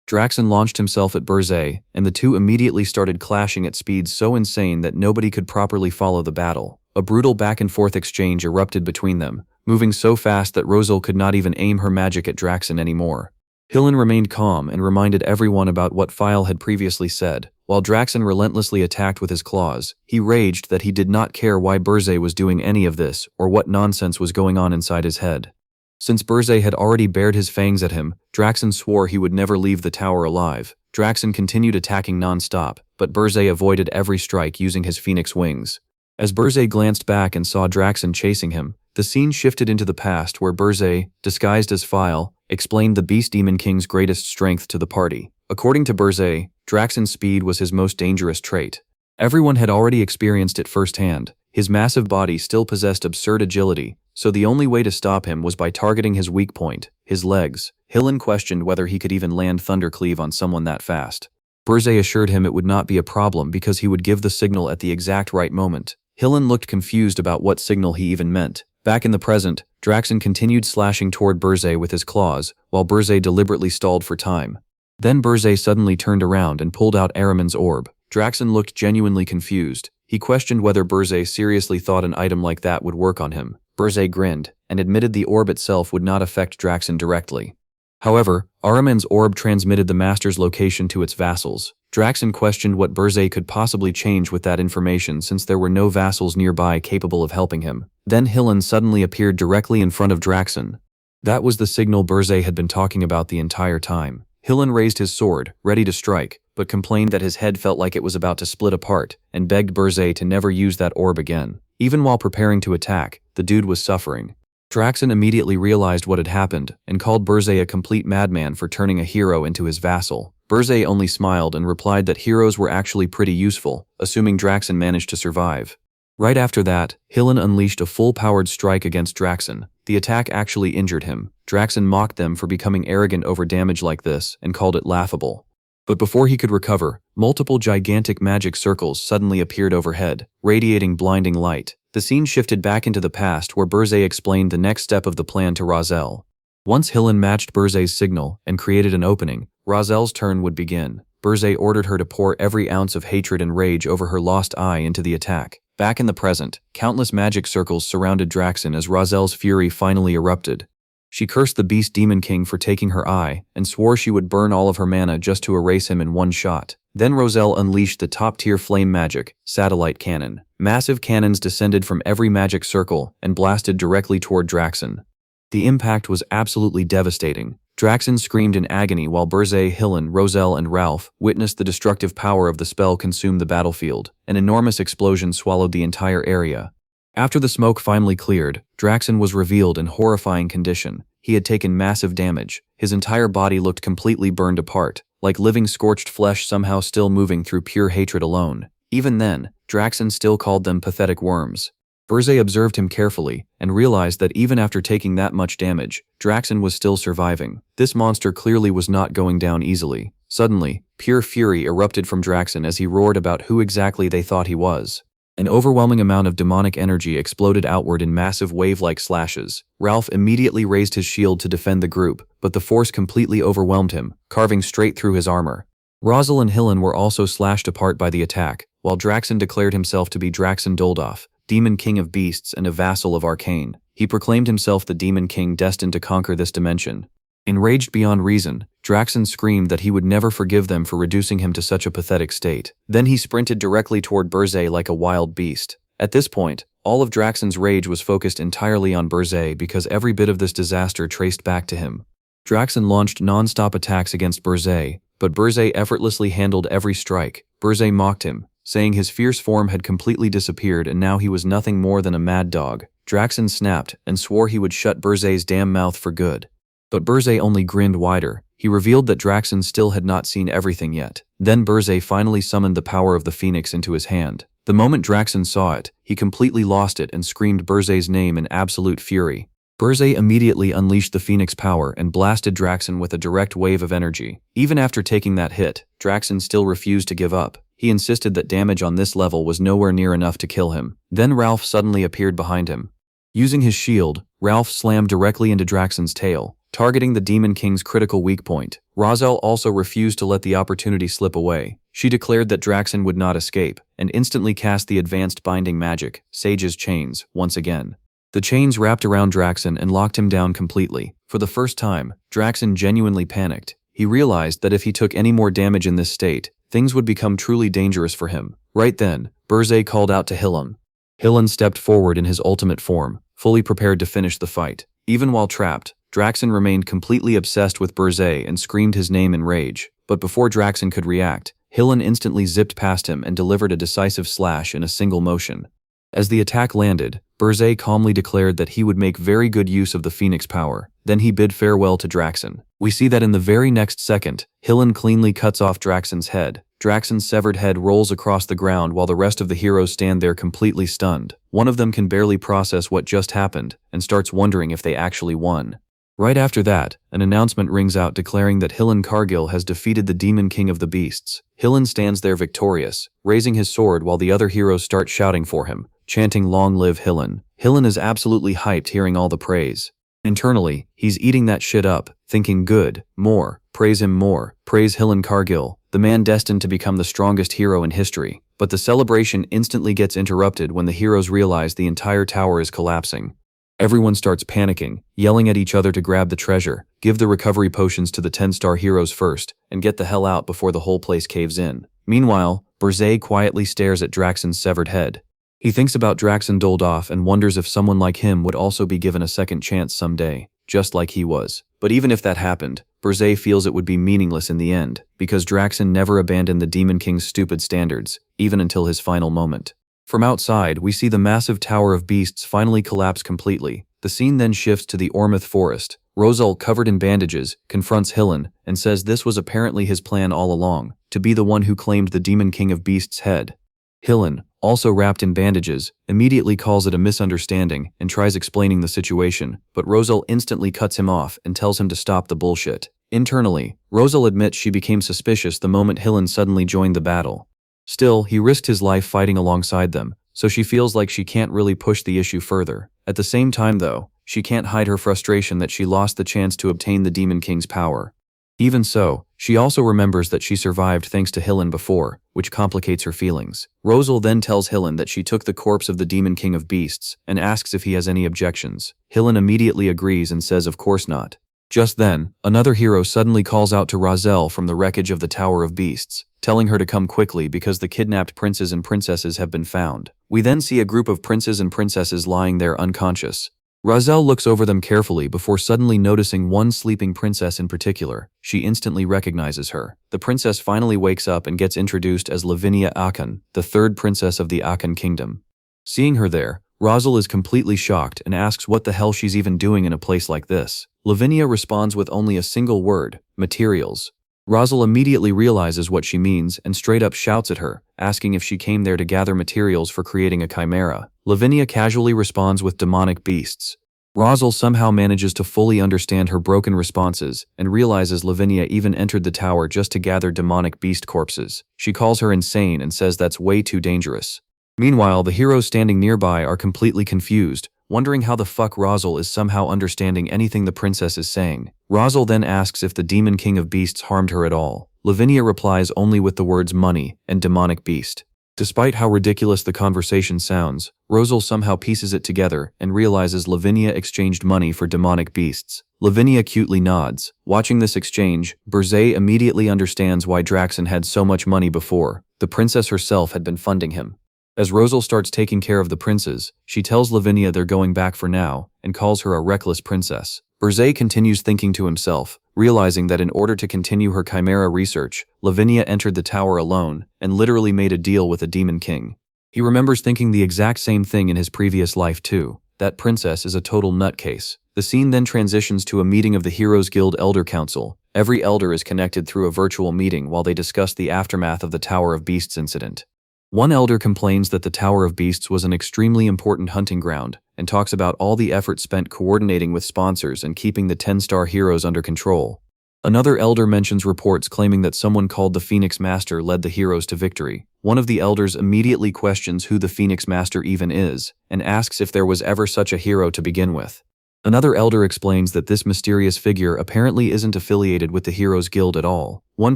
[SPEAKER 1] Draxen launched himself at Burzay, and the two immediately started clashing at speeds so insane that nobody could properly follow the battle. A brutal back-and-forth exchange erupted between them, moving so fast that Roselle could not even aim her magic at Draxen anymore. Hillen remained calm and reminded everyone about what File had previously said. While Draxen relentlessly attacked with his claws, he raged that he did not care why Burzay was doing any of this or what nonsense was going on inside his head. Since Burzay had already bared his fangs at him, Draxen swore he would never leave the tower alive. Draxen continued attacking non-stop, but Burzay avoided every strike using his phoenix wings. As Burzay glanced back and saw Draxen chasing him, the scene shifted into the past where Burzay, disguised as File, explained the Beast Demon King's greatest strength to the party. According to Burzay, Draxen's speed was his most dangerous trait. Everyone had already experienced it firsthand. His massive body still possessed absurd agility, so the only way to stop him was by targeting his weak point, his legs. Hillen questioned whether he could even land Thundercleave on someone that fast. Burzay assured him it would not be a problem because he would give the signal at the exact right moment. Hillen looked confused about what signal he even meant. Back in the present, Draxen continued slashing toward Burzay with his claws, while Burzay deliberately stalled for time. Then Burzay suddenly turned around and pulled out Ahriman's orb. Draxen looked genuinely confused. He questioned whether Burzay seriously thought an item like that would work on him. Burzay grinned, and admitted the orb itself would not affect Draxen directly. However, Ahriman's orb transmitted the master's location to its vassals. Draxen questioned what Burzay could possibly change with that information since there were no vassals nearby capable of helping him. Then Hillen suddenly appeared directly in front of Draxen. That was the signal Burzay had been talking about the entire time. Hillen raised his sword, ready to strike, but complained that his head felt like it was about to split apart, and begged Burzay to never use that orb again. Even while preparing to attack, the dude was suffering. Draxen immediately realized what had happened, and called Burzay a complete madman for turning a hero into his vassal. Burzay only smiled and replied that heroes were actually pretty useful, assuming Draxen managed to survive. Right after that, Hillen unleashed a full-powered strike against Draxen. The attack actually injured him. Draxen mocked them for becoming arrogant over damage like this and called it laughable. But before he could recover, multiple gigantic magic circles suddenly appeared overhead, radiating blinding light. The scene shifted back into the past where Burzay explained the next step of the plan to Roselle. Once Hillen matched Burzay's signal and created an opening, Rozelle's turn would begin. Burzay ordered her to pour every ounce of hatred and rage over her lost eye into the attack. Back in the present, countless magic circles surrounded Draxen as Rozelle's fury finally erupted. She cursed the Beast Demon King for taking her eye, and swore she would burn all of her mana just to erase him in one shot. Then Roselle unleashed the top-tier flame magic, Satellite Cannon. Massive cannons descended from every magic circle and blasted directly toward Draxen. The impact was absolutely devastating. Draxen screamed in agony while Burzay, Hillen, Roselle, and Ralph witnessed the destructive power of the spell consume the battlefield. An enormous explosion swallowed the entire area. After the smoke finally cleared, Draxen was revealed in horrifying condition. He had taken massive damage. His entire body looked completely burned apart, like living scorched flesh somehow still moving through pure hatred alone. Even then, Draxen still called them pathetic worms. Burzay observed him carefully and realized that even after taking that much damage, Draxen was still surviving. This monster clearly was not going down easily. Suddenly, pure fury erupted from Draxen as he roared about who exactly they thought he was. An overwhelming amount of demonic energy exploded outward in massive wave-like slashes. Ralph immediately raised his shield to defend the group, but the force completely overwhelmed him, carving straight through his armor. Roselle and Hillen were also slashed apart by the attack, while Draxen declared himself to be Draxen Doldolf, Demon King of Beasts and a vassal of Arcane. He proclaimed himself the Demon King destined to conquer this dimension. Enraged beyond reason, Draxen screamed that he would never forgive them for reducing him to such a pathetic state. Then he sprinted directly toward Burzay like a wild beast. At this point, all of Draxen's rage was focused entirely on Burzay because every bit of this disaster traced back to him. Draxen launched non-stop attacks against Burzay, but Burzay effortlessly handled every strike. Burzay mocked him, saying his fierce form had completely disappeared and now he was nothing more than a mad dog. Draxen snapped and swore he would shut Burzay's damn mouth for good. But Burzay only grinned wider. He revealed that Draxen still had not seen everything yet. Then Burzay finally summoned the power of the Phoenix into his hand. The moment Draxen saw it, he completely lost it and screamed Burzay's name in absolute fury. Burzay immediately unleashed the Phoenix power and blasted Draxen with a direct wave of energy. Even after taking that hit, Draxen still refused to give up. He insisted that damage on this level was nowhere near enough to kill him. Then Ralph suddenly appeared behind him. Using his shield, Ralph slammed directly into Draxen's tail, targeting the Demon King's critical weak point. Roselle also refused to let the opportunity slip away. She declared that Draxen would not escape, and instantly cast the advanced binding magic, Sage's Chains, once again. The chains wrapped around Draxen and locked him down completely. For the first time, Draxen genuinely panicked. He realized that if he took any more damage in this state, things would become truly dangerous for him. Right then, Burzay called out to Hillen. Hillen stepped forward in his ultimate form, fully prepared to finish the fight. Even while trapped, Draxen remained completely obsessed with Burzay and screamed his name in rage. But before Draxen could react, Hillen instantly zipped past him and delivered a decisive slash in a single motion. As the attack landed, Burzay calmly declared that he would make very good use of the Phoenix power. Then he bid farewell to Draxen. We see that in the very next second, Hillen cleanly cuts off Draxen's head. Draxen's severed head rolls across the ground while the rest of the heroes stand there completely stunned. One of them can barely process what just happened and starts wondering if they actually won. Right after that, an announcement rings out declaring that Hillen Cargill has defeated the Demon King of the Beasts. Hillen stands there victorious, raising his sword while the other heroes start shouting for him, chanting "Long live Hillen." Hillen is absolutely hyped hearing all the praise. Internally, he's eating that shit up, thinking good, more, praise him more, praise Hillen Cargill, the man destined to become the strongest hero in history. But the celebration instantly gets interrupted when the heroes realize the entire tower is collapsing. Everyone starts panicking, yelling at each other to grab the treasure, give the recovery potions to the 10-star heroes first, and get the hell out before the whole place caves in. Meanwhile, Burzay quietly stares at Draxen's severed head. He thinks about Draxen doled off and wonders if someone like him would also be given a second chance someday, just like he was. But even if that happened, Burzay feels it would be meaningless in the end, because Draxen never abandoned the Demon King's stupid standards, even until his final moment. From outside, we see the massive Tower of Beasts finally collapse completely. The scene then shifts to the Ormouth Forest. Rosal, covered in bandages, confronts Hillen and says this was apparently his plan all along, to be the one who claimed the Demon King of Beasts' head. Hillen, also wrapped in bandages, immediately calls it a misunderstanding and tries explaining the situation, but Rosal instantly cuts him off and tells him to stop the bullshit. Internally, Rosal admits she became suspicious the moment Hillen suddenly joined the battle. Still, he risked his life fighting alongside them, so she feels like she can't really push the issue further. At the same time though, she can't hide her frustration that she lost the chance to obtain the Demon King's power. Even so, she also remembers that she survived thanks to Hillen before, which complicates her feelings. Rosal then tells Hillen that she took the corpse of the Demon King of Beasts and asks if he has any objections. Hillen immediately agrees and says of course not. Just then, another hero suddenly calls out to Roselle from the wreckage of the Tower of Beasts, telling her to come quickly because the kidnapped princes and princesses have been found. We then see a group of princes and princesses lying there unconscious. Roselle looks over them carefully before suddenly noticing one sleeping princess in particular. She instantly recognizes her. The princess finally wakes up and gets introduced as Lavinia Akan, the third princess of the Akan kingdom. Seeing her there, Rosal is completely shocked and asks what the hell she's even doing in a place like this. Lavinia responds with only a single word, materials. Rosal immediately realizes what she means and straight up shouts at her, asking if she came there to gather materials for creating a chimera. Lavinia casually responds with demonic beasts. Rosal somehow manages to fully understand her broken responses and realizes Lavinia even entered the tower just to gather demonic beast corpses. She calls her insane and says that's way too dangerous. Meanwhile, the heroes standing nearby are completely confused, wondering how the fuck Rosal is somehow understanding anything the princess is saying. Rosal then asks if the Demon King of Beasts harmed her at all. Lavinia replies only with the words money and demonic beast. Despite how ridiculous the conversation sounds, Rosal somehow pieces it together and realizes Lavinia exchanged money for demonic beasts. Lavinia cutely nods. Watching this exchange, Berzé immediately understands why Draxen had so much money before. The princess herself had been funding him. As Rosal starts taking care of the princes, she tells Lavinia they're going back for now, and calls her a reckless princess. Berzé continues thinking to himself, realizing that in order to continue her chimera research, Lavinia entered the tower alone, and literally made a deal with a demon king. He remembers thinking the exact same thing in his previous life too. That princess is a total nutcase. The scene then transitions to a meeting of the Heroes Guild Elder Council. Every elder is connected through a virtual meeting while they discuss the aftermath of the Tower of Beasts incident. One elder complains that the Tower of Beasts was an extremely important hunting ground, and talks about all the effort spent coordinating with sponsors and keeping the 10-star heroes under control. Another elder mentions reports claiming that someone called the Phoenix Master led the heroes to victory. One of the elders immediately questions who the Phoenix Master even is, and asks if there was ever such a hero to begin with. Another elder explains that this mysterious figure apparently isn't affiliated with the Heroes Guild at all. One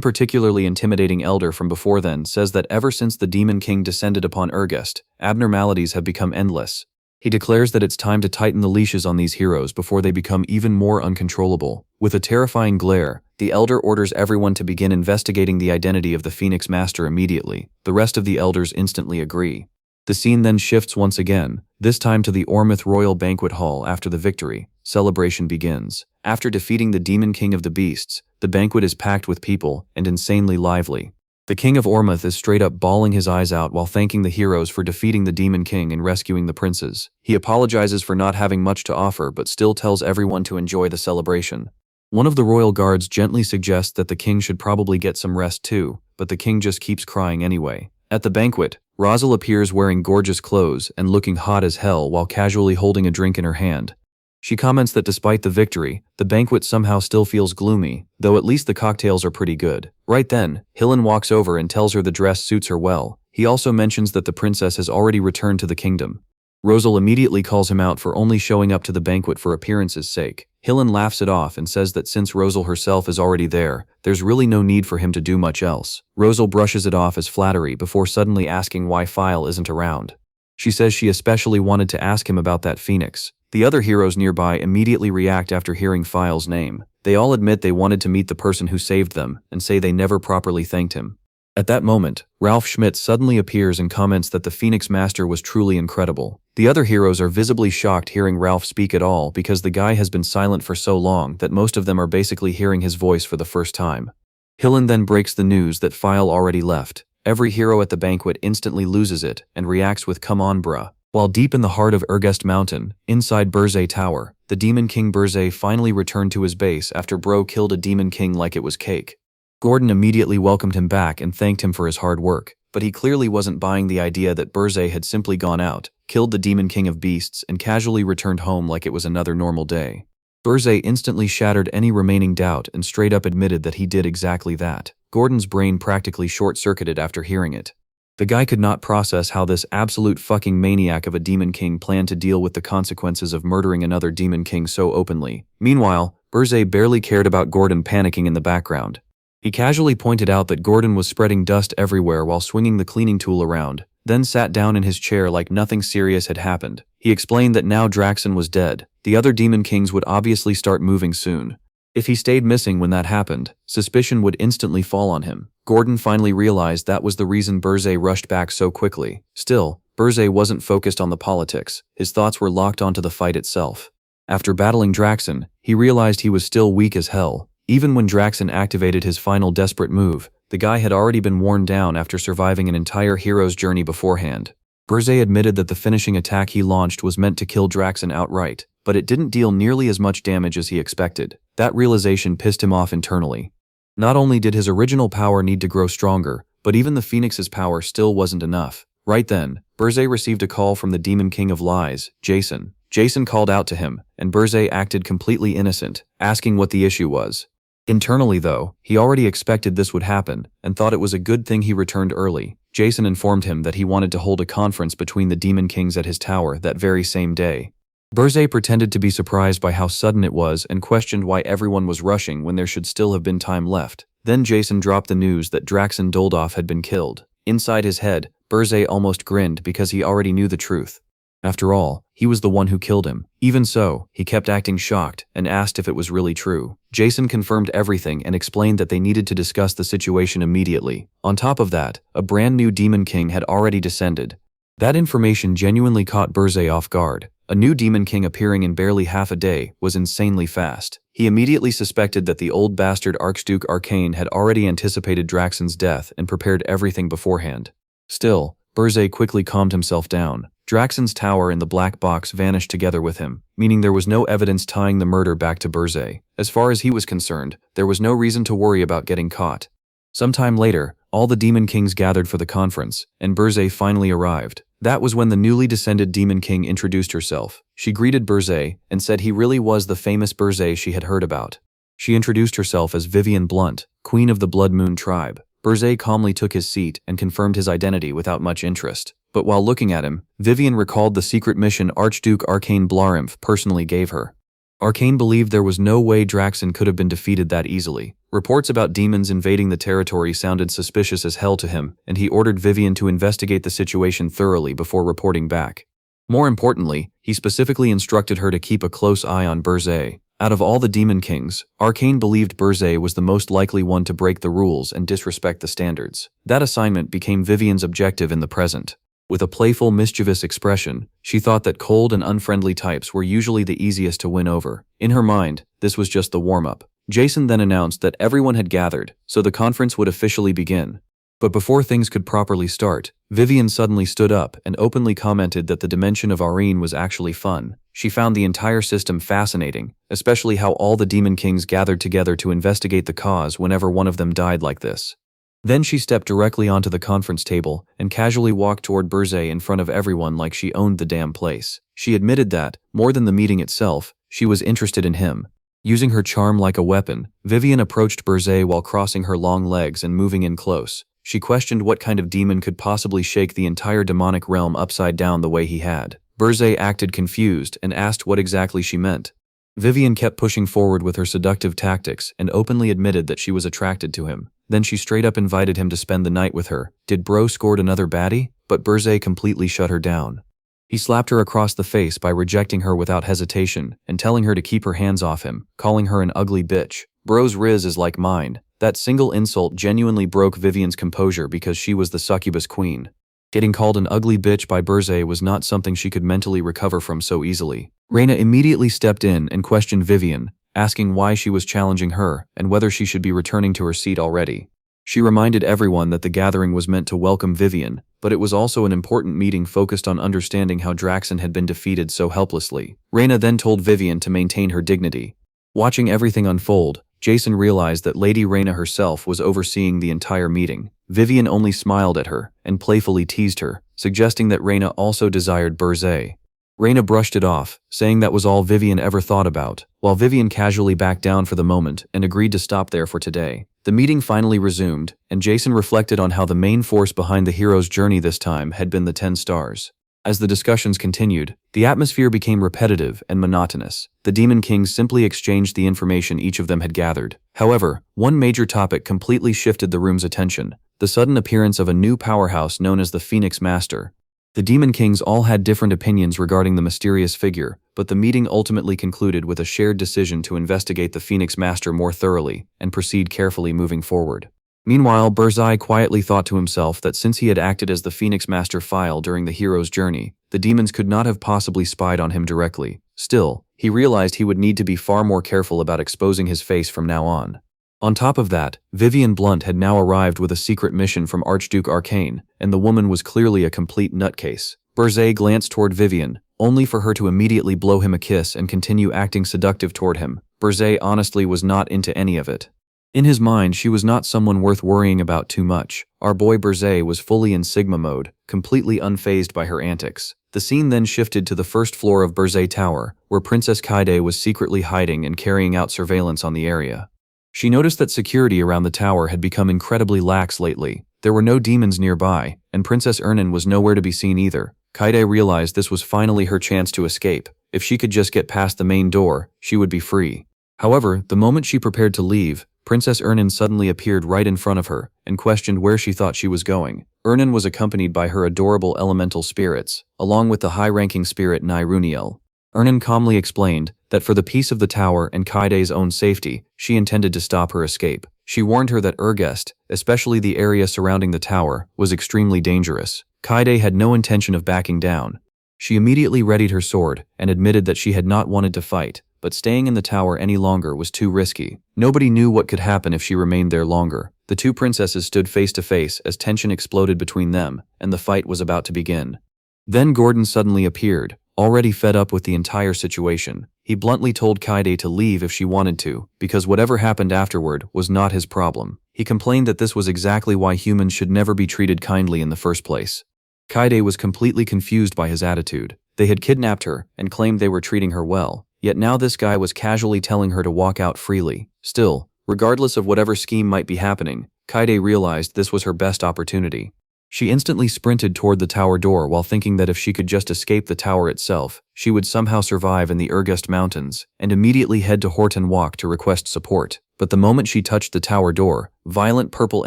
[SPEAKER 1] particularly intimidating elder from before then says that ever since the Demon King descended upon Urgest, abnormalities have become endless. He declares that it's time to tighten the leashes on these heroes before they become even more uncontrollable. With a terrifying glare, the elder orders everyone to begin investigating the identity of the Phoenix Master immediately. The rest of the elders instantly agree. The scene then shifts once again, this time to the Ormouth Royal Banquet Hall after the victory. Celebration begins. After defeating the Demon King of the Beasts, the banquet is packed with people and insanely lively. The King of Ormouth is straight up bawling his eyes out while thanking the heroes for defeating the Demon King and rescuing the princes. He apologizes for not having much to offer but still tells everyone to enjoy the celebration. One of the royal guards gently suggests that the king should probably get some rest too, but the king just keeps crying anyway. At the banquet, Rosal appears wearing gorgeous clothes and looking hot as hell while casually holding a drink in her hand. She comments that despite the victory, the banquet somehow still feels gloomy, though at least the cocktails are pretty good. Right then, Hillen walks over and tells her the dress suits her well. He also mentions that the princess has already returned to the kingdom. Rosal immediately calls him out for only showing up to the banquet for appearance's sake. Hillen laughs it off and says that since Rosal herself is already there, there's really no need for him to do much else. Rosal brushes it off as flattery before suddenly asking why Phile isn't around. She says she especially wanted to ask him about that phoenix. The other heroes nearby immediately react after hearing Phile's name. They all admit they wanted to meet the person who saved them and say they never properly thanked him. At that moment, Ralph Schmidt suddenly appears and comments that the Phoenix Master was truly incredible. The other heroes are visibly shocked hearing Ralph speak at all because the guy has been silent for so long that most of them are basically hearing his voice for the first time. Hillen then breaks the news that Phile already left. Every hero at the banquet instantly loses it and reacts with "come on bruh." While deep in the heart of Urgest Mountain, inside Berzé Tower, the Demon King Berzé finally returned to his base after Bro killed a Demon King like it was cake. Gordon immediately welcomed him back and thanked him for his hard work, but he clearly wasn't buying the idea that Berzé had simply gone out, killed the Demon King of Beasts, and casually returned home like it was another normal day. Berzé instantly shattered any remaining doubt and straight up admitted that he did exactly that. Gordon's brain practically short-circuited after hearing it. The guy could not process how this absolute fucking maniac of a Demon King planned to deal with the consequences of murdering another Demon King so openly. Meanwhile, Berzé barely cared about Gordon panicking in the background. He casually pointed out that Gordon was spreading dust everywhere while swinging the cleaning tool around, then sat down in his chair like nothing serious had happened. He explained that now Draxen was dead, the other Demon Kings would obviously start moving soon. If he stayed missing when that happened, suspicion would instantly fall on him. Gordon finally realized that was the reason Berzé rushed back so quickly. Still, Berzé wasn't focused on the politics, his thoughts were locked onto the fight itself. After battling Draxen, he realized he was still weak as hell. Even when Draxen activated his final desperate move, the guy had already been worn down after surviving an entire hero's journey beforehand. Berzé admitted that the finishing attack he launched was meant to kill Draxen outright, but it didn't deal nearly as much damage as he expected. That realization pissed him off internally. Not only did his original power need to grow stronger, but even the Phoenix's power still wasn't enough. Right then, Berzé received a call from the Demon King of Lies, Jason. Jason called out to him, and Berzé acted completely innocent, asking what the issue was. Internally though, he already expected this would happen, and thought it was a good thing he returned early. Jason informed him that he wanted to hold a conference between the Demon Kings at his tower that very same day. Berzé pretended to be surprised by how sudden it was and questioned why everyone was rushing when there should still have been time left. Then Jason dropped the news that Draxen Doldov had been killed. Inside his head, Berzé almost grinned because he already knew the truth. After all, he was the one who killed him. Even so, he kept acting shocked and asked if it was really true. Jason confirmed everything and explained that they needed to discuss the situation immediately. On top of that, a brand new Demon King had already descended. That information genuinely caught Burzay off guard. A new Demon King appearing in barely half a day was insanely fast. He immediately suspected that the old bastard Archduke Arcane had already anticipated Draxon's death and prepared everything beforehand. Still, Burzay quickly calmed himself down. Draxon's tower and the black box vanished together with him, meaning there was no evidence tying the murder back to Burzay. As far as he was concerned, there was no reason to worry about getting caught. Sometime later, all the Demon Kings gathered for the conference, and Burzay finally arrived. That was when the newly descended Demon King introduced herself. She greeted Burzay and said he really was the famous Burzay she had heard about. She introduced herself as Vivian Blunt, Queen of the Blood Moon tribe. Burzay calmly took his seat and confirmed his identity without much interest. But while looking at him, Vivian recalled the secret mission Archduke Arcane Blarimph personally gave her. Arcane believed there was no way Draxon could have been defeated that easily. Reports about demons invading the territory sounded suspicious as hell to him, and he ordered Vivian to investigate the situation thoroughly before reporting back. More importantly, he specifically instructed her to keep a close eye on Burzay. Out of all the Demon Kings, Arcane believed Burzay was the most likely one to break the rules and disrespect the standards. That assignment became Vivian's objective in the present. With a playful, mischievous expression, she thought that cold and unfriendly types were usually the easiest to win over. In her mind, this was just the warm-up. Jason then announced that everyone had gathered, so the conference would officially begin. But before things could properly start, Vivian suddenly stood up and openly commented that the dimension of Arene was actually fun. She found the entire system fascinating, especially how all the Demon Kings gathered together to investigate the cause whenever one of them died like this. Then she stepped directly onto the conference table and casually walked toward Burzay in front of everyone like she owned the damn place. She admitted that, more than the meeting itself, she was interested in him. Using her charm like a weapon, Vivian approached Burzay while crossing her long legs and moving in close. She questioned what kind of demon could possibly shake the entire demonic realm upside down the way he had. Burzay acted confused and asked what exactly she meant. Vivian kept pushing forward with her seductive tactics and openly admitted that she was attracted to him. Then she straight up invited him to spend the night with her. Did bro scored another baddie? But Burzay completely shut her down. He slapped her across the face by rejecting her without hesitation and telling her to keep her hands off him, calling her an ugly bitch. Bro's riz is like mine. That single insult genuinely broke Vivian's composure because she was the succubus queen. Getting called an ugly bitch by Burzay was not something she could mentally recover from so easily. Reina immediately stepped in and questioned Vivian, asking why she was challenging her and whether she should be returning to her seat already. She reminded everyone that the gathering was meant to welcome Vivian, but it was also an important meeting focused on understanding how Draxon had been defeated so helplessly. Reina then told Vivian to maintain her dignity. Watching everything unfold, Jason realized that Lady Reina herself was overseeing the entire meeting. Vivian only smiled at her and playfully teased her, suggesting that Reina also desired Burzay. Reina brushed it off, saying that was all Vivian ever thought about, while Vivian casually backed down for the moment and agreed to stop there for today. The meeting finally resumed, and Jason reflected on how the main force behind the hero's journey this time had been the 10 stars. As the discussions continued, the atmosphere became repetitive and monotonous. The Demon Kings simply exchanged the information each of them had gathered. However, one major topic completely shifted the room's attention: the sudden appearance of a new powerhouse known as the Phoenix Master. The Demon Kings all had different opinions regarding the mysterious figure, but the meeting ultimately concluded with a shared decision to investigate the Phoenix Master more thoroughly and proceed carefully moving forward. Meanwhile, Burzay quietly thought to himself that since he had acted as the Phoenix Master file during the hero's journey, the demons could not have possibly spied on him directly. Still, he realized he would need to be far more careful about exposing his face from now on. On top of that, Vivian Blunt had now arrived with a secret mission from Archduke Arcane, and the woman was clearly a complete nutcase. Burzay glanced toward Vivian, only for her to immediately blow him a kiss and continue acting seductive toward him. Burzay honestly was not into any of it. In his mind, she was not someone worth worrying about too much. Our boy Burzay was fully in Sigma mode, completely unfazed by her antics. The scene then shifted to the first floor of Burzay Tower, where Princess Kaide was secretly hiding and carrying out surveillance on the area. She noticed that security around the tower had become incredibly lax lately. There were no demons nearby, and Princess Ernan was nowhere to be seen either. Kaide realized this was finally her chance to escape. If she could just get past the main door, she would be free. However, the moment she prepared to leave, Princess Ernan suddenly appeared right in front of her and questioned where she thought she was going. Ernan was accompanied by her adorable elemental spirits, along with the high-ranking spirit Niruniel. Ernan calmly explained that for the peace of the tower and Kaide's own safety, she intended to stop her escape. She warned her that Urgest, especially the area surrounding the tower, was extremely dangerous. Kaide had no intention of backing down. She immediately readied her sword and admitted that she had not wanted to fight, but staying in the tower any longer was too risky. Nobody knew what could happen if she remained there longer. The two princesses stood face to face as tension exploded between them, and the fight was about to begin. Then Gordon suddenly appeared, already fed up with the entire situation. He bluntly told Kaide to leave if she wanted to, because whatever happened afterward was not his problem. He complained that this was exactly why humans should never be treated kindly in the first place. Kaide was completely confused by his attitude. They had kidnapped her and claimed they were treating her well, yet now this guy was casually telling her to walk out freely. Still, regardless of whatever scheme might be happening, Kaide realized this was her best opportunity. She instantly sprinted toward the tower door while thinking that if she could just escape the tower itself, she would somehow survive in the Urgest Mountains, and immediately head to Horton Walk to request support. But the moment she touched the tower door, violent purple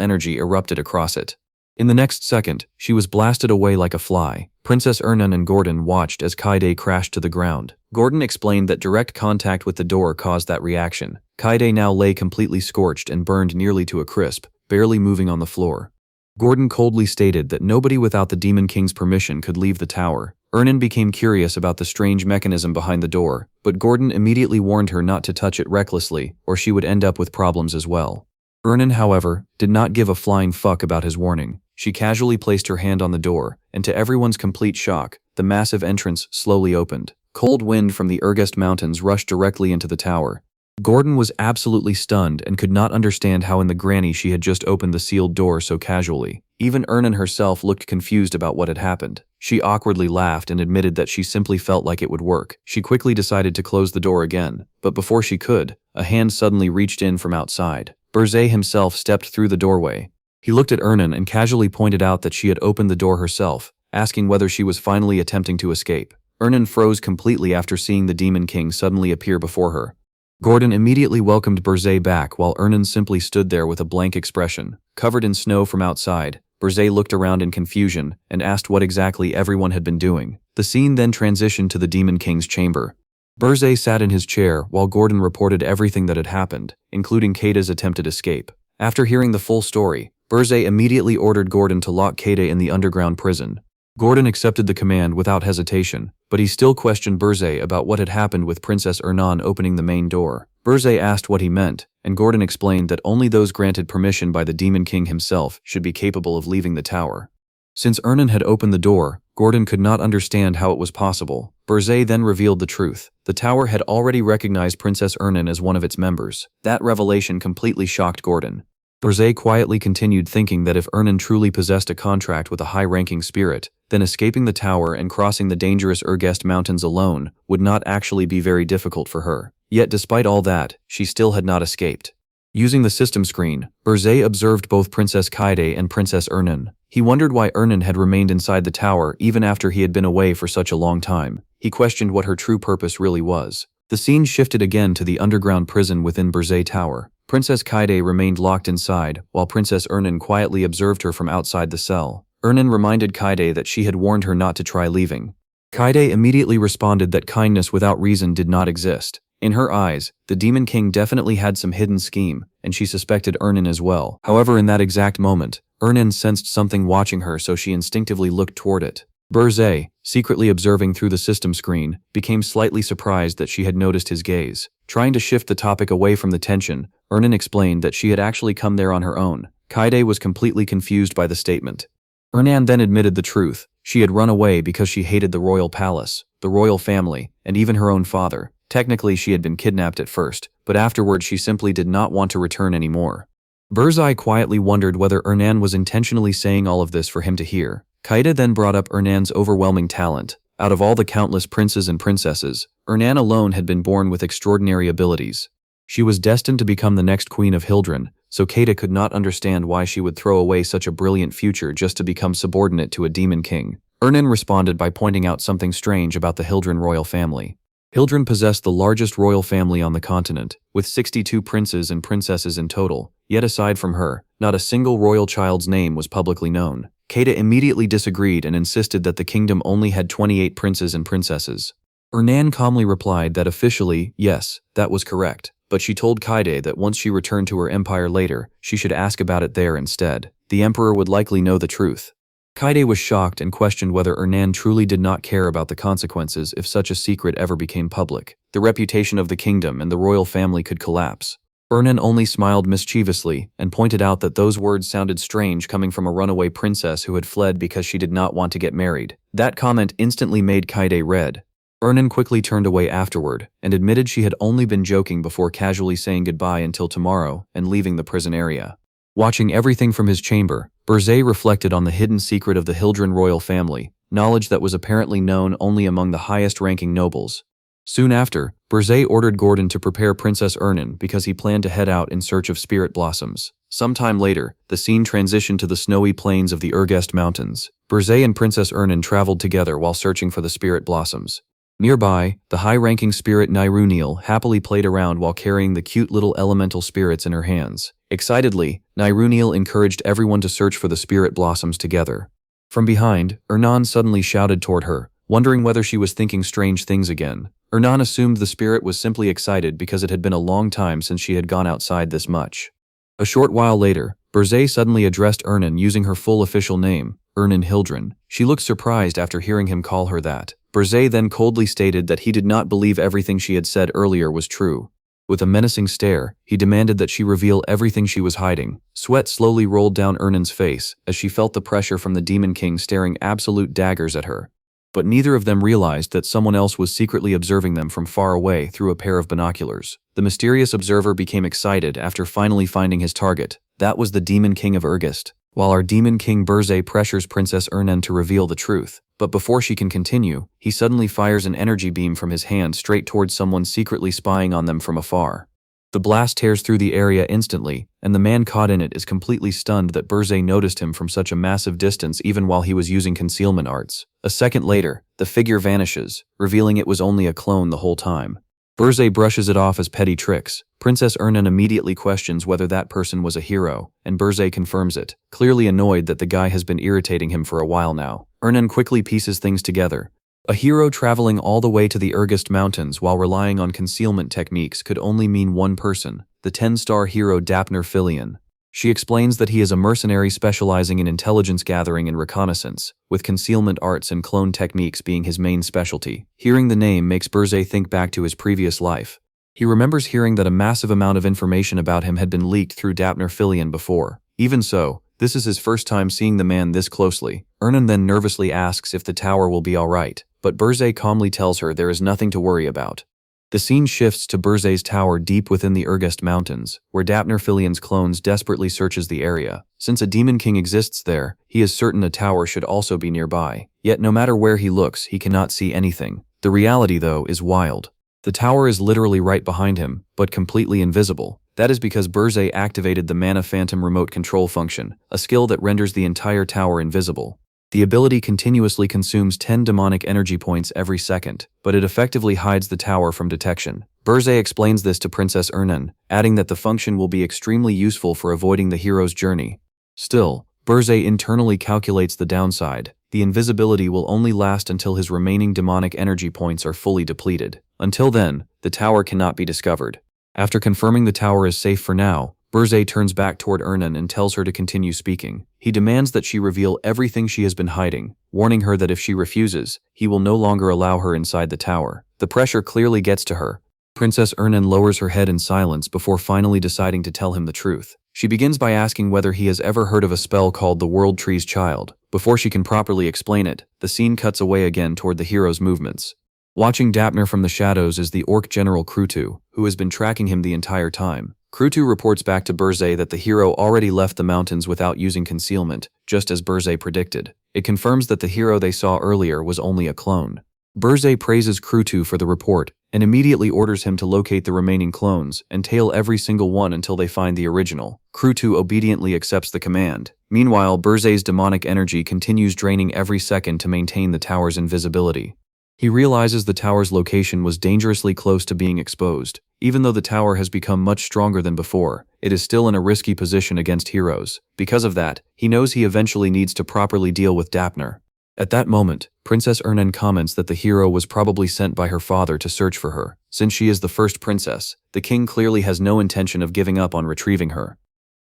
[SPEAKER 1] energy erupted across it. In the next second, she was blasted away like a fly. Princess Ernan and Gordon watched as Kaide crashed to the ground. Gordon explained that direct contact with the door caused that reaction. Kaide now lay completely scorched and burned nearly to a crisp, barely moving on the floor. Gordon coldly stated that nobody without the Demon King's permission could leave the tower. Ernan became curious about the strange mechanism behind the door, but Gordon immediately warned her not to touch it recklessly, or she would end up with problems as well. Ernan, however, did not give a flying fuck about his warning. She casually placed her hand on the door, and to everyone's complete shock, the massive entrance slowly opened. Cold wind from the Urgest Mountains rushed directly into the tower. Gordon was absolutely stunned and could not understand how in the granny she had just opened the sealed door so casually. Even Ernan herself looked confused about what had happened. She awkwardly laughed and admitted that she simply felt like it would work. She quickly decided to close the door again, but before she could, a hand suddenly reached in from outside. Berzé himself stepped through the doorway. He looked at Ernan and casually pointed out that she had opened the door herself, asking whether she was finally attempting to escape. Ernan froze completely after seeing the Demon King suddenly appear before her. Gordon immediately welcomed Berzé back while Ernan simply stood there with a blank expression. Covered in snow from outside, Berzé looked around in confusion and asked what exactly everyone had been doing. The scene then transitioned to the Demon King's chamber. Berzé sat in his chair while Gordon reported everything that had happened, including Kaide's attempted escape. After hearing the full story, Berzé immediately ordered Gordon to lock Kaide in the underground prison. Gordon accepted the command without hesitation, but he still questioned Berzé about what had happened with Princess Ernan opening the main door. Berzé asked what he meant, and Gordon explained that only those granted permission by the Demon King himself should be capable of leaving the tower. Since Ernan had opened the door, Gordon could not understand how it was possible. Berzé then revealed the truth. The tower had already recognized Princess Ernan as one of its members. That revelation completely shocked Gordon. Berzé quietly continued, thinking that if Ernan truly possessed a contract with a high-ranking spirit, then escaping the tower and crossing the dangerous Urgest Mountains alone would not actually be very difficult for her. Yet despite all that, she still had not escaped. Using the system screen, Berzé observed both Princess Kaide and Princess Ernan. He wondered why Ernan had remained inside the tower even after he had been away for such a long time. He questioned what her true purpose really was. The scene shifted again to the underground prison within Berzé Tower. Princess Kaide remained locked inside, while Princess Ernan quietly observed her from outside the cell. Ernan reminded Kaide that she had warned her not to try leaving. Kaide immediately responded that kindness without reason did not exist. In her eyes, the Demon King definitely had some hidden scheme, and she suspected Ernan as well. However, in that exact moment, Ernan sensed something watching her, so she instinctively looked toward it. Berzé, secretly observing through the system screen, became slightly surprised that she had noticed his gaze. Trying to shift the topic away from the tension, Ernan explained that she had actually come there on her own. Kaide was completely confused by the statement. Ernan then admitted the truth. She had run away because she hated the royal palace, the royal family, and even her own father. Technically, she had been kidnapped at first, but afterwards she simply did not want to return anymore. Berzé quietly wondered whether Ernan was intentionally saying all of this for him to hear. Kaide then brought up Ernan's overwhelming talent. Out of all the countless princes and princesses, Ernan alone had been born with extraordinary abilities. She was destined to become the next queen of Hildren, so Kaide could not understand why she would throw away such a brilliant future just to become subordinate to a demon king. Ernan responded by pointing out something strange about the Hildren royal family. Hildren possessed the largest royal family on the continent, with 62 princes and princesses in total, yet aside from her, not a single royal child's name was publicly known. Kaeda immediately disagreed and insisted that the kingdom only had 28 princes and princesses. Ernan calmly replied that officially, yes, that was correct, but she told Kaede that once she returned to her empire later, she should ask about it there instead. The emperor would likely know the truth. Kaede was shocked and questioned whether Ernan truly did not care about the consequences if such a secret ever became public. The reputation of the kingdom and the royal family could collapse. Ernan only smiled mischievously and pointed out that those words sounded strange coming from a runaway princess who had fled because she did not want to get married. That comment instantly made Kaede red. Ernan quickly turned away afterward and admitted she had only been joking before casually saying goodbye until tomorrow and leaving the prison area. Watching everything from his chamber, Berzé reflected on the hidden secret of the Hildren royal family, knowledge that was apparently known only among the highest-ranking nobles. Soon after, Berzé ordered Gordon to prepare Princess Ernan because he planned to head out in search of spirit blossoms. Sometime later, the scene transitioned to the snowy plains of the Urgest Mountains. Berzé and Princess Ernan traveled together while searching for the spirit blossoms. Nearby, the high-ranking spirit Niruniel happily played around while carrying the cute little elemental spirits in her hands. Excitedly, Niruniel encouraged everyone to search for the spirit blossoms together. From behind, Ernan suddenly shouted toward her, wondering whether she was thinking strange things again. Ernan assumed the spirit was simply excited because it had been a long time since she had gone outside this much. A short while later, Berzé suddenly addressed Ernan using her full official name, Ernan Hildren. She looked surprised after hearing him call her that. Berzé then coldly stated that he did not believe everything she had said earlier was true. With a menacing stare, he demanded that she reveal everything she was hiding. Sweat slowly rolled down Ernan's face as she felt the pressure from the Demon King staring absolute daggers at her. But neither of them realized that someone else was secretly observing them from far away through a pair of binoculars. The mysterious observer became excited after finally finding his target. That was the Demon King of Urgest. While our Demon King Berzé pressures Princess Ernan to reveal the truth. But before she can continue, he suddenly fires an energy beam from his hand straight towards someone secretly spying on them from afar. The blast tears through the area instantly, and the man caught in it is completely stunned that Berzé noticed him from such a massive distance even while he was using concealment arts. A second later, the figure vanishes, revealing it was only a clone the whole time. Berzé brushes it off as petty tricks. Princess Ernan immediately questions whether that person was a hero, and Berzé confirms it, clearly annoyed that the guy has been irritating him for a while now. Ernan quickly pieces things together. A hero traveling all the way to the Urgest Mountains while relying on concealment techniques could only mean one person, the 10-star hero Dapner Filion. She explains that he is a mercenary specializing in intelligence gathering and reconnaissance, with concealment arts and clone techniques being his main specialty. Hearing the name makes Berzé think back to his previous life. He remembers hearing that a massive amount of information about him had been leaked through Dapner Filion before. Even so, this is his first time seeing the man this closely. Ernan then nervously asks if the tower will be alright, but Berzé calmly tells her there is nothing to worry about. The scene shifts to Berzé's tower deep within the Urgest Mountains, where Dapner Filion's clones desperately searches the area. Since a Demon King exists there, he is certain a tower should also be nearby. Yet no matter where he looks, he cannot see anything. The reality, though, is wild. The tower is literally right behind him, but completely invisible. That is because Berzé activated the Mana Phantom remote control function, a skill that renders the entire tower invisible. The ability continuously consumes 10 demonic energy points every second, but it effectively hides the tower from detection. Berzé explains this to Princess Ernan, adding that the function will be extremely useful for avoiding the hero's journey. Still, Berzé internally calculates the downside. The invisibility will only last until his remaining demonic energy points are fully depleted. Until then, the tower cannot be discovered. After confirming the tower is safe for now, Berzé turns back toward Ernan and tells her to continue speaking. He demands that she reveal everything she has been hiding, warning her that if she refuses, he will no longer allow her inside the tower. The pressure clearly gets to her. Princess Ernan lowers her head in silence before finally deciding to tell him the truth. She begins by asking whether he has ever heard of a spell called the World Tree's Child. Before she can properly explain it, the scene cuts away again toward the hero's movements. Watching Dapner from the shadows is the Orc General Krutu, who has been tracking him the entire time. Krutu reports back to Berzé that the hero already left the mountains without using concealment, just as Berzé predicted. It confirms that the hero they saw earlier was only a clone. Berzé praises Krutu for the report, and immediately orders him to locate the remaining clones and tail every single one until they find the original. Krutu obediently accepts the command. Meanwhile, Berzé's demonic energy continues draining every second to maintain the tower's invisibility. He realizes the tower's location was dangerously close to being exposed. Even though the tower has become much stronger than before, it is still in a risky position against heroes. Because of that, he knows he eventually needs to properly deal with Dapner. At that moment, Princess Ernan comments that the hero was probably sent by her father to search for her. Since she is the first princess, the king clearly has no intention of giving up on retrieving her.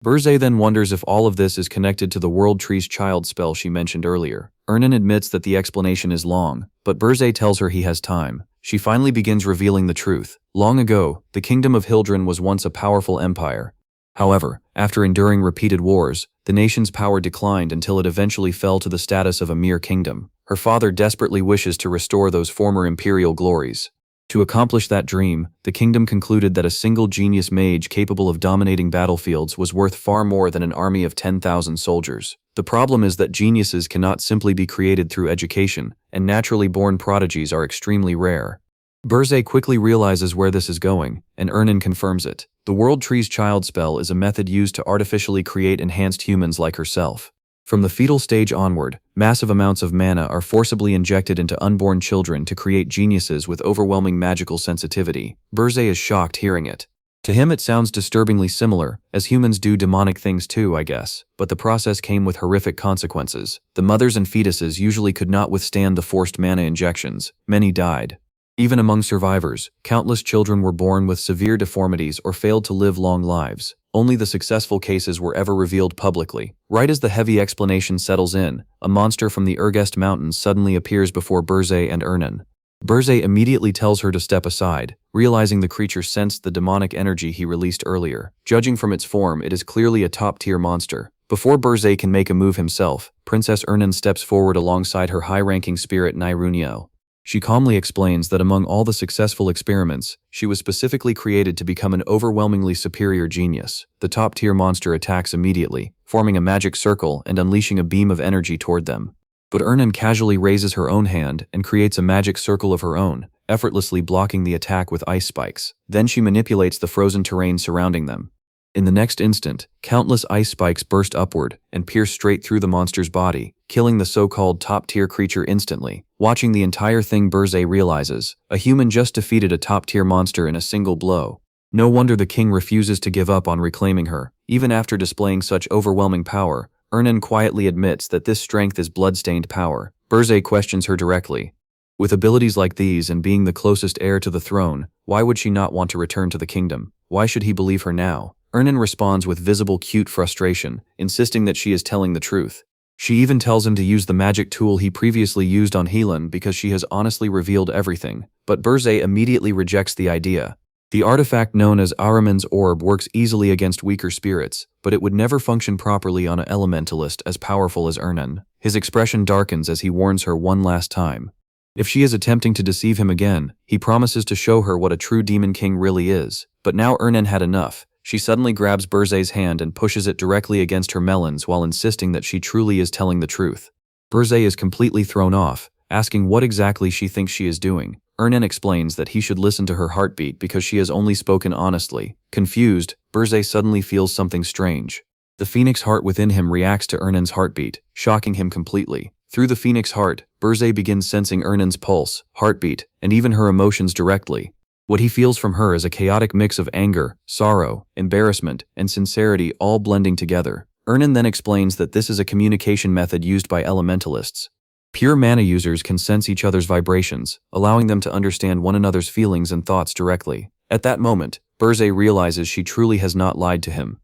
[SPEAKER 1] Berze then wonders if all of this is connected to the World Tree's child spell she mentioned earlier. Ernan admits that the explanation is long, but Berze tells her he has time. She finally begins revealing the truth. Long ago, the kingdom of Hildren was once a powerful empire. However, after enduring repeated wars, the nation's power declined until it eventually fell to the status of a mere kingdom. Her father desperately wishes to restore those former imperial glories. To accomplish that dream, the kingdom concluded that a single genius mage capable of dominating battlefields was worth far more than an army of 10,000 soldiers. The problem is that geniuses cannot simply be created through education, and naturally born prodigies are extremely rare. Berze quickly realizes where this is going, and Ernan confirms it. The World Tree's child spell is a method used to artificially create enhanced humans like herself. From the fetal stage onward, massive amounts of mana are forcibly injected into unborn children to create geniuses with overwhelming magical sensitivity. Berze is shocked hearing it. To him it sounds disturbingly similar, as humans do demonic things too, I guess, but the process came with horrific consequences. The mothers and fetuses usually could not withstand the forced mana injections. Many died. Even among survivors, countless children were born with severe deformities or failed to live long lives. Only the successful cases were ever revealed publicly. Right as the heavy explanation settles in, a monster from the Urgest Mountains suddenly appears before Berze and Ernan. Berze immediately tells her to step aside, realizing the creature sensed the demonic energy he released earlier. Judging from its form, it is clearly a top-tier monster. Before Berze can make a move himself, Princess Ernan steps forward alongside her high-ranking spirit Nairunio. She calmly explains that among all the successful experiments, she was specifically created to become an overwhelmingly superior genius. The top-tier monster attacks immediately, forming a magic circle and unleashing a beam of energy toward them. But Ernan casually raises her own hand and creates a magic circle of her own, effortlessly blocking the attack with ice spikes. Then she manipulates the frozen terrain surrounding them. In the next instant, countless ice spikes burst upward and pierce straight through the monster's body, killing the so-called top-tier creature instantly. Watching the entire thing, Berze realizes, a human just defeated a top-tier monster in a single blow. No wonder the king refuses to give up on reclaiming her. Even after displaying such overwhelming power, Ernan quietly admits that this strength is blood-stained power. Berze questions her directly. With abilities like these and being the closest heir to the throne, why would she not want to return to the kingdom? Why should he believe her now? Ernan responds with visible cute frustration, insisting that she is telling the truth. She even tells him to use the magic tool he previously used on Helan because she has honestly revealed everything, but Berze immediately rejects the idea. The artifact known as Ahriman's Orb works easily against weaker spirits, but it would never function properly on an elementalist as powerful as Ernan. His expression darkens as he warns her one last time. If she is attempting to deceive him again, he promises to show her what a true demon king really is. But now Ernan had enough. She suddenly grabs Berze's hand and pushes it directly against her melons while insisting that she truly is telling the truth. Berze is completely thrown off, asking what exactly she thinks she is doing. Ernan explains that he should listen to her heartbeat because she has only spoken honestly. Confused, Berze suddenly feels something strange. The phoenix heart within him reacts to Ernan's heartbeat, shocking him completely. Through the phoenix heart, Berze begins sensing Ernan's pulse, heartbeat, and even her emotions directly. What he feels from her is a chaotic mix of anger, sorrow, embarrassment, and sincerity all blending together. Ernan then explains that this is a communication method used by elementalists. Pure mana users can sense each other's vibrations, allowing them to understand one another's feelings and thoughts directly. At that moment, Berze realizes she truly has not lied to him.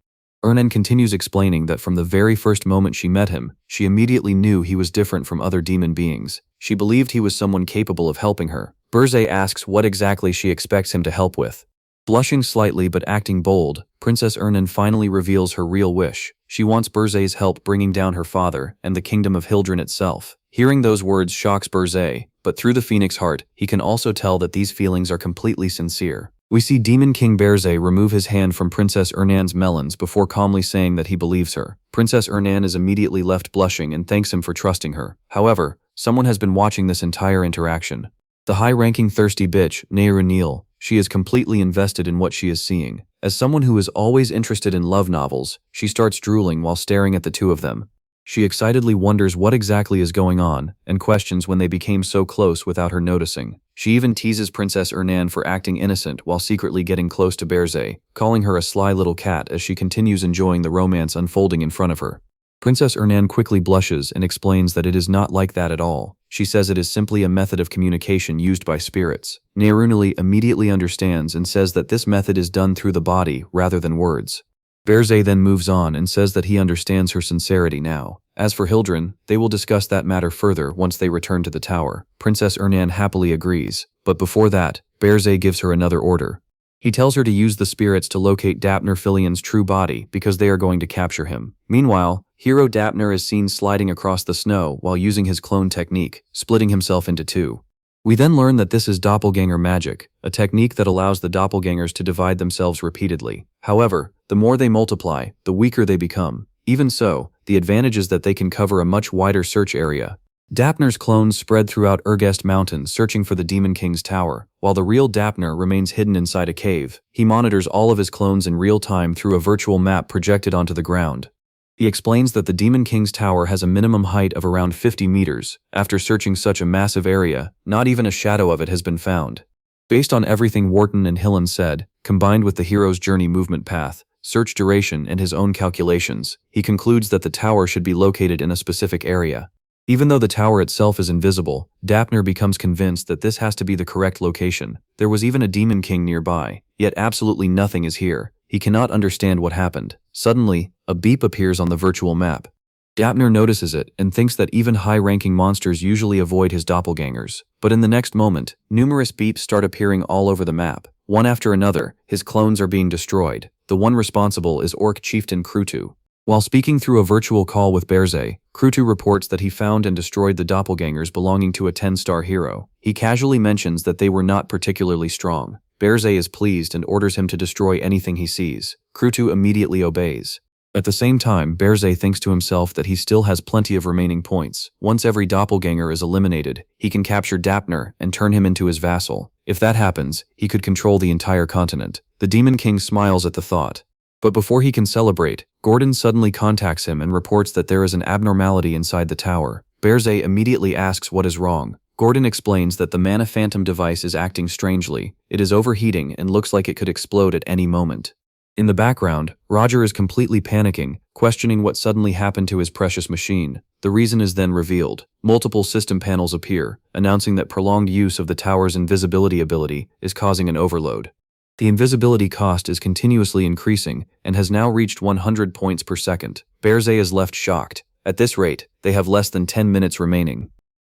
[SPEAKER 1] Ernan continues explaining that from the very first moment she met him, she immediately knew he was different from other demon beings. She believed he was someone capable of helping her. Berze asks what exactly she expects him to help with. Blushing slightly but acting bold, Princess Ernan finally reveals her real wish. She wants Berze's help bringing down her father and the kingdom of Hildren itself. Hearing those words shocks Berze, but through the phoenix heart, he can also tell that these feelings are completely sincere. We see Demon King Berze remove his hand from Princess Ernan's melons before calmly saying that he believes her. Princess Ernan is immediately left blushing and thanks him for trusting her. However, someone has been watching this entire interaction. The high-ranking thirsty bitch, Nairunil. She is completely invested in what she is seeing. As someone who is always interested in love novels, she starts drooling while staring at the two of them. She excitedly wonders what exactly is going on, and questions when they became so close without her noticing. She even teases Princess Ernan for acting innocent while secretly getting close to Berze, calling her a sly little cat as she continues enjoying the romance unfolding in front of her. Princess Ernan quickly blushes and explains that it is not like that at all. She says it is simply a method of communication used by spirits. Nairunali immediately understands and says that this method is done through the body rather than words. Berze then moves on and says that he understands her sincerity now. As for Hildren, they will discuss that matter further once they return to the tower. Princess Ernan happily agrees, but before that, Berze gives her another order. He tells her to use the spirits to locate Dapner Filian's true body because they are going to capture him. Meanwhile, hero Dapner is seen sliding across the snow while using his clone technique, splitting himself into two. We then learn that this is doppelganger magic, a technique that allows the doppelgangers to divide themselves repeatedly. However, the more they multiply, the weaker they become. Even so, the advantage is that they can cover a much wider search area. Dapner's clones spread throughout Urgest Mountains searching for the Demon King's tower, while the real Dapner remains hidden inside a cave. He monitors all of his clones in real time through a virtual map projected onto the ground. He explains that the Demon King's tower has a minimum height of around 50 meters. After searching such a massive area, not even a shadow of it has been found. Based on everything Wharton and Hillen said, combined with the hero's journey movement path, search duration, and his own calculations, he concludes that the tower should be located in a specific area. Even though the tower itself is invisible, Dapner becomes convinced that this has to be the correct location. There was even a Demon King nearby, yet absolutely nothing is here. He cannot understand what happened. Suddenly, a beep appears on the virtual map. Dapner notices it and thinks that even high-ranking monsters usually avoid his doppelgangers. But in the next moment, numerous beeps start appearing all over the map. One after another, his clones are being destroyed. The one responsible is Orc Chieftain Krutu. While speaking through a virtual call with Berze, Krutu reports that he found and destroyed the doppelgangers belonging to a 10-star hero. He casually mentions that they were not particularly strong. Berze is pleased and orders him to destroy anything he sees. Krutu immediately obeys. At the same time, Berze thinks to himself that he still has plenty of remaining points. Once every doppelganger is eliminated, he can capture Dapner and turn him into his vassal. If that happens, he could control the entire continent. The Demon King smiles at the thought. But before he can celebrate, Gordon suddenly contacts him and reports that there is an abnormality inside the tower. Berze immediately asks what is wrong. Gordon explains that the Mana Phantom device is acting strangely. It is overheating and looks like it could explode at any moment. In the background, Roger is completely panicking, questioning what suddenly happened to his precious machine. The reason is then revealed. Multiple system panels appear, announcing that prolonged use of the tower's invisibility ability is causing an overload. The invisibility cost is continuously increasing and has now reached 100 points per second. Berze is left shocked. At this rate, they have less than 10 minutes remaining.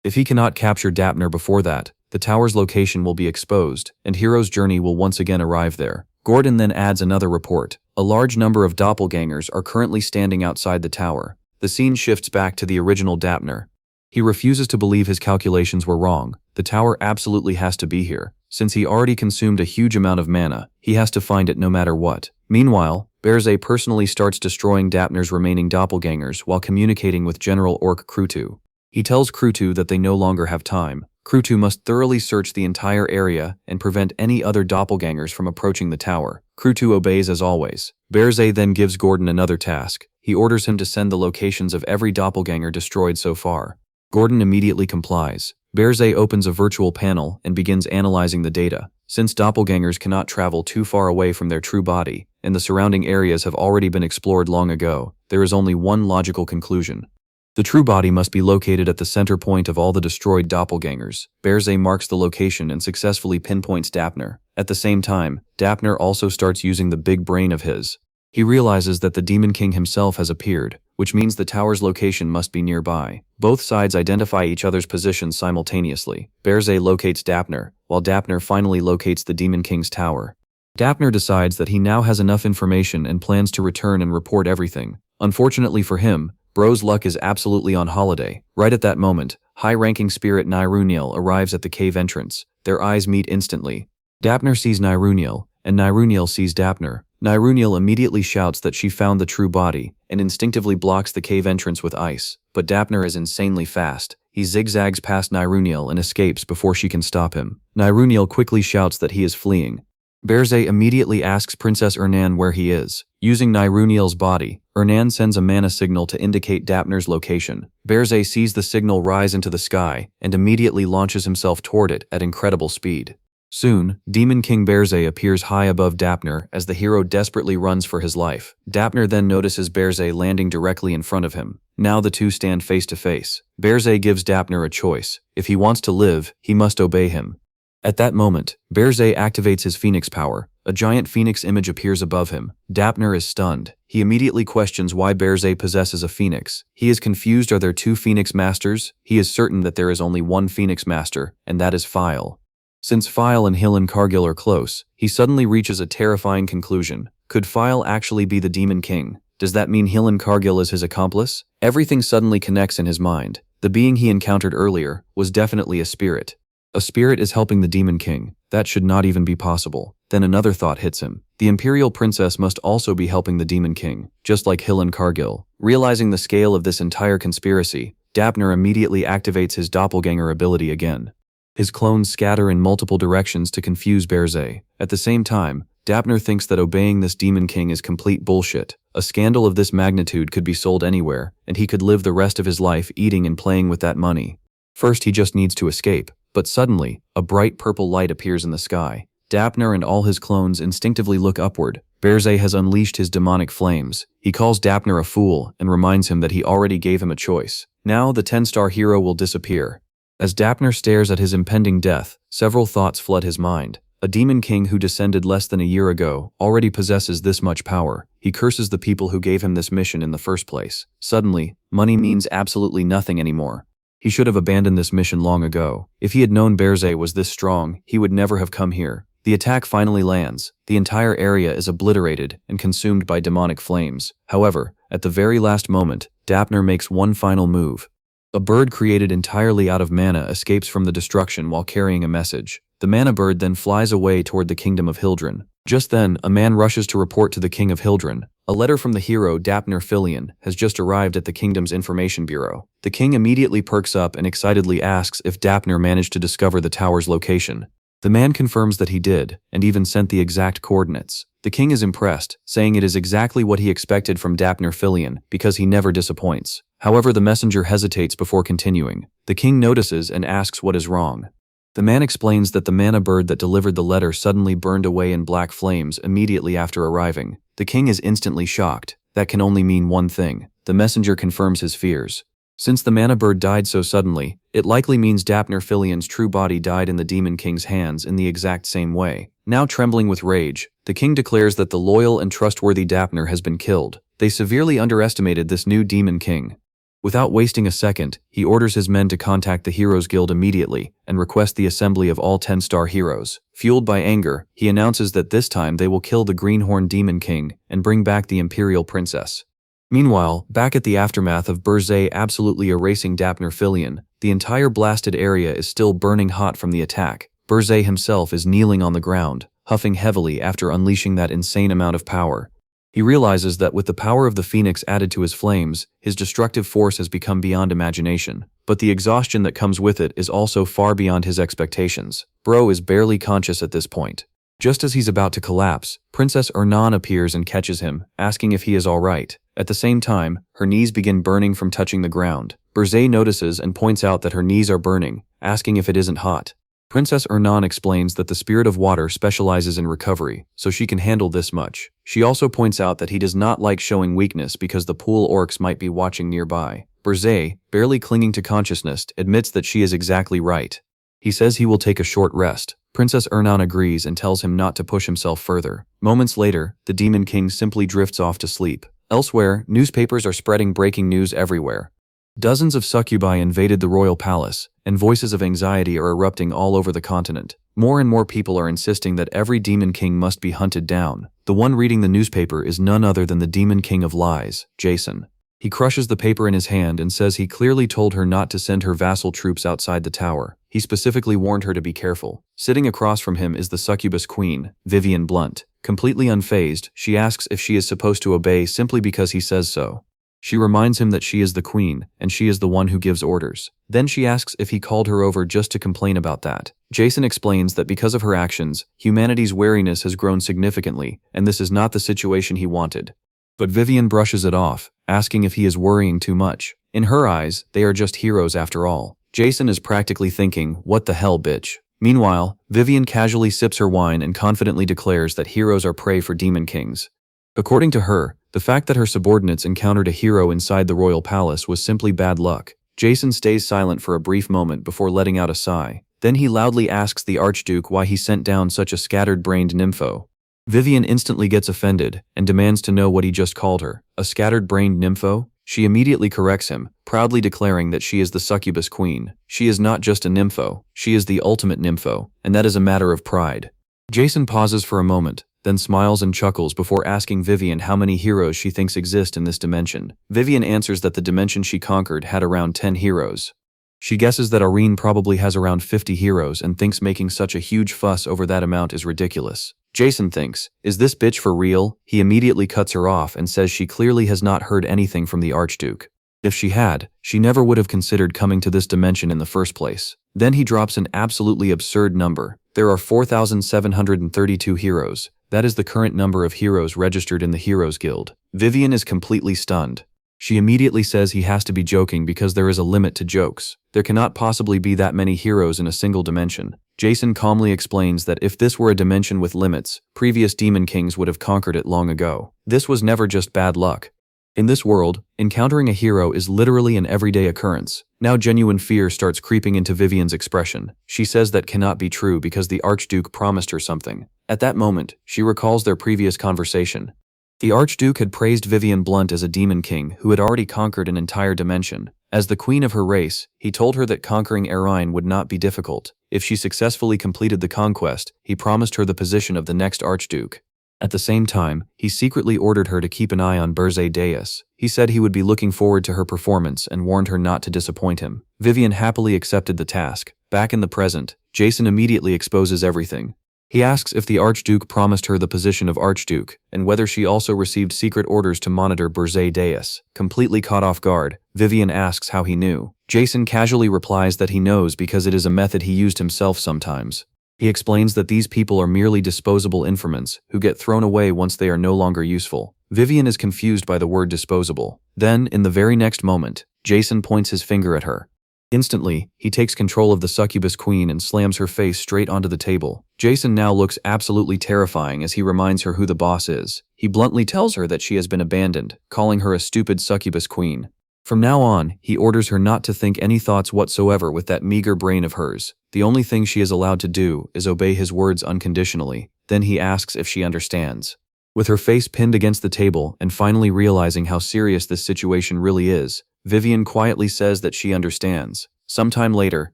[SPEAKER 1] If he cannot capture Dapner before that, the tower's location will be exposed, and Hero's journey will once again arrive there. Gordon then adds another report. A large number of doppelgangers are currently standing outside the tower. The scene shifts back to the original Dapner. He refuses to believe his calculations were wrong. The tower absolutely has to be here. Since he already consumed a huge amount of mana, he has to find it no matter what. Meanwhile, Berze personally starts destroying Dapner's remaining doppelgangers while communicating with General Orc Krutu. He tells Krutu that they no longer have time. Krutu must thoroughly search the entire area and prevent any other doppelgangers from approaching the tower. Krutu obeys as always. Berze then gives Gordon another task. He orders him to send the locations of every doppelganger destroyed so far. Gordon immediately complies. Berze opens a virtual panel and begins analyzing the data. Since doppelgangers cannot travel too far away from their true body, and the surrounding areas have already been explored long ago, there is only one logical conclusion. The true body must be located at the center point of all the destroyed doppelgangers. Berze marks the location and successfully pinpoints Dapner. At the same time, Dapner also starts using the big brain of his. He realizes that the Demon King himself has appeared, which means the tower's location must be nearby. Both sides identify each other's positions simultaneously. Berze locates Dapner, while Dapner finally locates the Demon King's tower. Dapner decides that he now has enough information and plans to return and report everything. Unfortunately for him, Bro's luck is absolutely on holiday. Right at that moment, high-ranking spirit Nairunil arrives at the cave entrance. Their eyes meet instantly. Dapner sees Nairunil, and Nairunil sees Dapner. Nairunil immediately shouts that she found the true body, and instinctively blocks the cave entrance with ice. But Dapner is insanely fast. He zigzags past Nairunil and escapes before she can stop him. Nairunil quickly shouts that he is fleeing. Berzé immediately asks Princess Ernan where he is. Using Niruniel's body, Ernan sends a mana signal to indicate Dapner's location. Berzé sees the signal rise into the sky and immediately launches himself toward it at incredible speed. Soon, Demon King Berzé appears high above Dapner as the hero desperately runs for his life. Dapner then notices Berzé landing directly in front of him. Now the two stand face to face. Berzé gives Dapner a choice. If he wants to live, he must obey him. At that moment, Berzé activates his phoenix power. A giant phoenix image appears above him. Dapner is stunned. He immediately questions why Berzé possesses a phoenix. He is confused. Are there two phoenix masters? He is certain that there is only one phoenix master, and that is File. Since File and Hill and Cargill are close, he suddenly reaches a terrifying conclusion. Could File actually be the Demon King? Does that mean Hill and Cargill is his accomplice? Everything suddenly connects in his mind. The being he encountered earlier was definitely a spirit. A spirit is helping the Demon King. That should not even be possible. Then another thought hits him. The Imperial Princess must also be helping the Demon King, just like Hill and Cargill. Realizing the scale of this entire conspiracy, Dapner immediately activates his doppelganger ability again. His clones scatter in multiple directions to confuse Berzé. At the same time, Dapner thinks that obeying this Demon King is complete bullshit. A scandal of this magnitude could be sold anywhere, and he could live the rest of his life eating and playing with that money. First, he just needs to escape. But suddenly, a bright purple light appears in the sky. Dapner and all his clones instinctively look upward. Berzé has unleashed his demonic flames. He calls Dapner a fool and reminds him that he already gave him a choice. Now the 10-star hero will disappear. As Dapner stares at his impending death, several thoughts flood his mind. A Demon King who descended less than a year ago already possesses this much power. He curses the people who gave him this mission in the first place. Suddenly, money means absolutely nothing anymore. He should have abandoned this mission long ago. If he had known Berzé was this strong, he would never have come here. The attack finally lands. The entire area is obliterated and consumed by demonic flames. However, at the very last moment, Dapner makes one final move. A bird created entirely out of mana escapes from the destruction while carrying a message. The mana bird then flies away toward the kingdom of Hildren. Just then, a man rushes to report to the king of Hildren. A letter from the hero Dapner Filion has just arrived at the kingdom's information bureau. The king immediately perks up and excitedly asks if Dapner managed to discover the tower's location. The man confirms that he did, and even sent the exact coordinates. The king is impressed, saying it is exactly what he expected from Dapner Filion because he never disappoints. However, the messenger hesitates before continuing. The king notices and asks what is wrong. The man explains that the mana bird that delivered the letter suddenly burned away in black flames immediately after arriving. The king is instantly shocked. That can only mean one thing. The messenger confirms his fears. Since the mana bird died so suddenly, it likely means Dapner Filion's true body died in the Demon King's hands in the exact same way. Now trembling with rage, the king declares that the loyal and trustworthy Dapner has been killed. They severely underestimated this new Demon King. Without wasting a second, he orders his men to contact the Heroes Guild immediately and request the assembly of all 10-star heroes. Fueled by anger, he announces that this time they will kill the Greenhorn Demon King and bring back the Imperial Princess. Meanwhile, back at the aftermath of Berzé absolutely erasing Dapner Filion, the entire blasted area is still burning hot from the attack. Berzé himself is kneeling on the ground, huffing heavily after unleashing that insane amount of power. He realizes that with the power of the Phoenix added to his flames, his destructive force has become beyond imagination. But the exhaustion that comes with it is also far beyond his expectations. Bro is barely conscious at this point. Just as he's about to collapse, Princess Ernan appears and catches him, asking if he is alright. At the same time, her knees begin burning from touching the ground. Berzé notices and points out that her knees are burning, asking if it isn't hot. Princess Ernan explains that the spirit of water specializes in recovery, so she can handle this much. She also points out that he does not like showing weakness because the pool orcs might be watching nearby. Berzé, barely clinging to consciousness, admits that she is exactly right. He says he will take a short rest. Princess Ernan agrees and tells him not to push himself further. Moments later, the Demon King simply drifts off to sleep. Elsewhere, newspapers are spreading breaking news everywhere. Dozens of succubi invaded the royal palace, and voices of anxiety are erupting all over the continent. More and more people are insisting that every Demon King must be hunted down. The one reading the newspaper is none other than the Demon King of Lies, Jason. He crushes the paper in his hand and says he clearly told her not to send her vassal troops outside the tower. He specifically warned her to be careful. Sitting across from him is the succubus queen, Vivian Blunt. Completely unfazed, she asks if she is supposed to obey simply because he says so. She reminds him that she is the queen, and she is the one who gives orders. Then she asks if he called her over just to complain about that. Jason explains that because of her actions, humanity's wariness has grown significantly, and this is not the situation he wanted. But Vivian brushes it off, asking if he is worrying too much. In her eyes, they are just heroes after all. Jason is practically thinking, what the hell, bitch? Meanwhile, Vivian casually sips her wine and confidently declares that heroes are prey for demon kings. According to her, the fact that her subordinates encountered a hero inside the royal palace was simply bad luck. Jason stays silent for a brief moment before letting out a sigh. Then he loudly asks the Archduke why he sent down such a scattered-brained nympho. Vivian instantly gets offended and demands to know what he just called her. A scattered-brained nympho? She immediately corrects him, proudly declaring that she is the succubus queen. She is not just a nympho, she is the ultimate nympho, and that is a matter of pride. Jason pauses for a moment, then smiles and chuckles before asking Vivian how many heroes she thinks exist in this dimension. Vivian answers that the dimension she conquered had around 10 heroes. She guesses that Irene probably has around 50 heroes and thinks making such a huge fuss over that amount is ridiculous. Jason thinks, is this bitch for real? He immediately cuts her off and says she clearly has not heard anything from the Archduke. If she had, she never would have considered coming to this dimension in the first place. Then he drops an absolutely absurd number. There are 4,732 heroes. That is the current number of heroes registered in the Heroes Guild. Vivian is completely stunned. She immediately says he has to be joking because there is a limit to jokes. There cannot possibly be that many heroes in a single dimension. Jason calmly explains that if this were a dimension with limits, previous demon kings would have conquered it long ago. This was never just bad luck. In this world, encountering a hero is literally an everyday occurrence. Now genuine fear starts creeping into Vivian's expression. She says that cannot be true because the Archduke promised her something. At that moment, she recalls their previous conversation. The Archduke had praised Vivian Blunt as a demon king who had already conquered an entire dimension. As the queen of her race, he told her that conquering Irene would not be difficult. If she successfully completed the conquest, he promised her the position of the next Archduke. At the same time, he secretly ordered her to keep an eye on Berze Deus. He said he would be looking forward to her performance and warned her not to disappoint him. Vivian happily accepted the task. Back in the present, Jason immediately exposes everything. He asks if the Archduke promised her the position of Archduke, and whether she also received secret orders to monitor Berze Deus. Completely caught off guard, Vivian asks how he knew. Jason casually replies that he knows because it is a method he used himself sometimes. He explains that these people are merely disposable informants who get thrown away once they are no longer useful. Vivian is confused by the word disposable. Then, in the very next moment, Jason points his finger at her. Instantly, he takes control of the succubus queen and slams her face straight onto the table. Jason now looks absolutely terrifying as he reminds her who the boss is. He bluntly tells her that she has been abandoned, calling her a stupid succubus queen. From now on, he orders her not to think any thoughts whatsoever with that meager brain of hers. The only thing she is allowed to do is obey his words unconditionally. Then he asks if she understands. With her face pinned against the table and finally realizing how serious this situation really is, Vivian quietly says that she understands. Sometime later,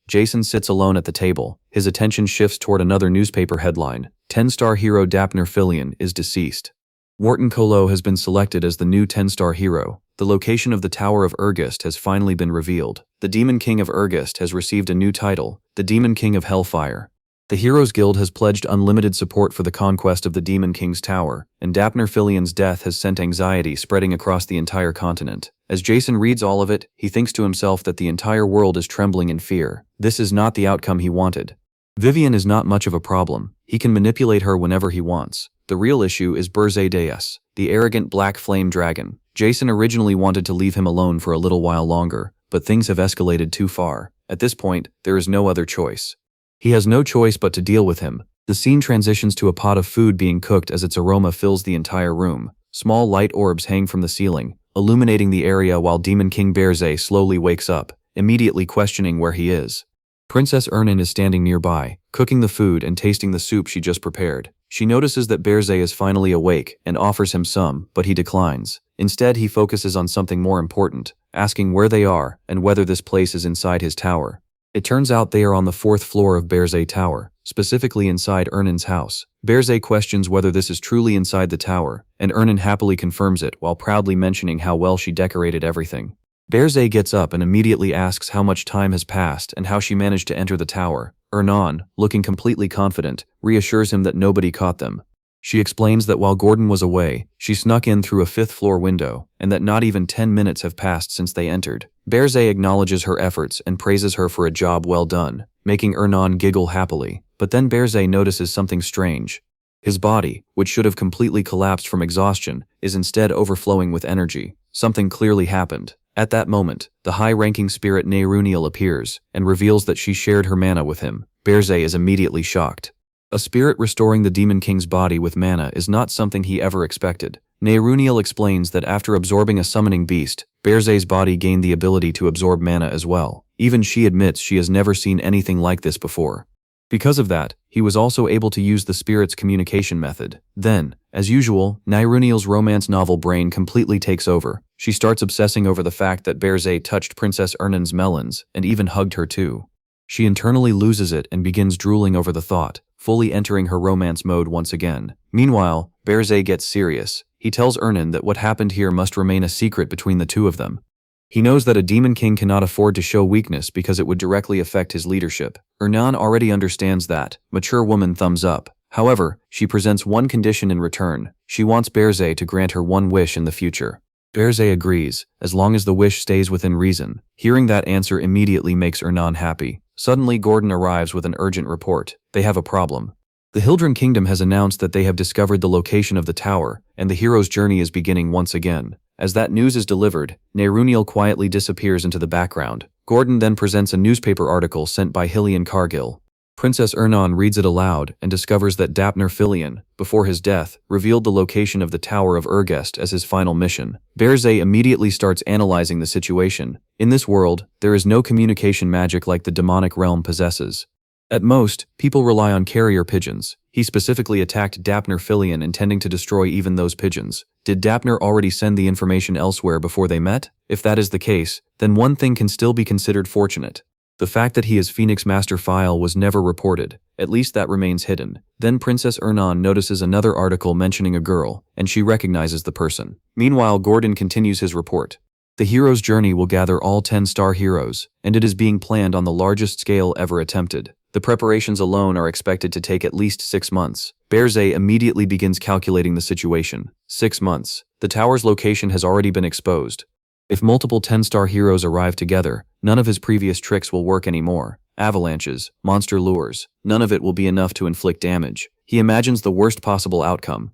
[SPEAKER 1] Jason sits alone at the table. His attention shifts toward another newspaper headline. 10-star hero Dapner Filion is deceased. Wharton Colo has been selected as the new 10-star hero. The location of the Tower of Urgist has finally been revealed. The Demon King of Urgist has received a new title, the Demon King of Hellfire. The Heroes Guild has pledged unlimited support for the conquest of the Demon King's tower, and Dapner Filion's death has sent anxiety spreading across the entire continent. As Jason reads all of it, he thinks to himself that the entire world is trembling in fear. This is not the outcome he wanted. Vivian is not much of a problem. He can manipulate her whenever he wants. The real issue is Berze Deus, the arrogant black flame dragon. Jason originally wanted to leave him alone for a little while longer, but things have escalated too far. At this point, there is no other choice. He has no choice but to deal with him. The scene transitions to a pot of food being cooked as its aroma fills the entire room. Small light orbs hang from the ceiling, illuminating the area while Demon King Berze slowly wakes up, immediately questioning where he is. Princess Ernin is standing nearby, cooking the food and tasting the soup she just prepared. She notices that Berze is finally awake and offers him some, but he declines. Instead, he focuses on something more important, asking where they are and whether this place is inside his tower. It turns out they are on the 4th floor of Berze Tower, specifically inside Ernin's house. Berze questions whether this is truly inside the tower, and Ernin happily confirms it while proudly mentioning how well she decorated everything. Berze gets up and immediately asks how much time has passed and how she managed to enter the tower. Ernan, looking completely confident, reassures him that nobody caught them. She explains that while Gordon was away, she snuck in through a 5th-floor window, and that not even 10 minutes have passed since they entered. Berzé acknowledges her efforts and praises her for a job well done, making Ernan giggle happily. But then Berzé notices something strange. His body, which should have completely collapsed from exhaustion, is instead overflowing with energy. Something clearly happened. At that moment, the high-ranking spirit Neyruniel appears and reveals that she shared her mana with him. Berzé is immediately shocked. A spirit restoring the Demon King's body with mana is not something he ever expected. Neyruniel explains that after absorbing a summoning beast, Berzé's body gained the ability to absorb mana as well. Even she admits she has never seen anything like this before. Because of that, he was also able to use the spirit's communication method. Then, as usual, Neyruniel's romance novel brain completely takes over. She starts obsessing over the fact that Berzé touched Princess Ernan's melons and even hugged her too. She internally loses it and begins drooling over the thought, fully entering her romance mode once again. Meanwhile, Berzé gets serious. He tells Ernan that what happened here must remain a secret between the two of them. He knows that a Demon King cannot afford to show weakness because it would directly affect his leadership. Ernan already understands that. Mature woman thumbs up. However, she presents one condition in return. She wants Berzé to grant her one wish in the future. Berzé agrees, as long as the wish stays within reason. Hearing that answer immediately makes Ernan happy. Suddenly Gordon arrives with an urgent report. They have a problem. The Hildren Kingdom has announced that they have discovered the location of the tower, and the hero's journey is beginning once again. As that news is delivered, Neyruniel quietly disappears into the background. Gordon then presents a newspaper article sent by Hillian Cargill. Princess Ernan reads it aloud and discovers that Dapner Filian, before his death, revealed the location of the Tower of Urgest as his final mission. Berzé immediately starts analyzing the situation. In this world, there is no communication magic like the demonic realm possesses. At most, people rely on carrier pigeons. He specifically attacked Dapner Filian intending to destroy even those pigeons. Did Dapner already send the information elsewhere before they met? If that is the case, then one thing can still be considered fortunate. The fact that he is Phoenix Master File was never reported. At least that remains hidden. Then Princess Ernan notices another article mentioning a girl, and she recognizes the person. Meanwhile, Gordon continues his report. The hero's journey will gather all 10-star heroes, and it is being planned on the largest scale ever attempted. The preparations alone are expected to take at least 6 months. Berzé immediately begins calculating the situation. 6 months. The tower's location has already been exposed. If multiple 10-star heroes arrive together, none of his previous tricks will work anymore. Avalanches, monster lures, none of it will be enough to inflict damage. He imagines the worst possible outcome.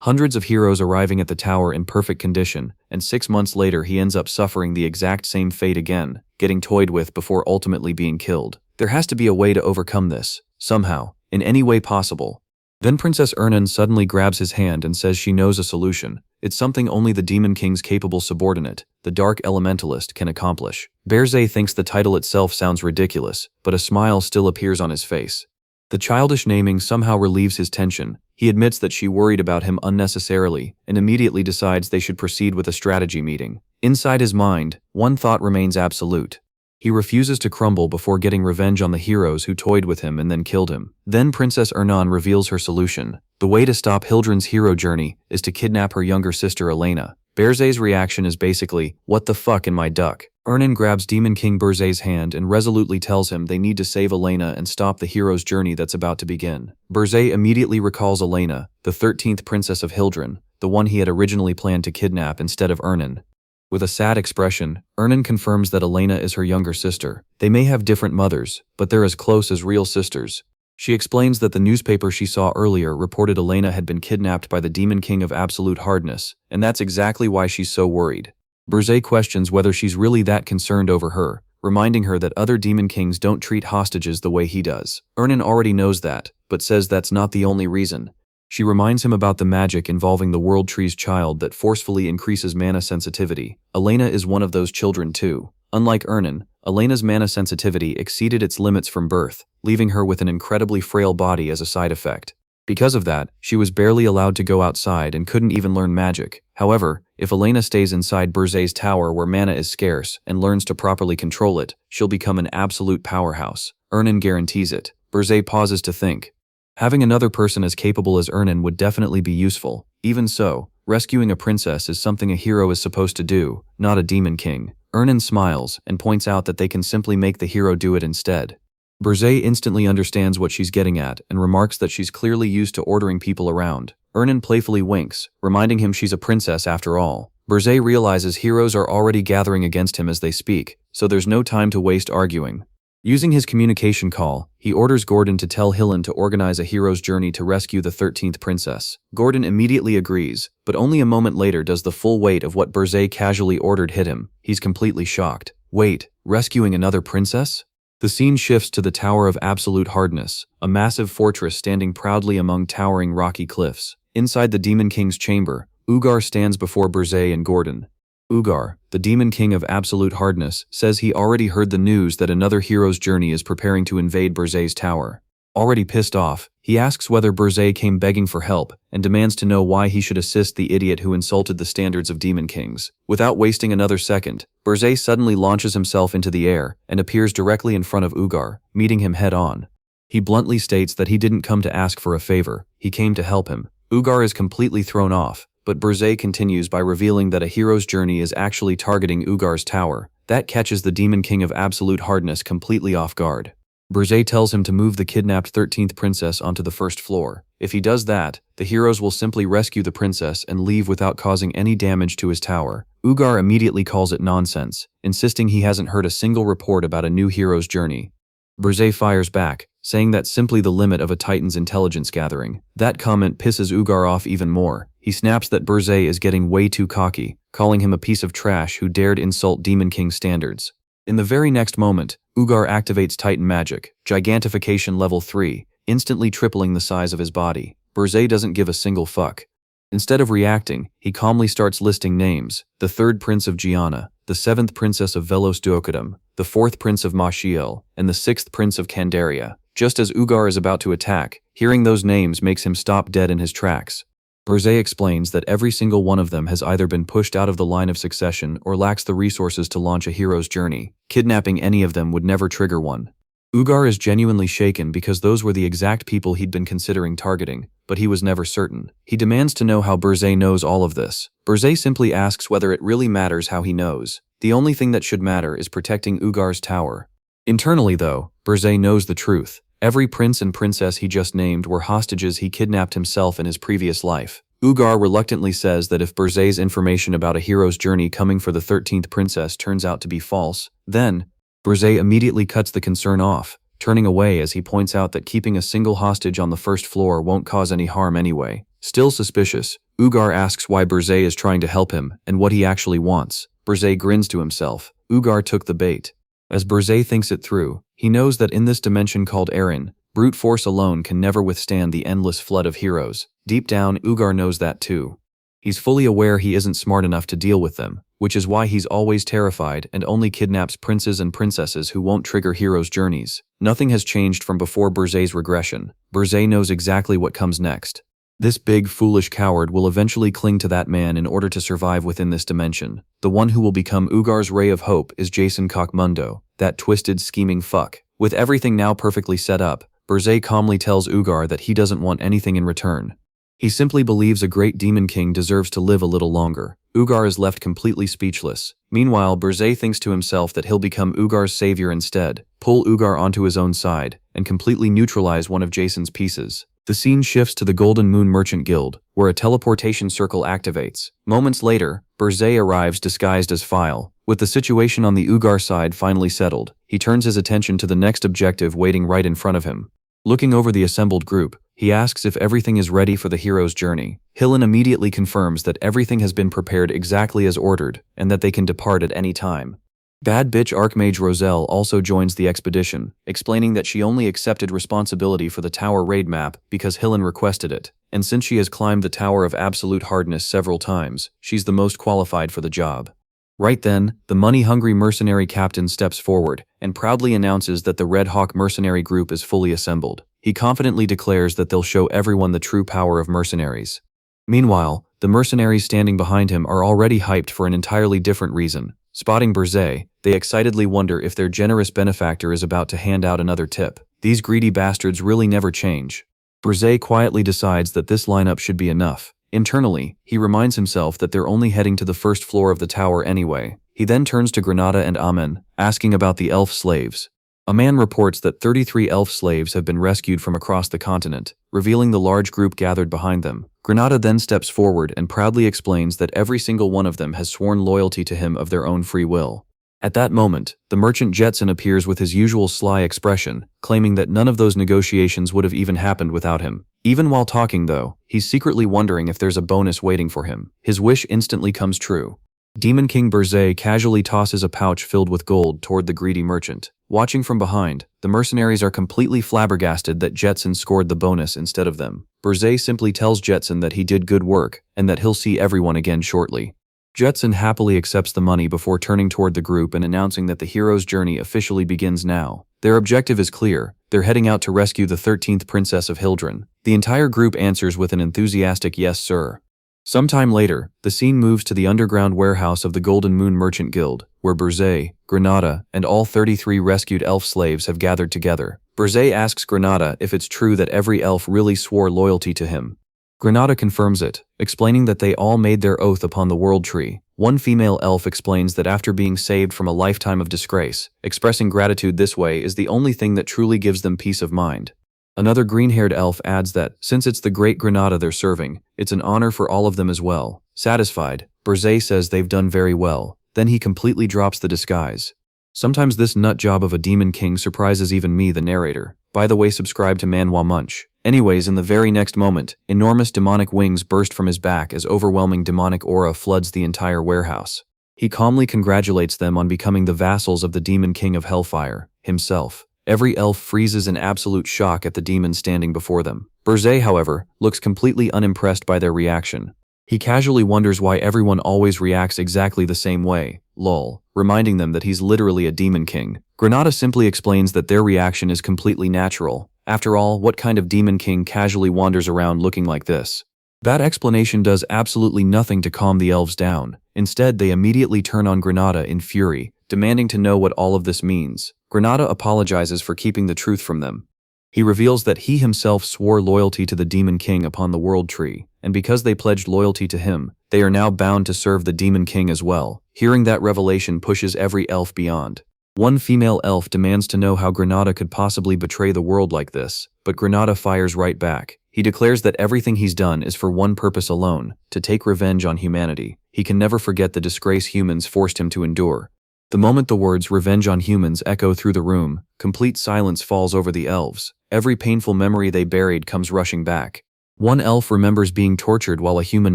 [SPEAKER 1] Hundreds of heroes arriving at the tower in perfect condition, and 6 months later he ends up suffering the exact same fate again, getting toyed with before ultimately being killed. There has to be a way to overcome this, somehow, in any way possible. Then Princess Ernan suddenly grabs his hand and says she knows a solution. It's something only the Demon King's capable subordinate, the Dark Elementalist, can accomplish. Berzé thinks the title itself sounds ridiculous, but a smile still appears on his face. The childish naming somehow relieves his tension. He admits that she worried about him unnecessarily and immediately decides they should proceed with a strategy meeting. Inside his mind, one thought remains absolute. He refuses to crumble before getting revenge on the heroes who toyed with him and then killed him. Then Princess Ernan reveals her solution. The way to stop Hildren's hero journey is to kidnap her younger sister Elena. Berzé's reaction is basically, "What the fuck in my duck?" Ernan grabs Demon King Berzé's hand and resolutely tells him they need to save Elena and stop the hero's journey that's about to begin. Berzé immediately recalls Elena, the 13th princess of Hildren, the one he had originally planned to kidnap instead of Ernan. With a sad expression, Ernan confirms that Elena is her younger sister. They may have different mothers, but they're as close as real sisters. She explains that the newspaper she saw earlier reported Elena had been kidnapped by the Demon King of Absolute Hardness, and that's exactly why she's so worried. Berzé questions whether she's really that concerned over her, reminding her that other Demon Kings don't treat hostages the way he does. Ernan already knows that, but says that's not the only reason. She reminds him about the magic involving the World Tree's child that forcefully increases mana sensitivity. Elena is one of those children too. Unlike Ernan, Elena's mana sensitivity exceeded its limits from birth, leaving her with an incredibly frail body as a side effect. Because of that, she was barely allowed to go outside and couldn't even learn magic. However, if Elena stays inside Berzé's tower where mana is scarce and learns to properly control it, she'll become an absolute powerhouse. Ernan guarantees it. Berzé pauses to think. Having another person as capable as Ernan would definitely be useful. Even so, rescuing a princess is something a hero is supposed to do, not a demon king. Ernan smiles and points out that they can simply make the hero do it instead. Berzé instantly understands what she's getting at and remarks that she's clearly used to ordering people around. Ernan playfully winks, reminding him she's a princess after all. Berzé realizes heroes are already gathering against him as they speak, so there's no time to waste arguing. Using his communication call, he orders Gordon to tell Hillen to organize a hero's journey to rescue the 13th princess. Gordon immediately agrees, but only a moment later does the full weight of what Berzé casually ordered hit him. He's completely shocked. Wait, rescuing another princess? The scene shifts to the Tower of Absolute Hardness, a massive fortress standing proudly among towering rocky cliffs. Inside the Demon King's chamber, Ugar stands before Berzé and Gordon. Ugar, the Demon King of Absolute Hardness, says he already heard the news that another hero's journey is preparing to invade Berzé's tower. Already pissed off, he asks whether Berzé came begging for help and demands to know why he should assist the idiot who insulted the standards of Demon Kings. Without wasting another second, Berzé suddenly launches himself into the air and appears directly in front of Ugar, meeting him head-on. He bluntly states that he didn't come to ask for a favor, he came to help him. Ugar is completely thrown off, but Berzé continues by revealing that a hero's journey is actually targeting Ugar's tower. That catches the Demon King of Absolute Hardness completely off guard. Berzé tells him to move the kidnapped 13th princess onto the first floor. If he does that, the heroes will simply rescue the princess and leave without causing any damage to his tower. Ugar immediately calls it nonsense, insisting he hasn't heard a single report about a new hero's journey. Berzé fires back, saying that's simply the limit of a Titan's intelligence gathering. That comment pisses Ugar off even more. He snaps that Berzé is getting way too cocky, calling him a piece of trash who dared insult Demon King standards. In the very next moment, Ugar activates Titan magic, Gigantification level 3, instantly tripling the size of his body. Berzé doesn't give a single fuck. Instead of reacting, he calmly starts listing names: the 3rd Prince of Gianna, the 7th Princess of Velos Duocadum, the 4th Prince of Mashiel, and the 6th Prince of Candaria. Just as Ugar is about to attack, hearing those names makes him stop dead in his tracks. Berzé explains that every single one of them has either been pushed out of the line of succession or lacks the resources to launch a hero's journey. Kidnapping any of them would never trigger one. Ugar is genuinely shaken because those were the exact people he'd been considering targeting, but he was never certain. He demands to know how Berzé knows all of this. Berzé simply asks whether it really matters how he knows. The only thing that should matter is protecting Ugar's tower. Internally though, Berzé knows the truth. Every prince and princess he just named were hostages he kidnapped himself in his previous life. Ugar reluctantly says that if Berzé's information about a hero's journey coming for the 13th princess turns out to be false, then Berzé immediately cuts the concern off, turning away as he points out that keeping a single hostage on the first floor won't cause any harm anyway. Still suspicious, Ugar asks why Berzé is trying to help him and what he actually wants. Berzé grins to himself. Ugar took the bait. As Berzé thinks it through, he knows that in this dimension called Erin, brute force alone can never withstand the endless flood of heroes. Deep down, Ugar knows that too. He's fully aware he isn't smart enough to deal with them, which is why he's always terrified and only kidnaps princes and princesses who won't trigger heroes' journeys. Nothing has changed from before Berzé's regression. Berzé knows exactly what comes next. This big, foolish coward will eventually cling to that man in order to survive within this dimension. The one who will become Ugar's ray of hope is Jason Cockmundo, that twisted, scheming fuck. With everything now perfectly set up, Berzé calmly tells Ugar that he doesn't want anything in return. He simply believes a great demon king deserves to live a little longer. Ugar is left completely speechless. Meanwhile, Berzé thinks to himself that he'll become Ugar's savior instead, pull Ugar onto his own side, and completely neutralize one of Jason's pieces. The scene shifts to the Golden Moon Merchant Guild, where a teleportation circle activates. Moments later, Berzé arrives disguised as File. With the situation on the Ugar side finally settled, he turns his attention to the next objective waiting right in front of him. Looking over the assembled group, he asks if everything is ready for the hero's journey. Hillen immediately confirms that everything has been prepared exactly as ordered, and that they can depart at any time. Bad bitch Archmage Roselle also joins the expedition, explaining that she only accepted responsibility for the tower raid map because Hillen requested it, and since she has climbed the Tower of Absolute Hardness several times, she's the most qualified for the job. Right then, the money-hungry mercenary captain steps forward and proudly announces that the Red Hawk mercenary group is fully assembled. He confidently declares that they'll show everyone the true power of mercenaries. Meanwhile, the mercenaries standing behind him are already hyped for an entirely different reason. Spotting Berzé, they excitedly wonder if their generous benefactor is about to hand out another tip. These greedy bastards really never change. Berzé quietly decides that this lineup should be enough. Internally, he reminds himself that they're only heading to the first floor of the tower anyway. He then turns to Granada and Amen, asking about the elf slaves. A man reports that 33 elf slaves have been rescued from across the continent, revealing the large group gathered behind them. Granada then steps forward and proudly explains that every single one of them has sworn loyalty to him of their own free will. At that moment, the merchant Jetson appears with his usual sly expression, claiming that none of those negotiations would have even happened without him. Even while talking, though, he's secretly wondering if there's a bonus waiting for him. His wish instantly comes true. Demon King Burzay casually tosses a pouch filled with gold toward the greedy merchant. Watching from behind, the mercenaries are completely flabbergasted that Jetson scored the bonus instead of them. Burzay simply tells Jetson that he did good work and that he'll see everyone again shortly. Jetson happily accepts the money before turning toward the group and announcing that the hero's journey officially begins now. Their objective is clear. They're heading out to rescue the 13th princess of Hildren. The entire group answers with an enthusiastic yes, sir. Sometime later, the scene moves to the underground warehouse of the Golden Moon Merchant Guild, where Burzay, Granada, and all 33 rescued elf slaves have gathered together. Burzay asks Granada if it's true that every elf really swore loyalty to him. Granada confirms it, explaining that they all made their oath upon the World Tree. One female elf explains that after being saved from a lifetime of disgrace, expressing gratitude this way is the only thing that truly gives them peace of mind. Another green-haired elf adds that, since it's the great Granada they're serving, it's an honor for all of them as well. Satisfied, Burzay says they've done very well. Then he completely drops the disguise. Sometimes this nut job of a demon king surprises even me, the narrator. By the way, subscribe to Manhwa Munch. Anyways, in the very next moment, enormous demonic wings burst from his back as overwhelming demonic aura floods the entire warehouse. He calmly congratulates them on becoming the vassals of the demon king of Hellfire, himself. Every elf freezes in absolute shock at the demon standing before them. Burzay, however, looks completely unimpressed by their reaction. He casually wonders why everyone always reacts exactly the same way, lol, reminding them that he's literally a demon king. Granada simply explains that their reaction is completely natural. After all, what kind of demon king casually wanders around looking like this? That explanation does absolutely nothing to calm the elves down. Instead, they immediately turn on Granada in fury, demanding to know what all of this means. Granada apologizes for keeping the truth from them. He reveals that he himself swore loyalty to the Demon King upon the World Tree, and because they pledged loyalty to him, they are now bound to serve the Demon King as well. Hearing that revelation pushes every elf beyond. One female elf demands to know how Granada could possibly betray the world like this, but Granada fires right back. He declares that everything he's done is for one purpose alone, to take revenge on humanity. He can never forget the disgrace humans forced him to endure. The moment the words "revenge on humans" echo through the room, complete silence falls over the elves. Every painful memory they buried comes rushing back. One elf remembers being tortured while a human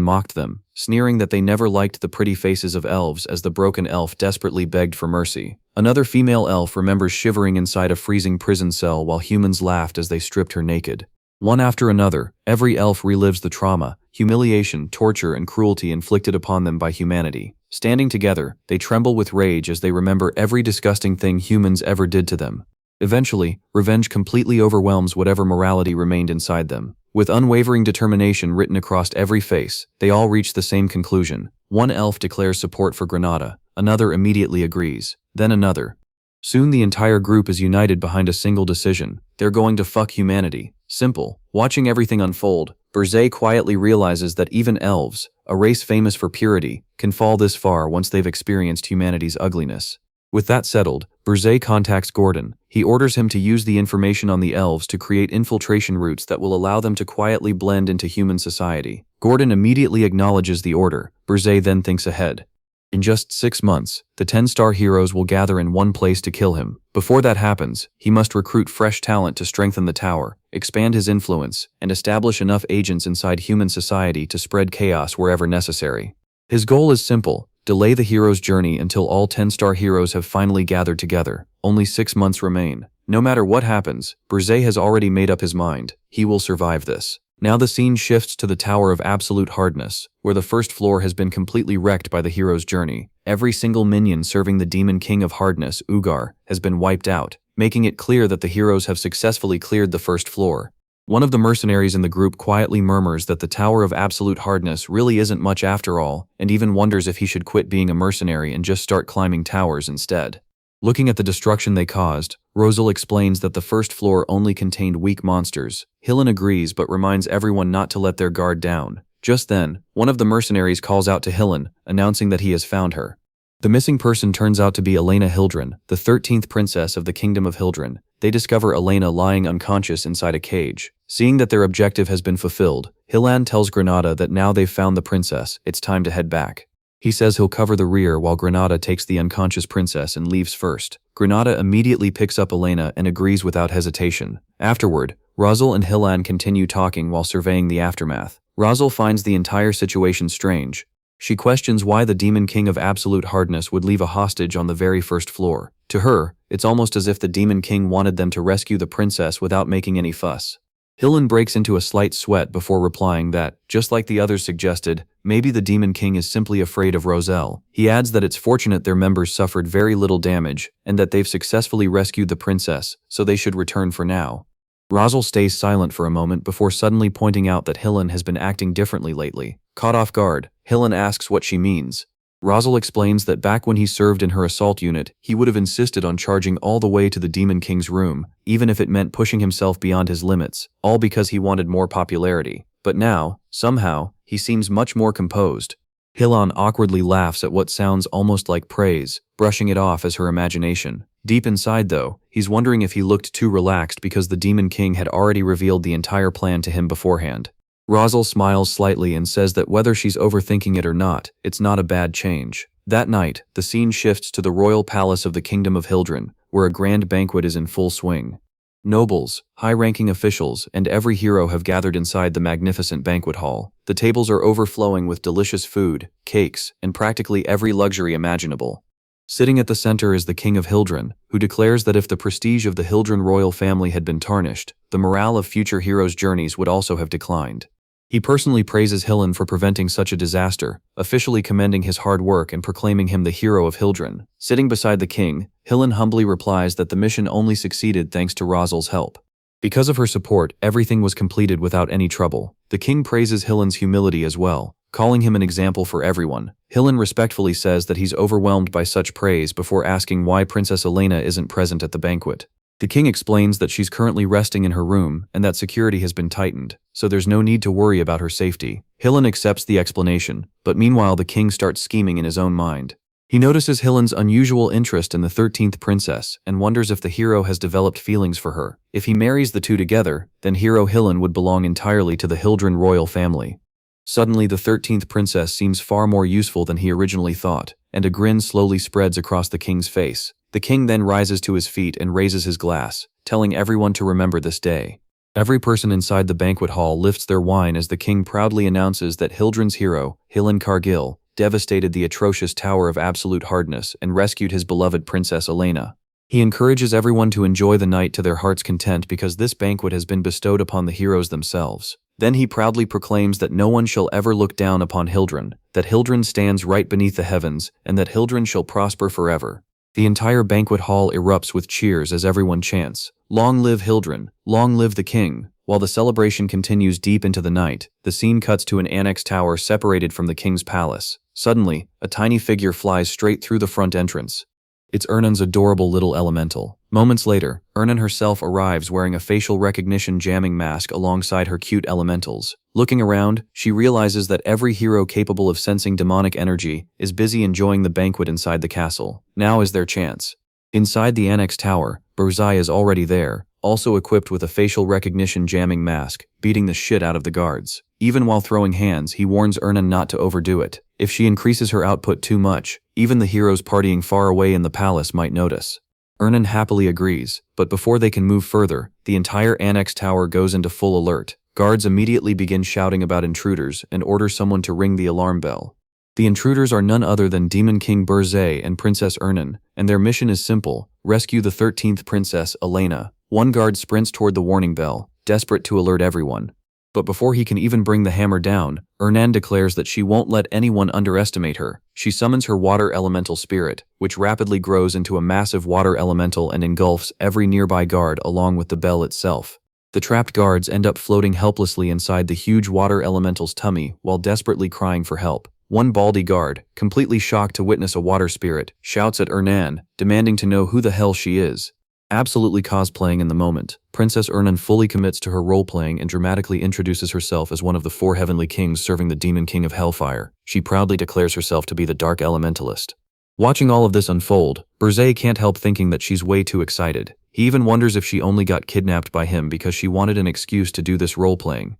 [SPEAKER 1] mocked them, sneering that they never liked the pretty faces of elves as the broken elf desperately begged for mercy. Another female elf remembers shivering inside a freezing prison cell while humans laughed as they stripped her naked. One after another, every elf relives the trauma, humiliation, torture, and cruelty inflicted upon them by humanity. Standing together, they tremble with rage as they remember every disgusting thing humans ever did to them. Eventually, revenge completely overwhelms whatever morality remained inside them. With unwavering determination written across every face, they all reach the same conclusion. One elf declares support for Granada, another immediately agrees, then another. Soon the entire group is united behind a single decision. They're going to fuck humanity. Simple. Watching everything unfold, Burzay quietly realizes that even elves, a race famous for purity, can fall this far once they've experienced humanity's ugliness. With that settled, Burzay contacts Gordon. He orders him to use the information on the elves to create infiltration routes that will allow them to quietly blend into human society. Gordon immediately acknowledges the order. Burzay then thinks ahead. In just 6 months, the 10-star heroes will gather in one place to kill him. Before that happens, he must recruit fresh talent to strengthen the tower, expand his influence, and establish enough agents inside human society to spread chaos wherever necessary. His goal is simple: delay the hero's journey until all 10-star heroes have finally gathered together. Only 6 months remain. No matter what happens, Burzay has already made up his mind. He will survive this. Now the scene shifts to the Tower of Absolute Hardness, where the first floor has been completely wrecked by the hero's journey. Every single minion serving the Demon King of Hardness, Ugar, has been wiped out, making it clear that the heroes have successfully cleared the first floor. One of the mercenaries in the group quietly murmurs that the Tower of Absolute Hardness really isn't much after all, and even wonders if he should quit being a mercenary and just start climbing towers instead. Looking at the destruction they caused, Rosal explains that the first floor only contained weak monsters. Hillen agrees but reminds everyone not to let their guard down. Just then, one of the mercenaries calls out to Hillen, announcing that he has found her. The missing person turns out to be Elena Hildren, the 13th princess of the Kingdom of Hildren. They discover Elena lying unconscious inside a cage. Seeing that their objective has been fulfilled, Hillan tells Granada that now they've found the princess, it's time to head back. He says he'll cover the rear while Granada takes the unconscious princess and leaves first. Granada immediately picks up Elena and agrees without hesitation. Afterward, Razel and Hillan continue talking while surveying the aftermath. Razel finds the entire situation strange. She questions why the Demon King of Absolute Hardness would leave a hostage on the very first floor. To her, it's almost as if the Demon King wanted them to rescue the princess without making any fuss. Hillan breaks into a slight sweat before replying that, just like the others suggested, maybe the Demon King is simply afraid of Roselle. He adds that it's fortunate their members suffered very little damage, and that they've successfully rescued the princess, so they should return for now. Razel stays silent for a moment before suddenly pointing out that Hillan has been acting differently lately. Caught off guard, Hillan asks what she means. Razel explains that back when he served in her assault unit, he would have insisted on charging all the way to the Demon King's room, even if it meant pushing himself beyond his limits, all because he wanted more popularity. But now, somehow, he seems much more composed. Hillan awkwardly laughs at what sounds almost like praise, brushing it off as her imagination. Deep inside, though, he's wondering if he looked too relaxed because the Demon King had already revealed the entire plan to him beforehand. Razel smiles slightly and says that whether she's overthinking it or not, it's not a bad change. That night, the scene shifts to the royal palace of the Kingdom of Hildren, where a grand banquet is in full swing. Nobles, high-ranking officials, and every hero have gathered inside the magnificent banquet hall. The tables are overflowing with delicious food, cakes, and practically every luxury imaginable. Sitting at the center is the King of Hildren, who declares that if the prestige of the Hildren royal family had been tarnished, the morale of future heroes' journeys would also have declined. He personally praises Hillan for preventing such a disaster, officially commending his hard work and proclaiming him the hero of Hildren. Sitting beside the king, Hillan humbly replies that the mission only succeeded thanks to Razel's help. Because of her support, everything was completed without any trouble. The king praises Hillan's humility as well, calling him an example for everyone. Hillan respectfully says that he's overwhelmed by such praise before asking why Princess Elena isn't present at the banquet. The king explains that she's currently resting in her room and that security has been tightened, so there's no need to worry about her safety. Hillan accepts the explanation, but meanwhile the king starts scheming in his own mind. He notices Hillan's unusual interest in the 13th princess and wonders if the hero has developed feelings for her. If he marries the two together, then hero Hillan would belong entirely to the Hildren royal family. Suddenly the 13th princess seems far more useful than he originally thought, and a grin slowly spreads across the king's face. The king then rises to his feet and raises his glass, telling everyone to remember this day. Every person inside the banquet hall lifts their wine as the king proudly announces that Hildren's hero, Hillan Cargill, devastated the atrocious Tower of Absolute Hardness and rescued his beloved Princess Elena. He encourages everyone to enjoy the night to their heart's content because this banquet has been bestowed upon the heroes themselves. Then he proudly proclaims that no one shall ever look down upon Hildren, that Hildren stands right beneath the heavens, and that Hildren shall prosper forever. The entire banquet hall erupts with cheers as everyone chants, "Long live Hildren, long live the king." While the celebration continues deep into the night, the scene cuts to an annex tower separated from the king's palace. Suddenly, a tiny figure flies straight through the front entrance. It's Ernan's adorable little elemental. Moments later, Ernan herself arrives wearing a facial recognition jamming mask alongside her cute elementals. Looking around, she realizes that every hero capable of sensing demonic energy is busy enjoying the banquet inside the castle. Now is their chance. Inside the annex tower, Burzai is already there, also equipped with a facial recognition jamming mask, beating the shit out of the guards. Even while throwing hands, he warns Ernan not to overdo it. If she increases her output too much, even the heroes partying far away in the palace might notice. Ernan happily agrees, but before they can move further, the entire annex tower goes into full alert. Guards immediately begin shouting about intruders and order someone to ring the alarm bell. The intruders are none other than Demon King Burzai and Princess Ernan, and their mission is simple: rescue the 13th princess, Elena. One guard sprints toward the warning bell, desperate to alert everyone. But before he can even bring the hammer down, Ernan declares that she won't let anyone underestimate her. She summons her water elemental spirit, which rapidly grows into a massive water elemental and engulfs every nearby guard along with the bell itself. The trapped guards end up floating helplessly inside the huge water elemental's tummy while desperately crying for help. One baldy guard, completely shocked to witness a water spirit, shouts at Ernan, demanding to know who the hell she is. Absolutely cosplaying in the moment, Princess Ernan fully commits to her role-playing and dramatically introduces herself as one of the 4 heavenly kings serving the Demon King of Hellfire. She proudly declares herself to be the Dark Elementalist. Watching all of this unfold, Berzé can't help thinking that she's way too excited. He even wonders if she only got kidnapped by him because she wanted an excuse to do this role-playing.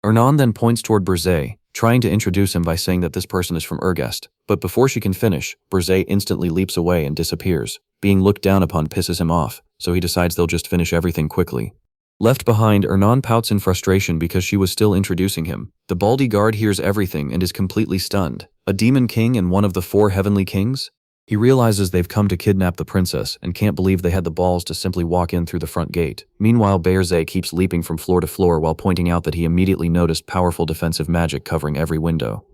[SPEAKER 1] Ernan then points toward Berzé, trying to introduce him by saying that this person is from Ergest, but before she can finish, Berzé instantly leaps away and disappears. Being looked down upon pisses him off, so he decides they'll just finish everything quickly. Left behind, Ernan pouts in frustration because she was still introducing him. The baldy guard hears everything and is completely stunned. A demon king and one of the 4 heavenly kings? He realizes they've come to kidnap the princess and can't believe they had the balls to simply walk in through the front gate. Meanwhile, Berzé keeps leaping from floor to floor while pointing out that he immediately noticed powerful defensive magic covering every window.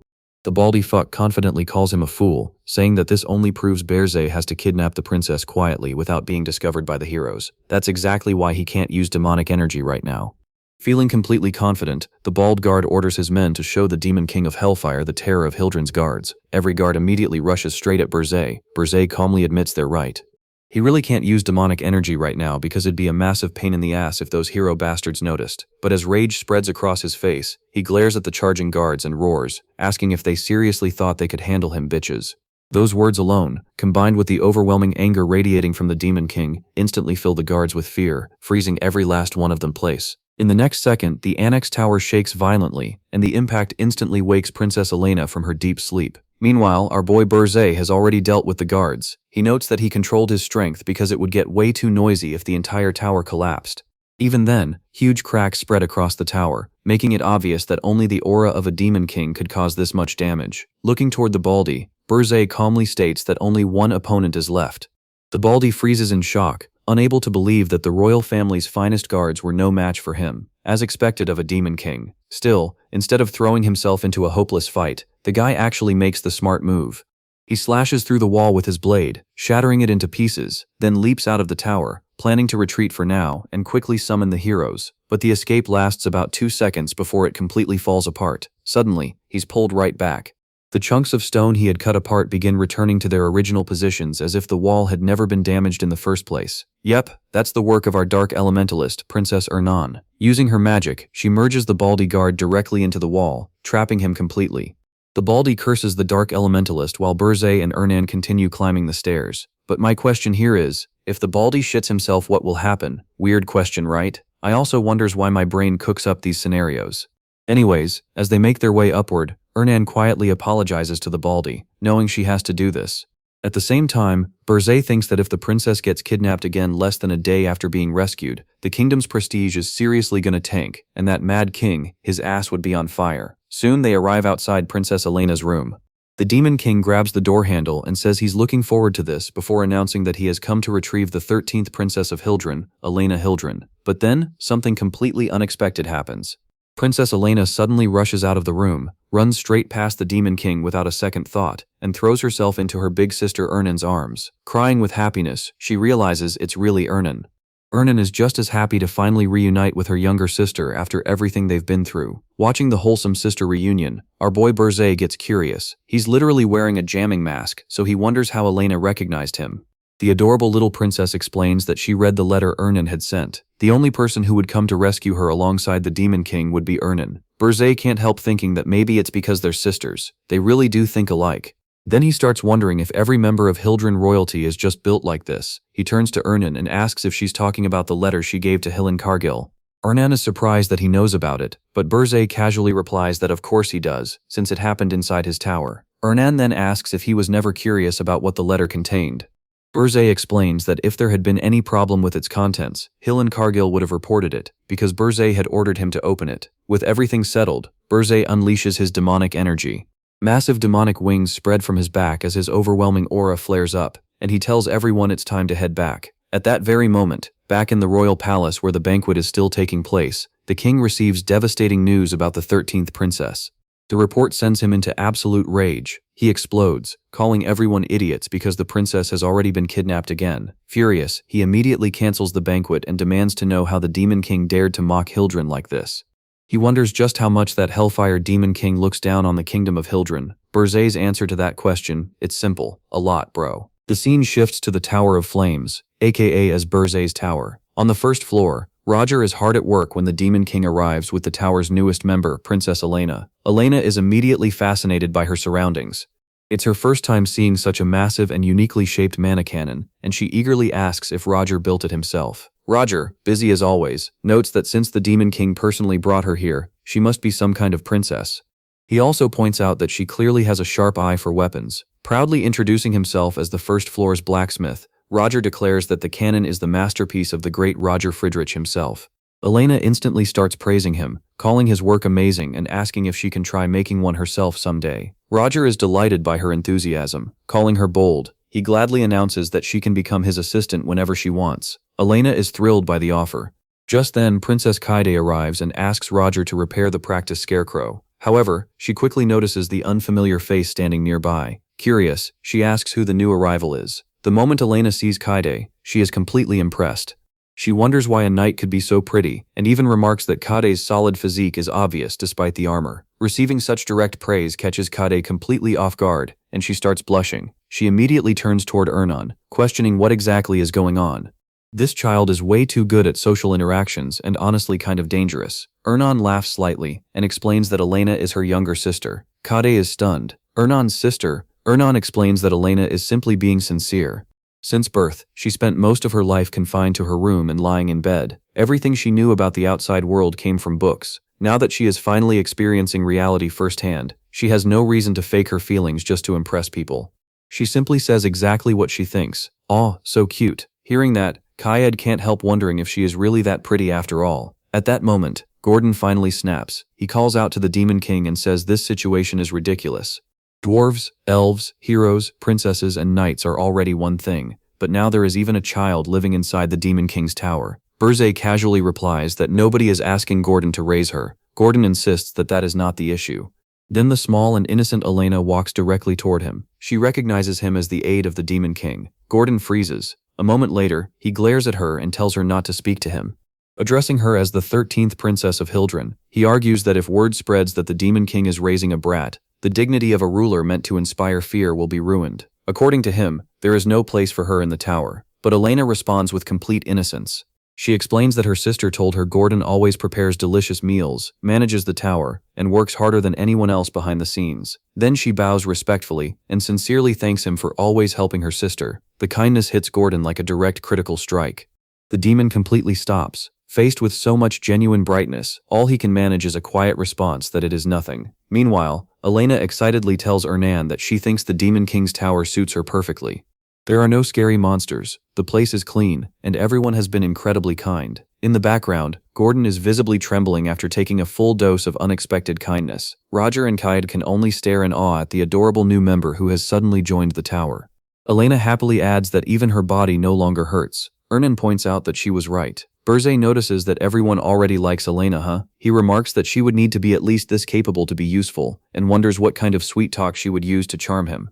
[SPEAKER 1] The baldy fuck confidently calls him a fool, saying that this only proves Berzé has to kidnap the princess quietly without being discovered by the heroes. That's exactly why he can't use demonic energy right now. Feeling completely confident, the bald guard orders his men to show the demon king of Hellfire the terror of Hildren's guards. Every guard immediately rushes straight at Berzé. Berzé calmly admits they're right. He really can't use demonic energy right now because it'd be a massive pain in the ass if those hero bastards noticed. But as rage spreads across his face, he glares at the charging guards and roars, asking if they seriously thought they could handle him, bitches. Those words alone, combined with the overwhelming anger radiating from the demon king, instantly fill the guards with fear, freezing every last one of them place. In the next second, the annex tower shakes violently, and the impact instantly wakes Princess Elena from her deep sleep. Meanwhile, our boy Berzé has already dealt with the guards. He notes that he controlled his strength because it would get way too noisy if the entire tower collapsed. Even then, huge cracks spread across the tower, making it obvious that only the aura of a demon king could cause this much damage. Looking toward the baldy, Berzé calmly states that only one opponent is left. The baldy freezes in shock, unable to believe that the royal family's finest guards were no match for him, as expected of a demon king. Still, instead of throwing himself into a hopeless fight, the guy actually makes the smart move. He slashes through the wall with his blade, shattering it into pieces, then leaps out of the tower, planning to retreat for now and quickly summon the heroes. But the escape lasts about 2 seconds before it completely falls apart. Suddenly, he's pulled right back. The chunks of stone he had cut apart begin returning to their original positions as if the wall had never been damaged in the first place. Yep, that's the work of our dark elementalist, Princess Ernan. Using her magic, she merges the baldy guard directly into the wall, trapping him completely. The baldy curses the dark elementalist while Berzé and Ernan continue climbing the stairs. But my question here is, if the baldy shits himself, what will happen? Weird question, right? I also wonders why my brain cooks up these scenarios. Anyways, as they make their way upward, Ernan quietly apologizes to the baldy, knowing she has to do this. At the same time, Berzé thinks that if the princess gets kidnapped again less than a day after being rescued, the kingdom's prestige is seriously gonna tank, and that mad king, his ass would be on fire. Soon they arrive outside Princess Elena's room. The demon king grabs the door handle and says he's looking forward to this before announcing that he has come to retrieve the 13th princess of Hildren, Elena Hildren. But then, something completely unexpected happens. Princess Elena suddenly rushes out of the room, runs straight past the demon king without a second thought, and throws herself into her big sister Ernan's arms. Crying with happiness, she realizes it's really Ernan. Ernan is just as happy to finally reunite with her younger sister after everything they've been through. Watching the wholesome sister reunion, our boy Berzé gets curious. He's literally wearing a jamming mask, so he wonders how Elena recognized him. The adorable little princess explains that she read the letter Ernan had sent. The only person who would come to rescue her alongside the demon king would be Ernan. Berzé can't help thinking that maybe it's because they're sisters. They really do think alike. Then he starts wondering if every member of Hildren royalty is just built like this. He turns to Ernan and asks if she's talking about the letter she gave to Hillen Cargill. Ernan is surprised that he knows about it, but Berzé casually replies that of course he does, since it happened inside his tower. Ernan then asks if he was never curious about what the letter contained. Berzé explains that if there had been any problem with its contents, Hillen Cargill would have reported it, because Berzé had ordered him to open it. With everything settled, Berzé unleashes his demonic energy. Massive demonic wings spread from his back as his overwhelming aura flares up, and he tells everyone it's time to head back. At that very moment, back in the royal palace where the banquet is still taking place, the king receives devastating news about the 13th princess. The report sends him into absolute rage. He explodes, calling everyone idiots because the princess has already been kidnapped again. Furious, he immediately cancels the banquet and demands to know how the demon king dared to mock Hildren like this. He wonders just how much that Hellfire demon king looks down on the kingdom of Hildren. Berzé's answer to that question, it's simple, a lot, bro. The scene shifts to the Tower of Flames, aka as Berzé's tower. On the first floor, Roger is hard at work when the Demon King arrives with the tower's newest member, Princess Elena. Elena is immediately fascinated by her surroundings. It's her first time seeing such a massive and uniquely shaped mana cannon, and she eagerly asks if Roger built it himself. Roger, busy as always, notes that since the Demon King personally brought her here, she must be some kind of princess. He also points out that she clearly has a sharp eye for weapons. Proudly introducing himself as the first floor's blacksmith, Roger declares that the cannon is the masterpiece of the great Roger Friedrich himself. Elena instantly starts praising him, calling his work amazing and asking if she can try making one herself someday. Roger is delighted by her enthusiasm, calling her bold. He gladly announces that she can become his assistant whenever she wants. Elena is thrilled by the offer. Just then, Princess Kaede arrives and asks Roger to repair the practice scarecrow. However, she quickly notices the unfamiliar face standing nearby. Curious, she asks who the new arrival is. The moment Elena sees Kaede, she is completely impressed. She wonders why a knight could be so pretty, and even remarks that Kade's solid physique is obvious despite the armor. Receiving such direct praise catches Kaede completely off guard, and she starts blushing. She immediately turns toward Ernan, questioning what exactly is going on. This child is way too good at social interactions and honestly kind of dangerous. Ernan laughs slightly and explains that Elena is her younger sister. Kaede is stunned. Ernan's sister? Ernan explains that Elena is simply being sincere. Since birth, she spent most of her life confined to her room and lying in bed. Everything she knew about the outside world came from books. Now that she is finally experiencing reality firsthand, she has no reason to fake her feelings just to impress people. She simply says exactly what she thinks. "Aw, so cute." Hearing that, Kaede can't help wondering if she is really that pretty after all. At that moment, Gordon finally snaps. He calls out to the Demon King and says this situation is ridiculous. Dwarves, elves, heroes, princesses, and knights are already one thing, but now there is even a child living inside the Demon King's tower. Berze casually replies that nobody is asking Gordon to raise her. Gordon insists that that is not the issue. Then the small and innocent Elena walks directly toward him. She recognizes him as the aide of the Demon King. Gordon freezes. A moment later, he glares at her and tells her not to speak to him. Addressing her as the 13th Princess of Hildren, he argues that if word spreads that the Demon King is raising a brat, the dignity of a ruler meant to inspire fear will be ruined. According to him, there is no place for her in the tower. But Elena responds with complete innocence. She explains that her sister told her Gordon always prepares delicious meals, manages the tower, and works harder than anyone else behind the scenes. Then she bows respectfully and sincerely thanks him for always helping her sister. The kindness hits Gordon like a direct critical strike. The demon completely stops. Faced with so much genuine brightness, all he can manage is a quiet response that it is nothing. Meanwhile, Elena excitedly tells Ernan that she thinks the Demon King's tower suits her perfectly. There are no scary monsters, the place is clean, and everyone has been incredibly kind. In the background, Gordon is visibly trembling after taking a full dose of unexpected kindness. Roger and Kaede can only stare in awe at the adorable new member who has suddenly joined the tower. Elena happily adds that even her body no longer hurts. Ernan points out that she was right. Berze notices that everyone already likes Elena, huh? He remarks that she would need to be at least this capable to be useful, and wonders what kind of sweet talk she would use to charm him.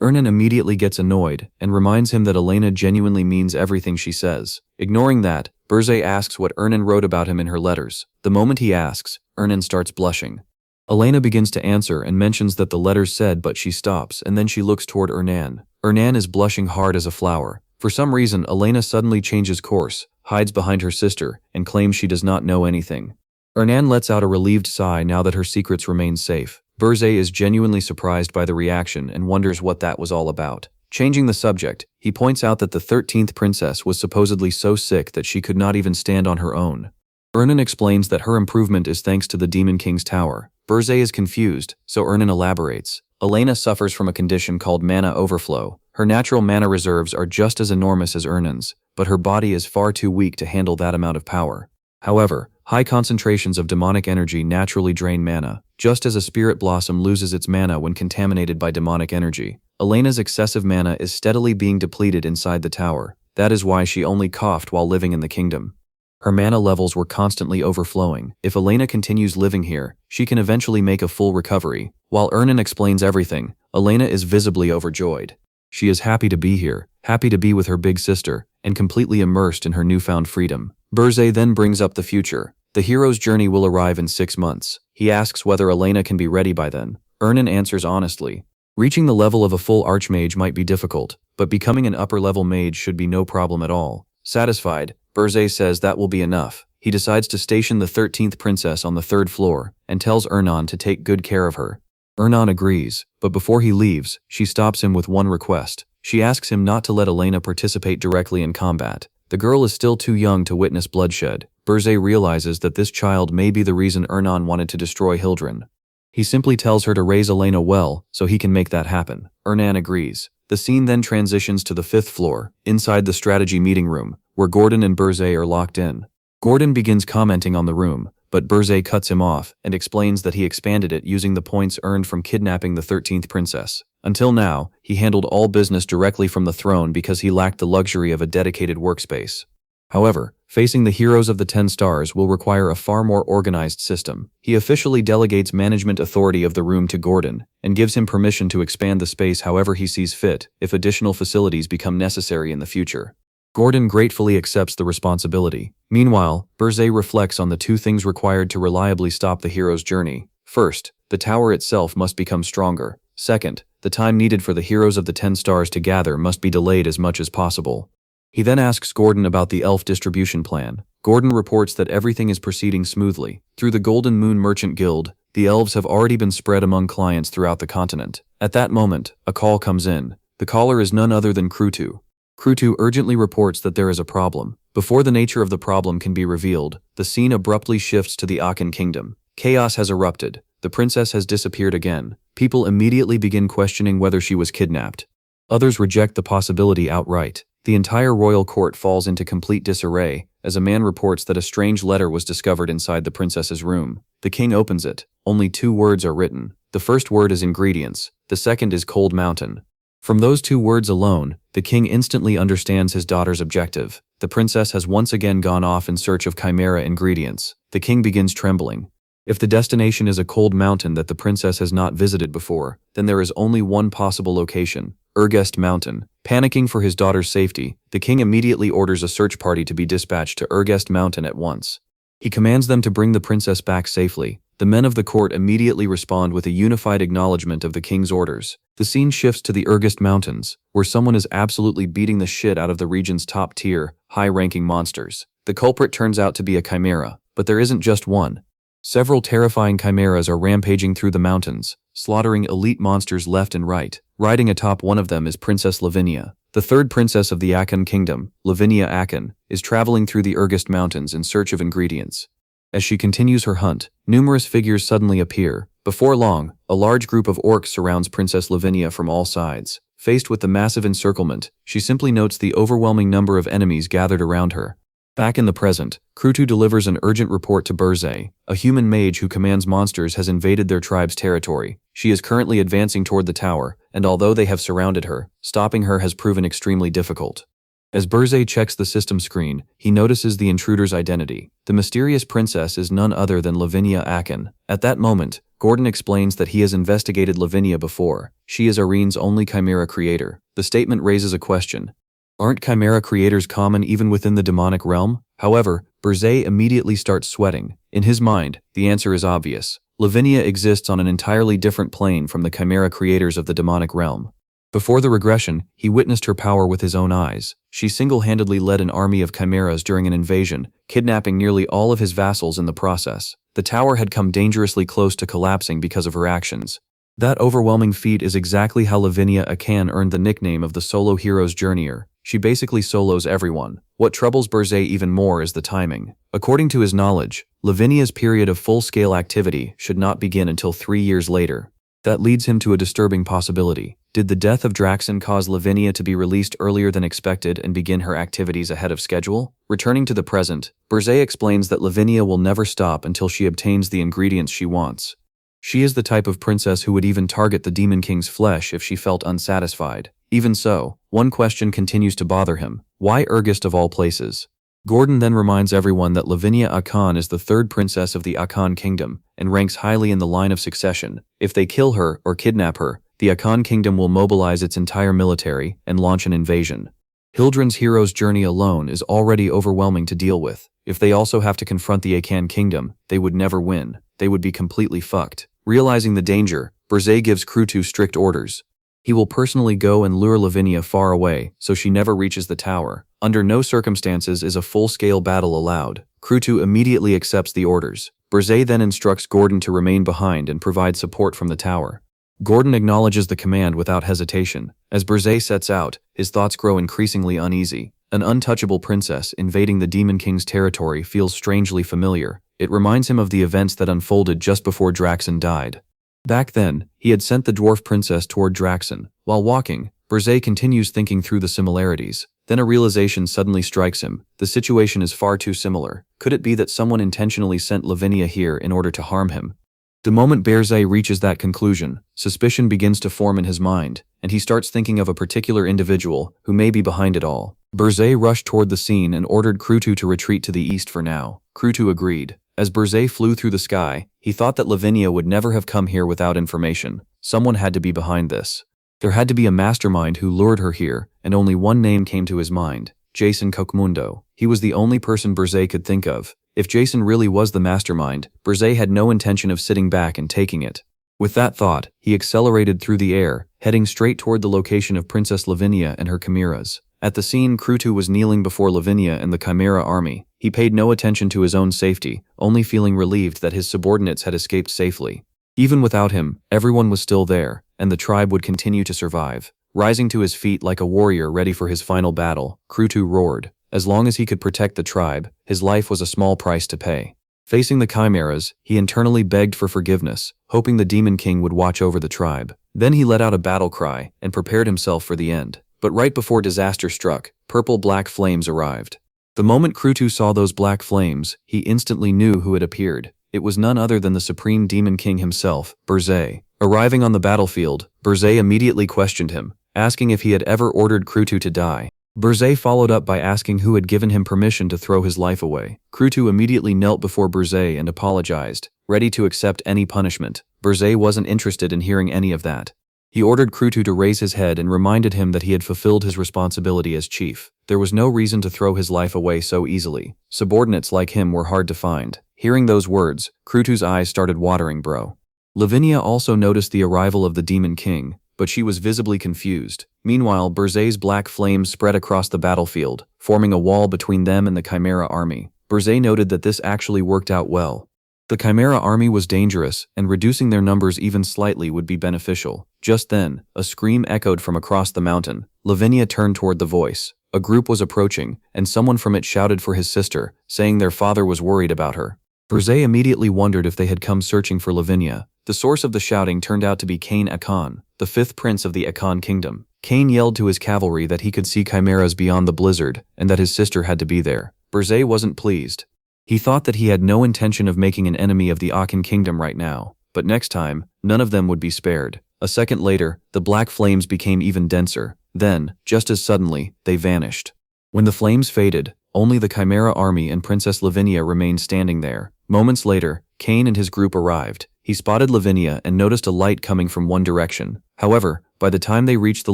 [SPEAKER 1] Ernan immediately gets annoyed, and reminds him that Elena genuinely means everything she says. Ignoring that, Berze asks what Ernan wrote about him in her letters. The moment he asks, Ernan starts blushing. Elena begins to answer and mentions that the letters said, but she stops, and then she looks toward Ernan. Ernan is blushing hard as a flower. For some reason, Elena suddenly changes course, hides behind her sister, and claims she does not know anything. Ernan lets out a relieved sigh now that her secrets remain safe. Berze is genuinely surprised by the reaction and wonders what that was all about. Changing the subject, he points out that the 13th princess was supposedly so sick that she could not even stand on her own. Ernan explains that her improvement is thanks to the Demon King's tower. Berze is confused, so Ernan elaborates. Elena suffers from a condition called mana overflow. Her natural mana reserves are just as enormous as Ernan's, but her body is far too weak to handle that amount of power. However, high concentrations of demonic energy naturally drain mana, just as a spirit blossom loses its mana when contaminated by demonic energy. Elena's excessive mana is steadily being depleted inside the tower. That is why she only coughed while living in the kingdom. Her mana levels were constantly overflowing. If Elena continues living here, she can eventually make a full recovery. While Ernan explains everything, Elena is visibly overjoyed. She is happy to be here, happy to be with her big sister, and completely immersed in her newfound freedom. Berze then brings up the future. The hero's journey will arrive in 6 months. He asks whether Elena can be ready by then. Ernan answers honestly. Reaching the level of a full archmage might be difficult, but becoming an upper-level mage should be no problem at all. Satisfied, Berze says that will be enough. He decides to station the 13th princess on the 3rd floor, and tells Ernan to take good care of her. Ernan agrees, but before he leaves, she stops him with one request. She asks him not to let Elena participate directly in combat. The girl is still too young to witness bloodshed. Burzay realizes that this child may be the reason Ernan wanted to destroy Hildren. He simply tells her to raise Elena well, so he can make that happen. Ernan agrees. The scene then transitions to the 5th floor, inside the strategy meeting room, where Gordon and Burzay are locked in. Gordon begins commenting on the room, but Burzay cuts him off and explains that he expanded it using the points earned from kidnapping the 13th princess. Until now, he handled all business directly from the throne because he lacked the luxury of a dedicated workspace. However, facing the heroes of the 10 stars will require a far more organized system. He officially delegates management authority of the room to Gordon and gives him permission to expand the space however he sees fit if additional facilities become necessary in the future. Gordon gratefully accepts the responsibility. Meanwhile, Burzay reflects on the 2 things required to reliably stop the hero's journey. First, the tower itself must become stronger. Second, the time needed for the heroes of the 10 stars to gather must be delayed as much as possible. He then asks Gordon about the elf distribution plan. Gordon reports that everything is proceeding smoothly. Through the Golden Moon Merchant Guild, the elves have already been spread among clients throughout the continent. At that moment, a call comes in. The caller is none other than Krutu. Krutu urgently reports that there is a problem. Before the nature of the problem can be revealed, the scene abruptly shifts to the Akan kingdom. Chaos has erupted. The princess has disappeared again. People immediately begin questioning whether she was kidnapped. Others reject the possibility outright. The entire royal court falls into complete disarray as a man reports that a strange letter was discovered inside the princess's room. The king opens it. Only 2 words are written. The first word is ingredients. The second is cold mountain. From those 2 words alone, the king instantly understands his daughter's objective. The princess has once again gone off in search of chimera ingredients. The king begins trembling. If the destination is a cold mountain that the princess has not visited before, then there is only one possible location, Urgest Mountain. Panicking for his daughter's safety, the king immediately orders a search party to be dispatched to Urgest Mountain at once. He commands them to bring the princess back safely. The men of the court immediately respond with a unified acknowledgement of the king's orders. The scene shifts to the Urgest Mountains, where someone is absolutely beating the shit out of the region's top-tier, high-ranking monsters. The culprit turns out to be a chimera, but there isn't just one. Several terrifying chimeras are rampaging through the mountains, slaughtering elite monsters left and right. Riding atop one of them is Princess Lavinia. The 3rd princess of the Akan kingdom, Lavinia Akan, is traveling through the Urgest Mountains in search of ingredients. As she continues her hunt, numerous figures suddenly appear. Before long, a large group of orcs surrounds Princess Lavinia from all sides. Faced with the massive encirclement, she simply notes the overwhelming number of enemies gathered around her. Back in the present, Krutu delivers an urgent report to Burzay. A human mage who commands monsters has invaded their tribe's territory. She is currently advancing toward the tower, and although they have surrounded her, stopping her has proven extremely difficult. As Burzay checks the system screen, he notices the intruder's identity. The mysterious princess is none other than Lavinia Akan. At that moment, Gordon explains that he has investigated Lavinia before. She is Arene's only chimera creator. The statement raises a question. Aren't chimera creators common even within the demonic realm? However, Burzay immediately starts sweating. In his mind, the answer is obvious. Lavinia exists on an entirely different plane from the chimera creators of the demonic realm. Before the regression, he witnessed her power with his own eyes. She single-handedly led an army of chimeras during an invasion, kidnapping nearly all of his vassals in the process. The tower had come dangerously close to collapsing because of her actions. That overwhelming feat is exactly how Lavinia Akan earned the nickname of the solo hero's journeyer. She basically solos everyone. What troubles Burzay even more is the timing. According to his knowledge, Lavinia's period of full-scale activity should not begin until 3 years later. That leads him to a disturbing possibility. Did the death of Draxon cause Lavinia to be released earlier than expected and begin her activities ahead of schedule? Returning to the present, Burzay explains that Lavinia will never stop until she obtains the ingredients she wants. She is the type of princess who would even target the Demon King's flesh if she felt unsatisfied. Even so, one question continues to bother him. Why Urgest of all places? Gordon then reminds everyone that Lavinia Akan is the 3rd princess of the Akan kingdom and ranks highly in the line of succession. If they kill her or kidnap her, the Akan kingdom will mobilize its entire military and launch an invasion. Hildren's hero's journey alone is already overwhelming to deal with. If they also have to confront the Akan kingdom, they would never win. They would be completely fucked. Realizing the danger, Burzay gives Krutu strict orders. He will personally go and lure Lavinia far away so she never reaches the tower. Under no circumstances is a full-scale battle allowed. Krutu immediately accepts the orders. Burzay then instructs Gordon to remain behind and provide support from the tower. Gordon acknowledges the command without hesitation. As Berzé sets out, his thoughts grow increasingly uneasy. An untouchable princess invading the Demon King's territory feels strangely familiar. It reminds him of the events that unfolded just before Draxon died. Back then, he had sent the dwarf princess toward Draxon. While walking, Berzé continues thinking through the similarities. Then a realization suddenly strikes him. The situation is far too similar. Could it be that someone intentionally sent Lavinia here in order to harm him? The moment Berzé reaches that conclusion, suspicion begins to form in his mind, and he starts thinking of a particular individual who may be behind it all. Berzé rushed toward the scene and ordered Krutu to retreat to the east for now. Krutu agreed. As Berzé flew through the sky, he thought that Lavinia would never have come here without information. Someone had to be behind this. There had to be a mastermind who lured her here, and only one name came to his mind: Jason Kokmundo. He was the only person Berzé could think of. If Jason really was the mastermind, Berzé had no intention of sitting back and taking it. With that thought, he accelerated through the air, heading straight toward the location of Princess Lavinia and her chimeras. At the scene, Krutu was kneeling before Lavinia and the Chimera army. He paid no attention to his own safety, only feeling relieved that his subordinates had escaped safely. Even without him, everyone was still there, and the tribe would continue to survive. Rising to his feet like a warrior ready for his final battle, Krutu roared. As long as he could protect the tribe, his life was a small price to pay. Facing the chimeras, he internally begged for forgiveness, hoping the Demon King would watch over the tribe. Then he let out a battle cry and prepared himself for the end. But right before disaster struck, purple-black flames arrived. The moment Krutu saw those black flames, he instantly knew who had appeared. It was none other than the Supreme Demon King himself, Berzé. Arriving on the battlefield, Berzé immediately questioned him, asking if he had ever ordered Krutu to die. Berzé followed up by asking who had given him permission to throw his life away. Krutu immediately knelt before Berzé and apologized, ready to accept any punishment. Berzé wasn't interested in hearing any of that. He ordered Krutu to raise his head and reminded him that he had fulfilled his responsibility as chief. There was no reason to throw his life away so easily. Subordinates like him were hard to find. Hearing those words, Krutu's eyes started watering, bro. Lavinia also noticed the arrival of the Demon King, but she was visibly confused. Meanwhile, Berzé's black flames spread across the battlefield, forming a wall between them and the Chimera army. Berzé noted that this actually worked out well. The Chimera army was dangerous, and reducing their numbers even slightly would be beneficial. Just then, a scream echoed from across the mountain. Lavinia turned toward the voice. A group was approaching, and someone from it shouted for his sister, saying their father was worried about her. Berzé immediately wondered if they had come searching for Lavinia. The source of the shouting turned out to be Kane Akan, the fifth prince of the Akan kingdom. Kane yelled to his cavalry that he could see chimeras beyond the blizzard, and that his sister had to be there. Berzé wasn't pleased. He thought that he had no intention of making an enemy of the Akan kingdom right now, but next time, none of them would be spared. A second later, the black flames became even denser. Then, just as suddenly, they vanished. When the flames faded, only the Chimera army and Princess Lavinia remained standing there. Moments later, Kane and his group arrived. He spotted Lavinia and noticed a light coming from one direction. However, by the time they reached the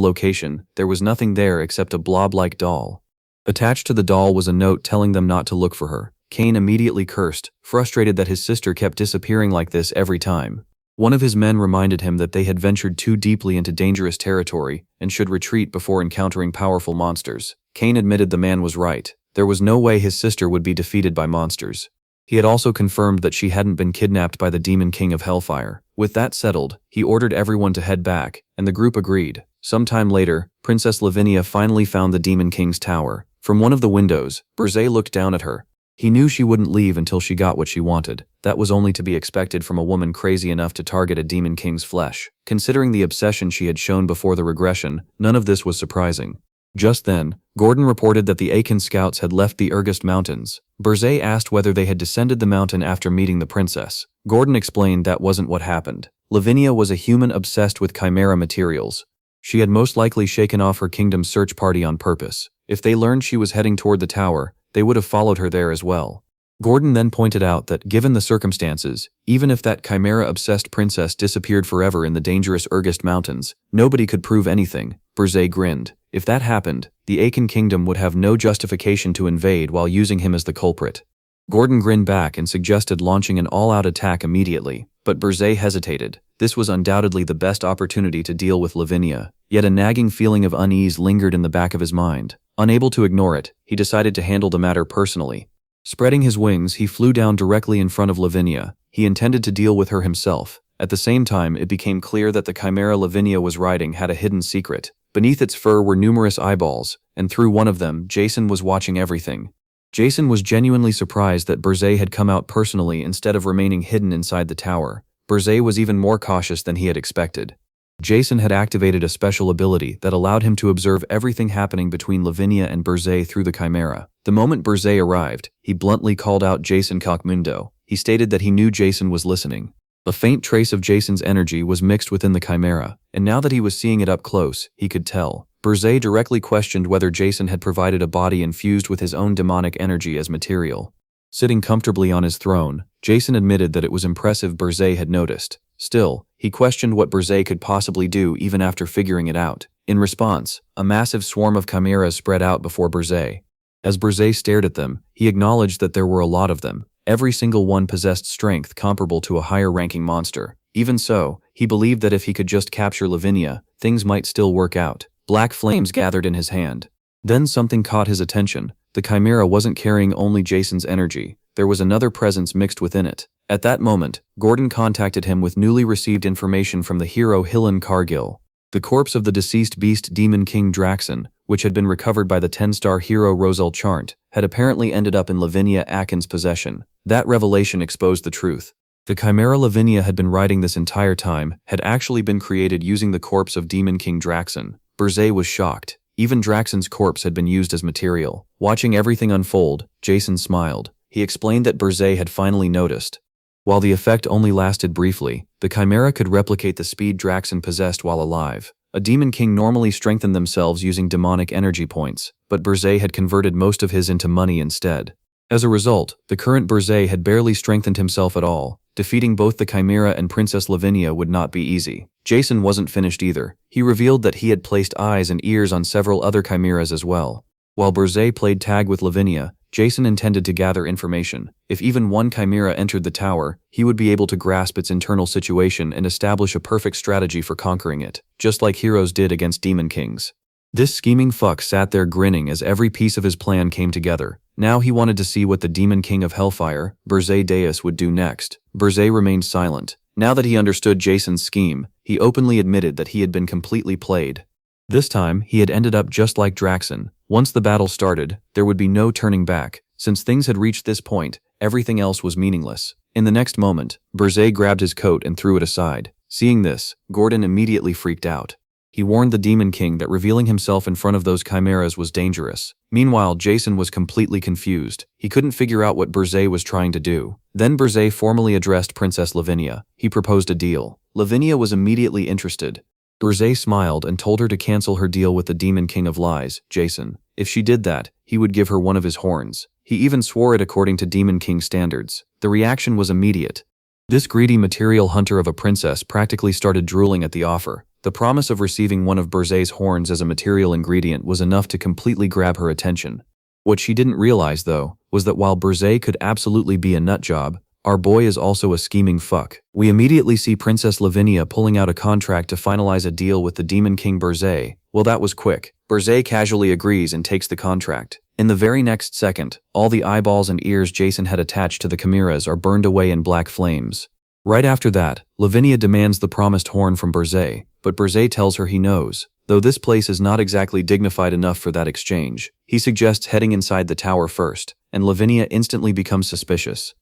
[SPEAKER 1] location, there was nothing there except a blob-like doll. Attached to the doll was a note telling them not to look for her. Kane immediately cursed, frustrated that his sister kept disappearing like this every time. One of his men reminded him that they had ventured too deeply into dangerous territory and should retreat before encountering powerful monsters. Kane admitted the man was right. There was no way his sister would be defeated by monsters. He had also confirmed that she hadn't been kidnapped by the Demon King of Hellfire. With that settled, he ordered everyone to head back, and the group agreed. Sometime later, Princess Lavinia finally found the Demon King's tower. From one of the windows, Berzé looked down at her. He knew she wouldn't leave until she got what she wanted. That was only to be expected from a woman crazy enough to target a Demon King's flesh. Considering the obsession she had shown before the regression, none of this was surprising. Just then, Gordon reported that the Akan scouts had left the Urgest Mountains. Berzé asked whether they had descended the mountain after meeting the princess. Gordon explained that wasn't what happened. Lavinia was a human obsessed with chimera materials. She had most likely shaken off her kingdom's search party on purpose. If they learned she was heading toward the tower, they would have followed her there as well. Gordon then pointed out that, given the circumstances, even if that chimera-obsessed princess disappeared forever in the dangerous Urgest Mountains, nobody could prove anything. Berzé grinned. If that happened, the Akan kingdom would have no justification to invade while using him as the culprit. Gordon grinned back and suggested launching an all-out attack immediately, but Berzé hesitated. This was undoubtedly the best opportunity to deal with Lavinia, yet a nagging feeling of unease lingered in the back of his mind. Unable to ignore it, he decided to handle the matter personally. Spreading his wings, he flew down directly in front of Lavinia. He intended to deal with her himself. At the same time, it became clear that the chimera Lavinia was riding had a hidden secret. Beneath its fur were numerous eyeballs, and through one of them, Jason was watching everything. Jason was genuinely surprised that Burzee had come out personally instead of remaining hidden inside the tower. Burzee was even more cautious than he had expected. Jason had activated a special ability that allowed him to observe everything happening between Lavinia and Burzee through the chimera. The moment Burzee arrived, he bluntly called out Jason Cockmundo. He stated that he knew Jason was listening. A faint trace of Jason's energy was mixed within the chimera, and now that he was seeing it up close, he could tell. Burzee directly questioned whether Jason had provided a body infused with his own demonic energy as material. Sitting comfortably on his throne, Jason admitted that it was impressive Burzee had noticed. Still, he questioned what Burzee could possibly do even after figuring it out. In response, a massive swarm of chimeras spread out before Burzee. As Burzee stared at them, he acknowledged that there were a lot of them. Every single one possessed strength comparable to a higher-ranking monster. Even so, he believed that if he could just capture Lavinia, things might still work out. Black flames gathered in his hand. Then something caught his attention. The chimera wasn't carrying only Jason's energy. There was another presence mixed within it. At that moment, Gordon contacted him with newly received information from the hero Hillen Cargill. The corpse of the deceased beast Demon King Draxon, which had been recovered by the 10-star hero Roselle Chart, had apparently ended up in Lavinia Akin's possession. That revelation exposed the truth. The chimera Lavinia had been riding this entire time had actually been created using the corpse of Demon King Draxon. Burzee was shocked. Even Draxon's corpse had been used as material. Watching everything unfold, Jason smiled. He explained that Burzee had finally noticed. While the effect only lasted briefly, the chimera could replicate the speed Draxon possessed while alive. A demon king normally strengthened themselves using demonic energy points, but Burzee had converted most of his into money instead. As a result, the current Burzee had barely strengthened himself at all. Defeating both the chimera and Princess Lavinia would not be easy. Jason wasn't finished either. He revealed that he had placed eyes and ears on several other chimeras as well. While Burzee played tag with Lavinia, Jason intended to gather information. If even one chimera entered the tower, he would be able to grasp its internal situation and establish a perfect strategy for conquering it, just like heroes did against demon kings. This scheming fuck sat there grinning as every piece of his plan came together. Now he wanted to see what the demon king of Hellfire, Burzee Deus, would do next. Burzee remained silent. Now that he understood Jason's scheme, he openly admitted that he had been completely played. This time, he had ended up just like Draxon. Once the battle started, there would be no turning back. Since things had reached this point, everything else was meaningless. In the next moment, Burzee grabbed his coat and threw it aside. Seeing this, Gordon immediately freaked out. He warned the Demon King that revealing himself in front of those chimeras was dangerous. Meanwhile, Jason was completely confused. He couldn't figure out what Burzee was trying to do. Then Burzee formally addressed Princess Lavinia. He proposed a deal. Lavinia was immediately interested. Burzee smiled and told her to cancel her deal with the Demon King of Lies, Jason. If she did that, he would give her one of his horns. He even swore it according to Demon King standards. The reaction was immediate. This greedy material hunter of a princess practically started drooling at the offer. The promise of receiving one of Burzee's horns as a material ingredient was enough to completely grab her attention. What she didn't realize, though, was that while Burzee could absolutely be a nutjob, our boy is also a scheming fuck. We immediately see Princess Lavinia pulling out a contract to finalize a deal with the Demon King Burzee. Well, that was quick. Burzee casually agrees and takes the contract. In the very next second, all the eyeballs and ears Jason had attached to the chimeras are burned away in black flames. Right after that, Lavinia demands the promised horn from Burzee, but Burzee tells her he knows. Though this place is not exactly dignified enough for that exchange, he suggests heading inside the tower first, and Lavinia instantly becomes suspicious.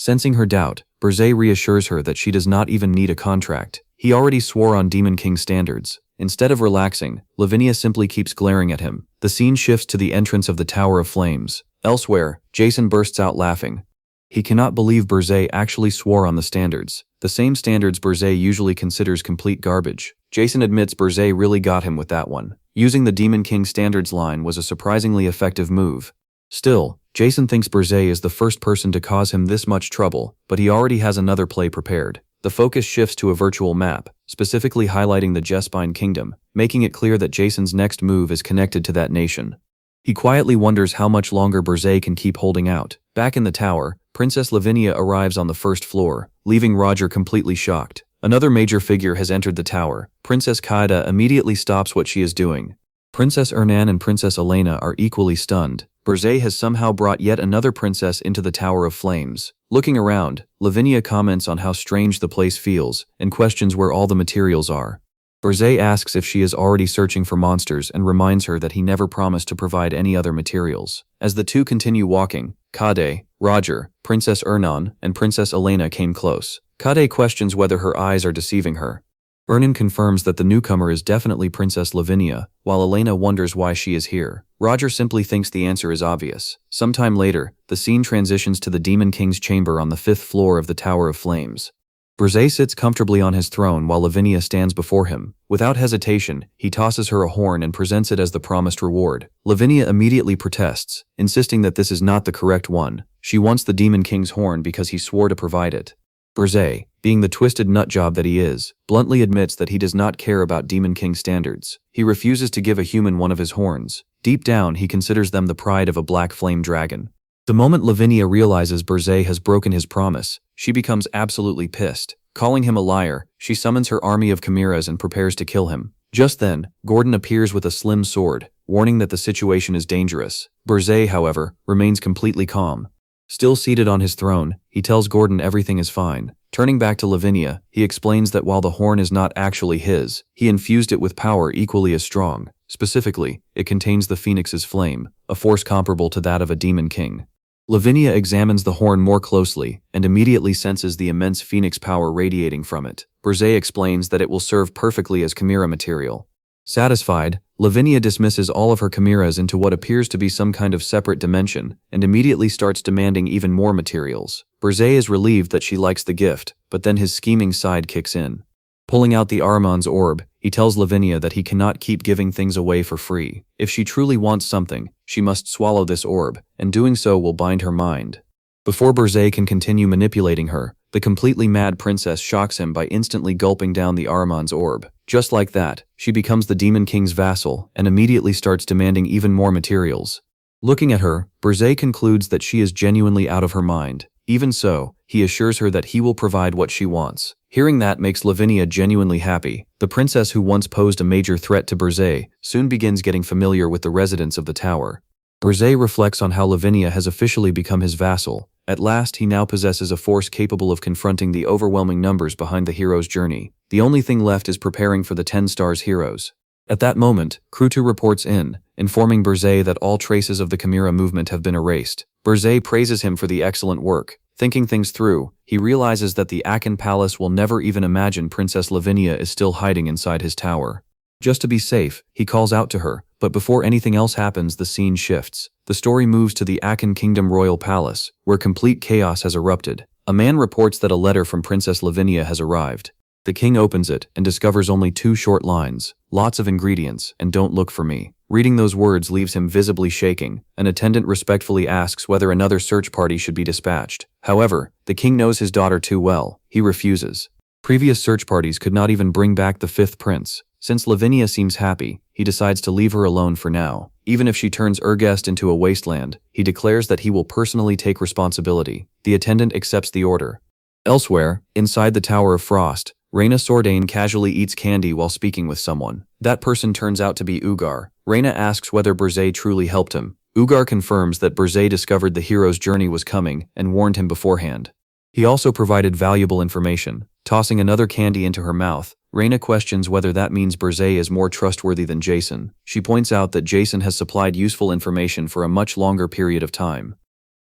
[SPEAKER 1] Sensing her doubt, Burzee reassures her that she does not even need a contract. He already swore on Demon King standards. Instead of relaxing, Lavinia simply keeps glaring at him. The scene shifts to the entrance of the Tower of Flames. Elsewhere, Jason bursts out laughing. He cannot believe Burzee actually swore on the standards. The same standards Burzee usually considers complete garbage. Jason admits Burzee really got him with that one. Using the Demon King standards line was a surprisingly effective move. Still, Jason thinks Burzee is the first person to cause him this much trouble, but he already has another play prepared. The focus shifts to a virtual map, specifically highlighting the Jespine Kingdom, making it clear that Jason's next move is connected to that nation. He quietly wonders how much longer Burzee can keep holding out. Back in the tower, Princess Lavinia arrives on the first floor, leaving Roger completely shocked. Another major figure has entered the tower. Princess Kaida immediately stops what she is doing. Princess Ernan and Princess Elena are equally stunned. Berzé has somehow brought yet another princess into the Tower of Flames. Looking around, Lavinia comments on how strange the place feels and questions where all the materials are. Berzé asks if she is already searching for monsters and reminds her that he never promised to provide any other materials. As the two continue walking, Kade, Roger, Princess Ernan, and Princess Elena came close. Kade questions whether her eyes are deceiving her. Ernan confirms that the newcomer is definitely Princess Lavinia, while Elena wonders why she is here. Roger simply thinks the answer is obvious. Sometime later, the scene transitions to the Demon King's chamber on the 5th floor of the Tower of Flames. Berzé sits comfortably on his throne while Lavinia stands before him. Without hesitation, he tosses her a horn and presents it as the promised reward. Lavinia immediately protests, insisting that this is not the correct one. She wants the Demon King's horn because he swore to provide it. Berzé, being the twisted nutjob that he is, bluntly admits that he does not care about Demon King standards. He refuses to give a human one of his horns. Deep down, he considers them the pride of a black flame dragon. The moment Lavinia realizes Berzé has broken his promise, she becomes absolutely pissed. Calling him a liar, she summons her army of chimeras and prepares to kill him. Just then, Gordon appears with a slim sword, warning that the situation is dangerous. Berzé, however, remains completely calm. Still seated on his throne, he tells Gordon everything is fine. Turning back to Lavinia, he explains that while the horn is not actually his, he infused it with power equally as strong. Specifically, it contains the Phoenix's flame, a force comparable to that of a demon king. Lavinia examines the horn more closely and immediately senses the immense phoenix power radiating from it. Berzé explains that it will serve perfectly as chimera material. Satisfied, Lavinia dismisses all of her chimeras into what appears to be some kind of separate dimension and immediately starts demanding even more materials. Berzé is relieved that she likes the gift, but then his scheming side kicks in. Pulling out the Ahriman's orb, he tells Lavinia that he cannot keep giving things away for free. If she truly wants something, she must swallow this orb, and doing so will bind her mind. Before Berzé can continue manipulating her, the completely mad princess shocks him by instantly gulping down the Ahriman's orb. Just like that, she becomes the Demon King's vassal and immediately starts demanding even more materials. Looking at her, Berzé concludes that she is genuinely out of her mind. Even so, he assures her that he will provide what she wants. Hearing that makes Lavinia genuinely happy. The princess who once posed a major threat to Berzé soon begins getting familiar with the residents of the tower. Berzé reflects on how Lavinia has officially become his vassal. At last, he now possesses a force capable of confronting the overwhelming numbers behind the hero's journey. The only thing left is preparing for the 10 Stars heroes. At that moment, Krutu reports in, informing Berzé that all traces of the Chimera movement have been erased. Berzé praises him for the excellent work. Thinking things through, he realizes that the Akan Palace will never even imagine Princess Lavinia is still hiding inside his tower. Just to be safe, he calls out to her, but before anything else happens, the scene shifts. The story moves to the Akan Kingdom Royal Palace, where complete chaos has erupted. A man reports that a letter from Princess Lavinia has arrived. The king opens it and discovers only 2 short lines, lots of ingredients, and don't look for me. Reading those words leaves him visibly shaking. An attendant respectfully asks whether another search party should be dispatched. However, the king knows his daughter too well. He refuses. Previous search parties could not even bring back the 5th prince. Since Lavinia seems happy, he decides to leave her alone for now. Even if she turns Urgest into a wasteland, he declares that he will personally take responsibility. The attendant accepts the order. Elsewhere, inside the Tower of Frost, Reyna Sordain casually eats candy while speaking with someone. That person turns out to be Ugar. Reyna asks whether Berzé truly helped him. Ugar confirms that Berzé discovered the hero's journey was coming and warned him beforehand. He also provided valuable information. Tossing another candy into her mouth, Reyna questions whether that means Berzé is more trustworthy than Jason. She points out that Jason has supplied useful information for a much longer period of time.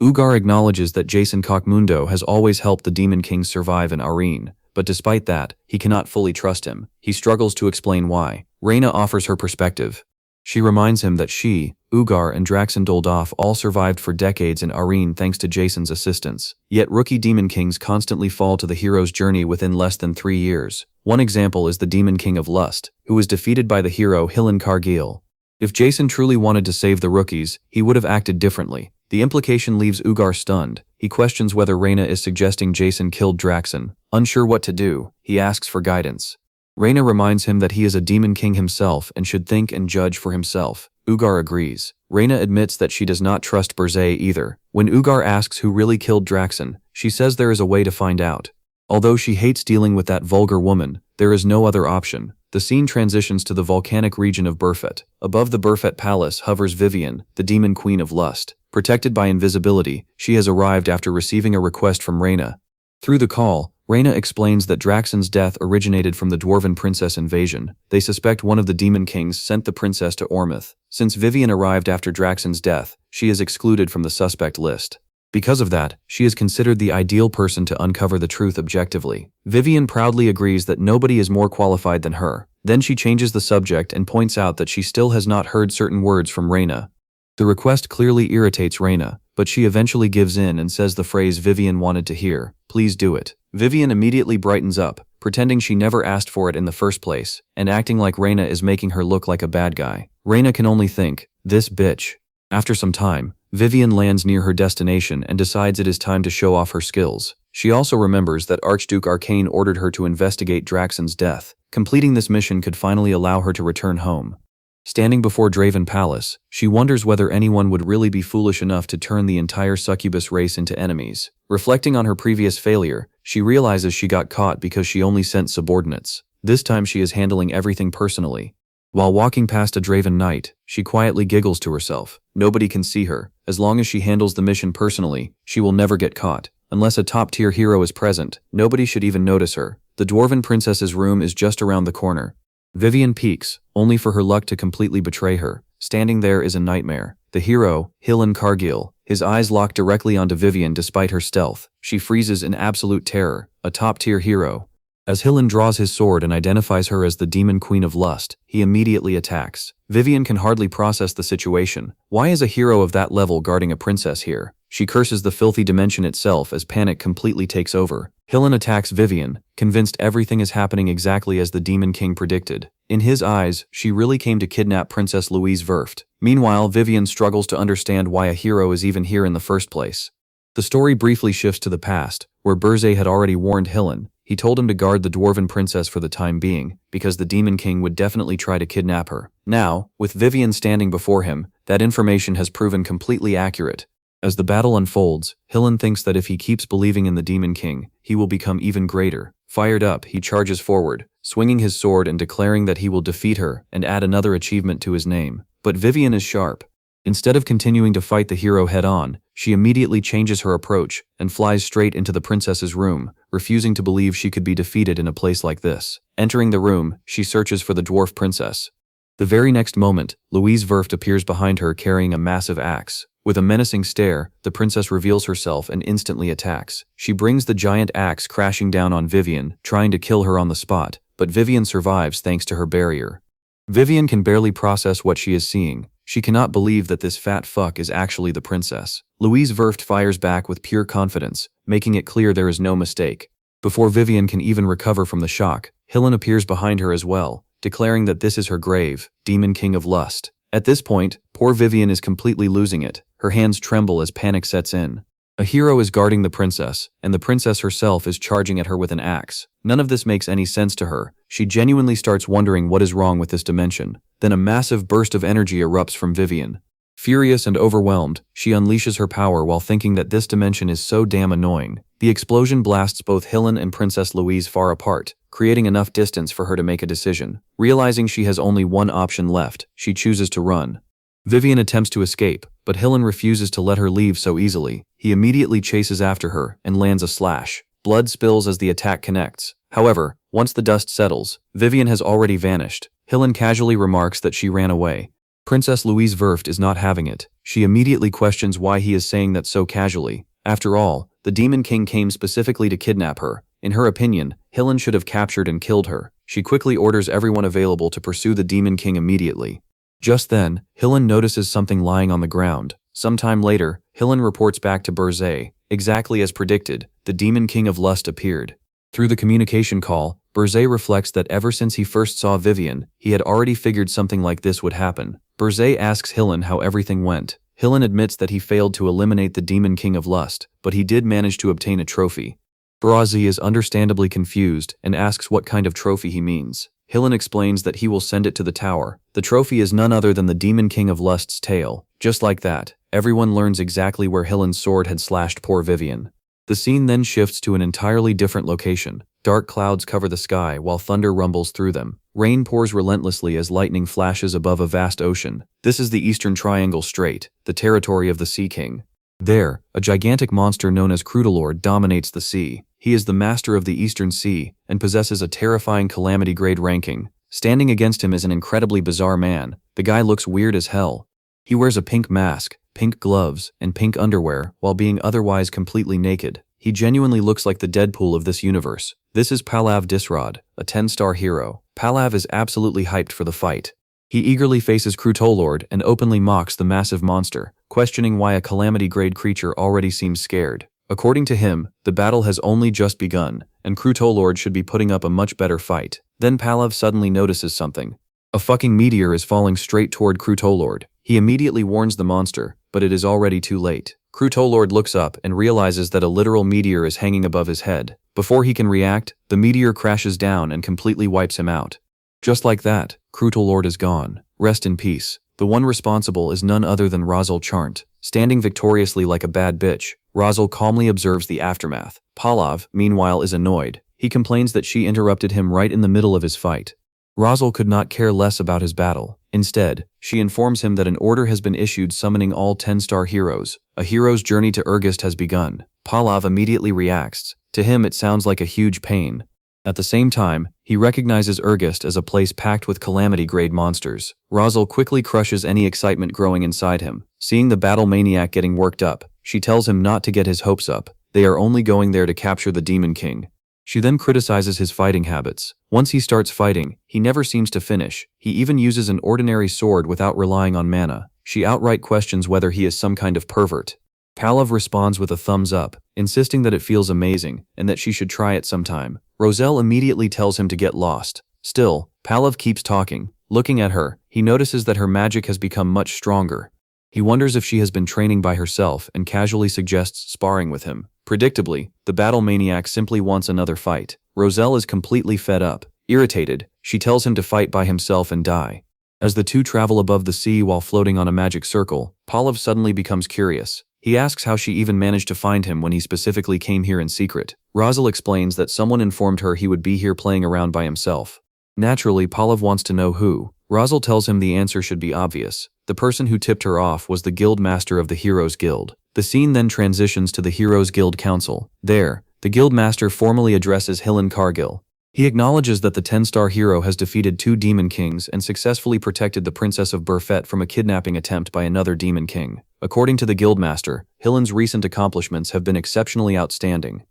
[SPEAKER 1] Ugar acknowledges that Jason Cockmundo has always helped the Demon Kings survive in Arene, but despite that, he cannot fully trust him. He struggles to explain why. Reyna offers her perspective. She reminds him that she, Ugar, and Draxen Doldov all survived for decades in Arene thanks to Jason's assistance. Yet rookie Demon Kings constantly fall to the hero's journey within less than 3 years. One example is the Demon King of Lust, who was defeated by the hero Hilan Cargill. If Jason truly wanted to save the rookies, he would have acted differently. The implication leaves Ugar stunned. He questions whether Reyna is suggesting Jason killed Draxen. Unsure what to do, he asks for guidance. Reyna reminds him that he is a Demon King himself and should think and judge for himself. Ugar agrees. Reyna admits that she does not trust Berzé either. When Ugar asks who really killed Draxen, she says there is a way to find out. Although she hates dealing with that vulgar woman, there is no other option. the scene transitions to the volcanic region of Burfet. Above the Burfet Palace hovers Vivian, the demon queen of lust. Protected by invisibility, she has arrived after receiving a request from Reyna. Through the call, Reyna explains that Draxon's death originated from the Dwarven princess invasion. They suspect one of the demon kings sent the princess to Ormith. Since Vivian arrived after Draxon's death, she is excluded from the suspect list. Because of that, she is considered the ideal person to uncover the truth objectively. Vivian proudly agrees that nobody is more qualified than her. Then she changes the subject and points out that she still has not heard certain words from Reyna. The request clearly irritates Reyna, but she eventually gives in and says the phrase Vivian wanted to hear, "Please do it." Vivian immediately brightens up, pretending she never asked for it in the first place, and acting like Reyna is making her look like a bad guy. Reyna can only think, "This bitch." After some time, Vivian lands near her destination and decides it is time to show off her skills. She also remembers that Archduke Arcane ordered her to investigate Draxon's death. Completing this mission could finally allow her to return home. Standing before Draven Palace, she wonders whether anyone would really be foolish enough to turn the entire succubus race into enemies. Reflecting on her previous failure, she realizes she got caught because she only sent subordinates. This time she is handling everything personally. While walking past a Draven knight, she quietly giggles to herself. Nobody can see her. As long as she handles the mission personally, she will never get caught. Unless a top-tier hero is present, nobody should even notice her. The Dwarven princess's room is just around the corner. Vivian peeks, only for her luck to completely betray her. Standing there is a nightmare. The hero, Hillen Cargill, his eyes lock directly onto Vivian despite her stealth. She freezes in absolute terror, a top-tier hero. As Hillen draws his sword and identifies her as the demon queen of lust, he immediately attacks. Vivian can hardly process the situation. Why is a hero of that level guarding a princess here? She curses the filthy dimension itself as panic completely takes over. Hillen attacks Vivian, convinced everything is happening exactly as the Demon King predicted. In his eyes, she really came to kidnap Princess Louise Verft. Meanwhile, Vivian struggles to understand why a hero is even here in the first place. The story briefly shifts to the past, where Burzay had already warned Hillen. He told him to guard the Dwarven princess for the time being, because the Demon King would definitely try to kidnap her. Now, with Vivian standing before him, that information has proven completely accurate. As the battle unfolds, Hillen thinks that if he keeps believing in the Demon King, he will become even greater. Fired up, he charges forward, swinging his sword and declaring that he will defeat her and add another achievement to his name. But Vivian is sharp. Instead of continuing to fight the hero head-on, she immediately changes her approach and flies straight into the princess's room, refusing to believe she could be defeated in a place like this. Entering the room, she searches for the dwarf princess. The very next moment, Louise Verft appears behind her carrying a massive axe. With a menacing stare, the princess reveals herself and instantly attacks. She brings the giant axe crashing down on Vivian, trying to kill her on the spot, but Vivian survives thanks to her barrier. Vivian can barely process what she is seeing. She cannot believe that this fat fuck is actually the princess. Louise Verft fires back with pure confidence, making it clear there is no mistake. Before Vivian can even recover from the shock, Hillen appears behind her as well, declaring that this is her grave, Demon King of Lust. At this point, poor Vivian is completely losing it. Her hands tremble as panic sets in. A hero is guarding the princess, and the princess herself is charging at her with an axe. None of this makes any sense to her. She genuinely starts wondering what is wrong with this dimension. Then a massive burst of energy erupts from Vivian. Furious and overwhelmed, she unleashes her power while thinking that this dimension is so damn annoying. The explosion blasts both Hillen and Princess Louise far apart, creating enough distance for her to make a decision. Realizing she has only one option left, she chooses to run. Vivian attempts to escape, but Hillen refuses to let her leave so easily. He immediately chases after her and lands a slash. Blood spills as the attack connects. However, once the dust settles, Vivian has already vanished. Hillen casually remarks that she ran away. Princess Louise Verft is not having it. She immediately questions why he is saying that so casually. After all, the Demon King came specifically to kidnap her. In her opinion, Hillen should have captured and killed her. She quickly orders everyone available to pursue the Demon King immediately. Just then, Hillen notices something lying on the ground. Sometime later, Hillen reports back to Burzay. Exactly as predicted, the Demon King of Lust appeared. Through the communication call, Burzay reflects that ever since he first saw Vivian, he had already figured something like this would happen. Burzay asks Hillen how everything went. Hillen admits that he failed to eliminate the Demon King of Lust, but he did manage to obtain a trophy. Burzay is understandably confused and asks what kind of trophy he means. Hillen explains that he will send it to the tower. The trophy is none other than the Demon King of Lust's tail. Just like that, everyone learns exactly where Hillen's sword had slashed poor Vivian. The scene then shifts to an entirely different location. Dark clouds cover the sky while thunder rumbles through them. Rain pours relentlessly as lightning flashes above a vast ocean. This is the Eastern Triangle Strait, the territory of the Sea King. There, a gigantic monster known as Crotalord dominates the sea. He is the master of the Eastern Sea and possesses a terrifying calamity grade ranking. Standing against him is an incredibly bizarre man. The guy looks weird as hell. He wears a pink mask, pink gloves, and pink underwear while being otherwise completely naked. He genuinely looks like the Deadpool of this universe. This is Pallav Disrod, a 10-star hero. Pallav is absolutely hyped for the fight. He eagerly faces Crotalord and openly mocks the massive monster, questioning why a calamity-grade creature already seems scared. According to him, the battle has only just begun, and Crotalord should be putting up a much better fight. Then Pallav suddenly notices something. A fucking meteor is falling straight toward Crotalord. He immediately warns the monster, but it is already too late. Crotalord looks up and realizes that a literal meteor is hanging above his head. Before he can react, the meteor crashes down and completely wipes him out. Just like that, Crotalord is gone. Rest in peace. The one responsible is none other than Razel Charnt. Standing victoriously like a bad bitch, Razel calmly observes the aftermath. Pallav, meanwhile, is annoyed. He complains that she interrupted him right in the middle of his fight. Razel could not care less about his battle. Instead, she informs him that an order has been issued summoning all 10-star heroes. A hero's journey to Urgist has begun. Pallav immediately reacts. To him, it sounds like a huge pain. At the same time, he recognizes Urgist as a place packed with calamity-grade monsters. Razel quickly crushes any excitement growing inside him. Seeing the battle maniac getting worked up, she tells him not to get his hopes up. They are only going there to capture the Demon King. She then criticizes his fighting habits. Once he starts fighting, he never seems to finish. He even uses an ordinary sword without relying on mana. She outright questions whether he is some kind of pervert. Pallav responds with a thumbs up, insisting that it feels amazing and that she should try it sometime. Roselle immediately tells him to get lost. Still, Pallav keeps talking. Looking at her, he notices that her magic has become much stronger. He wonders if she has been training by herself and casually suggests sparring with him. Predictably, the battle maniac simply wants another fight. Roselle is completely fed up. Irritated, she tells him to fight by himself and die. As the two travel above the sea while floating on a magic circle, Pallav suddenly becomes curious. He asks how she even managed to find him when he specifically came here in secret. Razel explains that someone informed her he would be here playing around by himself. Naturally, Pallav wants to know who. Razel tells him the answer should be obvious. The person who tipped her off was the guild master of the Heroes Guild. The scene then transitions to the Heroes Guild Council. There, the guild master formally addresses Hillen Cargill. He acknowledges that the 10-star hero has defeated 2 demon kings and successfully protected the Princess of Burfet from a kidnapping attempt by another demon king. According to the guildmaster, Hillen's recent accomplishments have been exceptionally outstanding.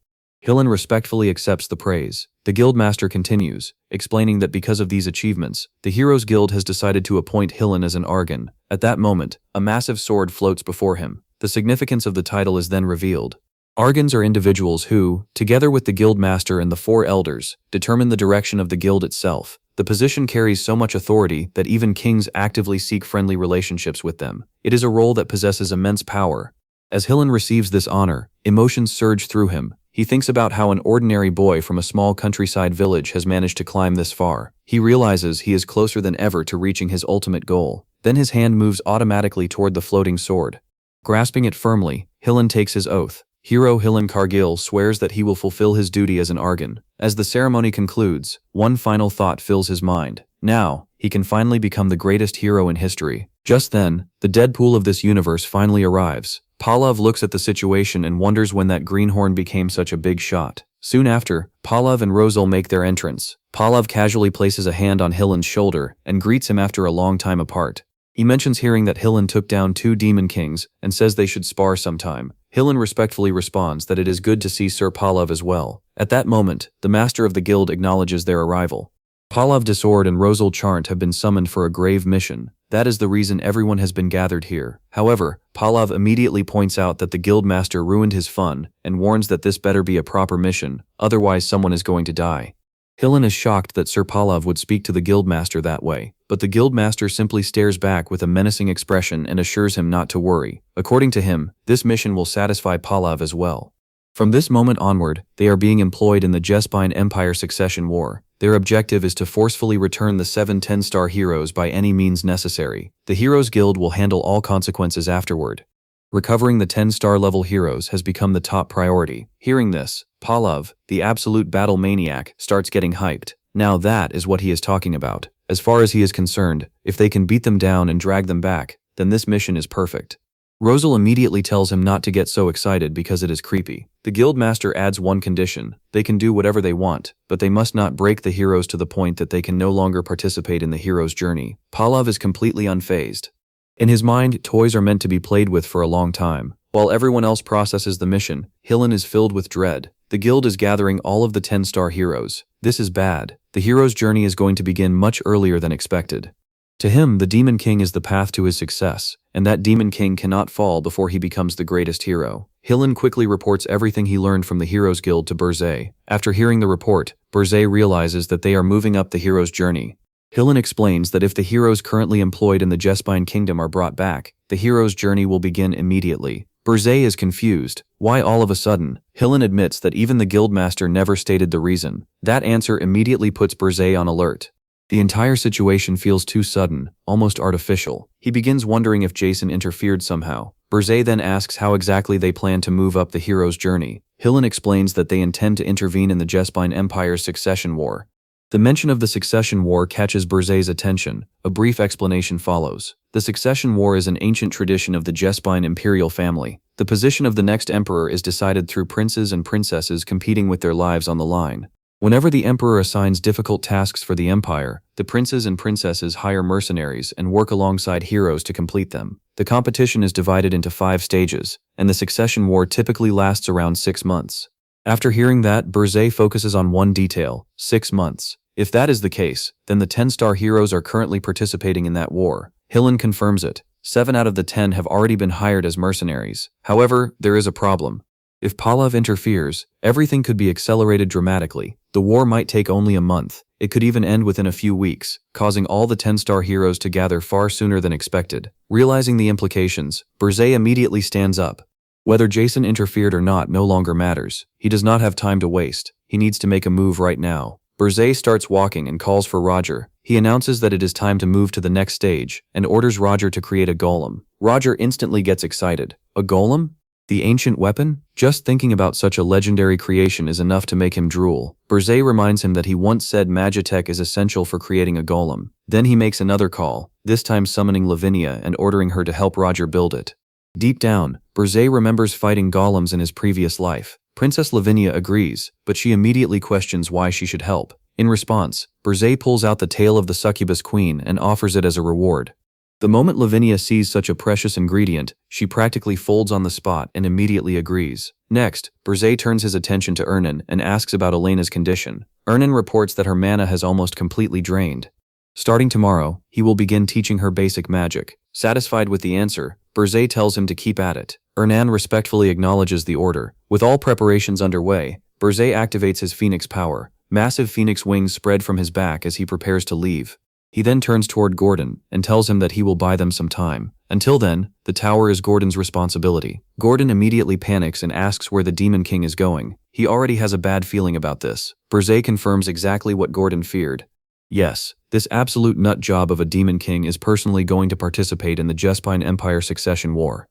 [SPEAKER 1] Hillen respectfully accepts the praise. The guildmaster continues, explaining that because of these achievements, the Heroes Guild has decided to appoint Hillen as an Argon. At that moment, a massive sword floats before him. The significance of the title is then revealed. Argons are individuals who, together with the guildmaster and the 4 elders, determine the direction of the guild itself. The position carries so much authority that even kings actively seek friendly relationships with them. It is a role that possesses immense power. As Hillen receives this honor, emotions surge through him. He thinks about how an ordinary boy from a small countryside village has managed to climb this far. He realizes he is closer than ever to reaching his ultimate goal. Then his hand moves automatically toward the floating sword. Grasping it firmly, Hillen takes his oath. Hero Hillen Cargill swears that he will fulfill his duty as an Argon. As the ceremony concludes, one final thought fills his mind. Now, he can finally become the greatest hero in history. Just then, the Deadpool of this universe finally arrives. Pallav looks at the situation and wonders when that greenhorn became such a big shot. Soon after, Pallav and Rosal make their entrance. Pallav casually places a hand on Hillen's shoulder and greets him after a long time apart. He mentions hearing that Hillen took down 2 demon kings and says they should spar sometime. Hillen respectfully responds that it is good to see Sir Pallav as well. At that moment, the master of the guild acknowledges their arrival. Pallav Disord and Rosal Charnt have been summoned for a grave mission. That is the reason everyone has been gathered here. However, Pallav immediately points out that the guildmaster ruined his fun and warns that this better be a proper mission, otherwise someone is going to die. Hillen is shocked that Sir Pallav would speak to the guildmaster that way, but the guildmaster simply stares back with a menacing expression and assures him not to worry. According to him, this mission will satisfy Pallav as well. From this moment onward, they are being employed in the Jespine Empire Succession War. Their objective is to forcefully return the 7 10-star heroes by any means necessary. The Heroes Guild will handle all consequences afterward. Recovering the 10-star level heroes has become the top priority. Hearing this, Pallav, the absolute battle maniac, starts getting hyped. Now that is what he is talking about. As far as he is concerned, if they can beat them down and drag them back, then this mission is perfect. Rosal immediately tells him not to get so excited because it is creepy. The guildmaster adds one condition: they can do whatever they want, but they must not break the heroes to the point that they can no longer participate in the hero's journey. Pallav is completely unfazed. In his mind, toys are meant to be played with for a long time. While everyone else processes the mission, Hillen is filled with dread. The guild is gathering all of the 10-star heroes. This is bad. The hero's journey is going to begin much earlier than expected. To him, the Demon King is the path to his success, and that Demon King cannot fall before he becomes the greatest hero. Hillen quickly reports everything he learned from the Heroes Guild to Burzay. After hearing the report, Burzay realizes that they are moving up the hero's journey. Hillen explains that if the heroes currently employed in the Jespine Kingdom are brought back, the hero's journey will begin immediately. Burzay is confused. Why all of a sudden? Hillen admits that even the guildmaster never stated the reason. That answer immediately puts Burzay on alert. The entire situation feels too sudden, almost artificial. He begins wondering if Jason interfered somehow. Burzay then asks how exactly they plan to move up the hero's journey. Hillen explains that they intend to intervene in the Jespine Empire's succession war. The mention of the succession war catches Burzay's attention. A brief explanation follows. The succession war is an ancient tradition of the Jespine imperial family. The position of the next emperor is decided through princes and princesses competing with their lives on the line. Whenever the emperor assigns difficult tasks for the empire, the princes and princesses hire mercenaries and work alongside heroes to complete them. The competition is divided into 5 stages, and the succession war typically lasts around 6 months. After hearing that, Burzay focuses on one detail: 6 months. If that is the case, then the 10-star heroes are currently participating in that war. Hillen confirms it. 7 out of the 10 have already been hired as mercenaries. However, there is a problem. If Pallav interferes, everything could be accelerated dramatically. The war might take only a month. It could even end within a few weeks, causing all the 10-star heroes to gather far sooner than expected. Realizing the implications, Burzay immediately stands up. Whether Jason interfered or not no longer matters. He does not have time to waste. He needs to make a move right now. Burzay starts walking and calls for Roger. He announces that it is time to move to the next stage, and orders Roger to create a golem. Roger instantly gets excited. A golem? The ancient weapon? Just thinking about such a legendary creation is enough to make him drool. Burzay reminds him that he once said magitech is essential for creating a golem. Then he makes another call, this time summoning Lavinia and ordering her to help Roger build it. Deep down, Burzay remembers fighting golems in his previous life. Princess Lavinia agrees, but she immediately questions why she should help. In response, Burzay pulls out the tail of the succubus queen and offers it as a reward. The moment Lavinia sees such a precious ingredient, she practically folds on the spot and immediately agrees. Next, Burzay turns his attention to Ernan and asks about Elena's condition. Ernan reports that her mana has almost completely drained. Starting tomorrow, he will begin teaching her basic magic. Satisfied with the answer, Burzay tells him to keep at it. Ernan respectfully acknowledges the order. With all preparations underway, Burzay activates his phoenix power. Massive phoenix wings spread from his back as he prepares to leave. He then turns toward Gordon and tells him that he will buy them some time. Until then, the tower is Gordon's responsibility. Gordon immediately panics and asks where the Demon King is going. He already has a bad feeling about this. Burzay confirms exactly what Gordon feared. Yes, this absolute nut job of a Demon King is personally going to participate in the Jespine Empire succession war.